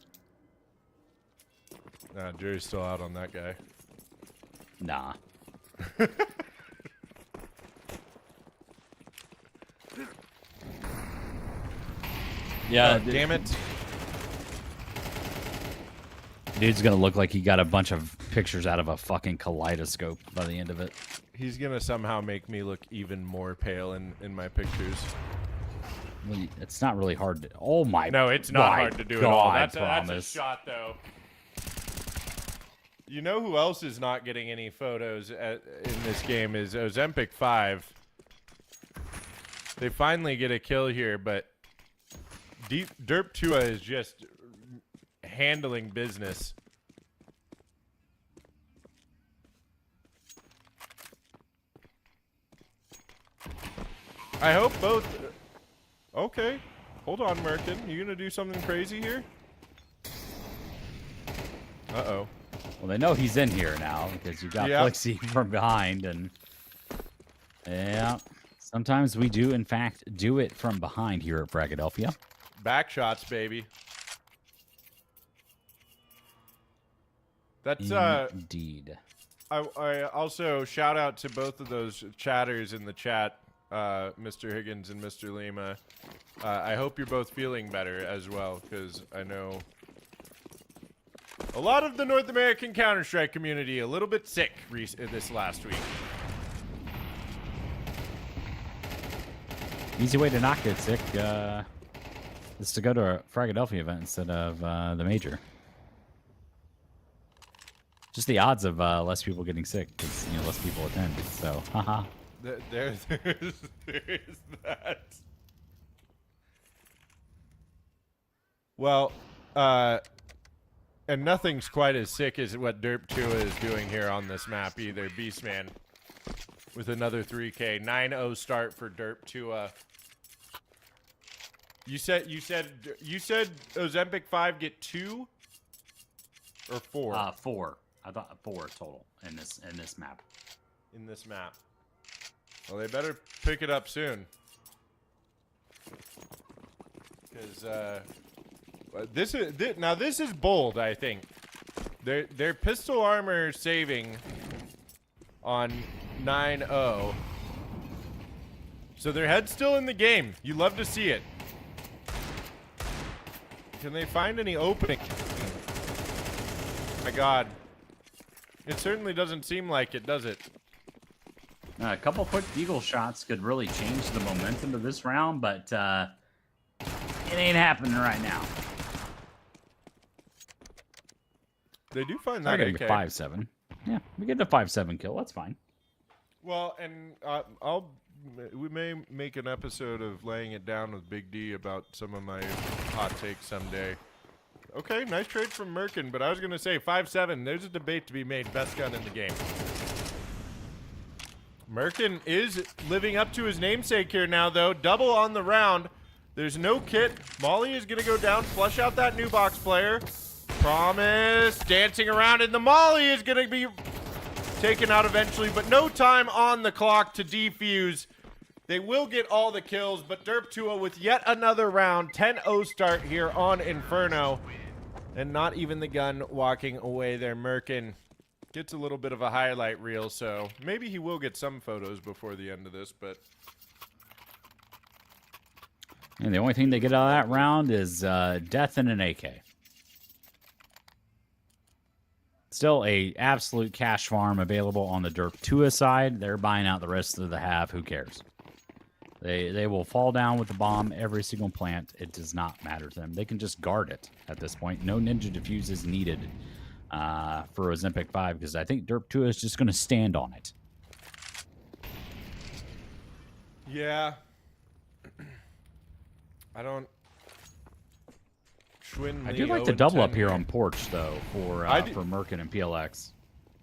Nah, Jerry's still out on that guy. Nah. Yeah, damn it. Dude's gonna look like he got a bunch of pictures out of a fucking kaleidoscope by the end of it. He's gonna somehow make me look even more pale in my pictures. Well, it's not really hard to. Oh my! No, it's not hard to do at all. That's a shot, though. You know who else is not getting any photos in this game is Ozempic 5. They finally get a kill here, but Derp Tua is just handling business. I hope both... Okay. Hold on, Merkin. You gonna do something crazy here? Uh-oh. Well, they know he's in here now because you got Flexi from behind, and... Yeah. Sometimes we do, in fact, do it from behind here at Fragadelphia. Back shots, baby. That's, Indeed. I also shout out to both of those chatters in the chat, Mr. Higgins and Mr. Lima. I hope you're both feeling better as well, because I know a lot of the North American Counter-Strike community a little bit sick this last week. Easy way to not get sick is to go to a Fragadelphia event instead of the major. Just the odds of less people getting sick because less people attend. So, haha. There is that. Well, and nothing's quite as sick as what Derp 2 is doing here on this map either. Beastman with another 3K. 9-0 start for Derp 2. You said Ozempic 5 get 2 or 4? 4. I thought 4 total in this map. In this map. Well, they better pick it up soon. Because this is bold, I think. Their pistol armor saving on 9-0. So their head's still in the game. You love to see it. Can they find any opening? My God. It certainly doesn't seem like it, does it? A couple quick deagle shots could really change the momentum of this round, but it ain't happening right now. They do find that AK. 5-7. Yeah, we get a 5-7 kill. That's fine. Well, and we may make an episode of laying it down with Big D about some of my hot takes someday. Okay, nice trade from Merkin, but I was going to say 5-7. There's a debate to be made. Best gun in the game. Merkin is living up to his namesake here now, though. Double on the round. There's no kit. Molly is going to go down, flush out that new box player. Promise. Dancing around, and the Molly is going to be taken out eventually, but no time on the clock to defuse. They will get all the kills, but Derp 2 with yet another round. 10-0 start here on Inferno. And not even the gun walking away there. Merkin gets a little bit of a highlight reel, so maybe he will get some photos before the end of this, but... And the only thing they get out of that round is death and an AK. Still a absolute cash farm available on the Derp 2 side. They're buying out the rest of the half. Who cares? They will fall down with the bomb every single plant. It does not matter to them. They can just guard it at this point. No ninja defuse is needed for Ozempic 5 because I think Derp 2 is just going to stand on it. Yeah. I don't... I do like the double up here on Porch, though, for Merkin and PLX.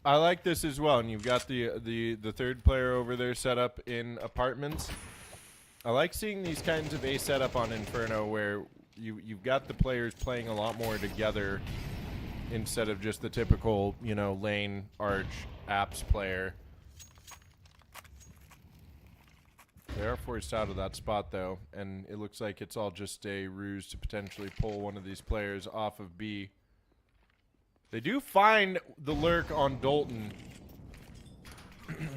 I like this as well, and you've got the third player over there set up in apartments. I like seeing these kinds of A setup on Inferno where you've got the players playing a lot more together instead of just the typical, lane, arch, apps player. They are forced out of that spot, though, and it looks like it's all just a ruse to potentially pull one of these players off of B. They do find the lurk on Dalton.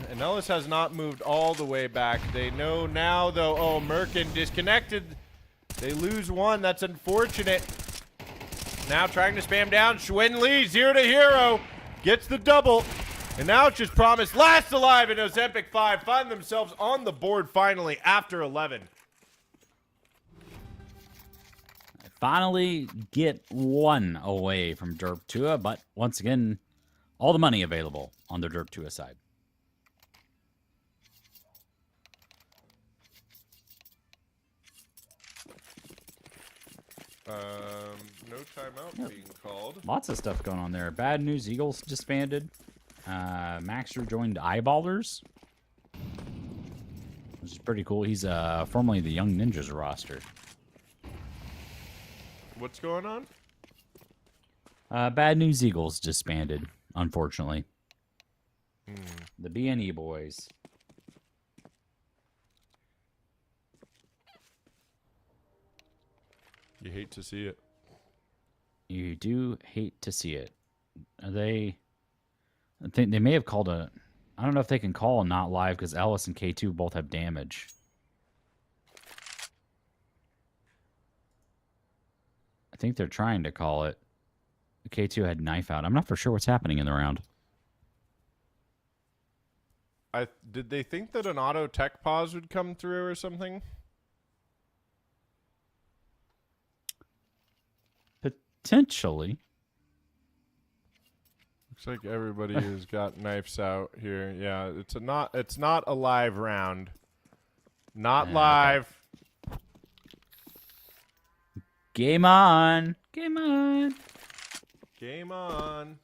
And Ellis has not moved all the way back. They know now, though. Oh, Merkin disconnected. They lose one. That's unfortunate. Now trying to spam down. Schwinn Lee, 0 to hero. Gets the double. And now it's just Promise last alive, and Ozempic 5 find themselves on the board finally after 11. Finally get one away from Derp Tua, but once again, all the money available on the Derp Tua side. No timeout being called. Lots of stuff going on there. Bad News Eagles disbanded. Maxter joined Eyeballers, which is pretty cool. He's formerly the Young Ninjas roster. What's going on? Bad News Eagles disbanded, unfortunately. The BNE boys. You hate to see it. You do hate to see it. I think they may have called a... I don't know if they can call a not live because Ellis and K2 both have damage. I think they're trying to call it. K2 had knife out. I'm not for sure what's happening in the round. Did they think that an auto tech pause would come through or something? Potentially. Looks like everybody has got knives out here. Yeah, it's not a live round. Not live. Game on. Game on. Game on.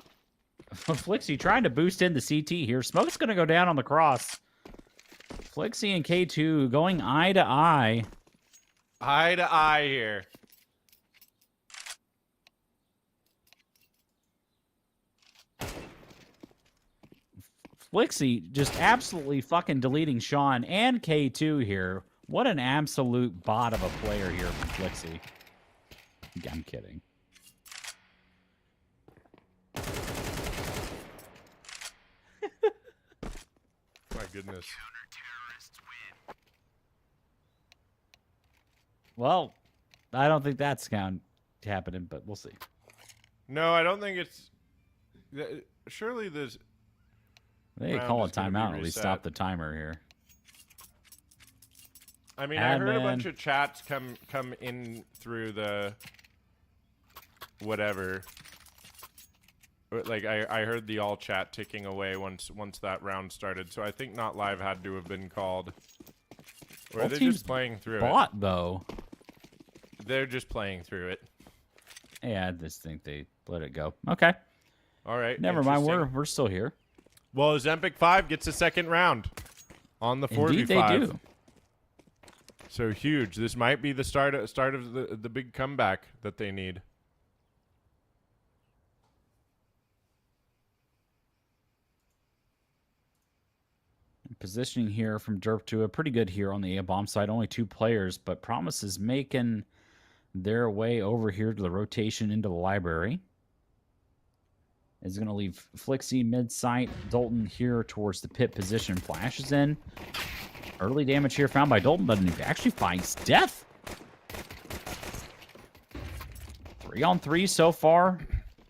Flixie trying to boost in the CT here. Smoke's going to go down on the cross. Flixie and K2 going eye to eye. Eye to eye here. Flixie just absolutely fucking deleting Sean and K2 here. What an absolute bot of a player here from Flixie. I'm kidding. My goodness. Well, I don't think that's happening, but we'll see. No, I don't think it's... Surely there's... They call a timeout and at least stop the timer here. I mean, I heard a bunch of chats come in through the... whatever. Like, I heard the all chat ticking away once that round started, so I think not live had to have been called. Or are they just playing through it? Though. They're just playing through it. Yeah, I just think they let it go. Okay. All right. Never mind. We're still here. Well, Ozempic 5 gets a second round on the 4v5. Indeed they do. So huge. This might be the start of the big comeback that they need. Positioning here from Derp to a pretty good here on the A-bomb side. Only 2 players, but Promise is making their way over here to the rotation into the library. Is going to leave Flixie mid-sight. Dalton here towards the pit position. Flashes in. Early damage here found by Dalton, but he actually finds death. 3-on-3 so far.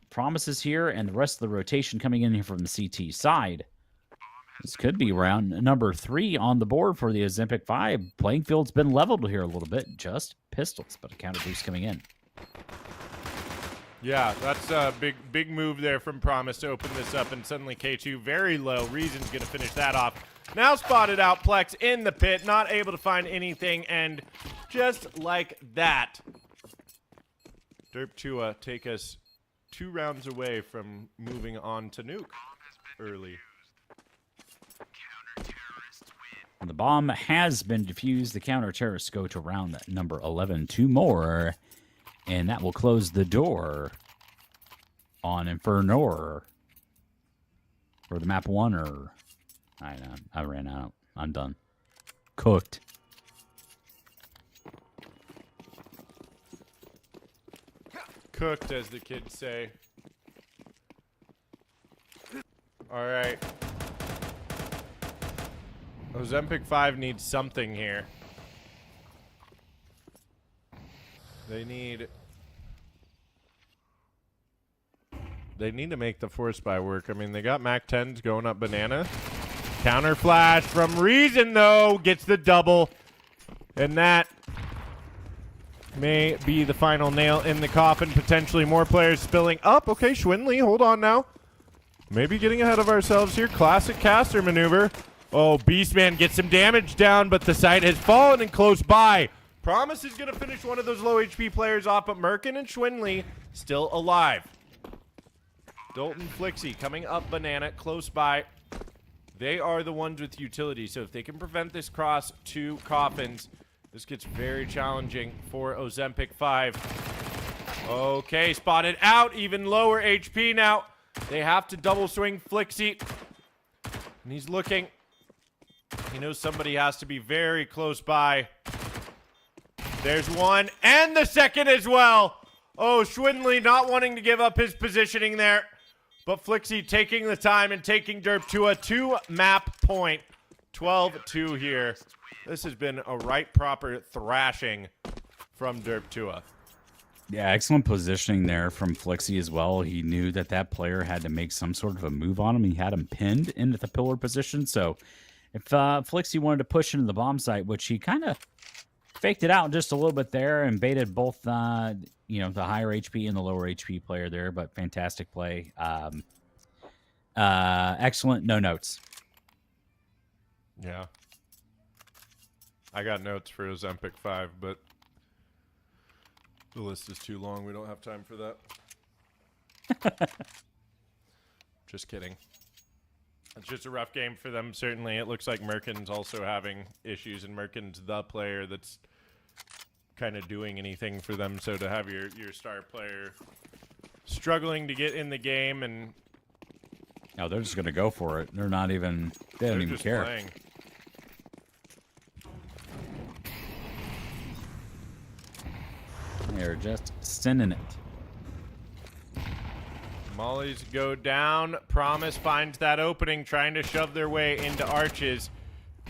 Promise is here, and the rest of the rotation coming in here from the CT side. This could be round number 3 on the board for the Ozempic 5. Playing field's been leveled here a little bit. Just pistols, but a counter boost coming in. Yeah, that's a big move there from Promise to open this up, and suddenly K2 very low. Reason's going to finish that off. Now spotted out Plex in the pit, not able to find anything, and just like that, Derp Tua take us 2 rounds away from moving on to nuke early. The bomb has been defused. The counter-terrorists go to round number 11. 2 more. And that will close the door on Infernor. For the map 1, or... I know. I ran out. I'm done. Cooked. Cooked, as the kids say. All right. Ozempic 5 needs something here. They need They need to make the force buy work. I mean, they got Mac 10s going up banana. Counter flash from Reason, though, gets the double. And that may be the final nail in the coffin. Potentially more players spilling up. Okay, Schwindley, hold on now. Maybe getting ahead of ourselves here. Classic caster maneuver. Oh, Beastman gets some damage down, but the site has fallen and close by. Promise is going to finish one of those low HP players off, but Merkin and Schwindley still alive. Dalton Flixie coming up banana, close by. They are the ones with utility, so if they can prevent this cross to coffins, this gets very challenging for Ozempic 5. Okay, spotted out, even lower HP now. They have to double swing Flixie. And he's looking. He knows somebody has to be very close by. There's one, and the second as well. Oh, Schwindley not wanting to give up his positioning there. But Flixie taking the time and taking Derp to a 2-map point. 12-2 here. This has been a right proper thrashing from Derp Tua. Yeah, excellent positioning there from Flixie as well. He knew that that player had to make some sort of a move on him. He had him pinned into the pillar position. So if Flixie wanted to push into the bomb site, which he kind of faked it out just a little bit there and baited both, you know, the higher HP and the lower HP player there, but fantastic play. Excellent. No notes. Yeah. I got notes for Ozempic 5, but the list is too long. We don't have time for that. Just kidding. It's just a rough game for them, certainly. It looks like Merkin's also having issues, and Merkin's the player that's kind of doing anything for them. So to have your star player struggling to get in the game, and no, they're just going to go for it. They're not even, they don't even care. Playing. They're just sending it. Mollies go down. Promise finds that opening, trying to shove their way into arches.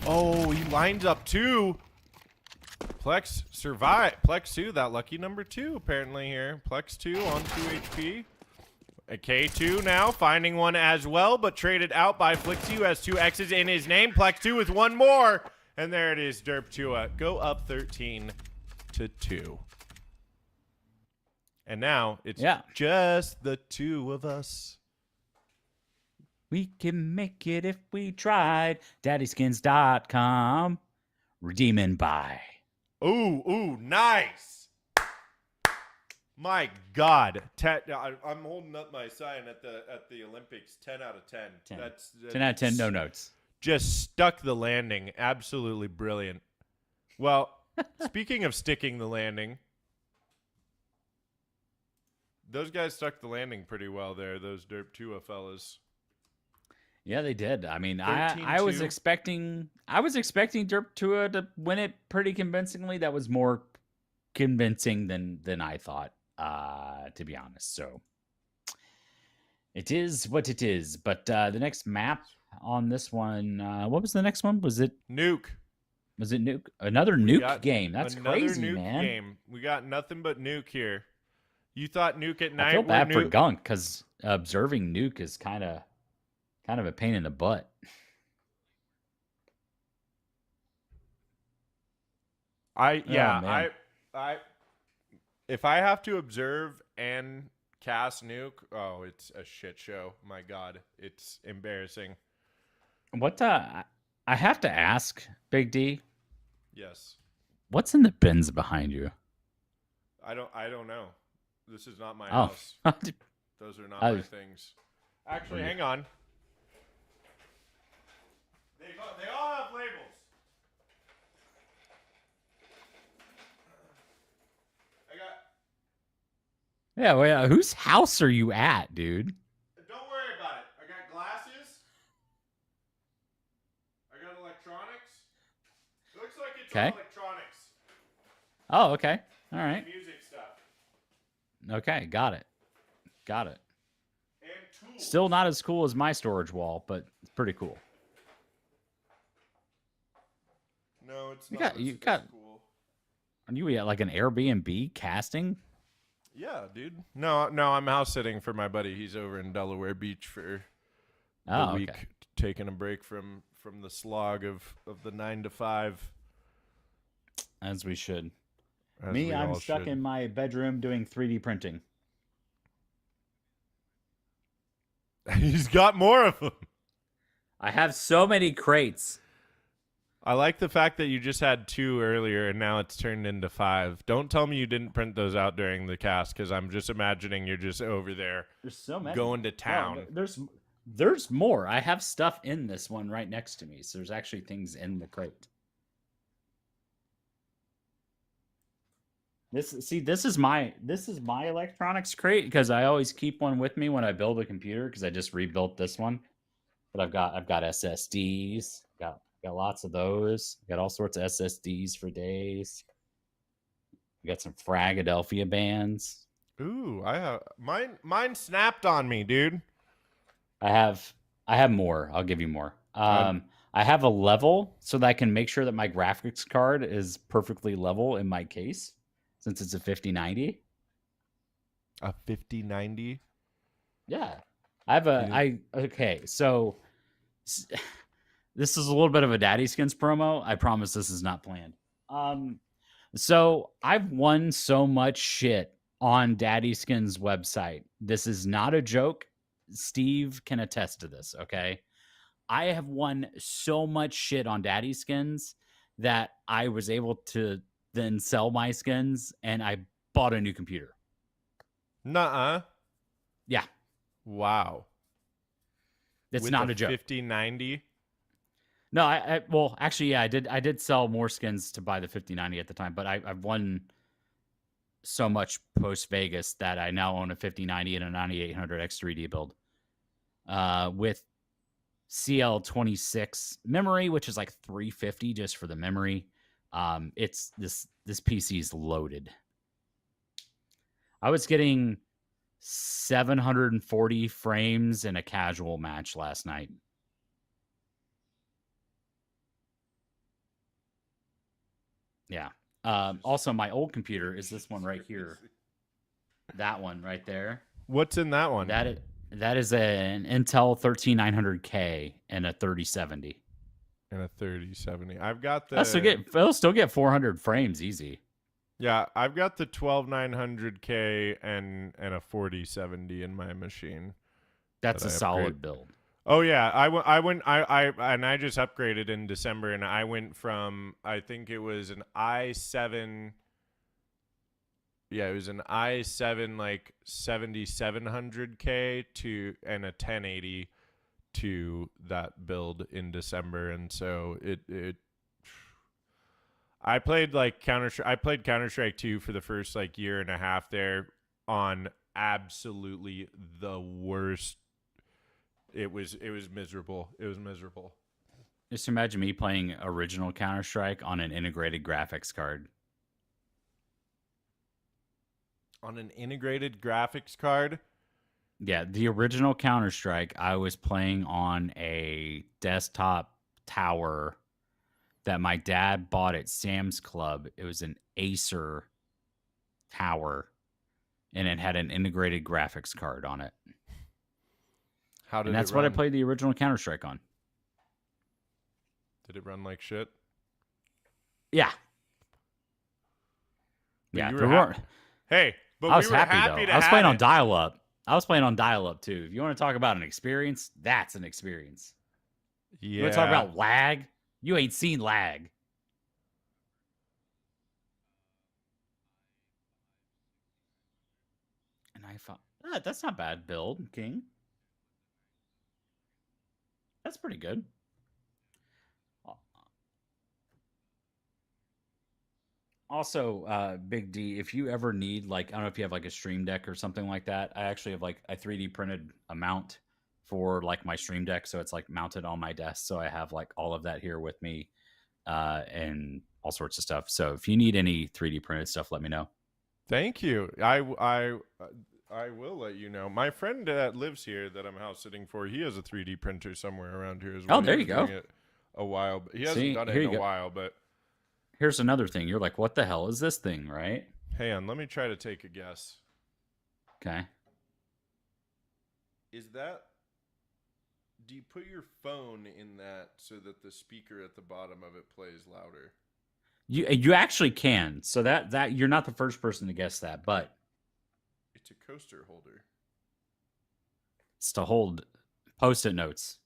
Oh, he lines up two. Plex survive. Plex 2, that lucky number 2 apparently here. Plex 2 on 2 HP. A K2 now, finding one as well, but traded out by Flixie, who has 2 X's in his name. Plex 2 with one more. And there it is, Derp Tua. Go up 13-2. And now it's just the two of us. We can make it if we tried. DaddySkins.com. Redeem and buy. Ooh, nice. My God. I'm holding up my sign at the Olympics. 10 out of 10. 10. That's 10 out of 10, no notes. Just stuck the landing. Absolutely brilliant. Well, speaking of sticking the landing, those guys stuck the landing pretty well there, those Derp Tua fellas. Yeah, they did. I mean, I was expecting Derp Tua to win it pretty convincingly. That was more convincing than I thought, to be honest. So it is what it is. But the next map on this one, what was the next one? Was it Nuke? Was it Nuke? Another Nuke game. That's crazy, Nuke man. Game. We got nothing but Nuke here. You thought Nuke at night? I feel bad for Gunk because observing Nuke is kind of a pain in the butt. If I have to observe and cast Nuke, oh, it's a shit show. My God, it's embarrassing. What I have to ask, Big D. Yes. What's in the bins behind you? I don't know. This is not my house. Those are not my things. Actually, hang on. They all have labels. Yeah, well, yeah. Whose house are you at, dude? Don't worry about it. I got glasses. I got electronics. It looks like it's all electronics. Oh, okay. All right. Music stuff. Okay, got it. And tools. Still not as cool as my storage wall, but it's pretty cool. No, it's not. You got. cool. Are you at like an Airbnb casting? Yeah, dude. No, I'm house sitting for my buddy. He's over in Delaware Beach for the week, taking a break from the slog of the 9 to 5. As we should. As Me, we I'm all stuck should. in my bedroom doing 3D printing. He's got more of them. I have so many crates. I like the fact that you just had 2 earlier and now it's turned into 5. Don't tell me you didn't print those out during the cast, because I'm just imagining you're just over there. There's so many. Going to town. No, there's more. I have stuff in this one right next to me, so there's actually things in the crate. This is my electronics crate, because I always keep one with me when I build a computer, because I just rebuilt this one. But I've got SSDs, got lots of those. Got all sorts of SSDs for days. We got some Fragadelphia bands. Ooh, I have mine snapped on me, dude. I have more. I'll give you more. I have a level so that I can make sure that my graphics card is perfectly level in my case, since it's a 5090. A 5090? Yeah. Okay, so this is a little bit of a DaddySkins promo. I promise this is not planned. So I've won so much shit on DaddySkins website. This is not a joke. Steve can attest to this, okay? I have won so much shit on DaddySkins that I was able to then sell my skins, and I bought a new computer. Nuh-uh. Yeah. Wow. It's not a joke. 5090? No, well, actually, yeah, I did sell more skins to buy the 5090 at the time, but I've won so much post Vegas that I now own a 5090 and a 9800 X3D build with CL26 memory, which is like 350 just for the memory. It's this PC is loaded. I was getting 740 frames in a casual match last night. Yeah. Also, my old computer is this one right here. That one right there. What's in that one? That is an Intel 13900K and a 3070. And a 3070. I've got the. It'll still get 400 frames easy. Yeah, I've got the 12900K and a 4070 in my machine. That's a solid build. Oh yeah, I just upgraded in December, and I went from, I think it was an i7. Yeah, it was an i7 like 7700K and a 1080 to that build in December, and so I played like Counter-Strike 2 for the first like year and a half there on absolutely the worst. It was miserable. It was miserable. Just imagine me playing original Counter-Strike on an integrated graphics card. On an integrated graphics card? Yeah, the original Counter-Strike, I was playing on a desktop tower that my dad bought at Sam's Club. It was an Acer tower, and it had an integrated graphics card on it. And that's what I played the original Counter-Strike on. Did it run like shit? Yeah. But Yeah. Hey, but I was we were happy though. to I was have playing on it. dial-up. I was playing on dial-up too. If you want to talk about an experience, that's an experience. Yeah. You want to talk about lag? You ain't seen lag. And I thought, that's not bad build, King. That's pretty good. Also, Big D, if you ever need, like, I don't know if you have like a Stream Deck or something like that. I actually have like I 3D printed a mount for like my Stream Deck, so it's like mounted on my desk. So I have like all of that here with me, and all sorts of stuff. So if you need any 3D printed stuff, let me know. Thank you. I will let you know. My friend that lives here that I'm house sitting for, he has a 3D printer somewhere around here as well. Oh, there you go. A while, but he hasn't done it in a while. But here's another thing. You're like, what the hell is this thing, right? Hang on, let me try to take a guess. Okay. Is that? Do you put your phone in that so that the speaker at the bottom of it plays louder? You actually can. So that you're not the first person to guess that, but it's a coaster holder. It's to hold Post-it notes.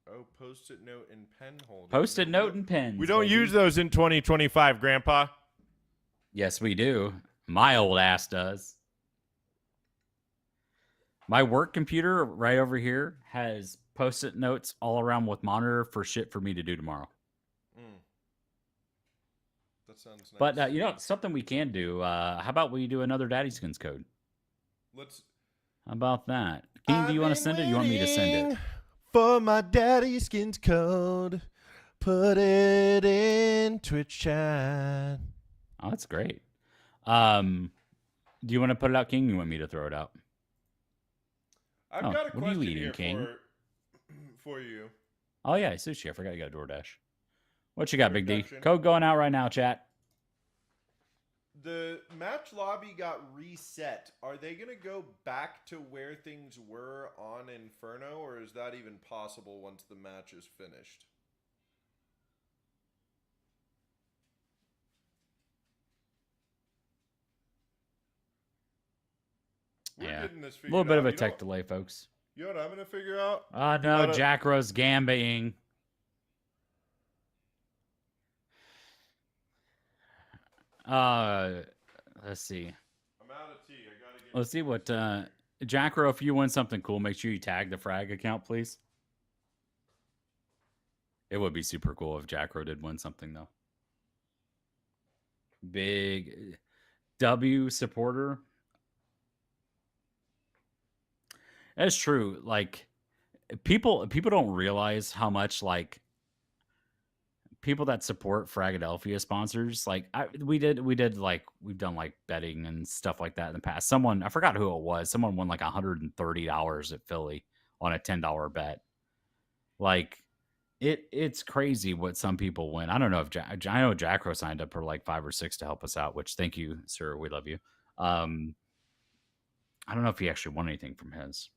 Oh, Post-it note and pen holder. Post-it note and pens. We don't baby. use those in 2025, Grandpa. Yes, we do. My old ass does. My work computer right over here has Post-it notes all around with monitor for shit for me to do tomorrow. That sounds nice. But you know, something we can do. How about we do another DaddySkins code? Let's. How about that? King, do you want to send it? Or you want me to send it? For my DaddySkins code, put it in Twitch chat. Oh, that's great. Do you want to put it out, King? Or you want me to throw it out? I've got a question what are you eating, here King? for you. Oh yeah, sushi. I forgot you got a DoorDash. What you got, Big D? Code going out right now, chat. The match lobby got reset. Are they going to go back to where things were on Inferno, or is that even possible once the match is finished? Yeah, a little bit of a tech delay, folks. You know what I'm going to figure out? No, Jack Rose gambling. Let's see. I'm out of tea. I gotta get. Let's see what Jackro. If you win something cool, make sure you tag the Frag account, please. It would be super cool if Jackro did win something, though. Big W supporter. That's true. Like people don't realize how much like people that support Fragadelphia sponsors, like we've done like betting and stuff like that in the past. Someone, I forgot who it was. Someone won like $130 at Philly on a $10 bet. Like it's crazy what some people win. I don't know if I know Jackro signed up for like 5 or 6 to help us out, which thank you, sir. We love you. I don't know if he actually won anything from his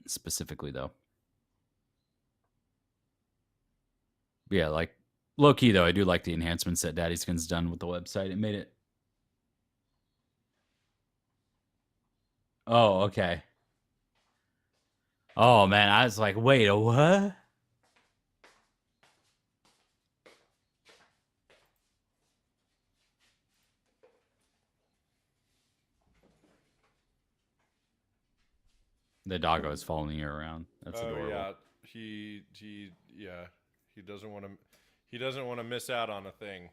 specifically though. Yeah, like low key though, I do like the enhancements that DaddySkins done with the website. It made it. Oh, okay. Oh man, I was like, wait, a what? The doggo is following you around. That's adorable. Yeah, he doesn't want to miss out on a thing.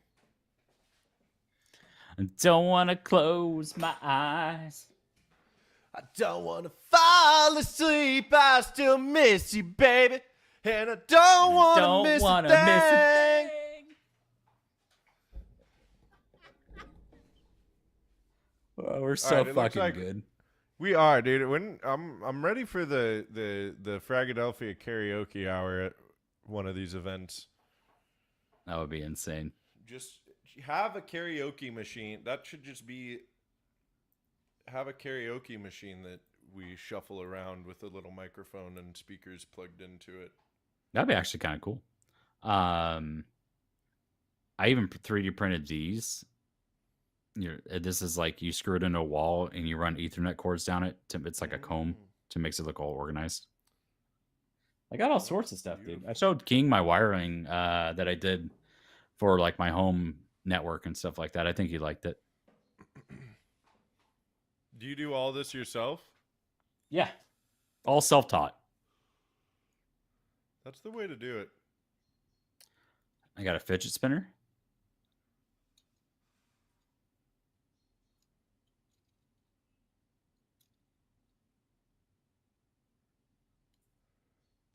I don't want to close my eyes. I don't want to fall asleep. I still miss you, baby, and I don't want to miss a thing. Oh, we're so fucking good. We are, dude. When I'm ready for the Fragadelphia karaoke hour at one of these events. That would be insane. Just have a karaoke machine. That should just be have a karaoke machine that we shuffle around with a little microphone and speakers plugged into it. That'd be actually kind of cool. I even 3D printed these. This is like you screw it into a wall and you run Ethernet cords down it. It's like a comb to make it look all organized. I got all sorts of stuff, dude. I showed King my wiring that I did for like my home network and stuff like that. I think he liked it. Do you do all this yourself? Yeah. All self-taught. That's the way to do it. I got a fidget spinner.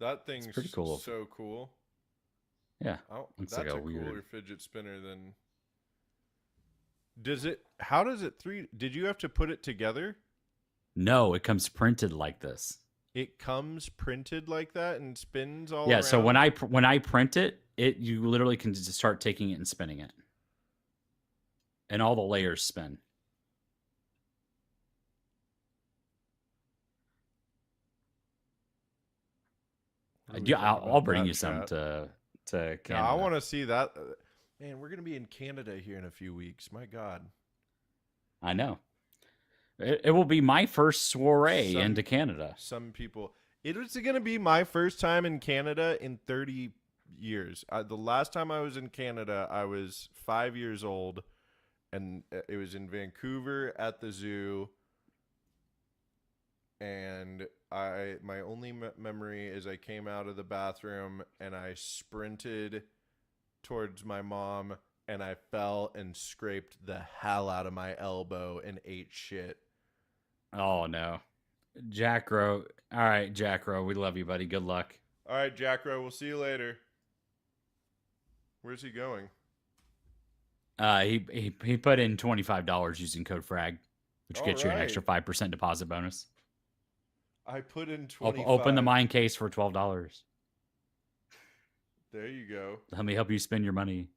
That thing's pretty cool. So cool. Yeah. Oh, looks that's like a cooler fidget spinner than. How does it did you have to put it together? No, it comes printed like this. It comes printed like that and spins all Yeah, around? so when I print it, you literally can just start taking it and spinning it. And all the layers spin. What are we Yeah, talking I'll about bring that you some chat? to Canada. Yeah, I want to see that. Man, we're gonna be in Canada here in a few weeks. My God. I know. It will be my first soiree Some- into Canada. Some people. It was gonna be my first time in Canada in 30 years. The last time I was in Canada, I was 5 years old, and it was in Vancouver at the zoo. And my only memory is I came out of the bathroom and I sprinted towards my mom and I fell and scraped the hell out of my elbow and ate shit. Oh no, Jack Rowe. All right, Jack Rowe. We love you, buddy. Good luck. All right, Jack-Ro, we'll see you later. Where's he going? He put in $25 using code FRAG, which gets you an extra 5% deposit bonus. I put in 25. Open the mine case for $12. There you go. Let me help you spend your money.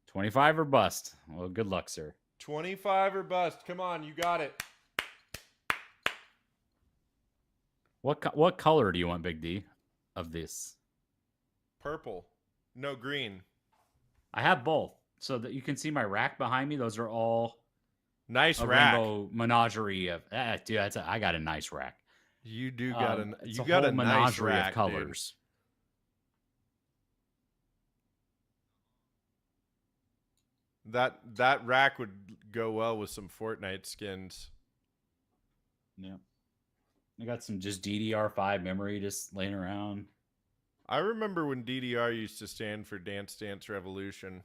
25 or bust. Well, good luck, sir. 25 or bust. Come on, you got it. What color do you want, Big D, of this? Purple. No, green. I have both, so that you can see my rack behind me. Those are all nice a rack. Rainbow menagerie of dude. I got a nice rack. You do got it's you got whole a nice menagerie rack, of colors. Dude. That rack would go well with some Fortnite skins. Yeah. I got some just DDR5 memory just laying around. I remember when DDR used to stand for Dance Dance Revolution.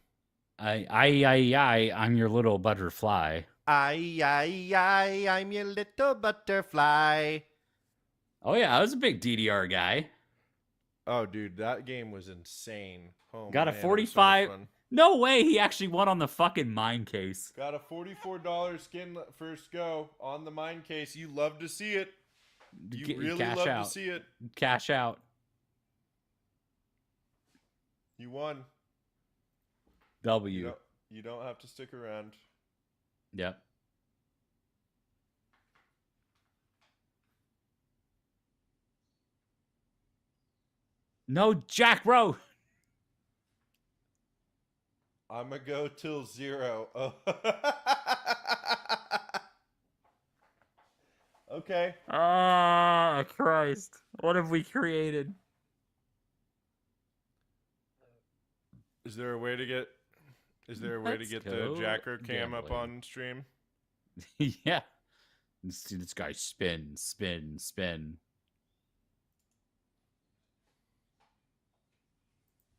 I'm your little butterfly. I'm your little butterfly. Oh yeah, I was a big DDR guy. Oh dude, that game was insane. Oh, Got man, a it was so 45. much fun. No way, he actually won on the fucking mine case. Got a $44 skin first go on the mine case. You love to see it. You really cash love out. to see it. Cash out. You won. W. You don't have to stick around. Yep. No, Jack Rowe. I'm going to go till 0. Oh. Okay. Oh, Christ. What have we created? Is there a way to get the Jacker cam up on stream? Yeah. Let's see this guy spin.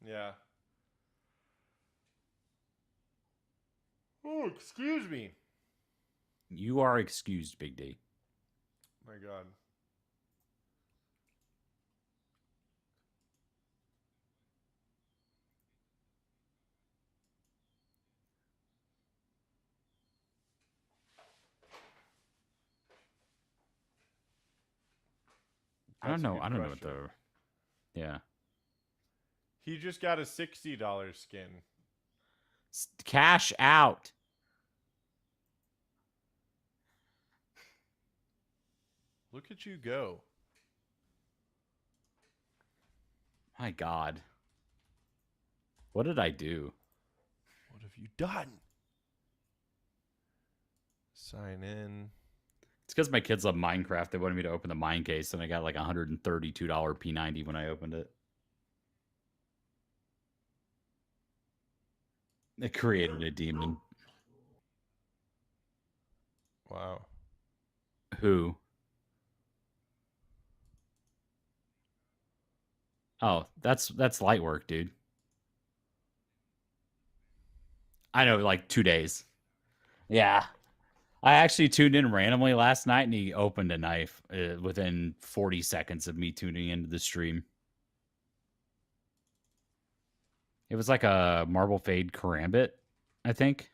Yeah. Oh, excuse me. You are excused, Big D. My God. I don't know what the... Yeah. He just got a $60 skin. Cash out. Look at you go. My God. What did I do? What have you done? Sign in. It's because my kids love Minecraft. They wanted me to open the mine case, and I got like $132 P90 when I opened it. It created a demon. Wow. Who? Oh, that's light work, dude. I know, like 2 days. Yeah. I actually tuned in randomly last night, and he opened a knife within 40 seconds of me tuning into the stream. It was like a marble fade karambit, I think.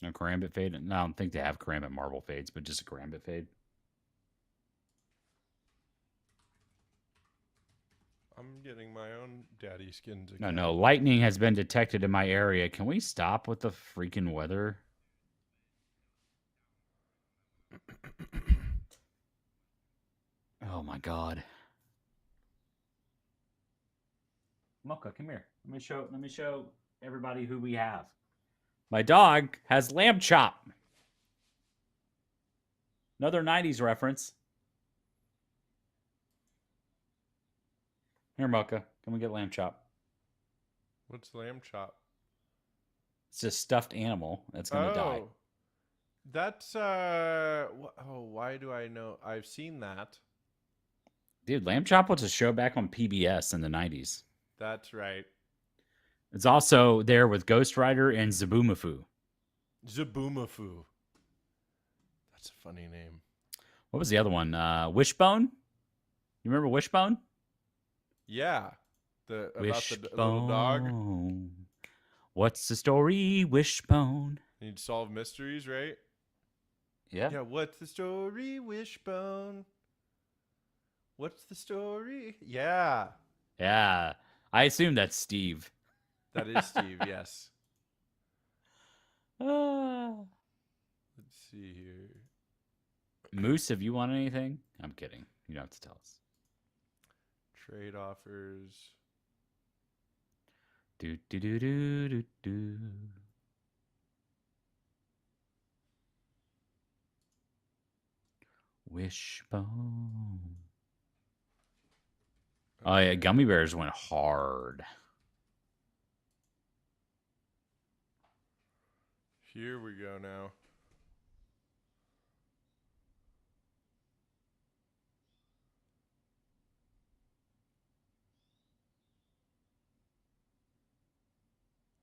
No, karambit fade. No, I don't think they have karambit marble fades, but just a karambit fade. I'm getting my own DaddySkins No, account. no. Lightning has been detected in my area. Can we stop with the freaking weather? my god. Mocha, come here. Let me show everybody who we have. My dog has lamb chop. Another 90s reference. Here, Mocha. Come and get lamb chop. What's lamb chop? It's a stuffed animal that's gonna die. That's why do I know? I've seen that. Dude, lamb chop was a show back on PBS in the 90s. That's right. It's also there with Ghost Rider and Zaboomafoo. Zaboomafoo. That's a funny name. What was the other one? Wishbone? You remember Wishbone? Yeah. About the little dog. What's the story, Wishbone? You'd solve mysteries, right? Yeah. Yeah, what's the story, Wishbone? What's the story? Yeah. Yeah. I assume that's Steve. That is Steve, yes. Let's see here. Moose, if you want anything, I'm kidding. You don't have to tell us. Trade offers. Do do do do do do. Wishbone. Oh yeah, gummy bears went hard. Here we go now.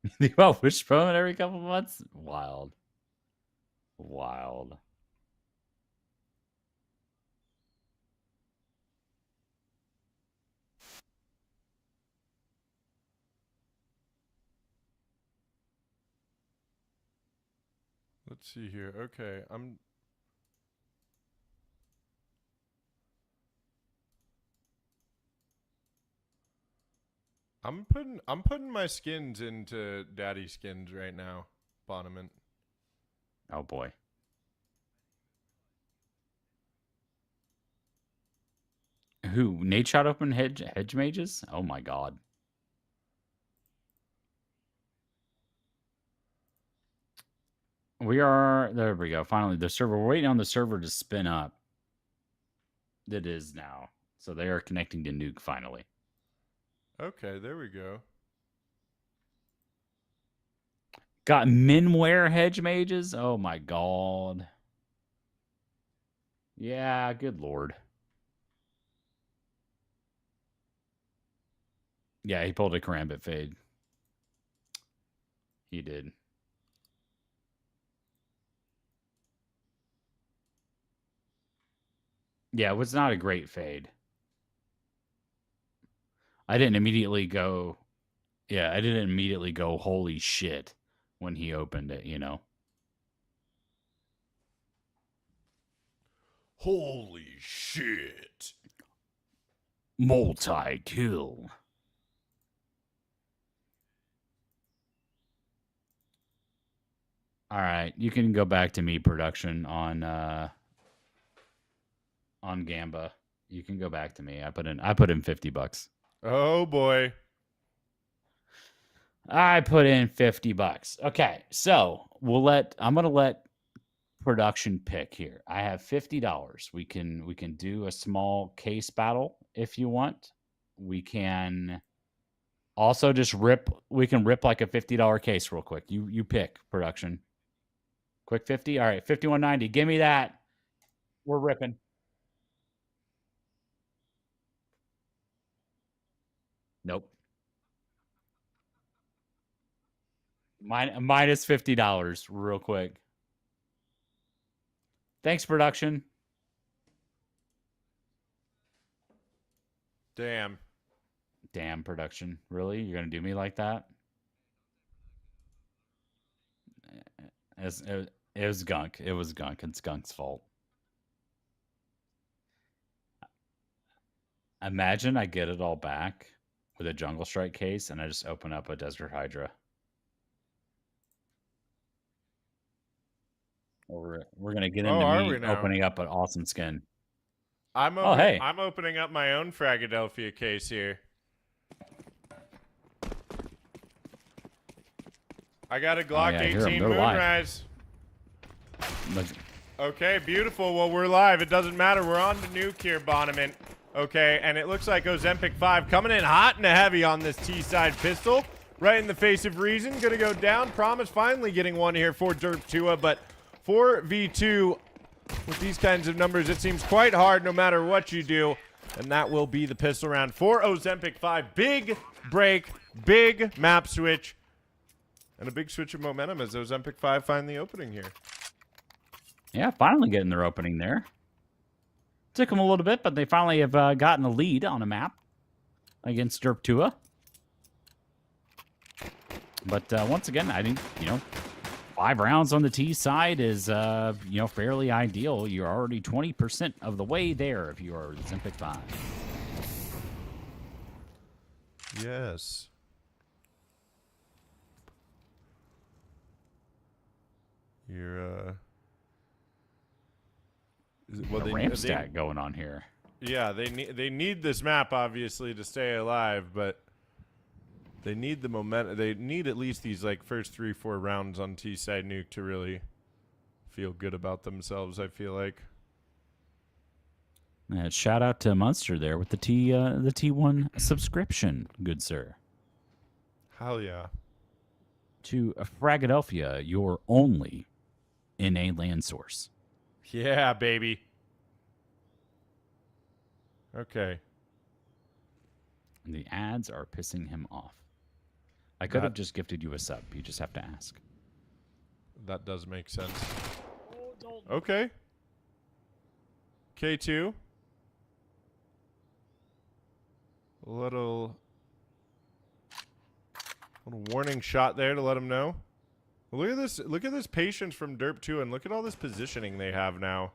You think about Wishbone every couple months? Wild. Wild. Let's see here. Okay, I'm putting my skins into DaddySkins right now, Bonneman. Oh boy. Who? Nate shot open hedge mages? Oh my god. There we go. Finally, the server. We're waiting on the server to spin up. It is now. So they are connecting to Nuke finally. Okay, there we go. Got Minware hedge mages? Oh my god. Yeah, good lord. Yeah, he pulled a Karambit fade. He did. Yeah, it was not a great fade. I didn't immediately go, holy shit, when he opened it, you know? Holy shit. Multi-kill. All right, you can go back to me production on Gamba. You can go back to me. I put in $50. Oh boy. I put in $50. Okay, so I'm gonna let production pick here. I have $50. We can do a small case battle if you want. We can also just rip like a $50 case real quick. You pick, production. Quick 50. All right, 51.90. Give me that. We're ripping. Nope. Minus $50 real quick. Thanks, production. Damn. Damn, production. Really? You're going to do me like that? It was gunk. It was gunk. It's gunk's fault. Imagine I get it all back with a Jungle Strike case and I just open up a Desert Hydra. We're going to get into me opening up an awesome skin. I'm Oh, hey. I'm opening up my own Fragadelphia case here. I got a Glock 18 Moonrise. Okay, beautiful. Well, we're live. It doesn't matter. We're on the nuke here, Bonneman. Okay, and it looks like Ozempic 5 coming in hot and heavy on this T-side pistol. Right in the face of reason. Gonna go down. Promise finally getting one here for Derp Tua, but 4v2 with these kinds of numbers, it seems quite hard no matter what you do. And that will be the pistol round for Ozempic 5. Big break, big map switch, and a big switch of momentum as Ozempic 5 find the opening here. Yeah, finally getting their opening there. Took them a little bit, but they finally have gotten a lead on a map against Derp Tua. But once again, I think, 5 rounds on the T side is, fairly ideal. You're already 20% of the way there if you are Ozempic 5. Yes. You're, well, a ramp stack going on here. Yeah, they need this map, obviously, to stay alive, but they need the momentum. They need at least these first 3-4 rounds on T-side nuke to really feel good about themselves, I feel like. Shout out to Munster there with the T1 subscription, good sir. Hell yeah. To Fragadelphia, your only NA land source. Yeah, baby. Okay. The ads are pissing him off. I could have just gifted you a sub. You just have to ask. That does make sense. Okay. K2. A little warning shot there to let him know. Well, look at this. Look at this patience from Derp 2, and look at all this positioning they have now.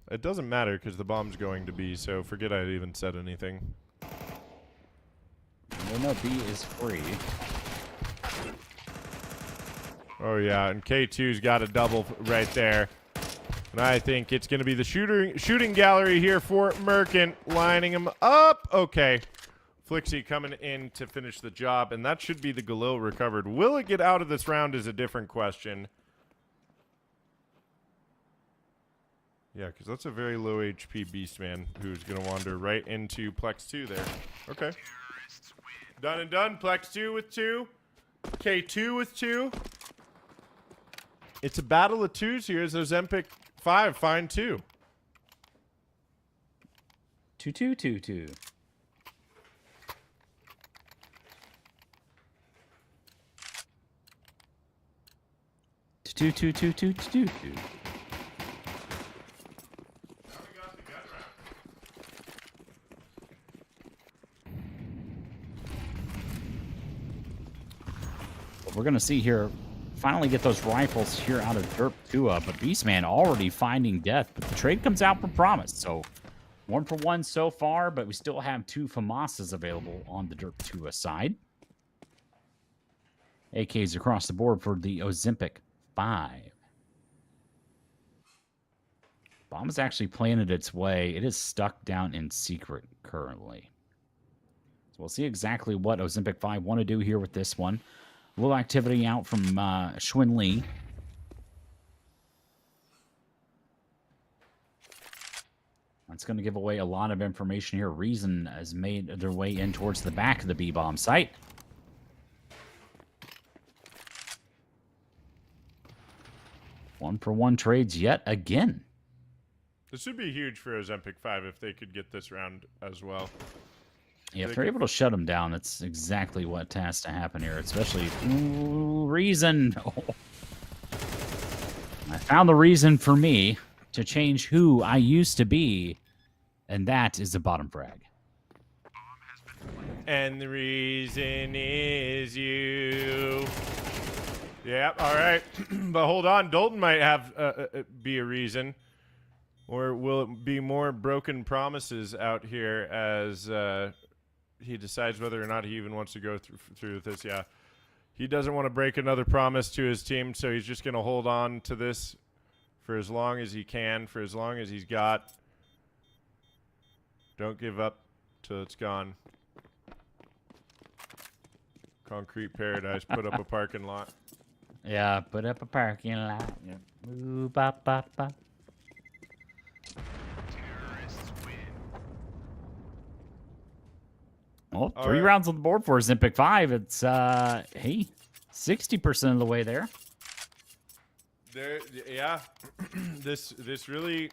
It doesn't matter because the bomb's going to be, so forget I even said anything. No, B is free. Oh, yeah, and K2's got a double right there. And I think it's going to be the shooting gallery here for Merkin, lining him up. Okay. Flixie coming in to finish the job, and that should be the Galil recovered. Will it get out of this round is a different question. Yeah, because that's a very low HP Beastman who's going to wander right into Plex 2 there. Okay. Done and done. Plex 2 with 2. K2 with 2. It's a battle of twos here as Ozempic 5 find 2. 2-2-2-2. Two. What we're gonna see here, finally get those rifles here out of Derp Tua, but Beastman already finding death. But the trade comes out for promise, so 1 for 1 so far. But we still have 2 FAMASas available on the Derp Tua side. AKs across the board for the Ozempic 5. Bomb is actually planted its way. It is stuck down in secret currently. So we'll see exactly what Ozempic 5 want to do here with this one. A little activity out from Schwinn Lee. That's going to give away a lot of information here. Reason has made their way in towards the back of the B-bomb site. One for one trades yet again. This would be huge for Ozempic 5 if they could get this round as well. Yeah, if they're able to shut him down, that's exactly what has to happen here, especially reason. Oh. I found the reason for me to change who I used to be, and that is the bottom frag. And the reason is you. Yep, all right. But hold on, Dalton might have be a reason. Or will it be more broken promises out here as he decides whether or not he even wants to go through with this? Yeah, he doesn't want to break another promise to his team, so he's just going to hold on to this for as long as he can, for as long as he's got. Don't give up till it's gone. Concrete Paradise, put up a parking lot. Yeah, put up a parking lot. Yeah. Ooh, ba, ba, ba. Well, All 3 right. rounds on the board for Zimpic 5. It's, hey, 60% of the way there. Yeah. this really,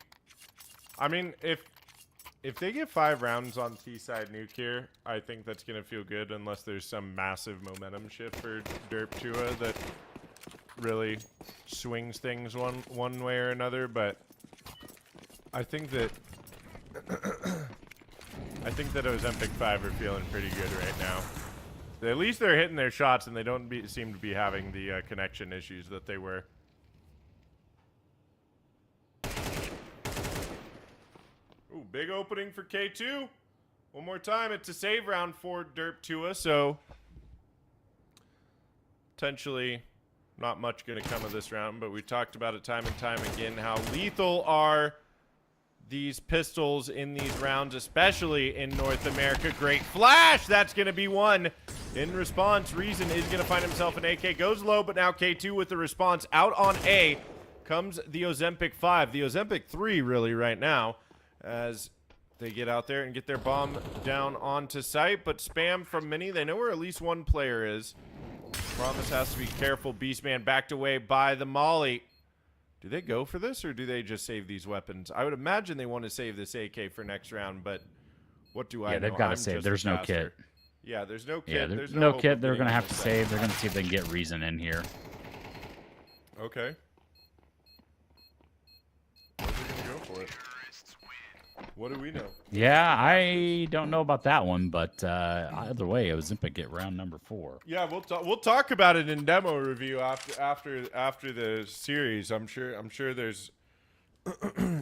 I mean, if they get 5 rounds on T-side nuke here, I think that's gonna feel good. Unless there's some massive momentum shift for Derp Tua that really swings things one way or another. But I think that Ozempic 5 are feeling pretty good right now. At least they're hitting their shots, and they don't seem to be having the connection issues that they were. Ooh, big opening for K2. One more time, it's a save round for Derp Tua, so potentially not much going to come of this round, but we talked about it time and time again, how lethal are these pistols in these rounds, especially in North America. Great flash! That's going to be one. In response, Reason is going to find himself an AK. Goes low, but now K2 with the response. Out on A comes the Ozempic 5. The Ozempic 3, really, right now, as they get out there and get their bomb down onto site. But spam from Mini. They know where at least one player is. Promise has to be careful. Beastman backed away by the Molly. Do they go for this, or do they just save these weapons? I would imagine they want to save this AK for next round, but what do I know? Yeah, they've got to I'm save. just There's a no caster. kit. Yeah, there's no kit. Yeah, there's no hope kit. of They're getting going to have on to the save. site. They're going to see if they can get Reason in here. Okay. Where's they going to go for it? What do we know? Yeah, I don't know about that one, but either way, Ozempic get round number 4. Yeah, we'll talk about it in demo review after the series. I'm sure there's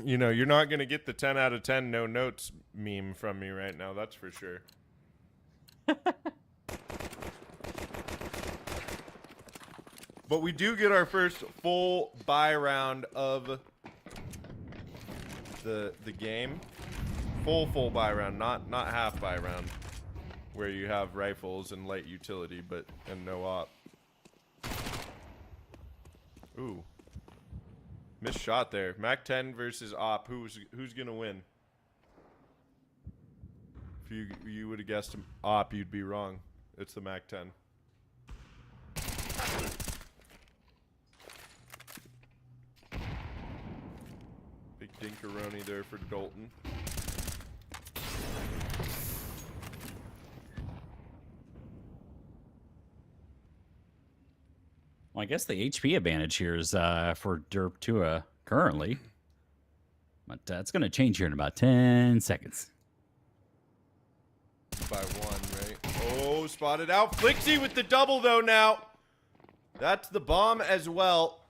you know, you're not going to get the 10 out of 10 no notes meme from me right now, that's for sure. But we do get our first full buy round of the game. Full buy round, not half buy round, where you have rifles and light utility and no op. Ooh. Missed shot there. Mac 10 versus op. Who's gonna win? If you would have guessed op, you'd be wrong. It's the Mac 10. Big dinkaroni there for Dalton. Well, I guess the HP advantage here is for Derp Tua currently. But it's going to change here in about 10 seconds. By 1, right? Oh, spotted out. Flixie with the double, though, now. That's the bomb as well.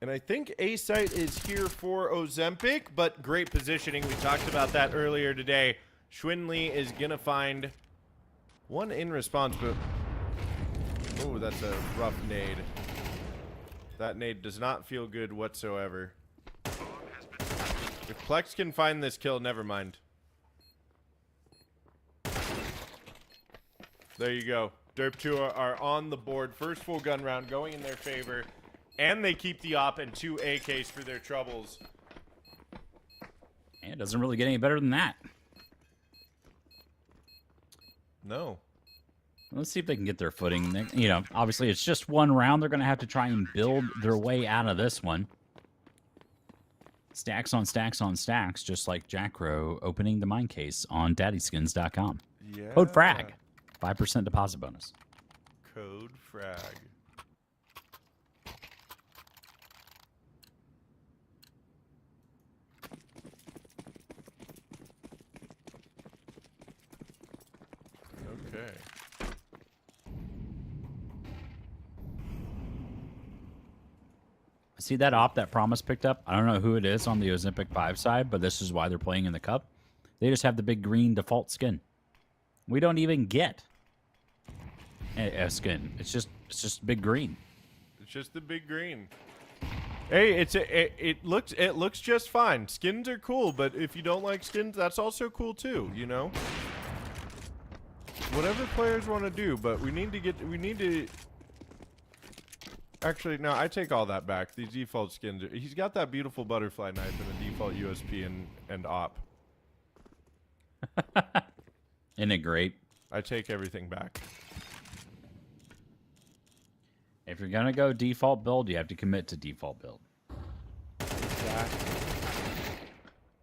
And I think A-Site is here for Ozempic, but great positioning. We talked about that earlier today. Schwindley is going to find one in response, but... Oh, that's a rough nade. That nade does not feel good whatsoever. If Plex can find this kill, never mind. There you go. Derp 2 are on the board. First full gun round going in their favor. And they keep the op and 2 AKs for their troubles. And it doesn't really get any better than that. No. Let's see if they can get their footing. You know, obviously it's just one round. They're going to have to try and build their way out of this one. Stacks on stacks on stacks, just like Jackro opening the mine case on DaddySkins.com. Yeah. Code FRAG. 5% deposit bonus. Code FRAG. Okay. See that op that Promise picked up? I don't know who it is on the Ozempic 5 side, but this is why they're playing in the cup. They just have the big green default skin. We don't even get a skin. It's just big green. It's just the big green. Hey, it looks just fine. Skins are cool, but if you don't like skins, that's also cool too, you know? Whatever players want to do, but we need to actually, no, I take all that back. These default skins, he's got that beautiful butterfly knife and a default USP and op. Isn't it great? I take everything back. If you're gonna go default build, you have to commit to default build.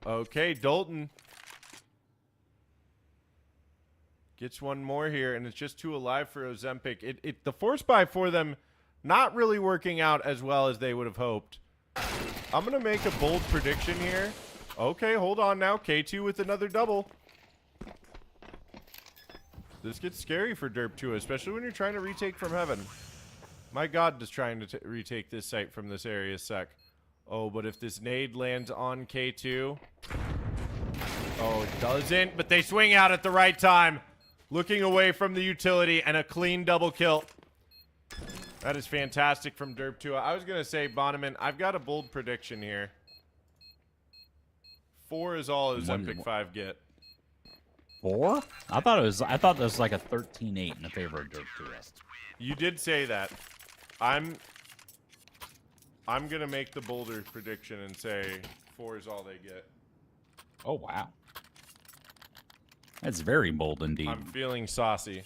Okay, Dalton gets one more here, and it's just 2 alive for Ozempic. The force buy for them not really working out as well as they would have hoped. I'm gonna make a bold prediction here. Okay, hold on now. K2 with another double. This gets scary for Derp 2, especially when you're trying to retake from heaven. My god, just trying to retake this site from this area sec. Oh, but if this nade lands on K2. Oh, it doesn't, but they swing out at the right time. Looking away from the utility and a clean double kill. That is fantastic from Derp 2. I was going to say, Bonneman, I've got a bold prediction here. 4 is all Ozempic 5 get. 4? I thought it was like a 13-8 in the favor of Derp 2. You did say that. I'm gonna make the bolder prediction and say 4 is all they get. Oh wow, that's very bold indeed. I'm feeling saucy.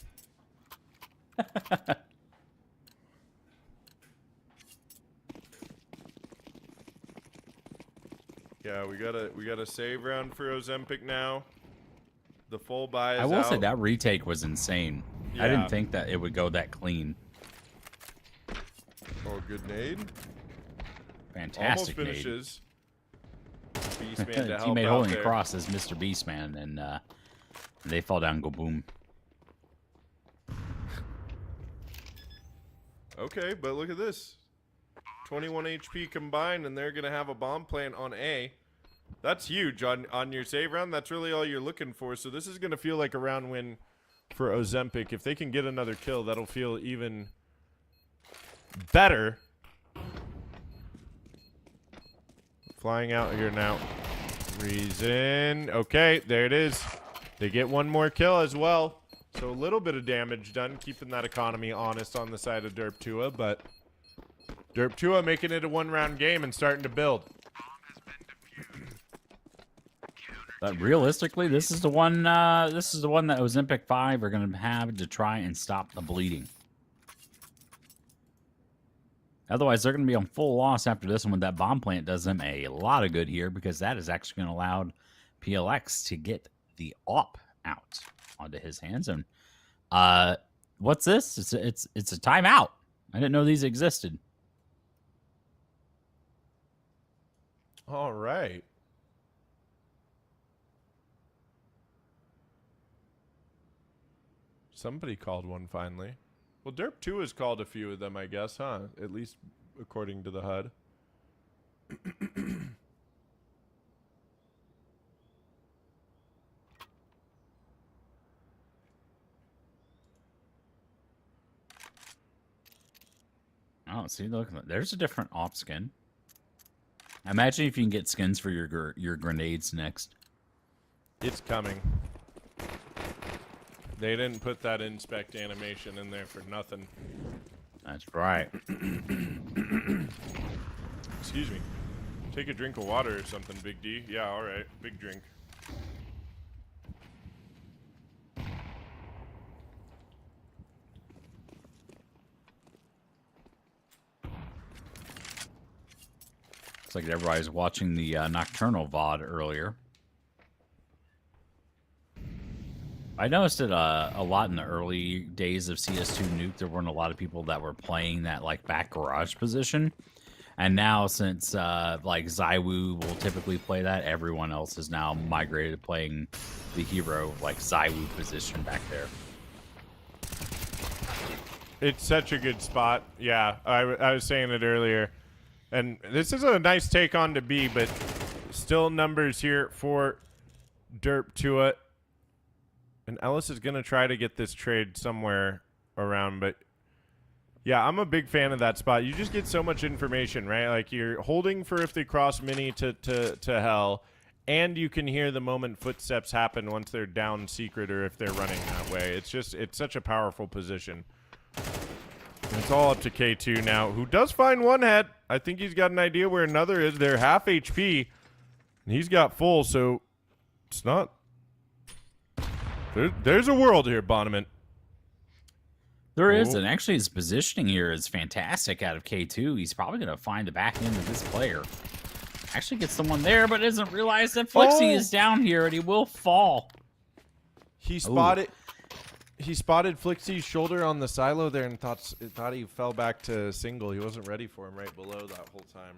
Yeah, we got a save round for Ozempic now. The full buy is I will out. say that retake was insane. Yeah. I didn't think that it would go that clean. Oh, good nade. Fantastic. Almost finishes. Beastman to help Teammate out holding there. across is Mr. Beastman, and they fall down, go boom. Okay, but look at this. 21 HP combined, and they're going to have a bomb plant on A. That's huge on your save round. That's really all you're looking for. So this is going to feel like a round win for Ozempic. If they can get another kill, that'll feel even better. Flying out here now. Reason. Okay, there it is. They get one more kill as well. So a little bit of damage done, keeping that economy honest on the side of Derp 2, but Derp 2 making it a one-round game and starting to build. But realistically, this is the one. This is the one that Ozempic 5 are going to have to try and stop the bleeding. Otherwise, they're going to be on full loss after this one. That bomb plant does them a lot of good here because that is actually going to allow PLX to get the op out onto his hands. And what's this? It's a timeout. I didn't know these existed. All right. Somebody called one finally. Well, Derp 2 has called a few of them, I guess, huh? At least according to the HUD. Oh, see, look, there's a different op skin. Imagine if you can get skins for your grenades next. It's coming. They didn't put that inspect animation in there for nothing. That's right. Excuse me. Take a drink of water or something, Big D. Yeah, all right. Big drink. Looks like everybody's watching the Nocturnal VOD earlier. I noticed it a lot in the early days of CS2 Nuke. There weren't a lot of people that were playing that like back garage position. And now since like Zywoo will typically play that, everyone else is now migrated to playing the hero like Zywoo position back there. It's such a good spot. Yeah, I was saying it earlier. And this is a nice take on to B, but still numbers here for Derp Tua. And Ellis is going to try to get this trade somewhere around, but Yeah, I'm a big fan of that spot. You just get so much information, right? Like you're holding for if they cross mini to hell, and you can hear the moment footsteps happen once they're down secret or if they're running that way. It's such a powerful position. And it's all up to K2 now, who does find one head. I think he's got an idea where another is. They're half HP, and he's got full, so it's not. There's a world here, Bonneman. There is, and actually his positioning here is fantastic out of K2. He's probably going to find the back end of this player. Actually gets someone there, but doesn't realize that Flixie is down here, and he will fall. He spotted Flixie's shoulder on the silo there and thought he fell back to single. He wasn't ready for him right below that whole time.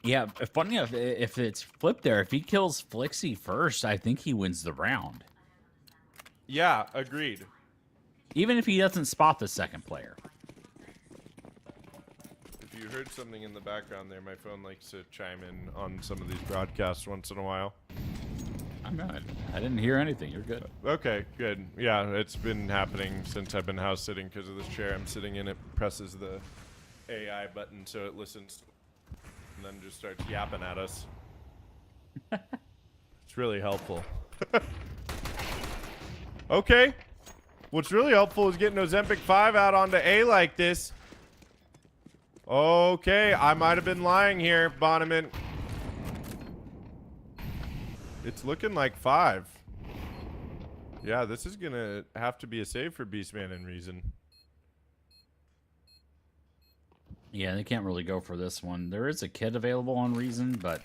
Yeah, funny enough, if it's flipped there, if he kills Flixie first, I think he wins the round. Yeah, agreed. Even if he doesn't spot the second player. If you heard something in the background there, my phone likes to chime in on some of these broadcasts once in a while. I'm not. I didn't hear anything. You're good. Okay, good. Yeah, it's been happening since I've been house sitting because of this chair I'm sitting in. It presses the AI button so it listens and then just starts yapping at us. It's really helpful. Okay. What's really helpful is getting Ozempic 5 out onto A like this. Okay, I might have been lying here, Bonneman. It's looking like 5. Yeah, this is going to have to be a save for Beastman and Reason. Yeah, they can't really go for this one. There is a kid available on Reason, but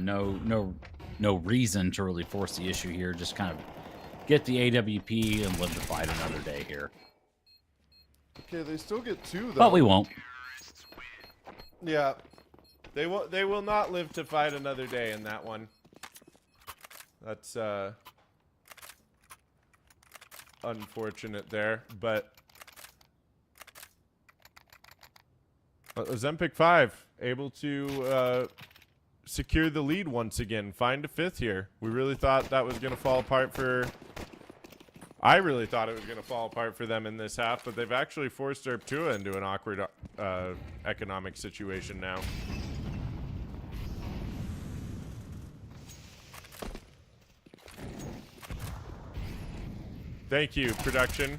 no reason to really force the issue here. Just kind of get the AWP and live to fight another day here. Okay, they still get 2 though. But we won't. Yeah. They will not live to fight another day in that one. That's unfortunate there, but Ozempic 5 able to secure the lead once again, find a 5th here. We really thought that was going to fall apart for I really thought it was going to fall apart for them in this half, but they've actually forced Derptua into an awkward economic situation now. Thank you, production.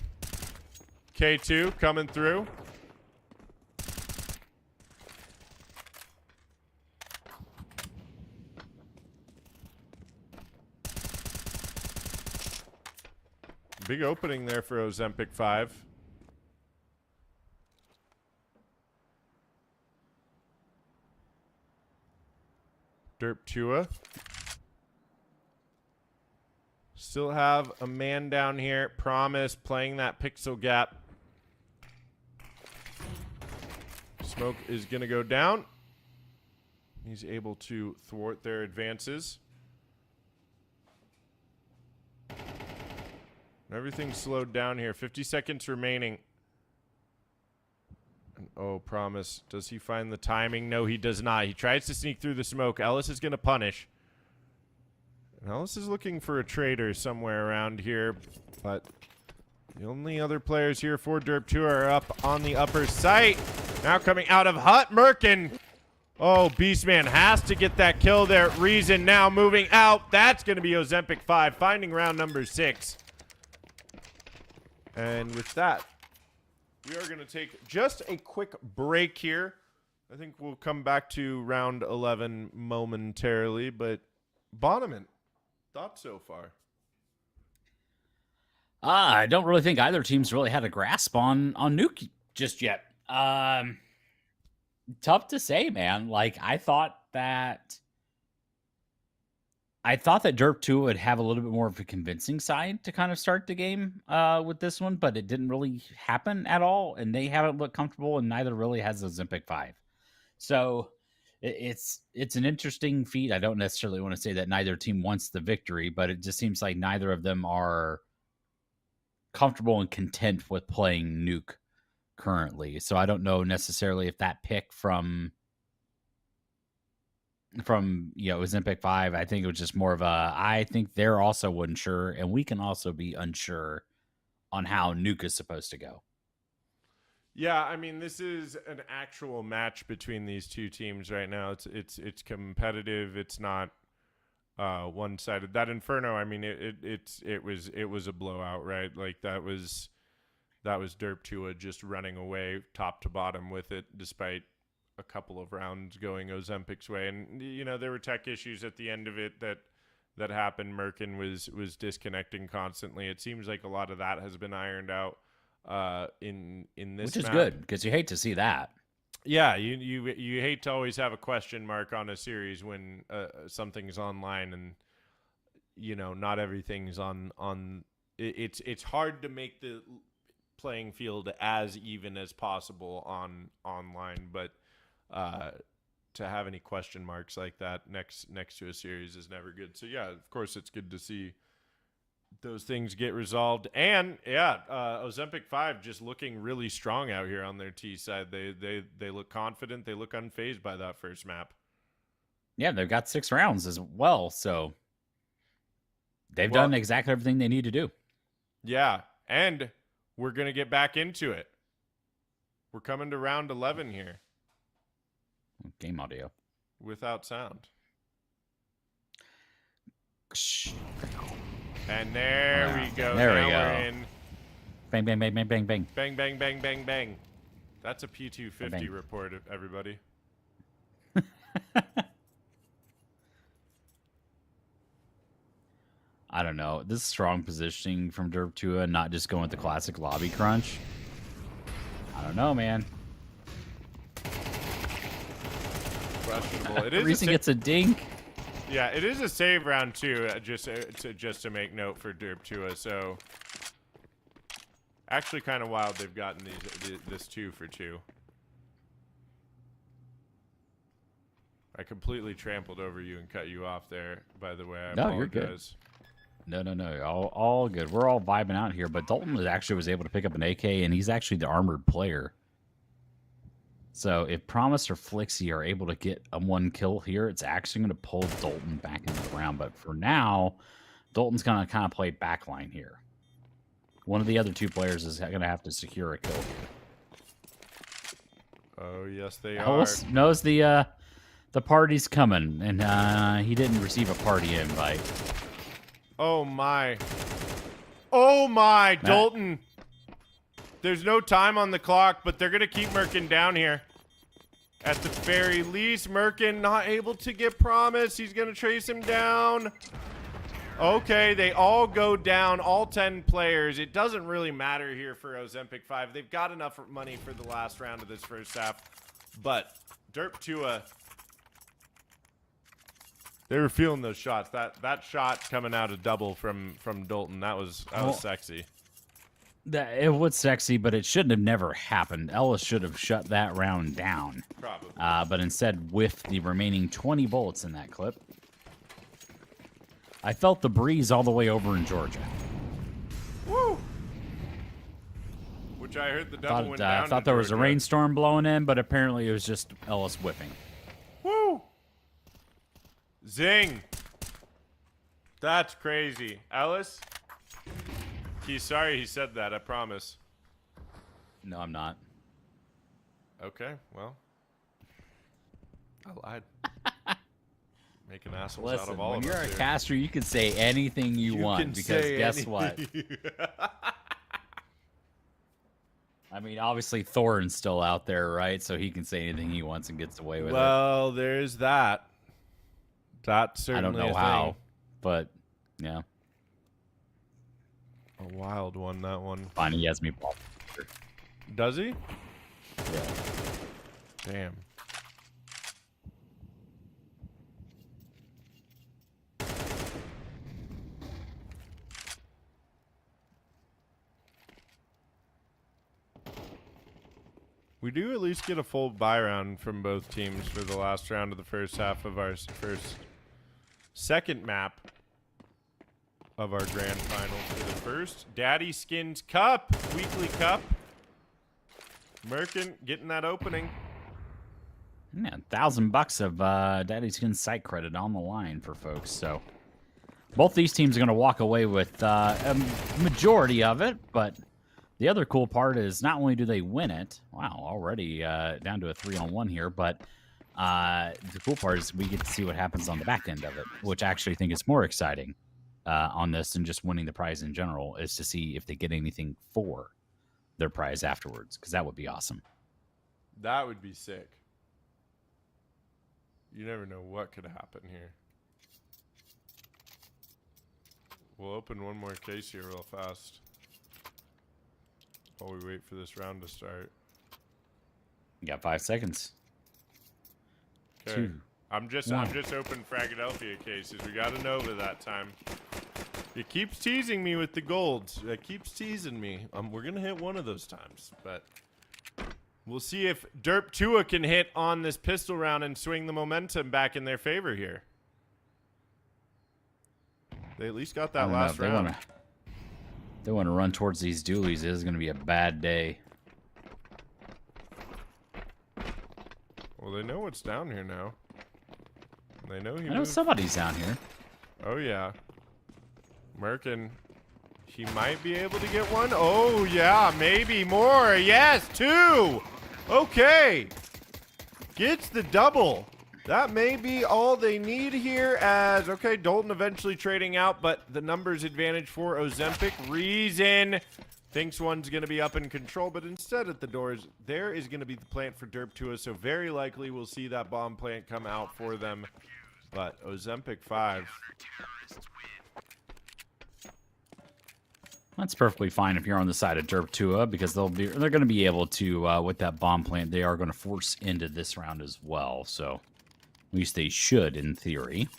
K2 coming through. Big opening there for Ozempic 5. Derptua. Still have a man down here. Promise playing that pixel gap. Smoke is going to go down. He's able to thwart their advances. Everything's slowed down here. 50 seconds remaining. And, oh, Promise. Does he find the timing? No, he does not. He tries to sneak through the smoke. Ellis is going to punish. And Ellis is looking for a trader somewhere around here. But the only other players here for Derp2 are up on the upper site. Now coming out of Hut, Merkin. Oh, Beastman has to get that kill there. Reason now moving out. That's going to be Ozempic 5, finding round number 6. And with that, we are going to take just a quick break here. I think we'll come back to round 11 momentarily, but Bonneman, thoughts so far? I don't really think either team's really had a grasp on Nuke just yet. Tough to say, man. Like, I thought that Derp2 would have a little bit more of a convincing side to kind of start the game with this one, but it didn't really happen at all, and they haven't looked comfortable, and neither really has Ozempic 5. So it's an interesting feat. I don't necessarily want to say that neither team wants the victory, but it just seems like neither of them are comfortable and content with playing Nuke currently. So I don't know necessarily if that pick from Ozempic 5, I think it was just more of I think they're also unsure, and we can also be unsure on how Nuke is supposed to go. Yeah, I mean, this is an actual match between these two teams right now. It's competitive. It's not one-sided. That Inferno, I mean, it was a blowout, right? Like that was Derp Tua just running away top to bottom with it, despite a couple of rounds going Ozempic's way. And you know, there were tech issues at the end of it that happened. Merkin was disconnecting constantly. It seems like a lot of that has been ironed out in this, which is map. good because you hate to see that. Yeah, you hate to always have a question mark on a series when something's online, and you know, not everything's on. It's hard to make the playing field as even as possible online, but to have any question marks like that next to a series is never good. So yeah, of course it's good to see those things get resolved. And yeah, Ozempic 5 just looking really strong out here on their T side. They look confident. They look unfazed by that first map. Yeah, they've got 6 rounds as well, so they've done exactly everything they need to do. Yeah, and we're going to get back into it. We're coming to round 11 here. Game audio. Without sound. And there we go. There we go. We're in. Bang, bang, bang, bang, bang, bang. Bang, bang, bang, bang, bang. That's a P250 report, everybody. I don't know. This strong positioning from Derp Tua, not just going with the classic lobby crunch. I don't know, man. Questionable. It is Reason gets a dink. Yeah, it is a save round too. Just to make note for Derp Tua. So actually, kind of wild they've gotten this 2 for 2. I completely trampled over you and cut you off there. By the way, I apologize. You're good. No. All good. We're all vibing out here. But Dalton actually was able to pick up an AK, and he's actually the armored player. So if Promise or Flixie are able to get a 1 kill here, it's actually going to pull Dalton back into the round. But for now, Dalton's going to kind of play backline here. One of the other 2 players is going to have to secure a kill here. Oh, yes, they Ellis knows the party's coming, and he didn't receive a party invite. Oh, my. Oh, my. Dalton. There's no time on the clock, but they're going to keep Merkin down here. At the very least, Merkin not able to get Promise. He's going to trace him down. Okay, they all go down, all 10 players. It doesn't really matter here for Ozempic 5. They've got enough money for the last round of this first half. But Derp Tua, they were feeling those shots. That shot coming out of double from Dalton, that was sexy. It was sexy, but it shouldn't have never happened. Ellis should have shut that round down. Probably. But instead whiffed the remaining 20 bullets in that clip. I felt the breeze all the way over in Georgia. Woo! Which I heard the double went down. I thought there was a rainstorm blowing in, but apparently it was just Ellis whiffing. Woo! Zing! That's crazy. Ellis? He's sorry he said that, I promise. No, I'm not. Okay, well. I lied. Making assholes out of all of us. When you're a caster, you can say anything you want, because guess what? I mean, obviously Thorin's still out there, right? So he can say anything he wants and gets away with it. Well, there's that. That's certainly I don't know how, but yeah. A wild one, that one. Fine, he has me ball. Does he? Yeah. Damn. We do at least get a full buy round from both teams for the last round of the first half of our second map of our grand final for the first DaddySkins Cup, weekly cup. Merkin getting that opening. Yeah, $1,000 of DaddySkins site credit on the line for folks. So both these teams are going to walk away with a majority of it, but The other cool part is not only do they win it, wow, already down to a 3-on-1 here, but the cool part is we get to see what happens on the back end of it, which I actually think is more exciting on this than just winning the prize in general, is to see if they get anything for their prize afterwards, because that would be awesome. That would be sick. You never know what could happen here. We'll open one more case here real fast while we wait for this round to start. You got 5 seconds. Okay. I'm just open Fragadelphia cases. We got a Nova that time. It keeps teasing me with the golds. It keeps teasing me. We're gonna hit one of those times, but we'll see if Derp Tua can hit on this pistol round and swing the momentum back in their favor here. They at least got that last round. They want to run towards these dualies. It is going to be a bad day. Well, they know what's down here now. They know I know somebody's down here. Oh, yeah. Merkin. He might be able to get one. Oh, yeah. Maybe more. Yes, 2. Okay. Gets the double. That may be all they need here as, okay, Dalton eventually trading out, but the numbers advantage for Ozempic. Reason thinks one's going to be up in control, but instead at the doors, there is going to be the plant for Derp Tua, so very likely we'll see that bomb plant come out for them. But Ozempic 5. That's perfectly fine if you're on the side of Derp Tua, because they're going to be able to, with that bomb plant, they are going to force into this round as well, so at least they should, in theory.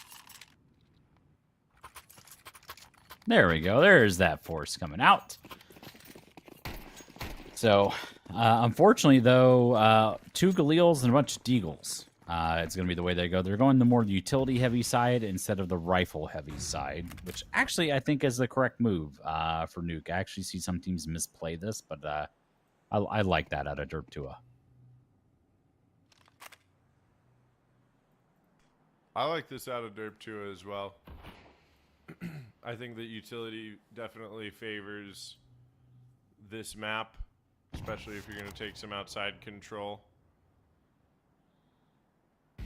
There we go. There's that force coming out. So, unfortunately, though, 2 Galils and a bunch of Deagles. It's going to be the way they go. They're going the more utility-heavy side instead of the rifle-heavy side, which actually I think is the correct move for Nuke. I actually see some teams misplay this, but I like that out of Derp Tua. I like this out of Derp Tua as well. I think that utility definitely favors this map, especially if you're going to take some outside control.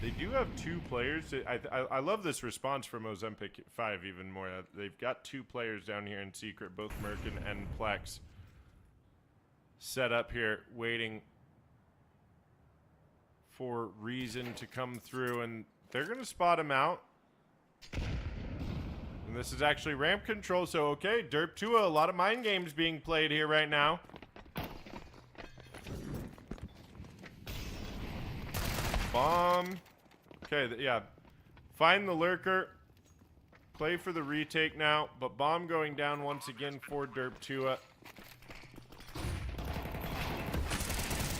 They do have 2 players. I love this response from Ozempic 5 even more. They've got 2 players down here in secret, both Merkin and Plex, set up here waiting for Reason to come through, and they're going to spot him out. And this is actually ramp control, so okay, Derp Tua, a lot of mind games being played here right now. Bomb. Okay, yeah. Find the lurker. Play for the retake now, but bomb going down once again for Derp Tua.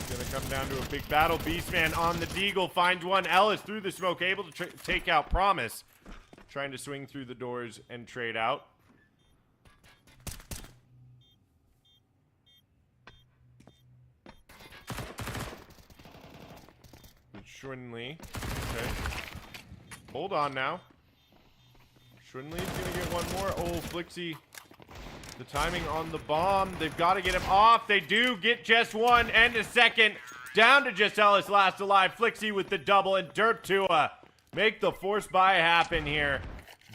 Gonna come down to a big battle. Beastman on the Deagle finds one. Ellis through the smoke, able to take out Promise. Trying to swing through the doors and trade out. Schwinley. Okay. Hold on now. Schwinley's gonna get one more. Oh, Flixie. The timing on the bomb. They've got to get him off. They do get just one and a second. Down to just Ellis last alive. Flixie with the double, and Derp Tua make the force buy happen here.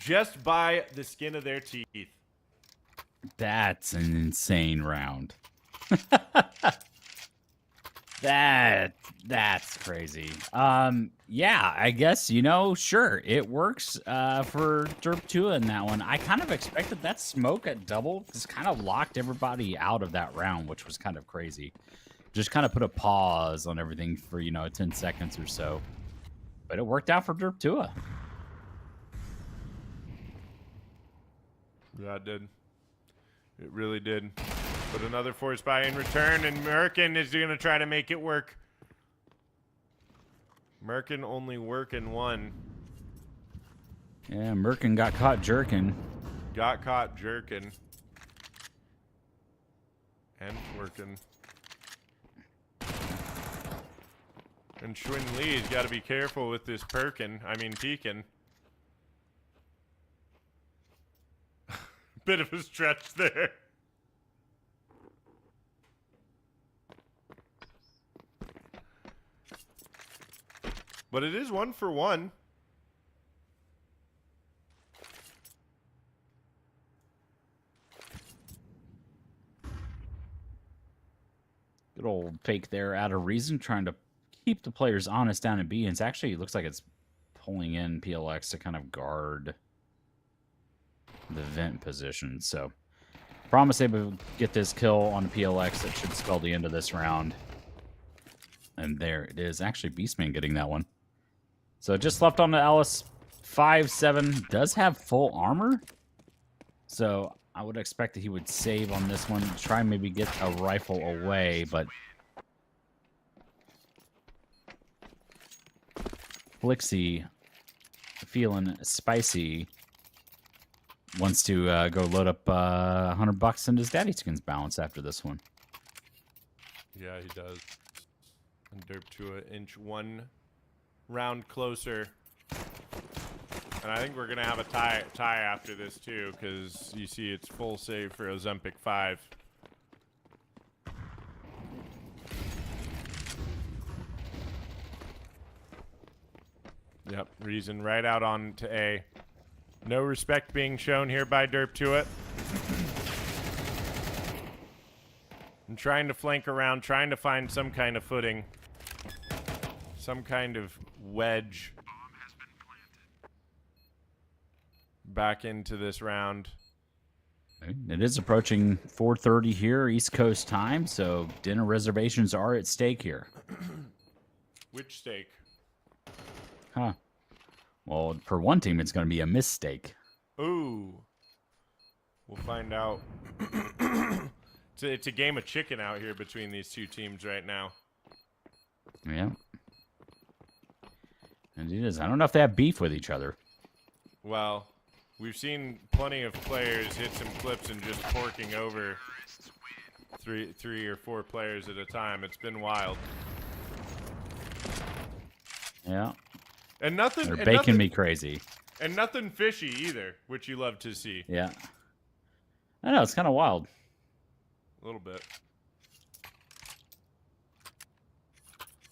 Just by the skin of their teeth. That's an insane round. That's crazy. Yeah, I guess, sure, it works for Derp Tua in that one. I kind of expected that smoke at double just kind of locked everybody out of that round, which was kind of crazy. Just kind of put a pause on everything for 10 seconds or so. But it worked out for Derp Tua. Yeah, it did. It really did. But another force buy in return, and Merkin is going to try to make it work. Merkin only working one. Yeah, Merkin got caught jerking. Got caught jerking. And working. And Schwinn Lee's got to be careful with this peeking. Bit of a stretch there. But it is 1 for 1. Good old fake there out of reason, trying to keep the players honest down in B. And it's actually, it looks like it's pulling in PLX to kind of guard the vent position. So promise they will get this kill on the PLX. That should spell the end of this round. And there it is. Actually, Beastman getting that one. So just left on the Alice. 5-7 does have full armor. So I would expect that he would save on this one. Try and maybe get a rifle away, but Flixie, feeling spicy, wants to go load up $100 in his DaddySkins balance after this one. Yeah, he does. And Derp to an inch 1 round closer. And I think we're going to have a tie after this, too, because you see it's full save for Ozempic 5. Yep, Reason right out on to A. No respect being shown here by Derp to it. I'm trying to flank around, trying to find some kind of footing. Some kind of wedge. Back into this round. It is approaching 4:30 here, East Coast time, so dinner reservations are at stake here. Which steak? Huh. Well, for one team, it's going to be a mistake. Ooh. We'll find out. It's a game of chicken out here between these two teams right now. Yeah. And it is. I don't know if they have beef with each other. Well, we've seen plenty of players hit some clips and just forking over three or four players at a time. It's been wild. Yeah. And nothing. They're baking me crazy. And nothing fishy either, which you love to see. Yeah. I know, it's kind of wild. A little bit.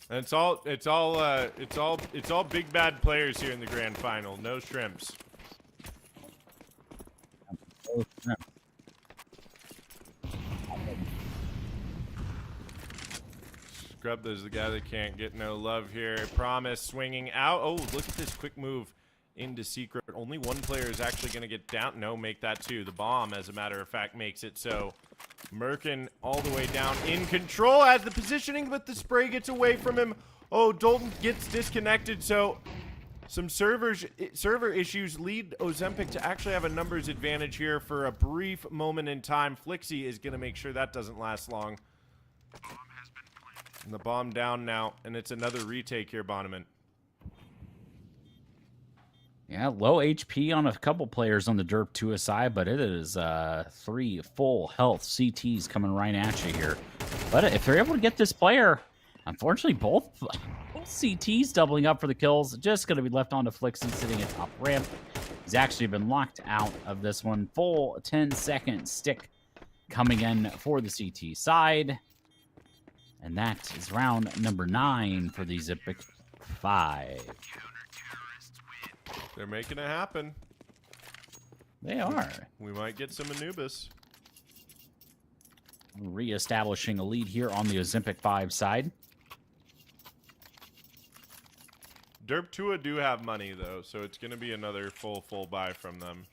And it's all big bad players here in the grand final. No shrimps. Scrub is the guy that can't get no love here. Promise swinging out. Oh, look at this quick move into secret. Only one player is actually going to get down. No, make that two. The bomb, as a matter of fact, makes it so. Merkin all the way down in control as the positioning, but the spray gets away from him. Oh, Dalton gets disconnected, so some server issues lead Ozempic to actually have a numbers advantage here for a brief moment in time. Flixie is going to make sure that doesn't last long. And the bomb down now, and it's another retake here, Bonneman. Yeah, low HP on a couple players on the Derp 2 side, but it is 3 full health CTs coming right at you here. But if they're able to get this player, unfortunately, both CTs doubling up for the kills. Just going to be left on to Flixie sitting at top ramp. He's actually been locked out of this one. Full 10-second stick coming in for the CT side. And that is round number 9 for the Zipic 5. They're making it happen. They are. We might get some Anubis. Reestablishing a lead here on the Ozempic 5 side. Derp Tua do have money, though, so it's going to be another full buy from them.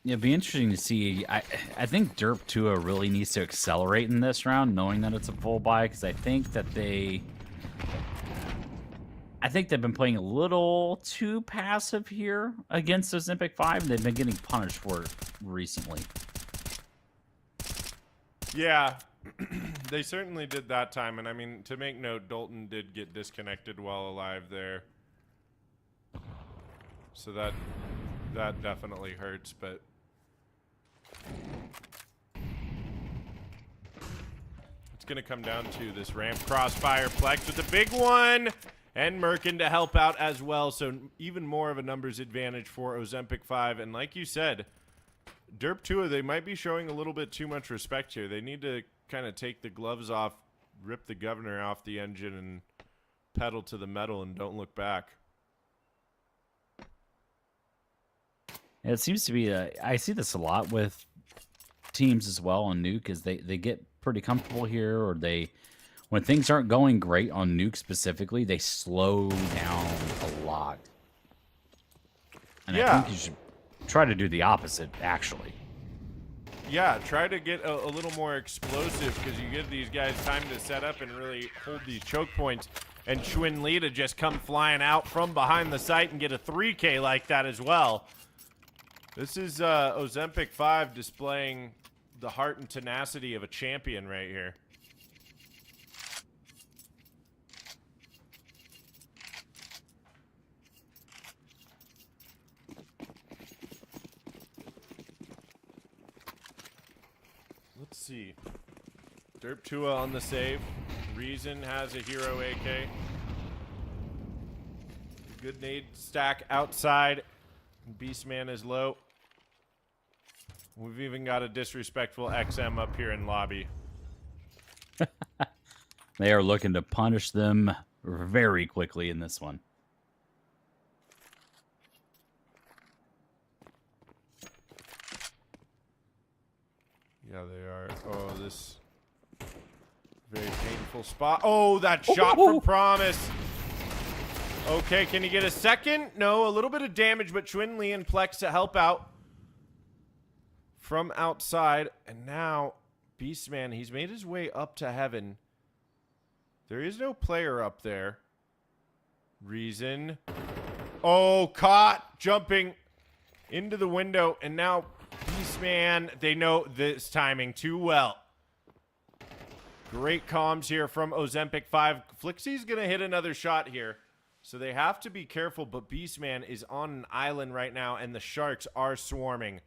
It'd be interesting to see. I think Derp Tua really needs to accelerate in this round, knowing that it's a full buy, because I think they've been playing a little too passive here against Ozempic 5, and they've been getting punished for it recently. Yeah, they certainly did that time, and I mean, to make note, Dalton did get disconnected while alive there. So that definitely hurts, but it's going to come down to this ramp crossfire. Plex with the big one, and Merkin to help out as well, so even more of a numbers advantage for Ozempic 5. And like you said, Derp 2, they might be showing a little bit too much respect here. They need to kind of take the gloves off rip the governor off the engine and pedal to the metal and don't look back. It seems to be I see this a lot with teams as well on Nuke, is they get pretty comfortable here, or when things aren't going great on Nuke specifically, they slow down a lot. And I think you should try to do the opposite, actually. Yeah, try to get a little more explosive, because you give these guys time to set up and really hold these choke points. And Schwinn Lee to just come flying out from behind the site and get a 3K like that as well. This is Ozempic 5 displaying the heart and tenacity of a champion right here. Let's see. Derp Tua on the save. Reason has a hero AK. Good nade stack outside. Beastman is low. We've even got a disrespectful XM up here in lobby. They are looking to punish them very quickly in this one. Yeah, they are. Oh, this very painful spot. Oh, that shot from Promise. Okay, can he get a second? No, a little bit of damage, but Schwinn Lee and Plex to help out from outside. And now, Beastman, he's made his way up to heaven. There is no player up there. Reason. Oh, caught jumping into the window. And now, Beastman, they know this timing too well. Great comms here from Ozempic 5. Flixie's going to hit another shot here. So they have to be careful, but Beastman is on an island right now, and the sharks are swarming.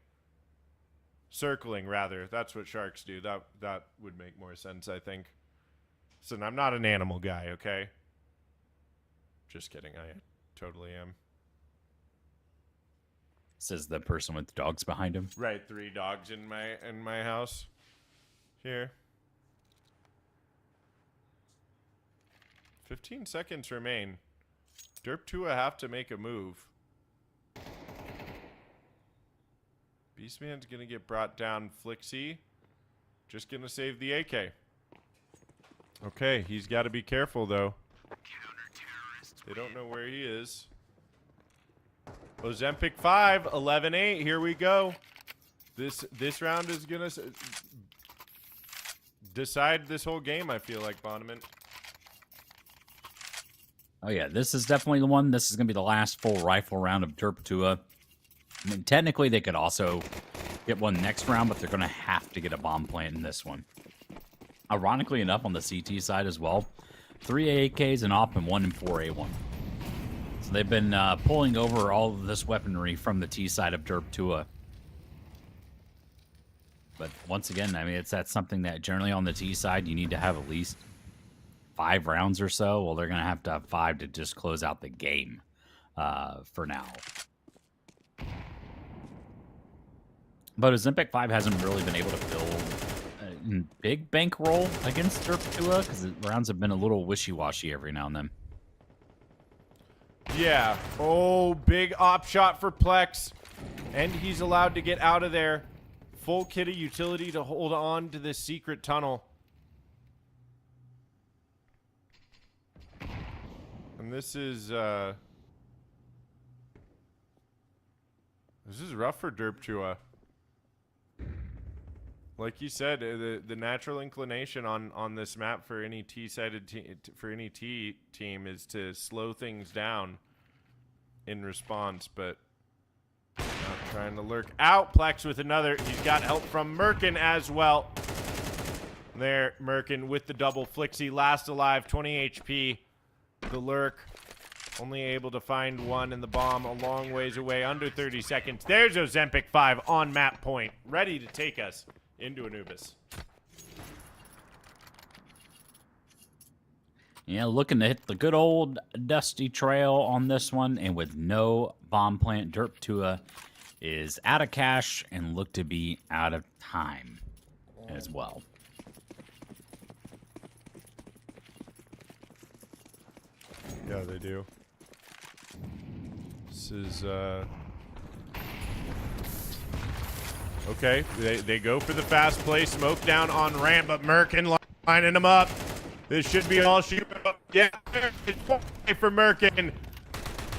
Circling, rather. That's what sharks do. That would make more sense, I think. So I'm not an animal guy, okay? Just kidding. I totally am. Says the person with dogs behind him. Right, 3 dogs in my house. Here. 15 seconds remain. Derp Tua have to make a move. Beastman's going to get brought down. Flixie just going to save the AK. Okay, he's got to be careful, though. They don't know where he is. Ozempic 5, 11-8. Here we go. This round is going to decide this whole game, I feel like, Bonneman. Oh, yeah, this is definitely the one. This is going to be the last full rifle round of Derp Tua. I mean, technically, they could also get one next round, but they're going to have to get a bomb plant in this one. Ironically enough, on the CT side as well, 3 AKs and op and 1 and 4 A1. So they've been pulling over all of this weaponry from the T side of Derp Tua. But once again, I mean, that's something that generally on the T side, you need to have at least 5 rounds or so. Well, they're going to have 5 to just close out the game for now. But Ozempic 5 hasn't really been able to build a big bankroll against Derp Tua because the rounds have been a little wishy-washy every now and then. Yeah. Oh, big op shot for Plex. And he's allowed to get out of there. Full kit of utility to hold on to this secret tunnel. And this is rough for Derp Tua. Like you said, the natural inclination on this map for any T-sided team is to slow things down in response, but not trying to lurk out. Plex with another. He's got help from Merkin as well. There, Merkin with the double. Flixie last alive, 20 HP. The lurk only able to find one, and the bomb a long ways away, under 30 seconds. There's Ozempic 5 on map point, ready to take us into Anubis. Yeah, looking to hit the good old dusty trail on this one, and with no bomb plant, Derp Tua is out of cash and look to be out of time as well. Yeah, they do. This is okay. They go for the fast play, smoke down on ramp, but Merkin lining them up. This should be all shoot. Yeah, it's for Merkin.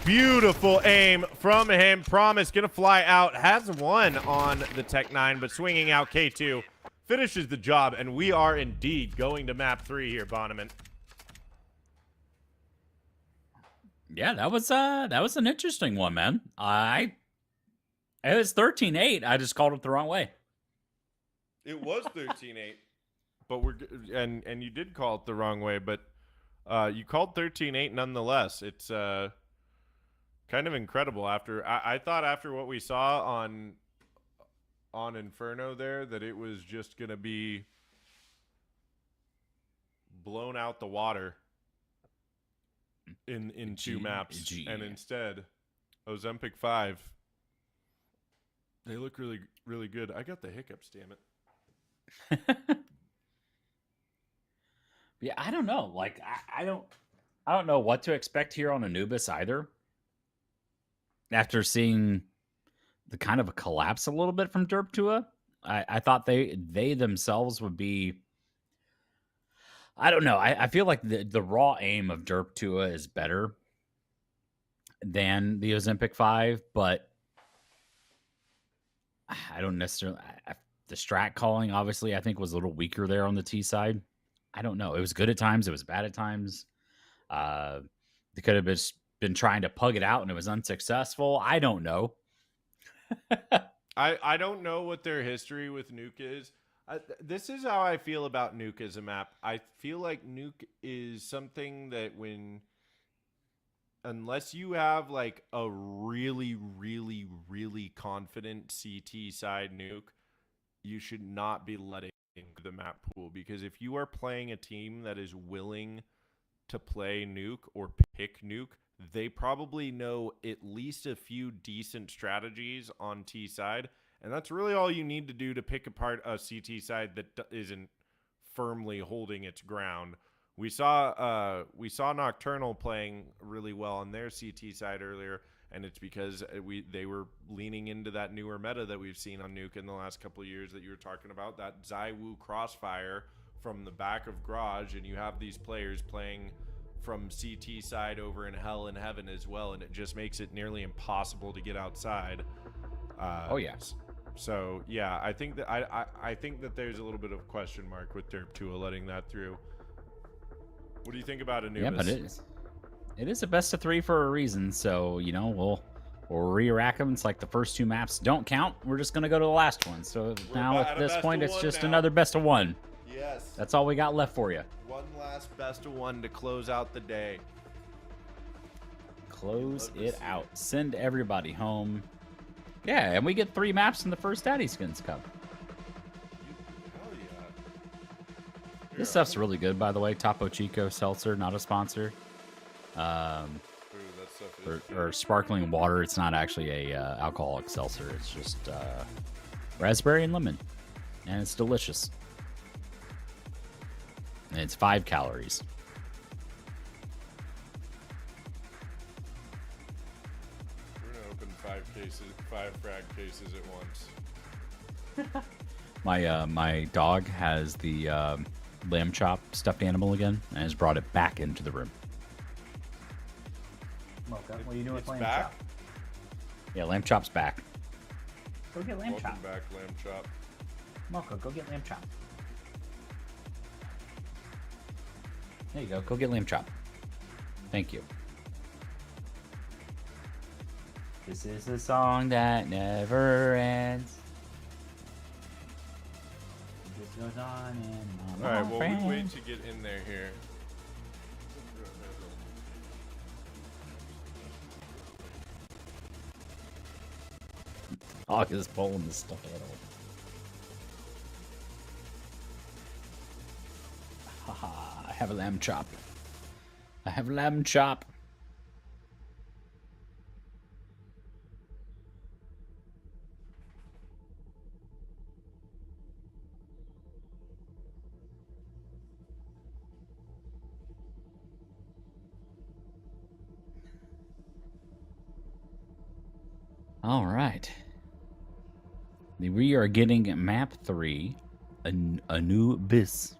Beautiful aim from him. Promise gonna fly out. Has one on the Tech 9, but swinging out K2 finishes the job, and we are indeed going to map 3 here, Bonneman. Yeah, that was an interesting one, man. It was 13-8. I just called it the wrong way. It was 13-8, but and you did call it the wrong way, but you called 13-8 nonetheless. It's kind of incredible. After I thought after what we saw on Inferno there that it was just gonna be blown out the water in 2 maps, and instead Ozempic 5. They look really, really good. I got the hiccups, damn it. Yeah, I don't know. Like, I don't know what to expect here on Anubis either. After seeing the kind of a collapse a little bit from Derp Tua, I thought they themselves would be. I don't know. I feel like the raw aim of Derp Tua is better than the Ozempic 5, but I don't necessarily. The strat calling, obviously, I think was a little weaker there on the T side. I don't know. It was good at times. It was bad at times. They could have been trying to pug it out and it was unsuccessful. I don't know. I don't know what their history with Nuke is. This is how I feel about Nuke as a map. I feel like Nuke is something that unless you have like a really, really, really confident CT side Nuke, you should not be letting the map pool, because if you are playing a team that is willing to play Nuke or pick Nuke, they probably know at least a few decent strategies on T side, and that's really all you need to do to pick apart a CT side that isn't firmly holding its ground. We saw Nocturnal playing really well on their CT side earlier, and it's because they were leaning into that newer meta that we've seen on Nuke in the last couple of years that you were talking about, that Zywoo crossfire from the back of Garage, and you have these players playing from CT side over in Hell and Heaven as well, and it just makes it nearly impossible to get outside. Oh yes. So yeah, I think that I think that there's a little bit of question mark with Derp Tua letting that through. What do you think about Anubis? Yeah, but it is a best of 3 for a reason. So we'll re-rack them. It's like the first 2 maps don't count. We're just gonna go to the last one. So now at this point, it's just another best of 1. Yes. That's all we got left for you. One last best of 1 to close out the day. Close it out. Send everybody home. Yeah, and we get 3 maps in the first DaddySkins Cup. Hell yeah. This stuff's really good, by the way. Topo Chico Seltzer, not a sponsor. That stuff is Or sparkling water. It's not actually a alcoholic seltzer. It's just raspberry and lemon, and it's delicious. And it's 5 calories. We're gonna open 5 frag cases at once. My dog has the lamb chop stuffed animal again, and has brought it back into the room. Mocha, what are you doing with lamb back? chop? Yeah, lamb chop's back. Go get lamb Welcome chop. back, lamb chop. Mocha, go get lamb chop. There you go. Go get lamb chop. Thank you. This is a song that never ends. It just goes on and on. All right, well, we wait to get in there here. Dog is pulling the stuffed animal. Haha, I have a lamb chop. I have lamb chop. All right. We are getting map 3, Anubis.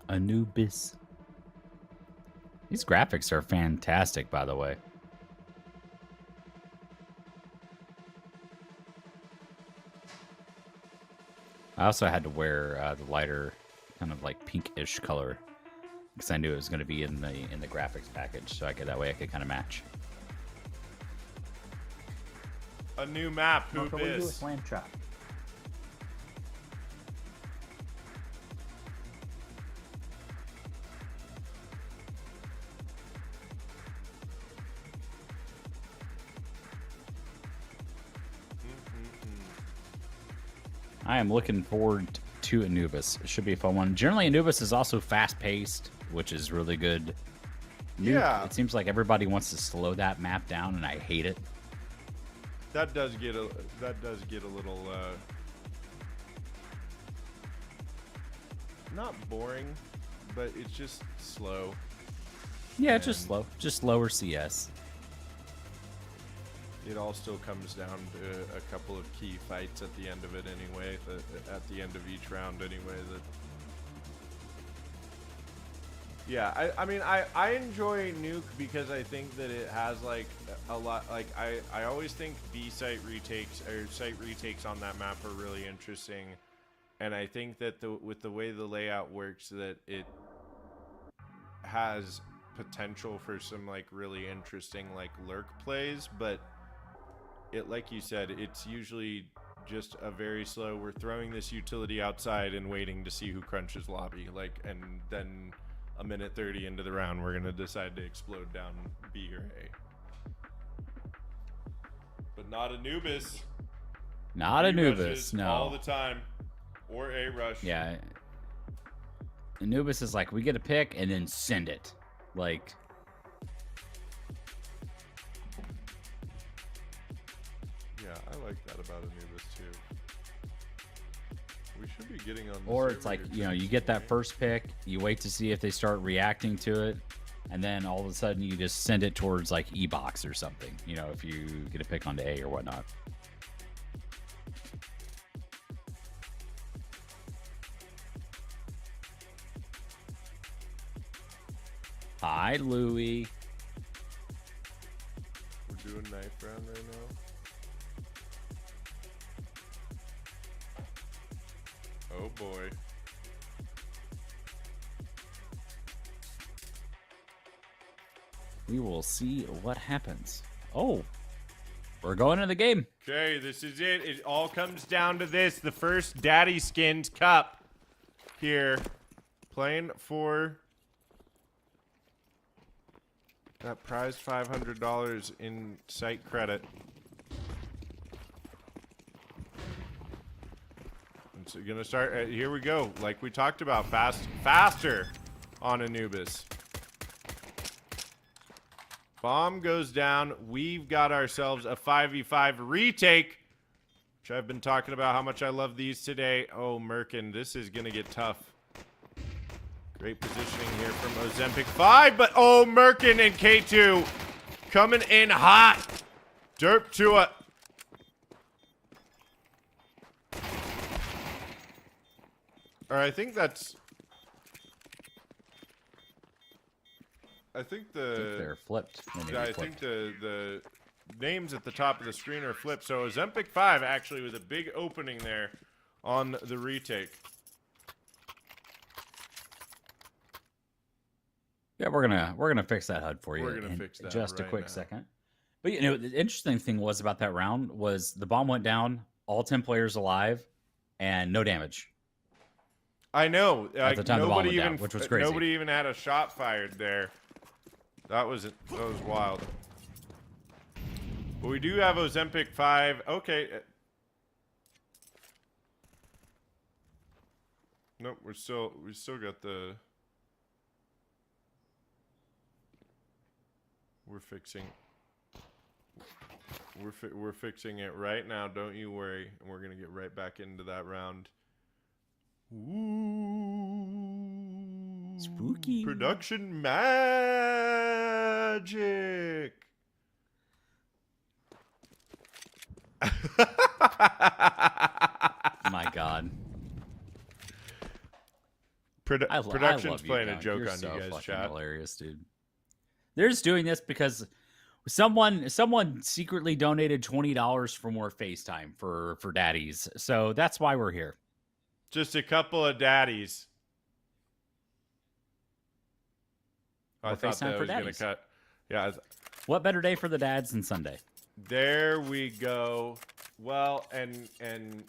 Anubis. These graphics are fantastic, by the way. I also had to wear the lighter, kind of like pinkish color, because I knew it was going to be in the graphics package, so that way I could kind of match. A new map. Who What do we do this? with Lamb Chop? I am looking forward to Anubis. It should be a fun one. Generally, Anubis is also fast-paced, which is really good. Yeah. It seems like everybody wants to slow that map down, and I hate it. That does get a little not boring, but it's just slow. Yeah, it's just slow. Just slower CS. It all still comes down to a couple of key fights at the end of it anyway, at the end of each round anyway. Yeah, I mean, I enjoy Nuke because I think that it has like a lot, like I always think B-site retakes or site retakes on that map are really interesting. And I think that with the way the layout works, that it has potential for some like really interesting like lurk plays, but it, like you said, it's usually just a very slow, we're throwing this utility outside and waiting to see who crunches lobby, like, and then a minute 30 into the round we're gonna decide to explode down B or A. But not Anubis. Not B Anubis, rushes no. all the time. Or A rush. Yeah. Anubis is like, we get a pick and then send it. Like, yeah, I like that about Anubis too. We should be getting on the or it's server like, here you soon, get that right? first pick, you wait to see if they start reacting to it, and then all of a sudden you just send it towards like E-box or something, if you get a pick onto A or whatnot. Hi, Louie. We're doing knife round right now. Oh boy. We will see what happens. Oh, we're going into the game. Okay, this is it. It all comes down to this. The first DaddySkins Cup here. Playing for that prized $500 in site credit. And so gonna start, here we go. Like we talked about, faster on Anubis. Bomb goes down. We've got ourselves a 5v5 retake, which I've been talking about how much I love these today. Oh, Merkin, this is going to get tough. Great positioning here from Ozempic 5, but oh, Merkin and K2 coming in hot. Derp to it. All right, I think that's... I think they're flipped. Yeah, I think the names at the top of the screen are flipped. So Ozempic 5 actually with a big opening there on the retake. Yeah, we're gonna fix that HUD for you. We're gonna in fix that just a right quick now. second. But the interesting thing was about that round was the bomb went down, all 10 players alive, and no damage. I know. At the time the bomb nobody went even down, which was crazy. Nobody even had a shot fired there. That was wild. But we do have Ozempic 5. Okay. Nope, we still got the... We're fixing it right now. Don't you worry. And we're going to get right back into that round. Ooh. Spooky. Production magic. My God. Production's playing a joke You're on so you guys, fucking chat. Hilarious, dude. They're just doing this because someone secretly donated $20 for more FaceTime for daddies. So that's why we're here. Just a couple of daddies. More I thought FaceTime that for was going to daddies. cut. Yeah. What better day for the dads than Sunday? There we go. Well, and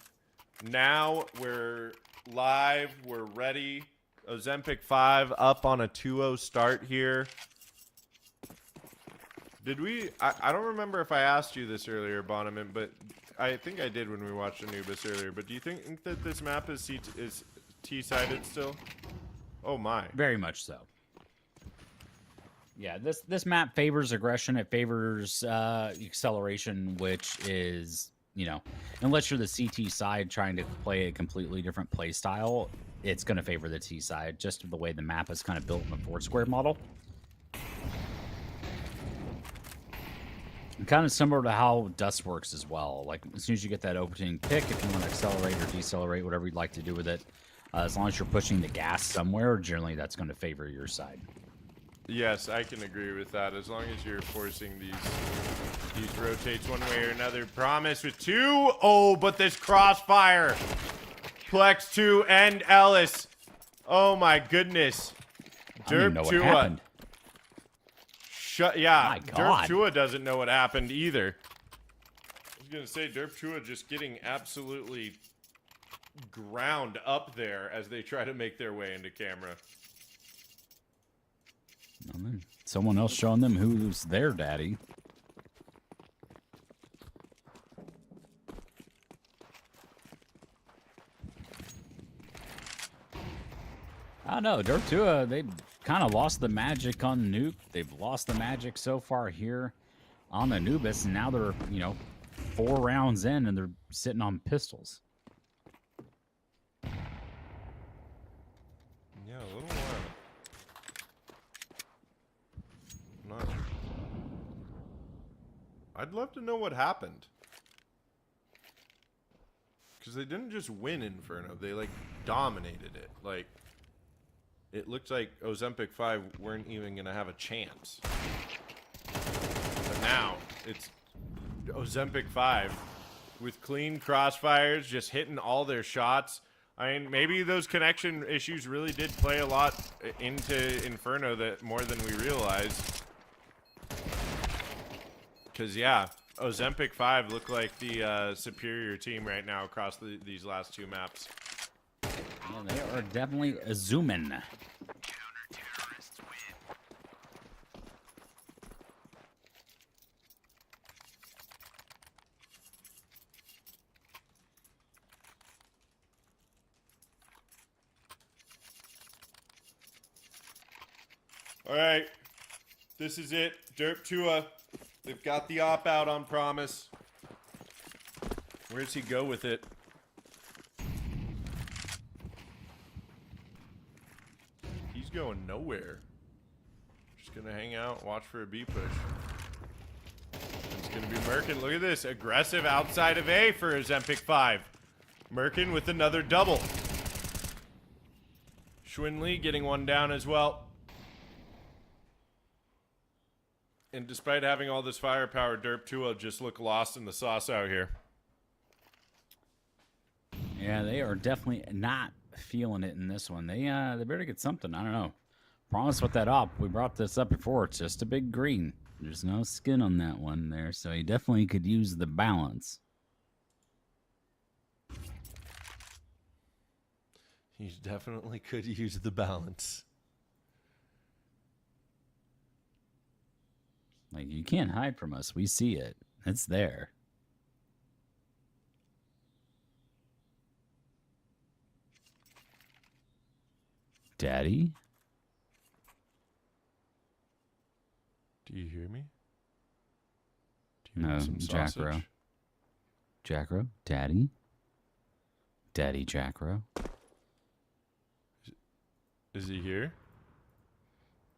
now we're live. We're ready. Ozempic 5 up on a 2-0 start here. Did we? I don't remember if I asked you this earlier, Bonneman, but I think I did when we watched Anubis earlier. But do you think that this map is T-sided still? Oh my. Very much so. Yeah, this map favors aggression. It favors acceleration, which is, you know, unless you're the CT side trying to play a completely different play style, it's going to favor the T side, just the way the map is kind of built in the Foursquare model. And kind of similar to how Dust works as well. Like, as soon as you get that opening pick, if you want to accelerate or decelerate, whatever you'd like to do with it, as long as you're pushing the gas somewhere, generally that's going to favor your side. Yes, I can agree with that. As long as you're forcing these rotates one way or another. Promise with 2. Oh, but this crossfire. Plex 2 and Ellis. Oh my goodness. Derp Tua. Yeah, Derp Tua doesn't know what happened either. I was gonna say Derp Tua just getting absolutely ground up there as they try to make their way into camera. Someone else showing them who's their daddy. I don't know. Dirt 2, they kind of lost the magic on Nuke. They've lost the magic so far here on Anubis, and now they're, you know, 4 rounds in, and they're sitting on pistols. Yeah, a little while. Not. I'd love to know what happened. Because they didn't just win Inferno. They, like, dominated it. Like, it looked like Ozempic 5 weren't even going to have a chance. But now, it's Ozempic 5 with clean crossfires, just hitting all their shots. I mean, maybe those connection issues really did play a lot into Inferno that more than we realized. Because, yeah, Ozempic 5 look like the superior team right now across these last 2 maps. Well, they are definitely zooming. All right, this is it. Derp Tua, they've got the op out on Promise. Where does he go with it? He's going nowhere. Just gonna hang out, watch for a B push. It's gonna be Merkin. Look at this, aggressive outside of A for Ozempic 5. Merkin with another double. Schwinley getting one down as well. And despite having all this firepower, Derp 2 just look lost in the sauce out here. Yeah, they are definitely not feeling it in this one. They better get something. I don't know. Promise with that op. We brought this up before. It's just a big green. There's no skin on that one there, so he definitely could use the balance. He definitely could use the balance. Like, you can't hide from us. We see it. It's there. Daddy? Do you hear me? Do you want some Jackro. Jackro? Daddy? Daddy Jackro? Is he here?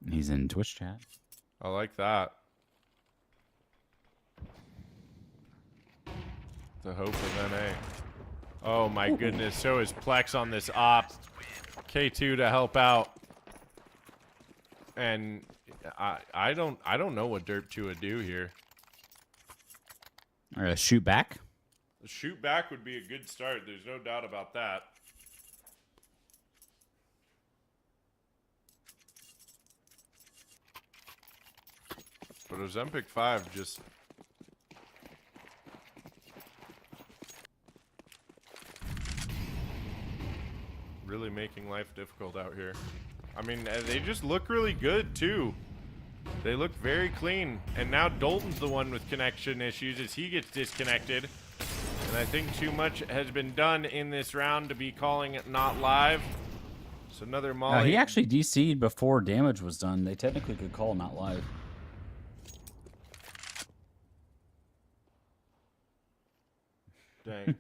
He's in Twitch chat. I like that. The hope of NA. Oh my goodness, so is Plex on this op. K2 to help out. And I don't know what Derp 2 would do here. Or shoot back? The shoot back would be a good start. There's no doubt about that. But Ozempic 5 just... really making life difficult out here. I mean, they just look really good, too. They look very clean. And now Dalton's the one with connection issues as he gets disconnected. And I think too much has been done in this round to be calling it not live. So another molly. He actually DC'd before damage was done. They technically could call not live. Dang.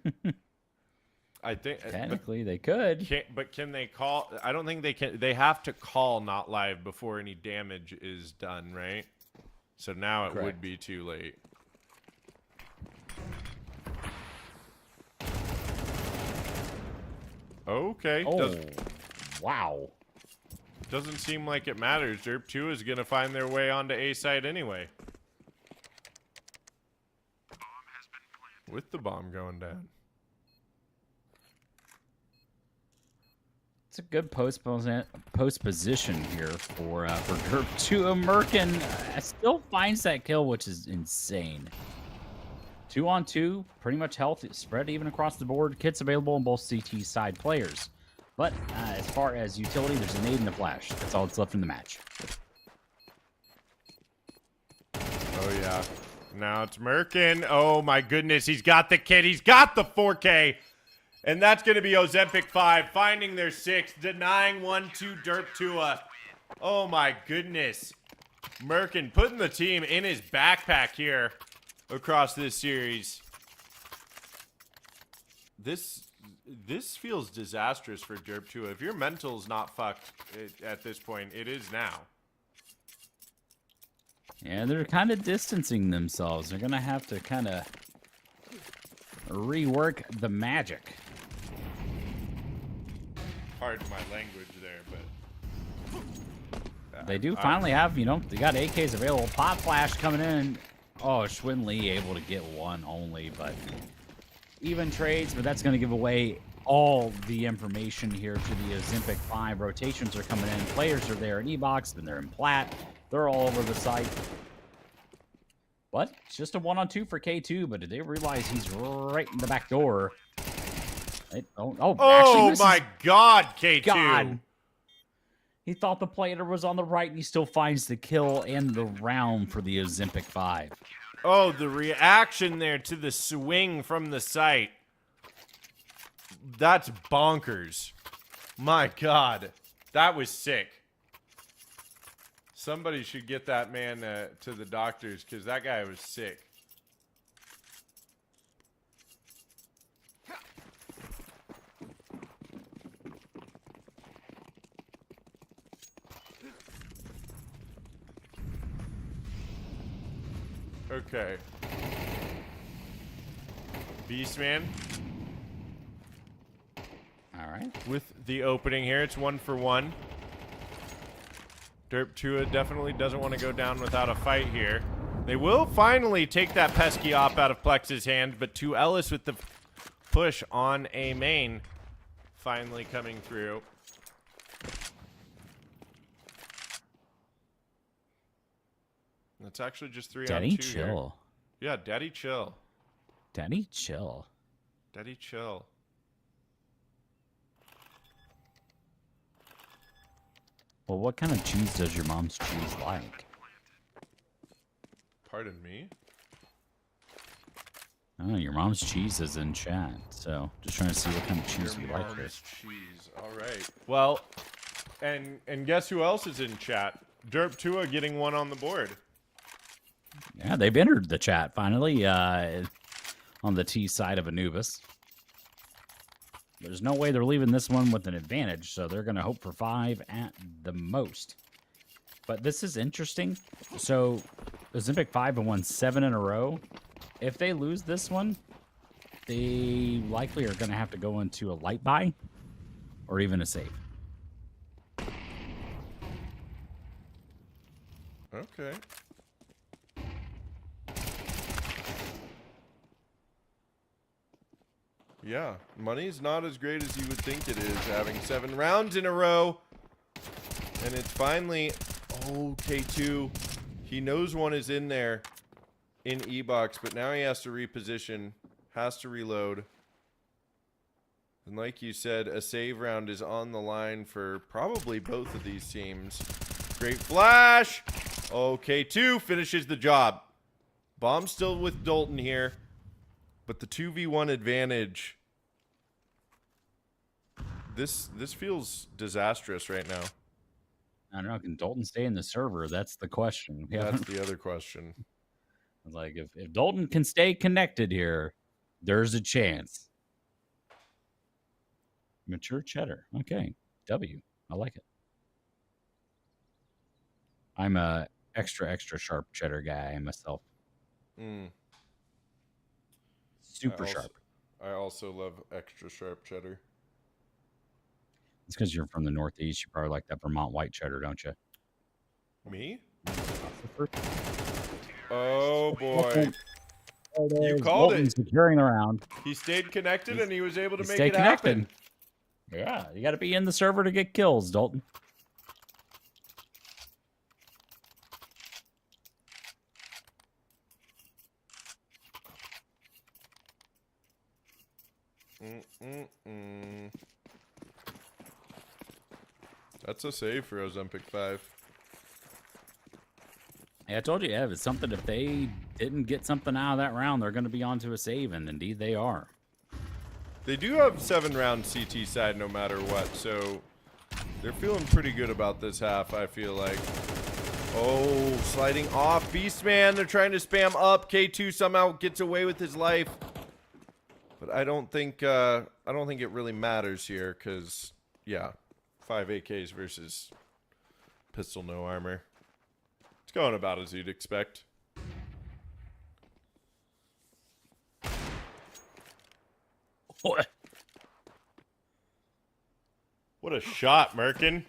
I think technically they could. But can they call? I don't think they can. They have to call not live before any damage is done, right? So now it would be too late. Okay. Oh, wow. Doesn't seem like it matters. Derp 2 is going to find their way onto A site anyway. With the bomb going down. It's a good post position here for Derp 2. Merkin still finds that kill, which is insane. 2-on-2, pretty much health spread even across the board. Kits available on both CT side players. But as far as utility, there's a nade and a flash. That's all that's left in the match. Oh, yeah. Now it's Merkin. Oh, my goodness. He's got the kit. He's got the 4K. And that's going to be Ozempic 5 finding their 6, denying 1-2 Derp 2. Oh, my goodness. Merkin putting the team in his backpack here across this series. This feels disastrous for Derp 2. If your mental's not fucked at this point, it is now. Yeah, they're kind of distancing themselves. They're going to have to kind of rework the magic. Pardon my language there, but... They do finally have, you know, they got AKs available. Pop flash coming in. Oh, Schwinn Lee able to get one only, but even trades, but that's going to give away all the information here to the Ozempic 5. Rotations are coming in. Players are there in E-Box, then they're in Plat. They're all over the site. What? It's just a 1-on-2 for K2, but did they realize he's right in the back door? Oh my God, K2. God. He thought the player was on the right, and he still finds the kill and the round for the Ozempic 5. Oh, the reaction there to the swing from the site. That's bonkers. My God. That was sick. Somebody should get that man to the doctors because that guy was sick. Okay. Beastman. All right. With the opening here, it's 1 for 1. Derp 2 definitely doesn't want to go down without a fight here. They will finally take that pesky op out of Plex's hand, but 2 Ellis with the push on A main finally coming through. It's actually just 3 Daddy on 2 chill. Here. Yeah, Daddy chill. Daddy chill. Daddy chill. Well, what kind of cheese does your mom's cheese like? Pardon me? Oh, your mom's cheese is in chat, so just trying to see what kind of cheese you like here. Cheese. All right. Well, and guess who else is in chat? Derp 2 getting 1 on the board. Yeah, they've entered the chat finally on the T side of Anubis. There's no way they're leaving this one with an advantage, so they're going to hope for 5 at the most. But this is interesting. So, Ozempic 5 have won 7 in a row. If they lose this one, they likely are going to have to go into a light buy or even a save. Okay. Yeah, money's not as great as you would think it is, having 7 rounds in a row. And it's finally, oh, K2. He knows one is in there in E-Box, but now he has to reposition, has to reload. And like you said, a save round is on the line for probably both of these teams. Great flash. Oh, K2 finishes the job. Bomb still with Dalton here. But the 2v1 advantage, this feels disastrous right now. I don't know. Can Dalton stay in the server? That's the question. That's the other question. Like, if Dalton can stay connected here, there's a chance. Mature cheddar. Okay. W. I like it. I'm a extra sharp cheddar guy myself. Super sharp. I also love extra sharp cheddar. It's because you're from the Northeast. You probably like that Vermont white cheddar, don't you? Me? Oh, boy. You called it. Securing the round. He stayed connected and he was able to make it happen. Yeah, you got to be in the server to get kills, Dalton. That's a save for Ozempic 5. Yeah, I told you, Ev, it's something. If they didn't get something out of that round, they're going to be onto a save, and indeed they are. They do have 7-round CT side no matter what, so they're feeling pretty good about this half, I feel like. Oh, sliding off. Beastman, they're trying to spam up. K2 somehow gets away with his life. But I don't think it really matters here, because, yeah, 5 AKs versus pistol no armor. It's going about as you'd expect. What? What a shot, Merkin.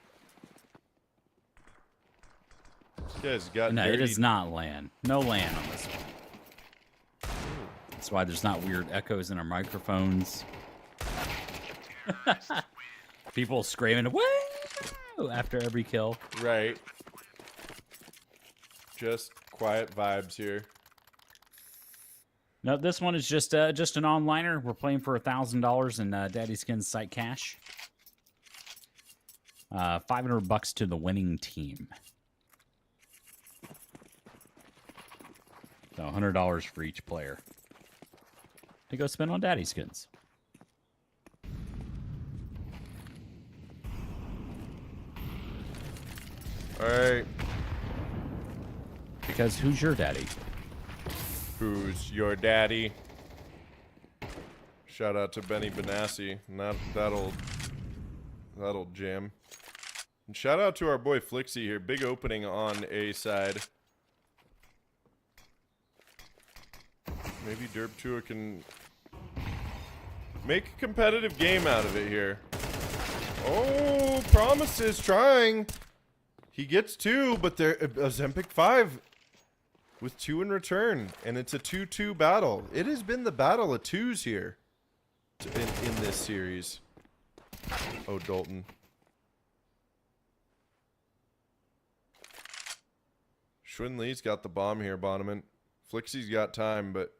This guy's got No, dirty. it is not land. No land on this one. That's why there's not weird echoes in our microphones. People screaming, "Woo!" after every kill. Right. Just quiet vibes here. No, this one is just an online-er. We're playing for $1,000 in DaddySkins site cash. $500 to the winning team. So $100 for each player to go spend on DaddySkins. All right. Because who's your daddy? Who's your daddy? Shout out to Benny Benassi. Not that old jam. And shout out to our boy Flixie here. Big opening on A side. Maybe Derp Tua can make a competitive game out of it here. Oh, Promises trying. He gets 2, but they're Ozempic 5 with 2 in return, and it's a 2-2 battle. It has been the battle of 2s here in this series. Oh, Dalton. Schwinn Lee's got the bomb here, Bonneman. Flixie's got time, but...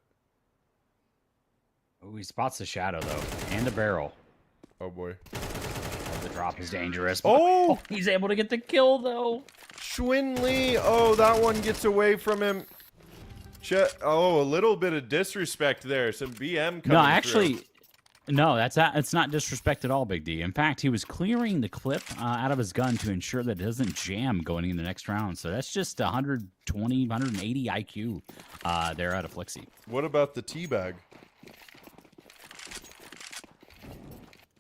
Oh, he spots the shadow, though, and the barrel. Oh, boy. The drop is dangerous. Oh! He's able to get the kill, though. Schwinn Lee. Oh, that one gets away from him. Oh, a little bit of disrespect there. Some BM coming No, actually, through. no, it's not disrespect at all, Big D. In fact, he was clearing the clip out of his gun to ensure that it doesn't jam going into the next round. So that's just 120, 180 IQ there out of Flixie. What about the teabag?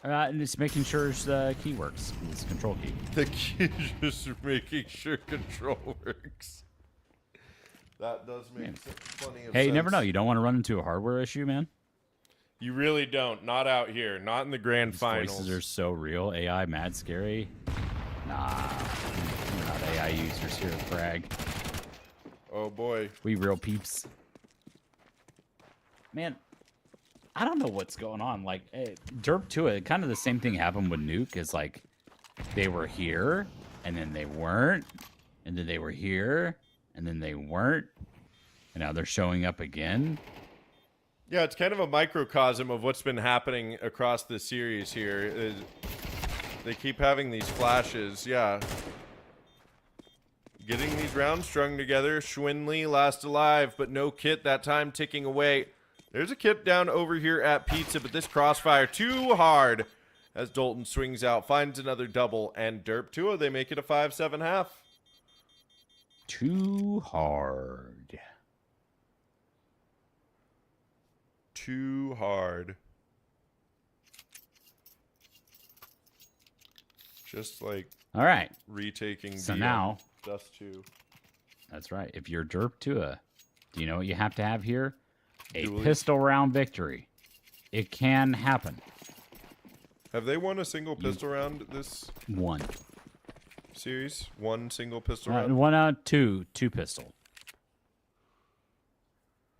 And it's making sure the key works. It's control key. The key is just making sure control works. That does make plenty of sense. Hey, you never know. You don't want to run into a hardware issue, man. You really don't. Not out here. Not in the grand finals. Voices are so real. AI mad scary. Nah, we're not AI users here at Frag. Oh boy. We real peeps. Man, I don't know what's going on. Like, Derp 2, kind of the same thing happened with Nuke. Is like, they were here, and then they weren't, and then they were here, and then they weren't, and now they're showing up again. Yeah, it's kind of a microcosm of what's been happening across the series here. They keep having these flashes, yeah. Getting these rounds strung together. Schwindley last alive, but no kit that time, ticking away. There's a kit down over here at Pizza, but this crossfire too hard as Dalton swings out, finds another double, and Derp 2, they make it a 5-7 half. Too hard. Too hard. Just like all right, retaking. So now, Dust 2. That's right. If you're Derp 2, do you know what you have to have here? A Dualies. pistol round victory. It can happen. Have they won a single pistol round this one series? One single pistol round? One, two pistol.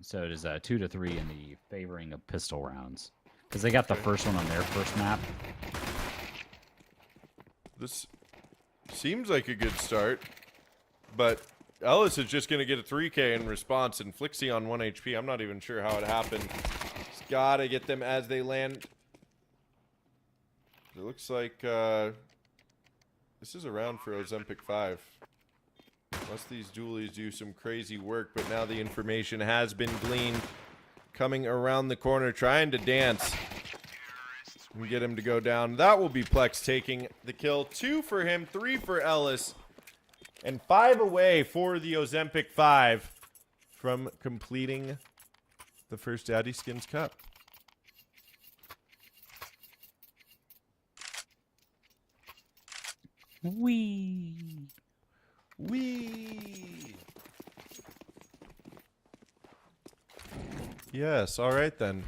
So it is 2-3 in the favoring of pistol rounds. Because they got the first one on their first map. This seems like a good start, but Ellis is just going to get a 3K in response, and Flixie on 1 HP. I'm not even sure how it happened. He's got to get them as they land. It looks like this is a round for Ozempic 5. Unless these dualies do some crazy work, but now the information has been gleaned. Coming around the corner, trying to dance and get him to go down. That will be Plex taking the kill. 2 for him, 3 for Ellis, and 5 away for the Ozempic 5 from completing the first DaddySkins Cup. Wee. Yes, all right then.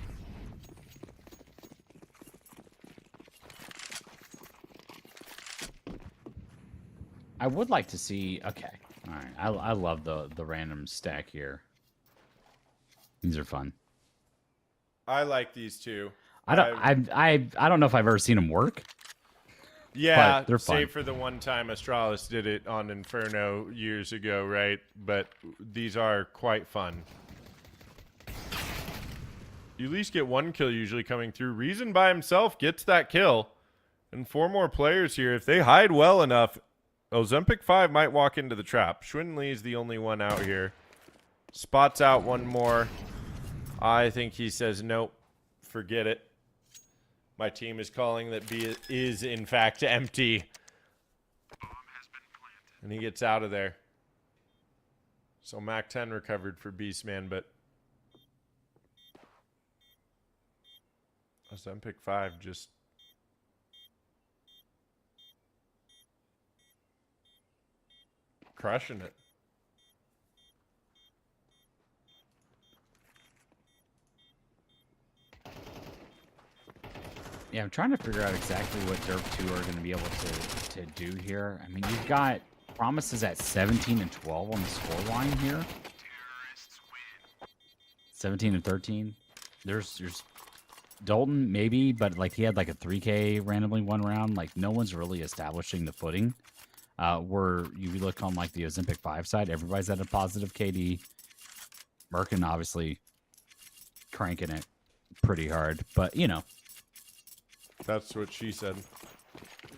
I would like to see. Okay, all right. I love the random stack here. These are fun. I like these two. I don't know if I've ever seen them work. Yeah, but they're fun. save for the one time Astralis did it on Inferno years ago, right? But these are quite fun. You at least get one kill usually coming through. Reason by himself gets that kill. And 4 more players here. If they hide well enough, Ozempic 5 might walk into the trap. Schwindley is the only one out here. Spots out one more. I think he says, nope, forget it. My team is calling that B is, in fact, empty. And he gets out of there. So Mac 10 recovered for Beastman, but Ozempic 5 just crushing it. Yeah, I'm trying to figure out exactly what Derp 2 are going to be able to do here. I mean, you've got Promises at 17 and 12 on the score line here. 17 and 13. There's Dalton, maybe, but like he had like a 3K randomly one round. Like no one's really establishing the footing. Where you look on like the Ozempic 5 side, everybody's at a positive KD. Merkin obviously cranking it pretty hard, but you know. That's what she said.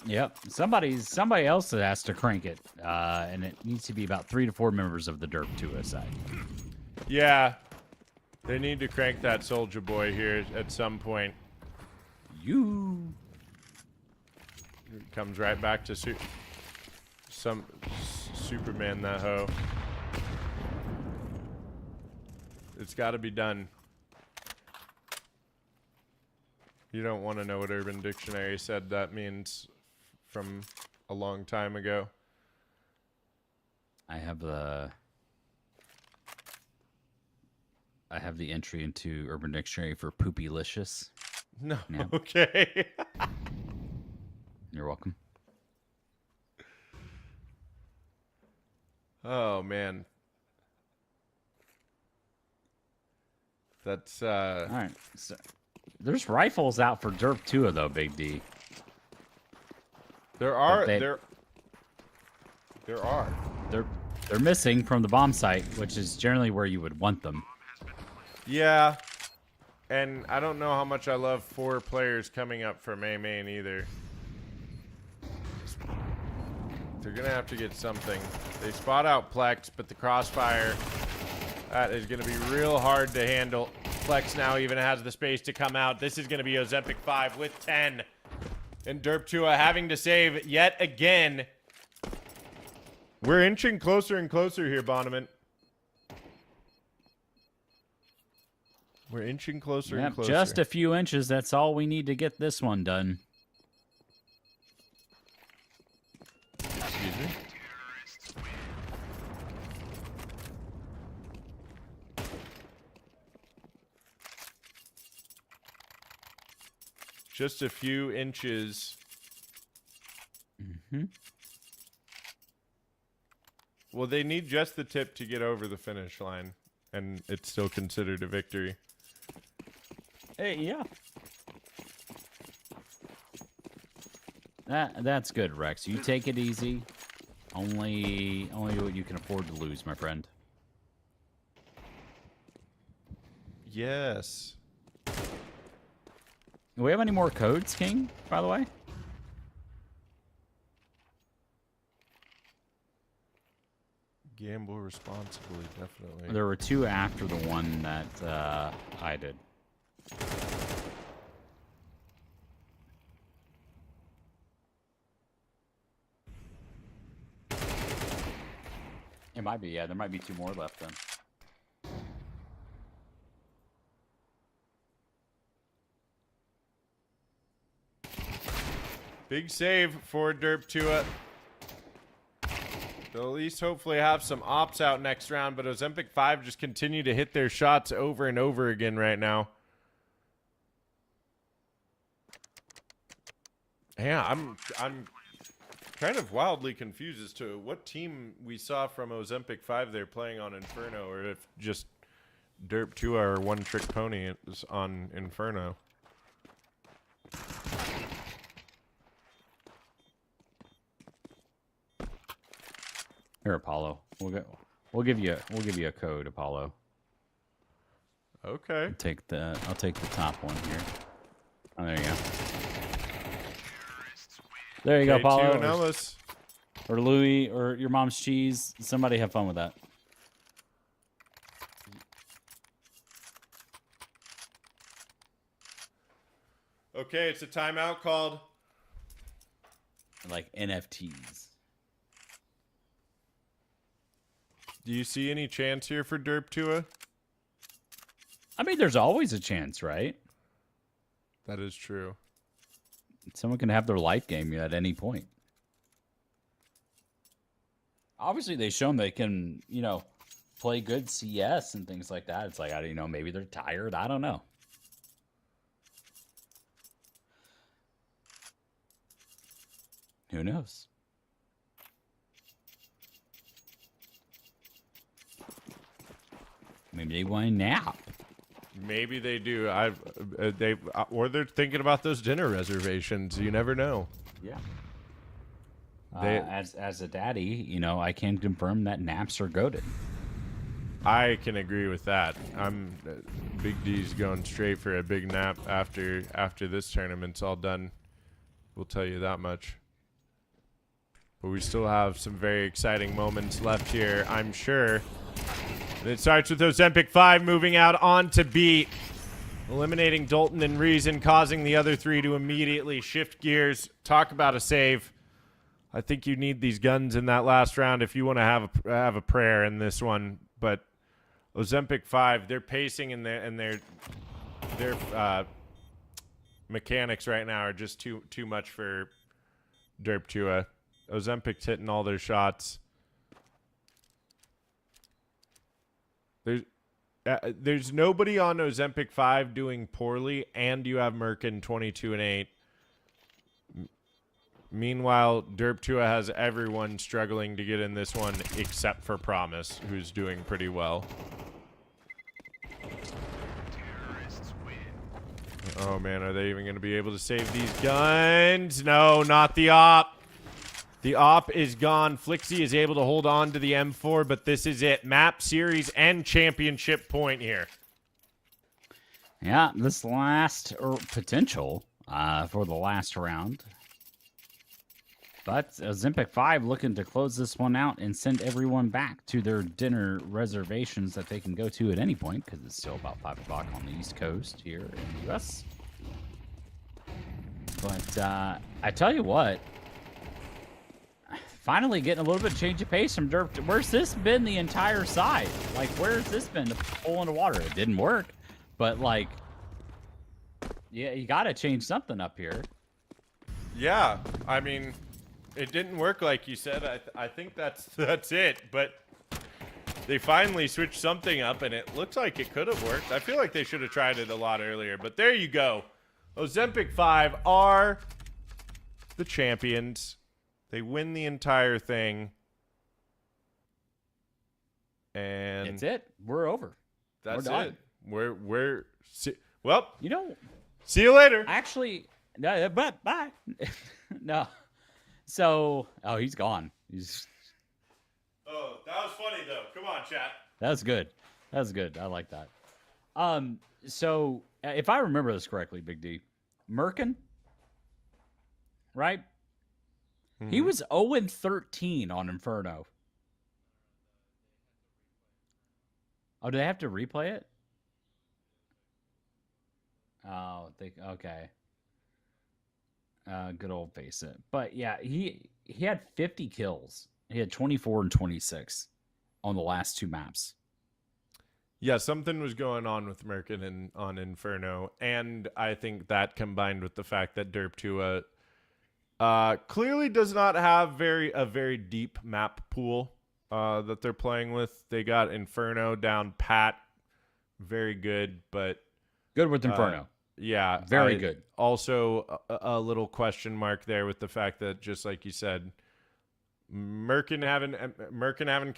Yep. Somebody else has to crank it. And it needs to be about 3 to 4 members of the Derp 2 side. Yeah. They need to crank that Soldier Boy here at some point. You. It comes right back to Superman, that hoe. It's got to be done. You don't want to know what Urban Dictionary said that means from a long time ago. I have the I have the entry into Urban Dictionary for poopylicious. No. Yeah. Okay. You're welcome. Oh man. That's all right. So, there's rifles out for Derp 2 though, Big D. There are They're missing from the bomb site, which is generally where you would want them. Yeah. And I don't know how much I love 4 players coming up for main either. They're going to have to get something. They spot out Plex, but the crossfire, that is going to be real hard to handle. Plex now even has the space to come out. This is going to be Ozempic 5 with 10. And Derp Tua having to save yet again. We're inching closer and closer here, Bonneman. We're inching closer and closer. Just a few inches. That's all we need to get this one done. Excuse me? Just a few inches. Mm-hmm. Well, they need just the tip to get over the finish line, and it's still considered a victory. Hey, yeah. That's good, Rex. You take it easy. Only what you can afford to lose, my friend. Yes. Do we have any more codes, King, by the way? Gamble responsibly, definitely. There were 2 after the one that I did. It might be, yeah. There might be 2 more left then. Big save for Derp Tua. They'll at least hopefully have some ops out next round, but Ozempic 5 just continue to hit their shots over and over again right now. Yeah, I'm kind of wildly confused as to what team we saw from Ozempic 5 they're playing on Inferno, or if just Derp 2 or One Trick Pony is on Inferno. Here, Apollo. We'll give you a code, Apollo. Okay. I'll take the top one here. Oh, there you go. There you go, Apollo. and Ellis. Or Louis, or your mom's cheese. Somebody have fun with that. Okay, it's a timeout called. Like NFTs. Do you see any chance here for Derp Tua? I mean, there's always a chance, right? That is true. Someone can have their life game at any point. Obviously, they've shown they can, play good CS and things like that. It's like, maybe they're tired. I don't know. Who knows? Maybe they want a nap. Maybe they do. Or they're thinking about those dinner reservations. You never know. Yeah. As a daddy, I can confirm that naps are goated. I can agree with that. Big D's going straight for a big nap after this tournament's all done. We'll tell you that much. But we still have some very exciting moments left here, I'm sure. It starts with Ozempic 5 moving out on to B, eliminating Dalton and Reason, causing the other 3 to immediately shift gears. Talk about a save. I think you need these guns in that last round if you want to have a prayer in this one. But Ozempic 5, their pacing and their mechanics right now are just too much for Derp Tua. Ozempic's hitting all their shots. there's nobody on Ozempic 5 doing poorly, and you have Merkin 22-8. Meanwhile, Derp Tua has everyone struggling to get in this one except for Promise, who's doing pretty well. Oh, man, are they even going to be able to save these guns? No, not the op. The op is gone. Flixie is able to hold on to the M4, but this is it. Map, series, and championship point here. Yeah, this last potential for the last round. But Ozempic 5 looking to close this one out and send everyone back to their dinner reservations that they can go to at any point, because it's still about 5 o'clock on the East Coast here in the U.S. But I tell you what, finally getting a little bit of change of pace from Derp. Where's this been the entire side? Like, where's this been to pull into water? It didn't work, but like, yeah, you got to change something up here. Yeah, I mean, it didn't work like you said. I think that's it. But they finally switched something up, and it looks like it could have worked. I feel like they should have tried it a lot earlier. But there you go. Ozempic 5 are the champions. They win the entire thing. And that's it. We're over. That's We're it. We're well, you know, see you later. Actually, no, but bye. No. So, oh, he's gone. Oh, that was funny though. Come on, chat. That's good. That's good. I like that. So if I remember this correctly, Big D, Merkin, right? Mm-hmm. He was 0-13 on Inferno. Oh, do they have to replay it? Oh, okay. Good old face it. But yeah, he had 50 kills. He had 24 and 26 on the last 2 maps. Yeah, something was going on with Merkin on Inferno, and I think that combined with the fact that Derp Tua clearly does not have a very deep map pool that they're playing with. They got Inferno down pat, very good, but good with Inferno. Yeah, very good. Also, a little question mark there with the fact that, just like you said, Merkin having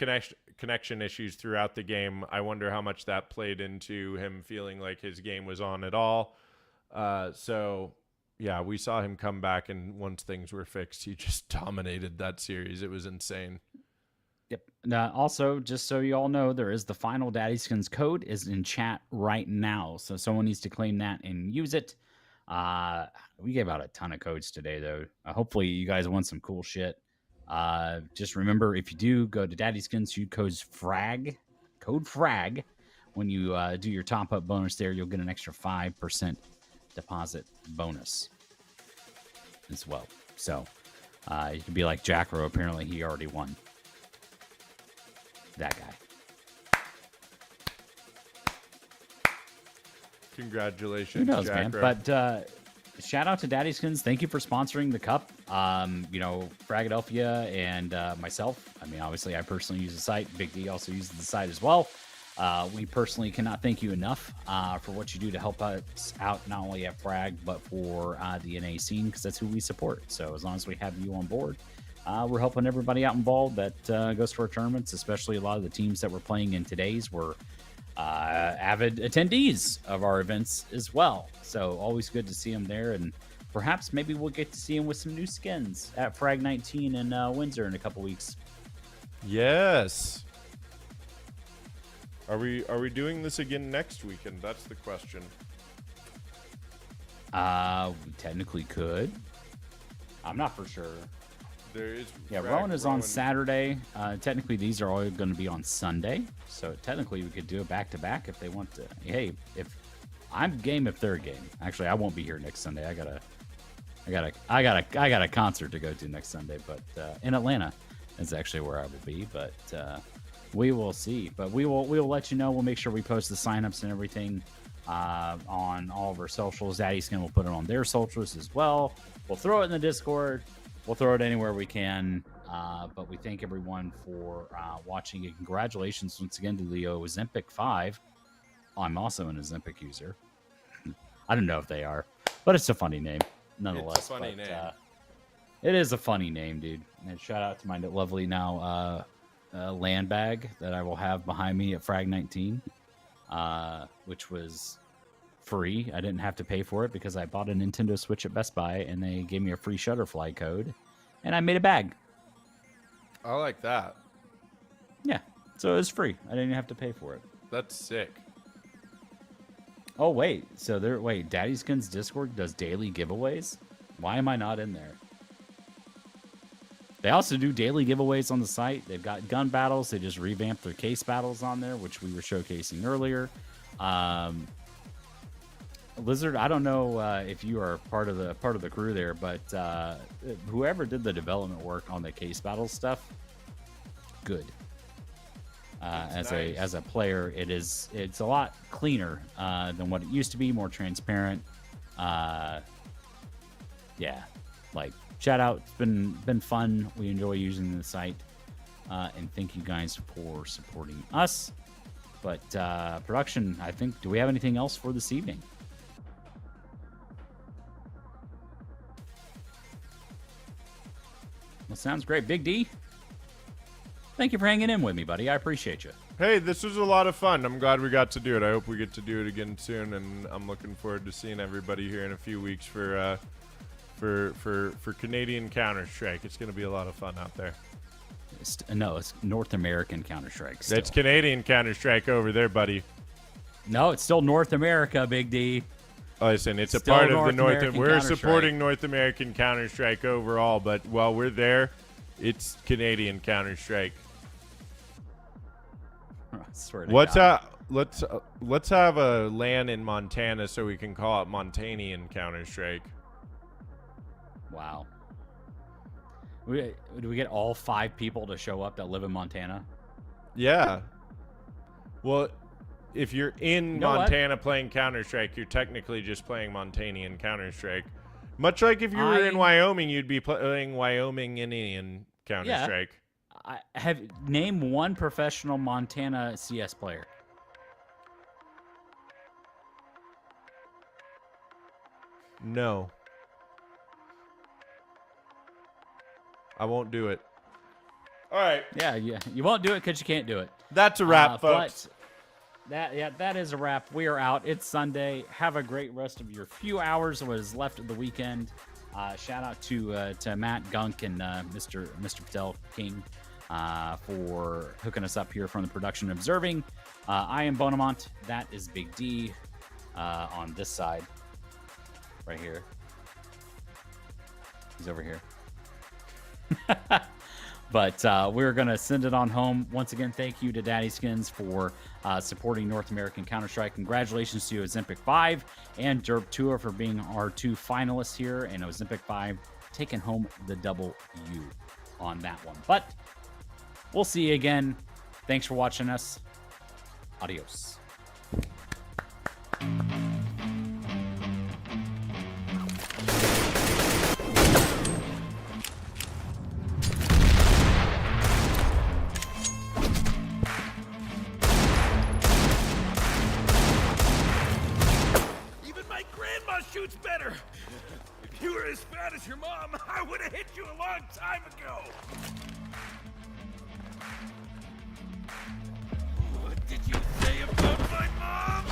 connection issues throughout the game. I wonder how much that played into him feeling like his game was on at all. So, yeah, we saw him come back, and once things were fixed, he just dominated that series. It was insane. Yep. Now, also, just so you all know, there is the final DaddySkins code is in chat right now. So someone needs to claim that and use it. We gave out a ton of codes today, though. Hopefully, you guys won some cool shit. Just remember, if you do go to DaddySkins, use code FRAG. When you do your top up bonus there, you'll get an extra 5% deposit bonus as well. So you can be like Jackro. Apparently, he already won. That guy. Congratulations, who knows, Jack, man? But shout out to DaddySkins. Thank you for sponsoring the cup. Fragadelphia and myself. I mean, obviously, I personally use the site. Big D also uses the site as well. We personally cannot thank you enough for what you do to help us out, not only at Frag, but for the NA scene, because that's who we support. So as long as we have you on board, we're helping everybody out involved that goes to our tournaments, especially a lot of the teams that we're playing in today's were avid attendees of our events as well. So always good to see them there, and perhaps maybe we'll get to see them with some new skins at Frag 19 in Windsor in a couple weeks. Yes. Are we doing this again next weekend? That's the question. We technically could. I'm not for sure. There is. Yeah, Rowan is on Saturday. Technically, these are all going to be on Sunday. So technically, we could do it back to back if they want to. Hey, if I'm game, if they're game. Actually, I won't be here next Sunday. I got a concert to go to next Sunday, but in Atlanta is actually where I will be. But we will see. But we will let you know. We'll make sure we post the signups and everything on all of our socials. DaddySkin will put it on their socials as well. We'll throw it in the Discord. We'll throw it anywhere we can. But we thank everyone for watching. And congratulations once again to Leo Ozempic 5 I'm also an Ozempic user. I don't know if they are, but it's a funny name nonetheless. It's a funny name. It is a funny name, dude. And shout out to my lovely now land bag that I will have behind me at Frag 19, which was free. I didn't have to pay for it because I bought a Nintendo Switch at Best Buy and they gave me a free Shutterfly code, and I made a bag. I like that. Yeah, so it was free. I didn't even have to pay for it. That's sick. Oh wait, so DaddySkins Discord does daily giveaways? Why am I not in there? They also do daily giveaways on the site. They've got gun battles. They just revamped their case battles on there, which we were showcasing earlier. Lizard, I don't know if you are part of the crew there, but whoever did the development work on the case battle stuff, good. As a player, it's a lot cleaner than what it used to be, more transparent. Yeah, like shout out, it's been fun. We enjoy using the site, and thank you guys for supporting us. But production, I think, do we have anything else for this evening? Well, sounds great. Big D, thank you for hanging in with me, buddy. I appreciate you. Hey, this was a lot of fun. I'm glad we got to do it. I hope we get to do it again soon, and I'm looking forward to seeing everybody here in a few weeks for Canadian Counter-Strike. It's going to be a lot of fun out there. No, it's North American Counter-Strike. That's Canadian Counter-Strike over there, buddy. No, it's still North America, Big D. Listen, it's still a part North of the North. American We're Counter-Strike. supporting North American Counter-Strike overall, but while we're there, it's Canadian Counter-Strike. I swear to God. Let's have a LAN in Montana so we can call it Montanian Counter-Strike. Wow. Do we get all 5 people to show up that live in Montana? Yeah. Well, if you're in Montana playing Counter-Strike, you're technically just playing Montanian Counter-Strike. Much like if you were in Wyoming, you'd be playing Wyoming Indian Counter-Strike. I have name one professional Montana CS player. No. I won't do it. All right. Yeah, you won't do it because you can't do it. That's a wrap, folks. That is a wrap. We are out. It's Sunday. Have a great rest of your few hours of what is left of the weekend. Shout out to Matt Gunk and Mr. Patel King for hooking us up here from the production observing. I am Bonamont. That is Big D on this side right here. He's over here. But we're going to send it on home. Once again, thank you to DaddySkins for supporting North American Counter-Strike. Congratulations to Ozempic 5 and Derp Tour for being our 2 finalists here, and Ozempic 5 taking home the W on that one. But we'll see you again. Thanks for watching us. Adios. Shoots better. If you were as fat as your mom, I would have hit you a long time ago. What did you say about my mom?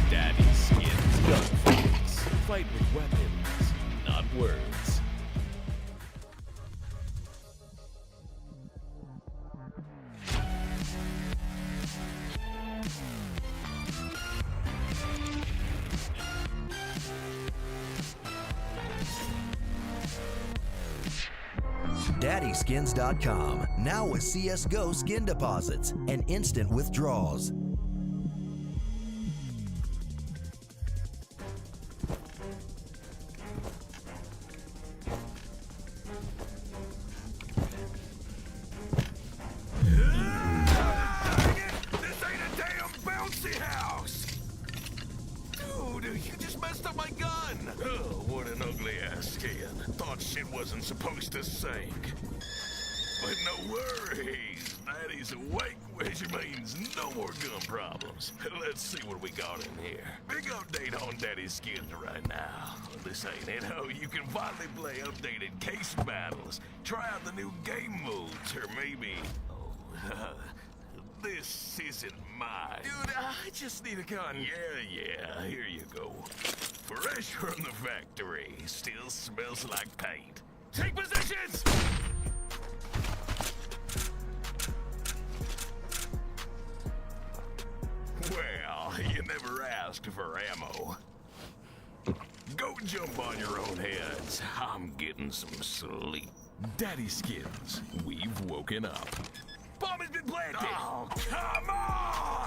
DaddySkins gunfights. Fight with weapons, not words. DaddySkins.com, now with CSGO skin deposits and instant withdrawals. This ain't a damn bouncy house! Dude, you just messed up my gun! Oh, what an ugly ass skin. Thought It wasn't supposed to sink. But no worries. Daddy's awake, which means no more gun problems. Let's see what we got in here. Big update on DaddySkins right now. This ain't it. Oh, you can finally play updated case battles. Try out the new game modes, or maybe... this isn't mine. Dude, I just need a gun. Yeah, here you go. Fresh from the factory. Still smells like paint. Take positions! Well, you never asked for ammo. Go jump on your own heads. I'm getting some sleep. DaddySkins, we've woken up. Bomb has been planted! Oh, come on!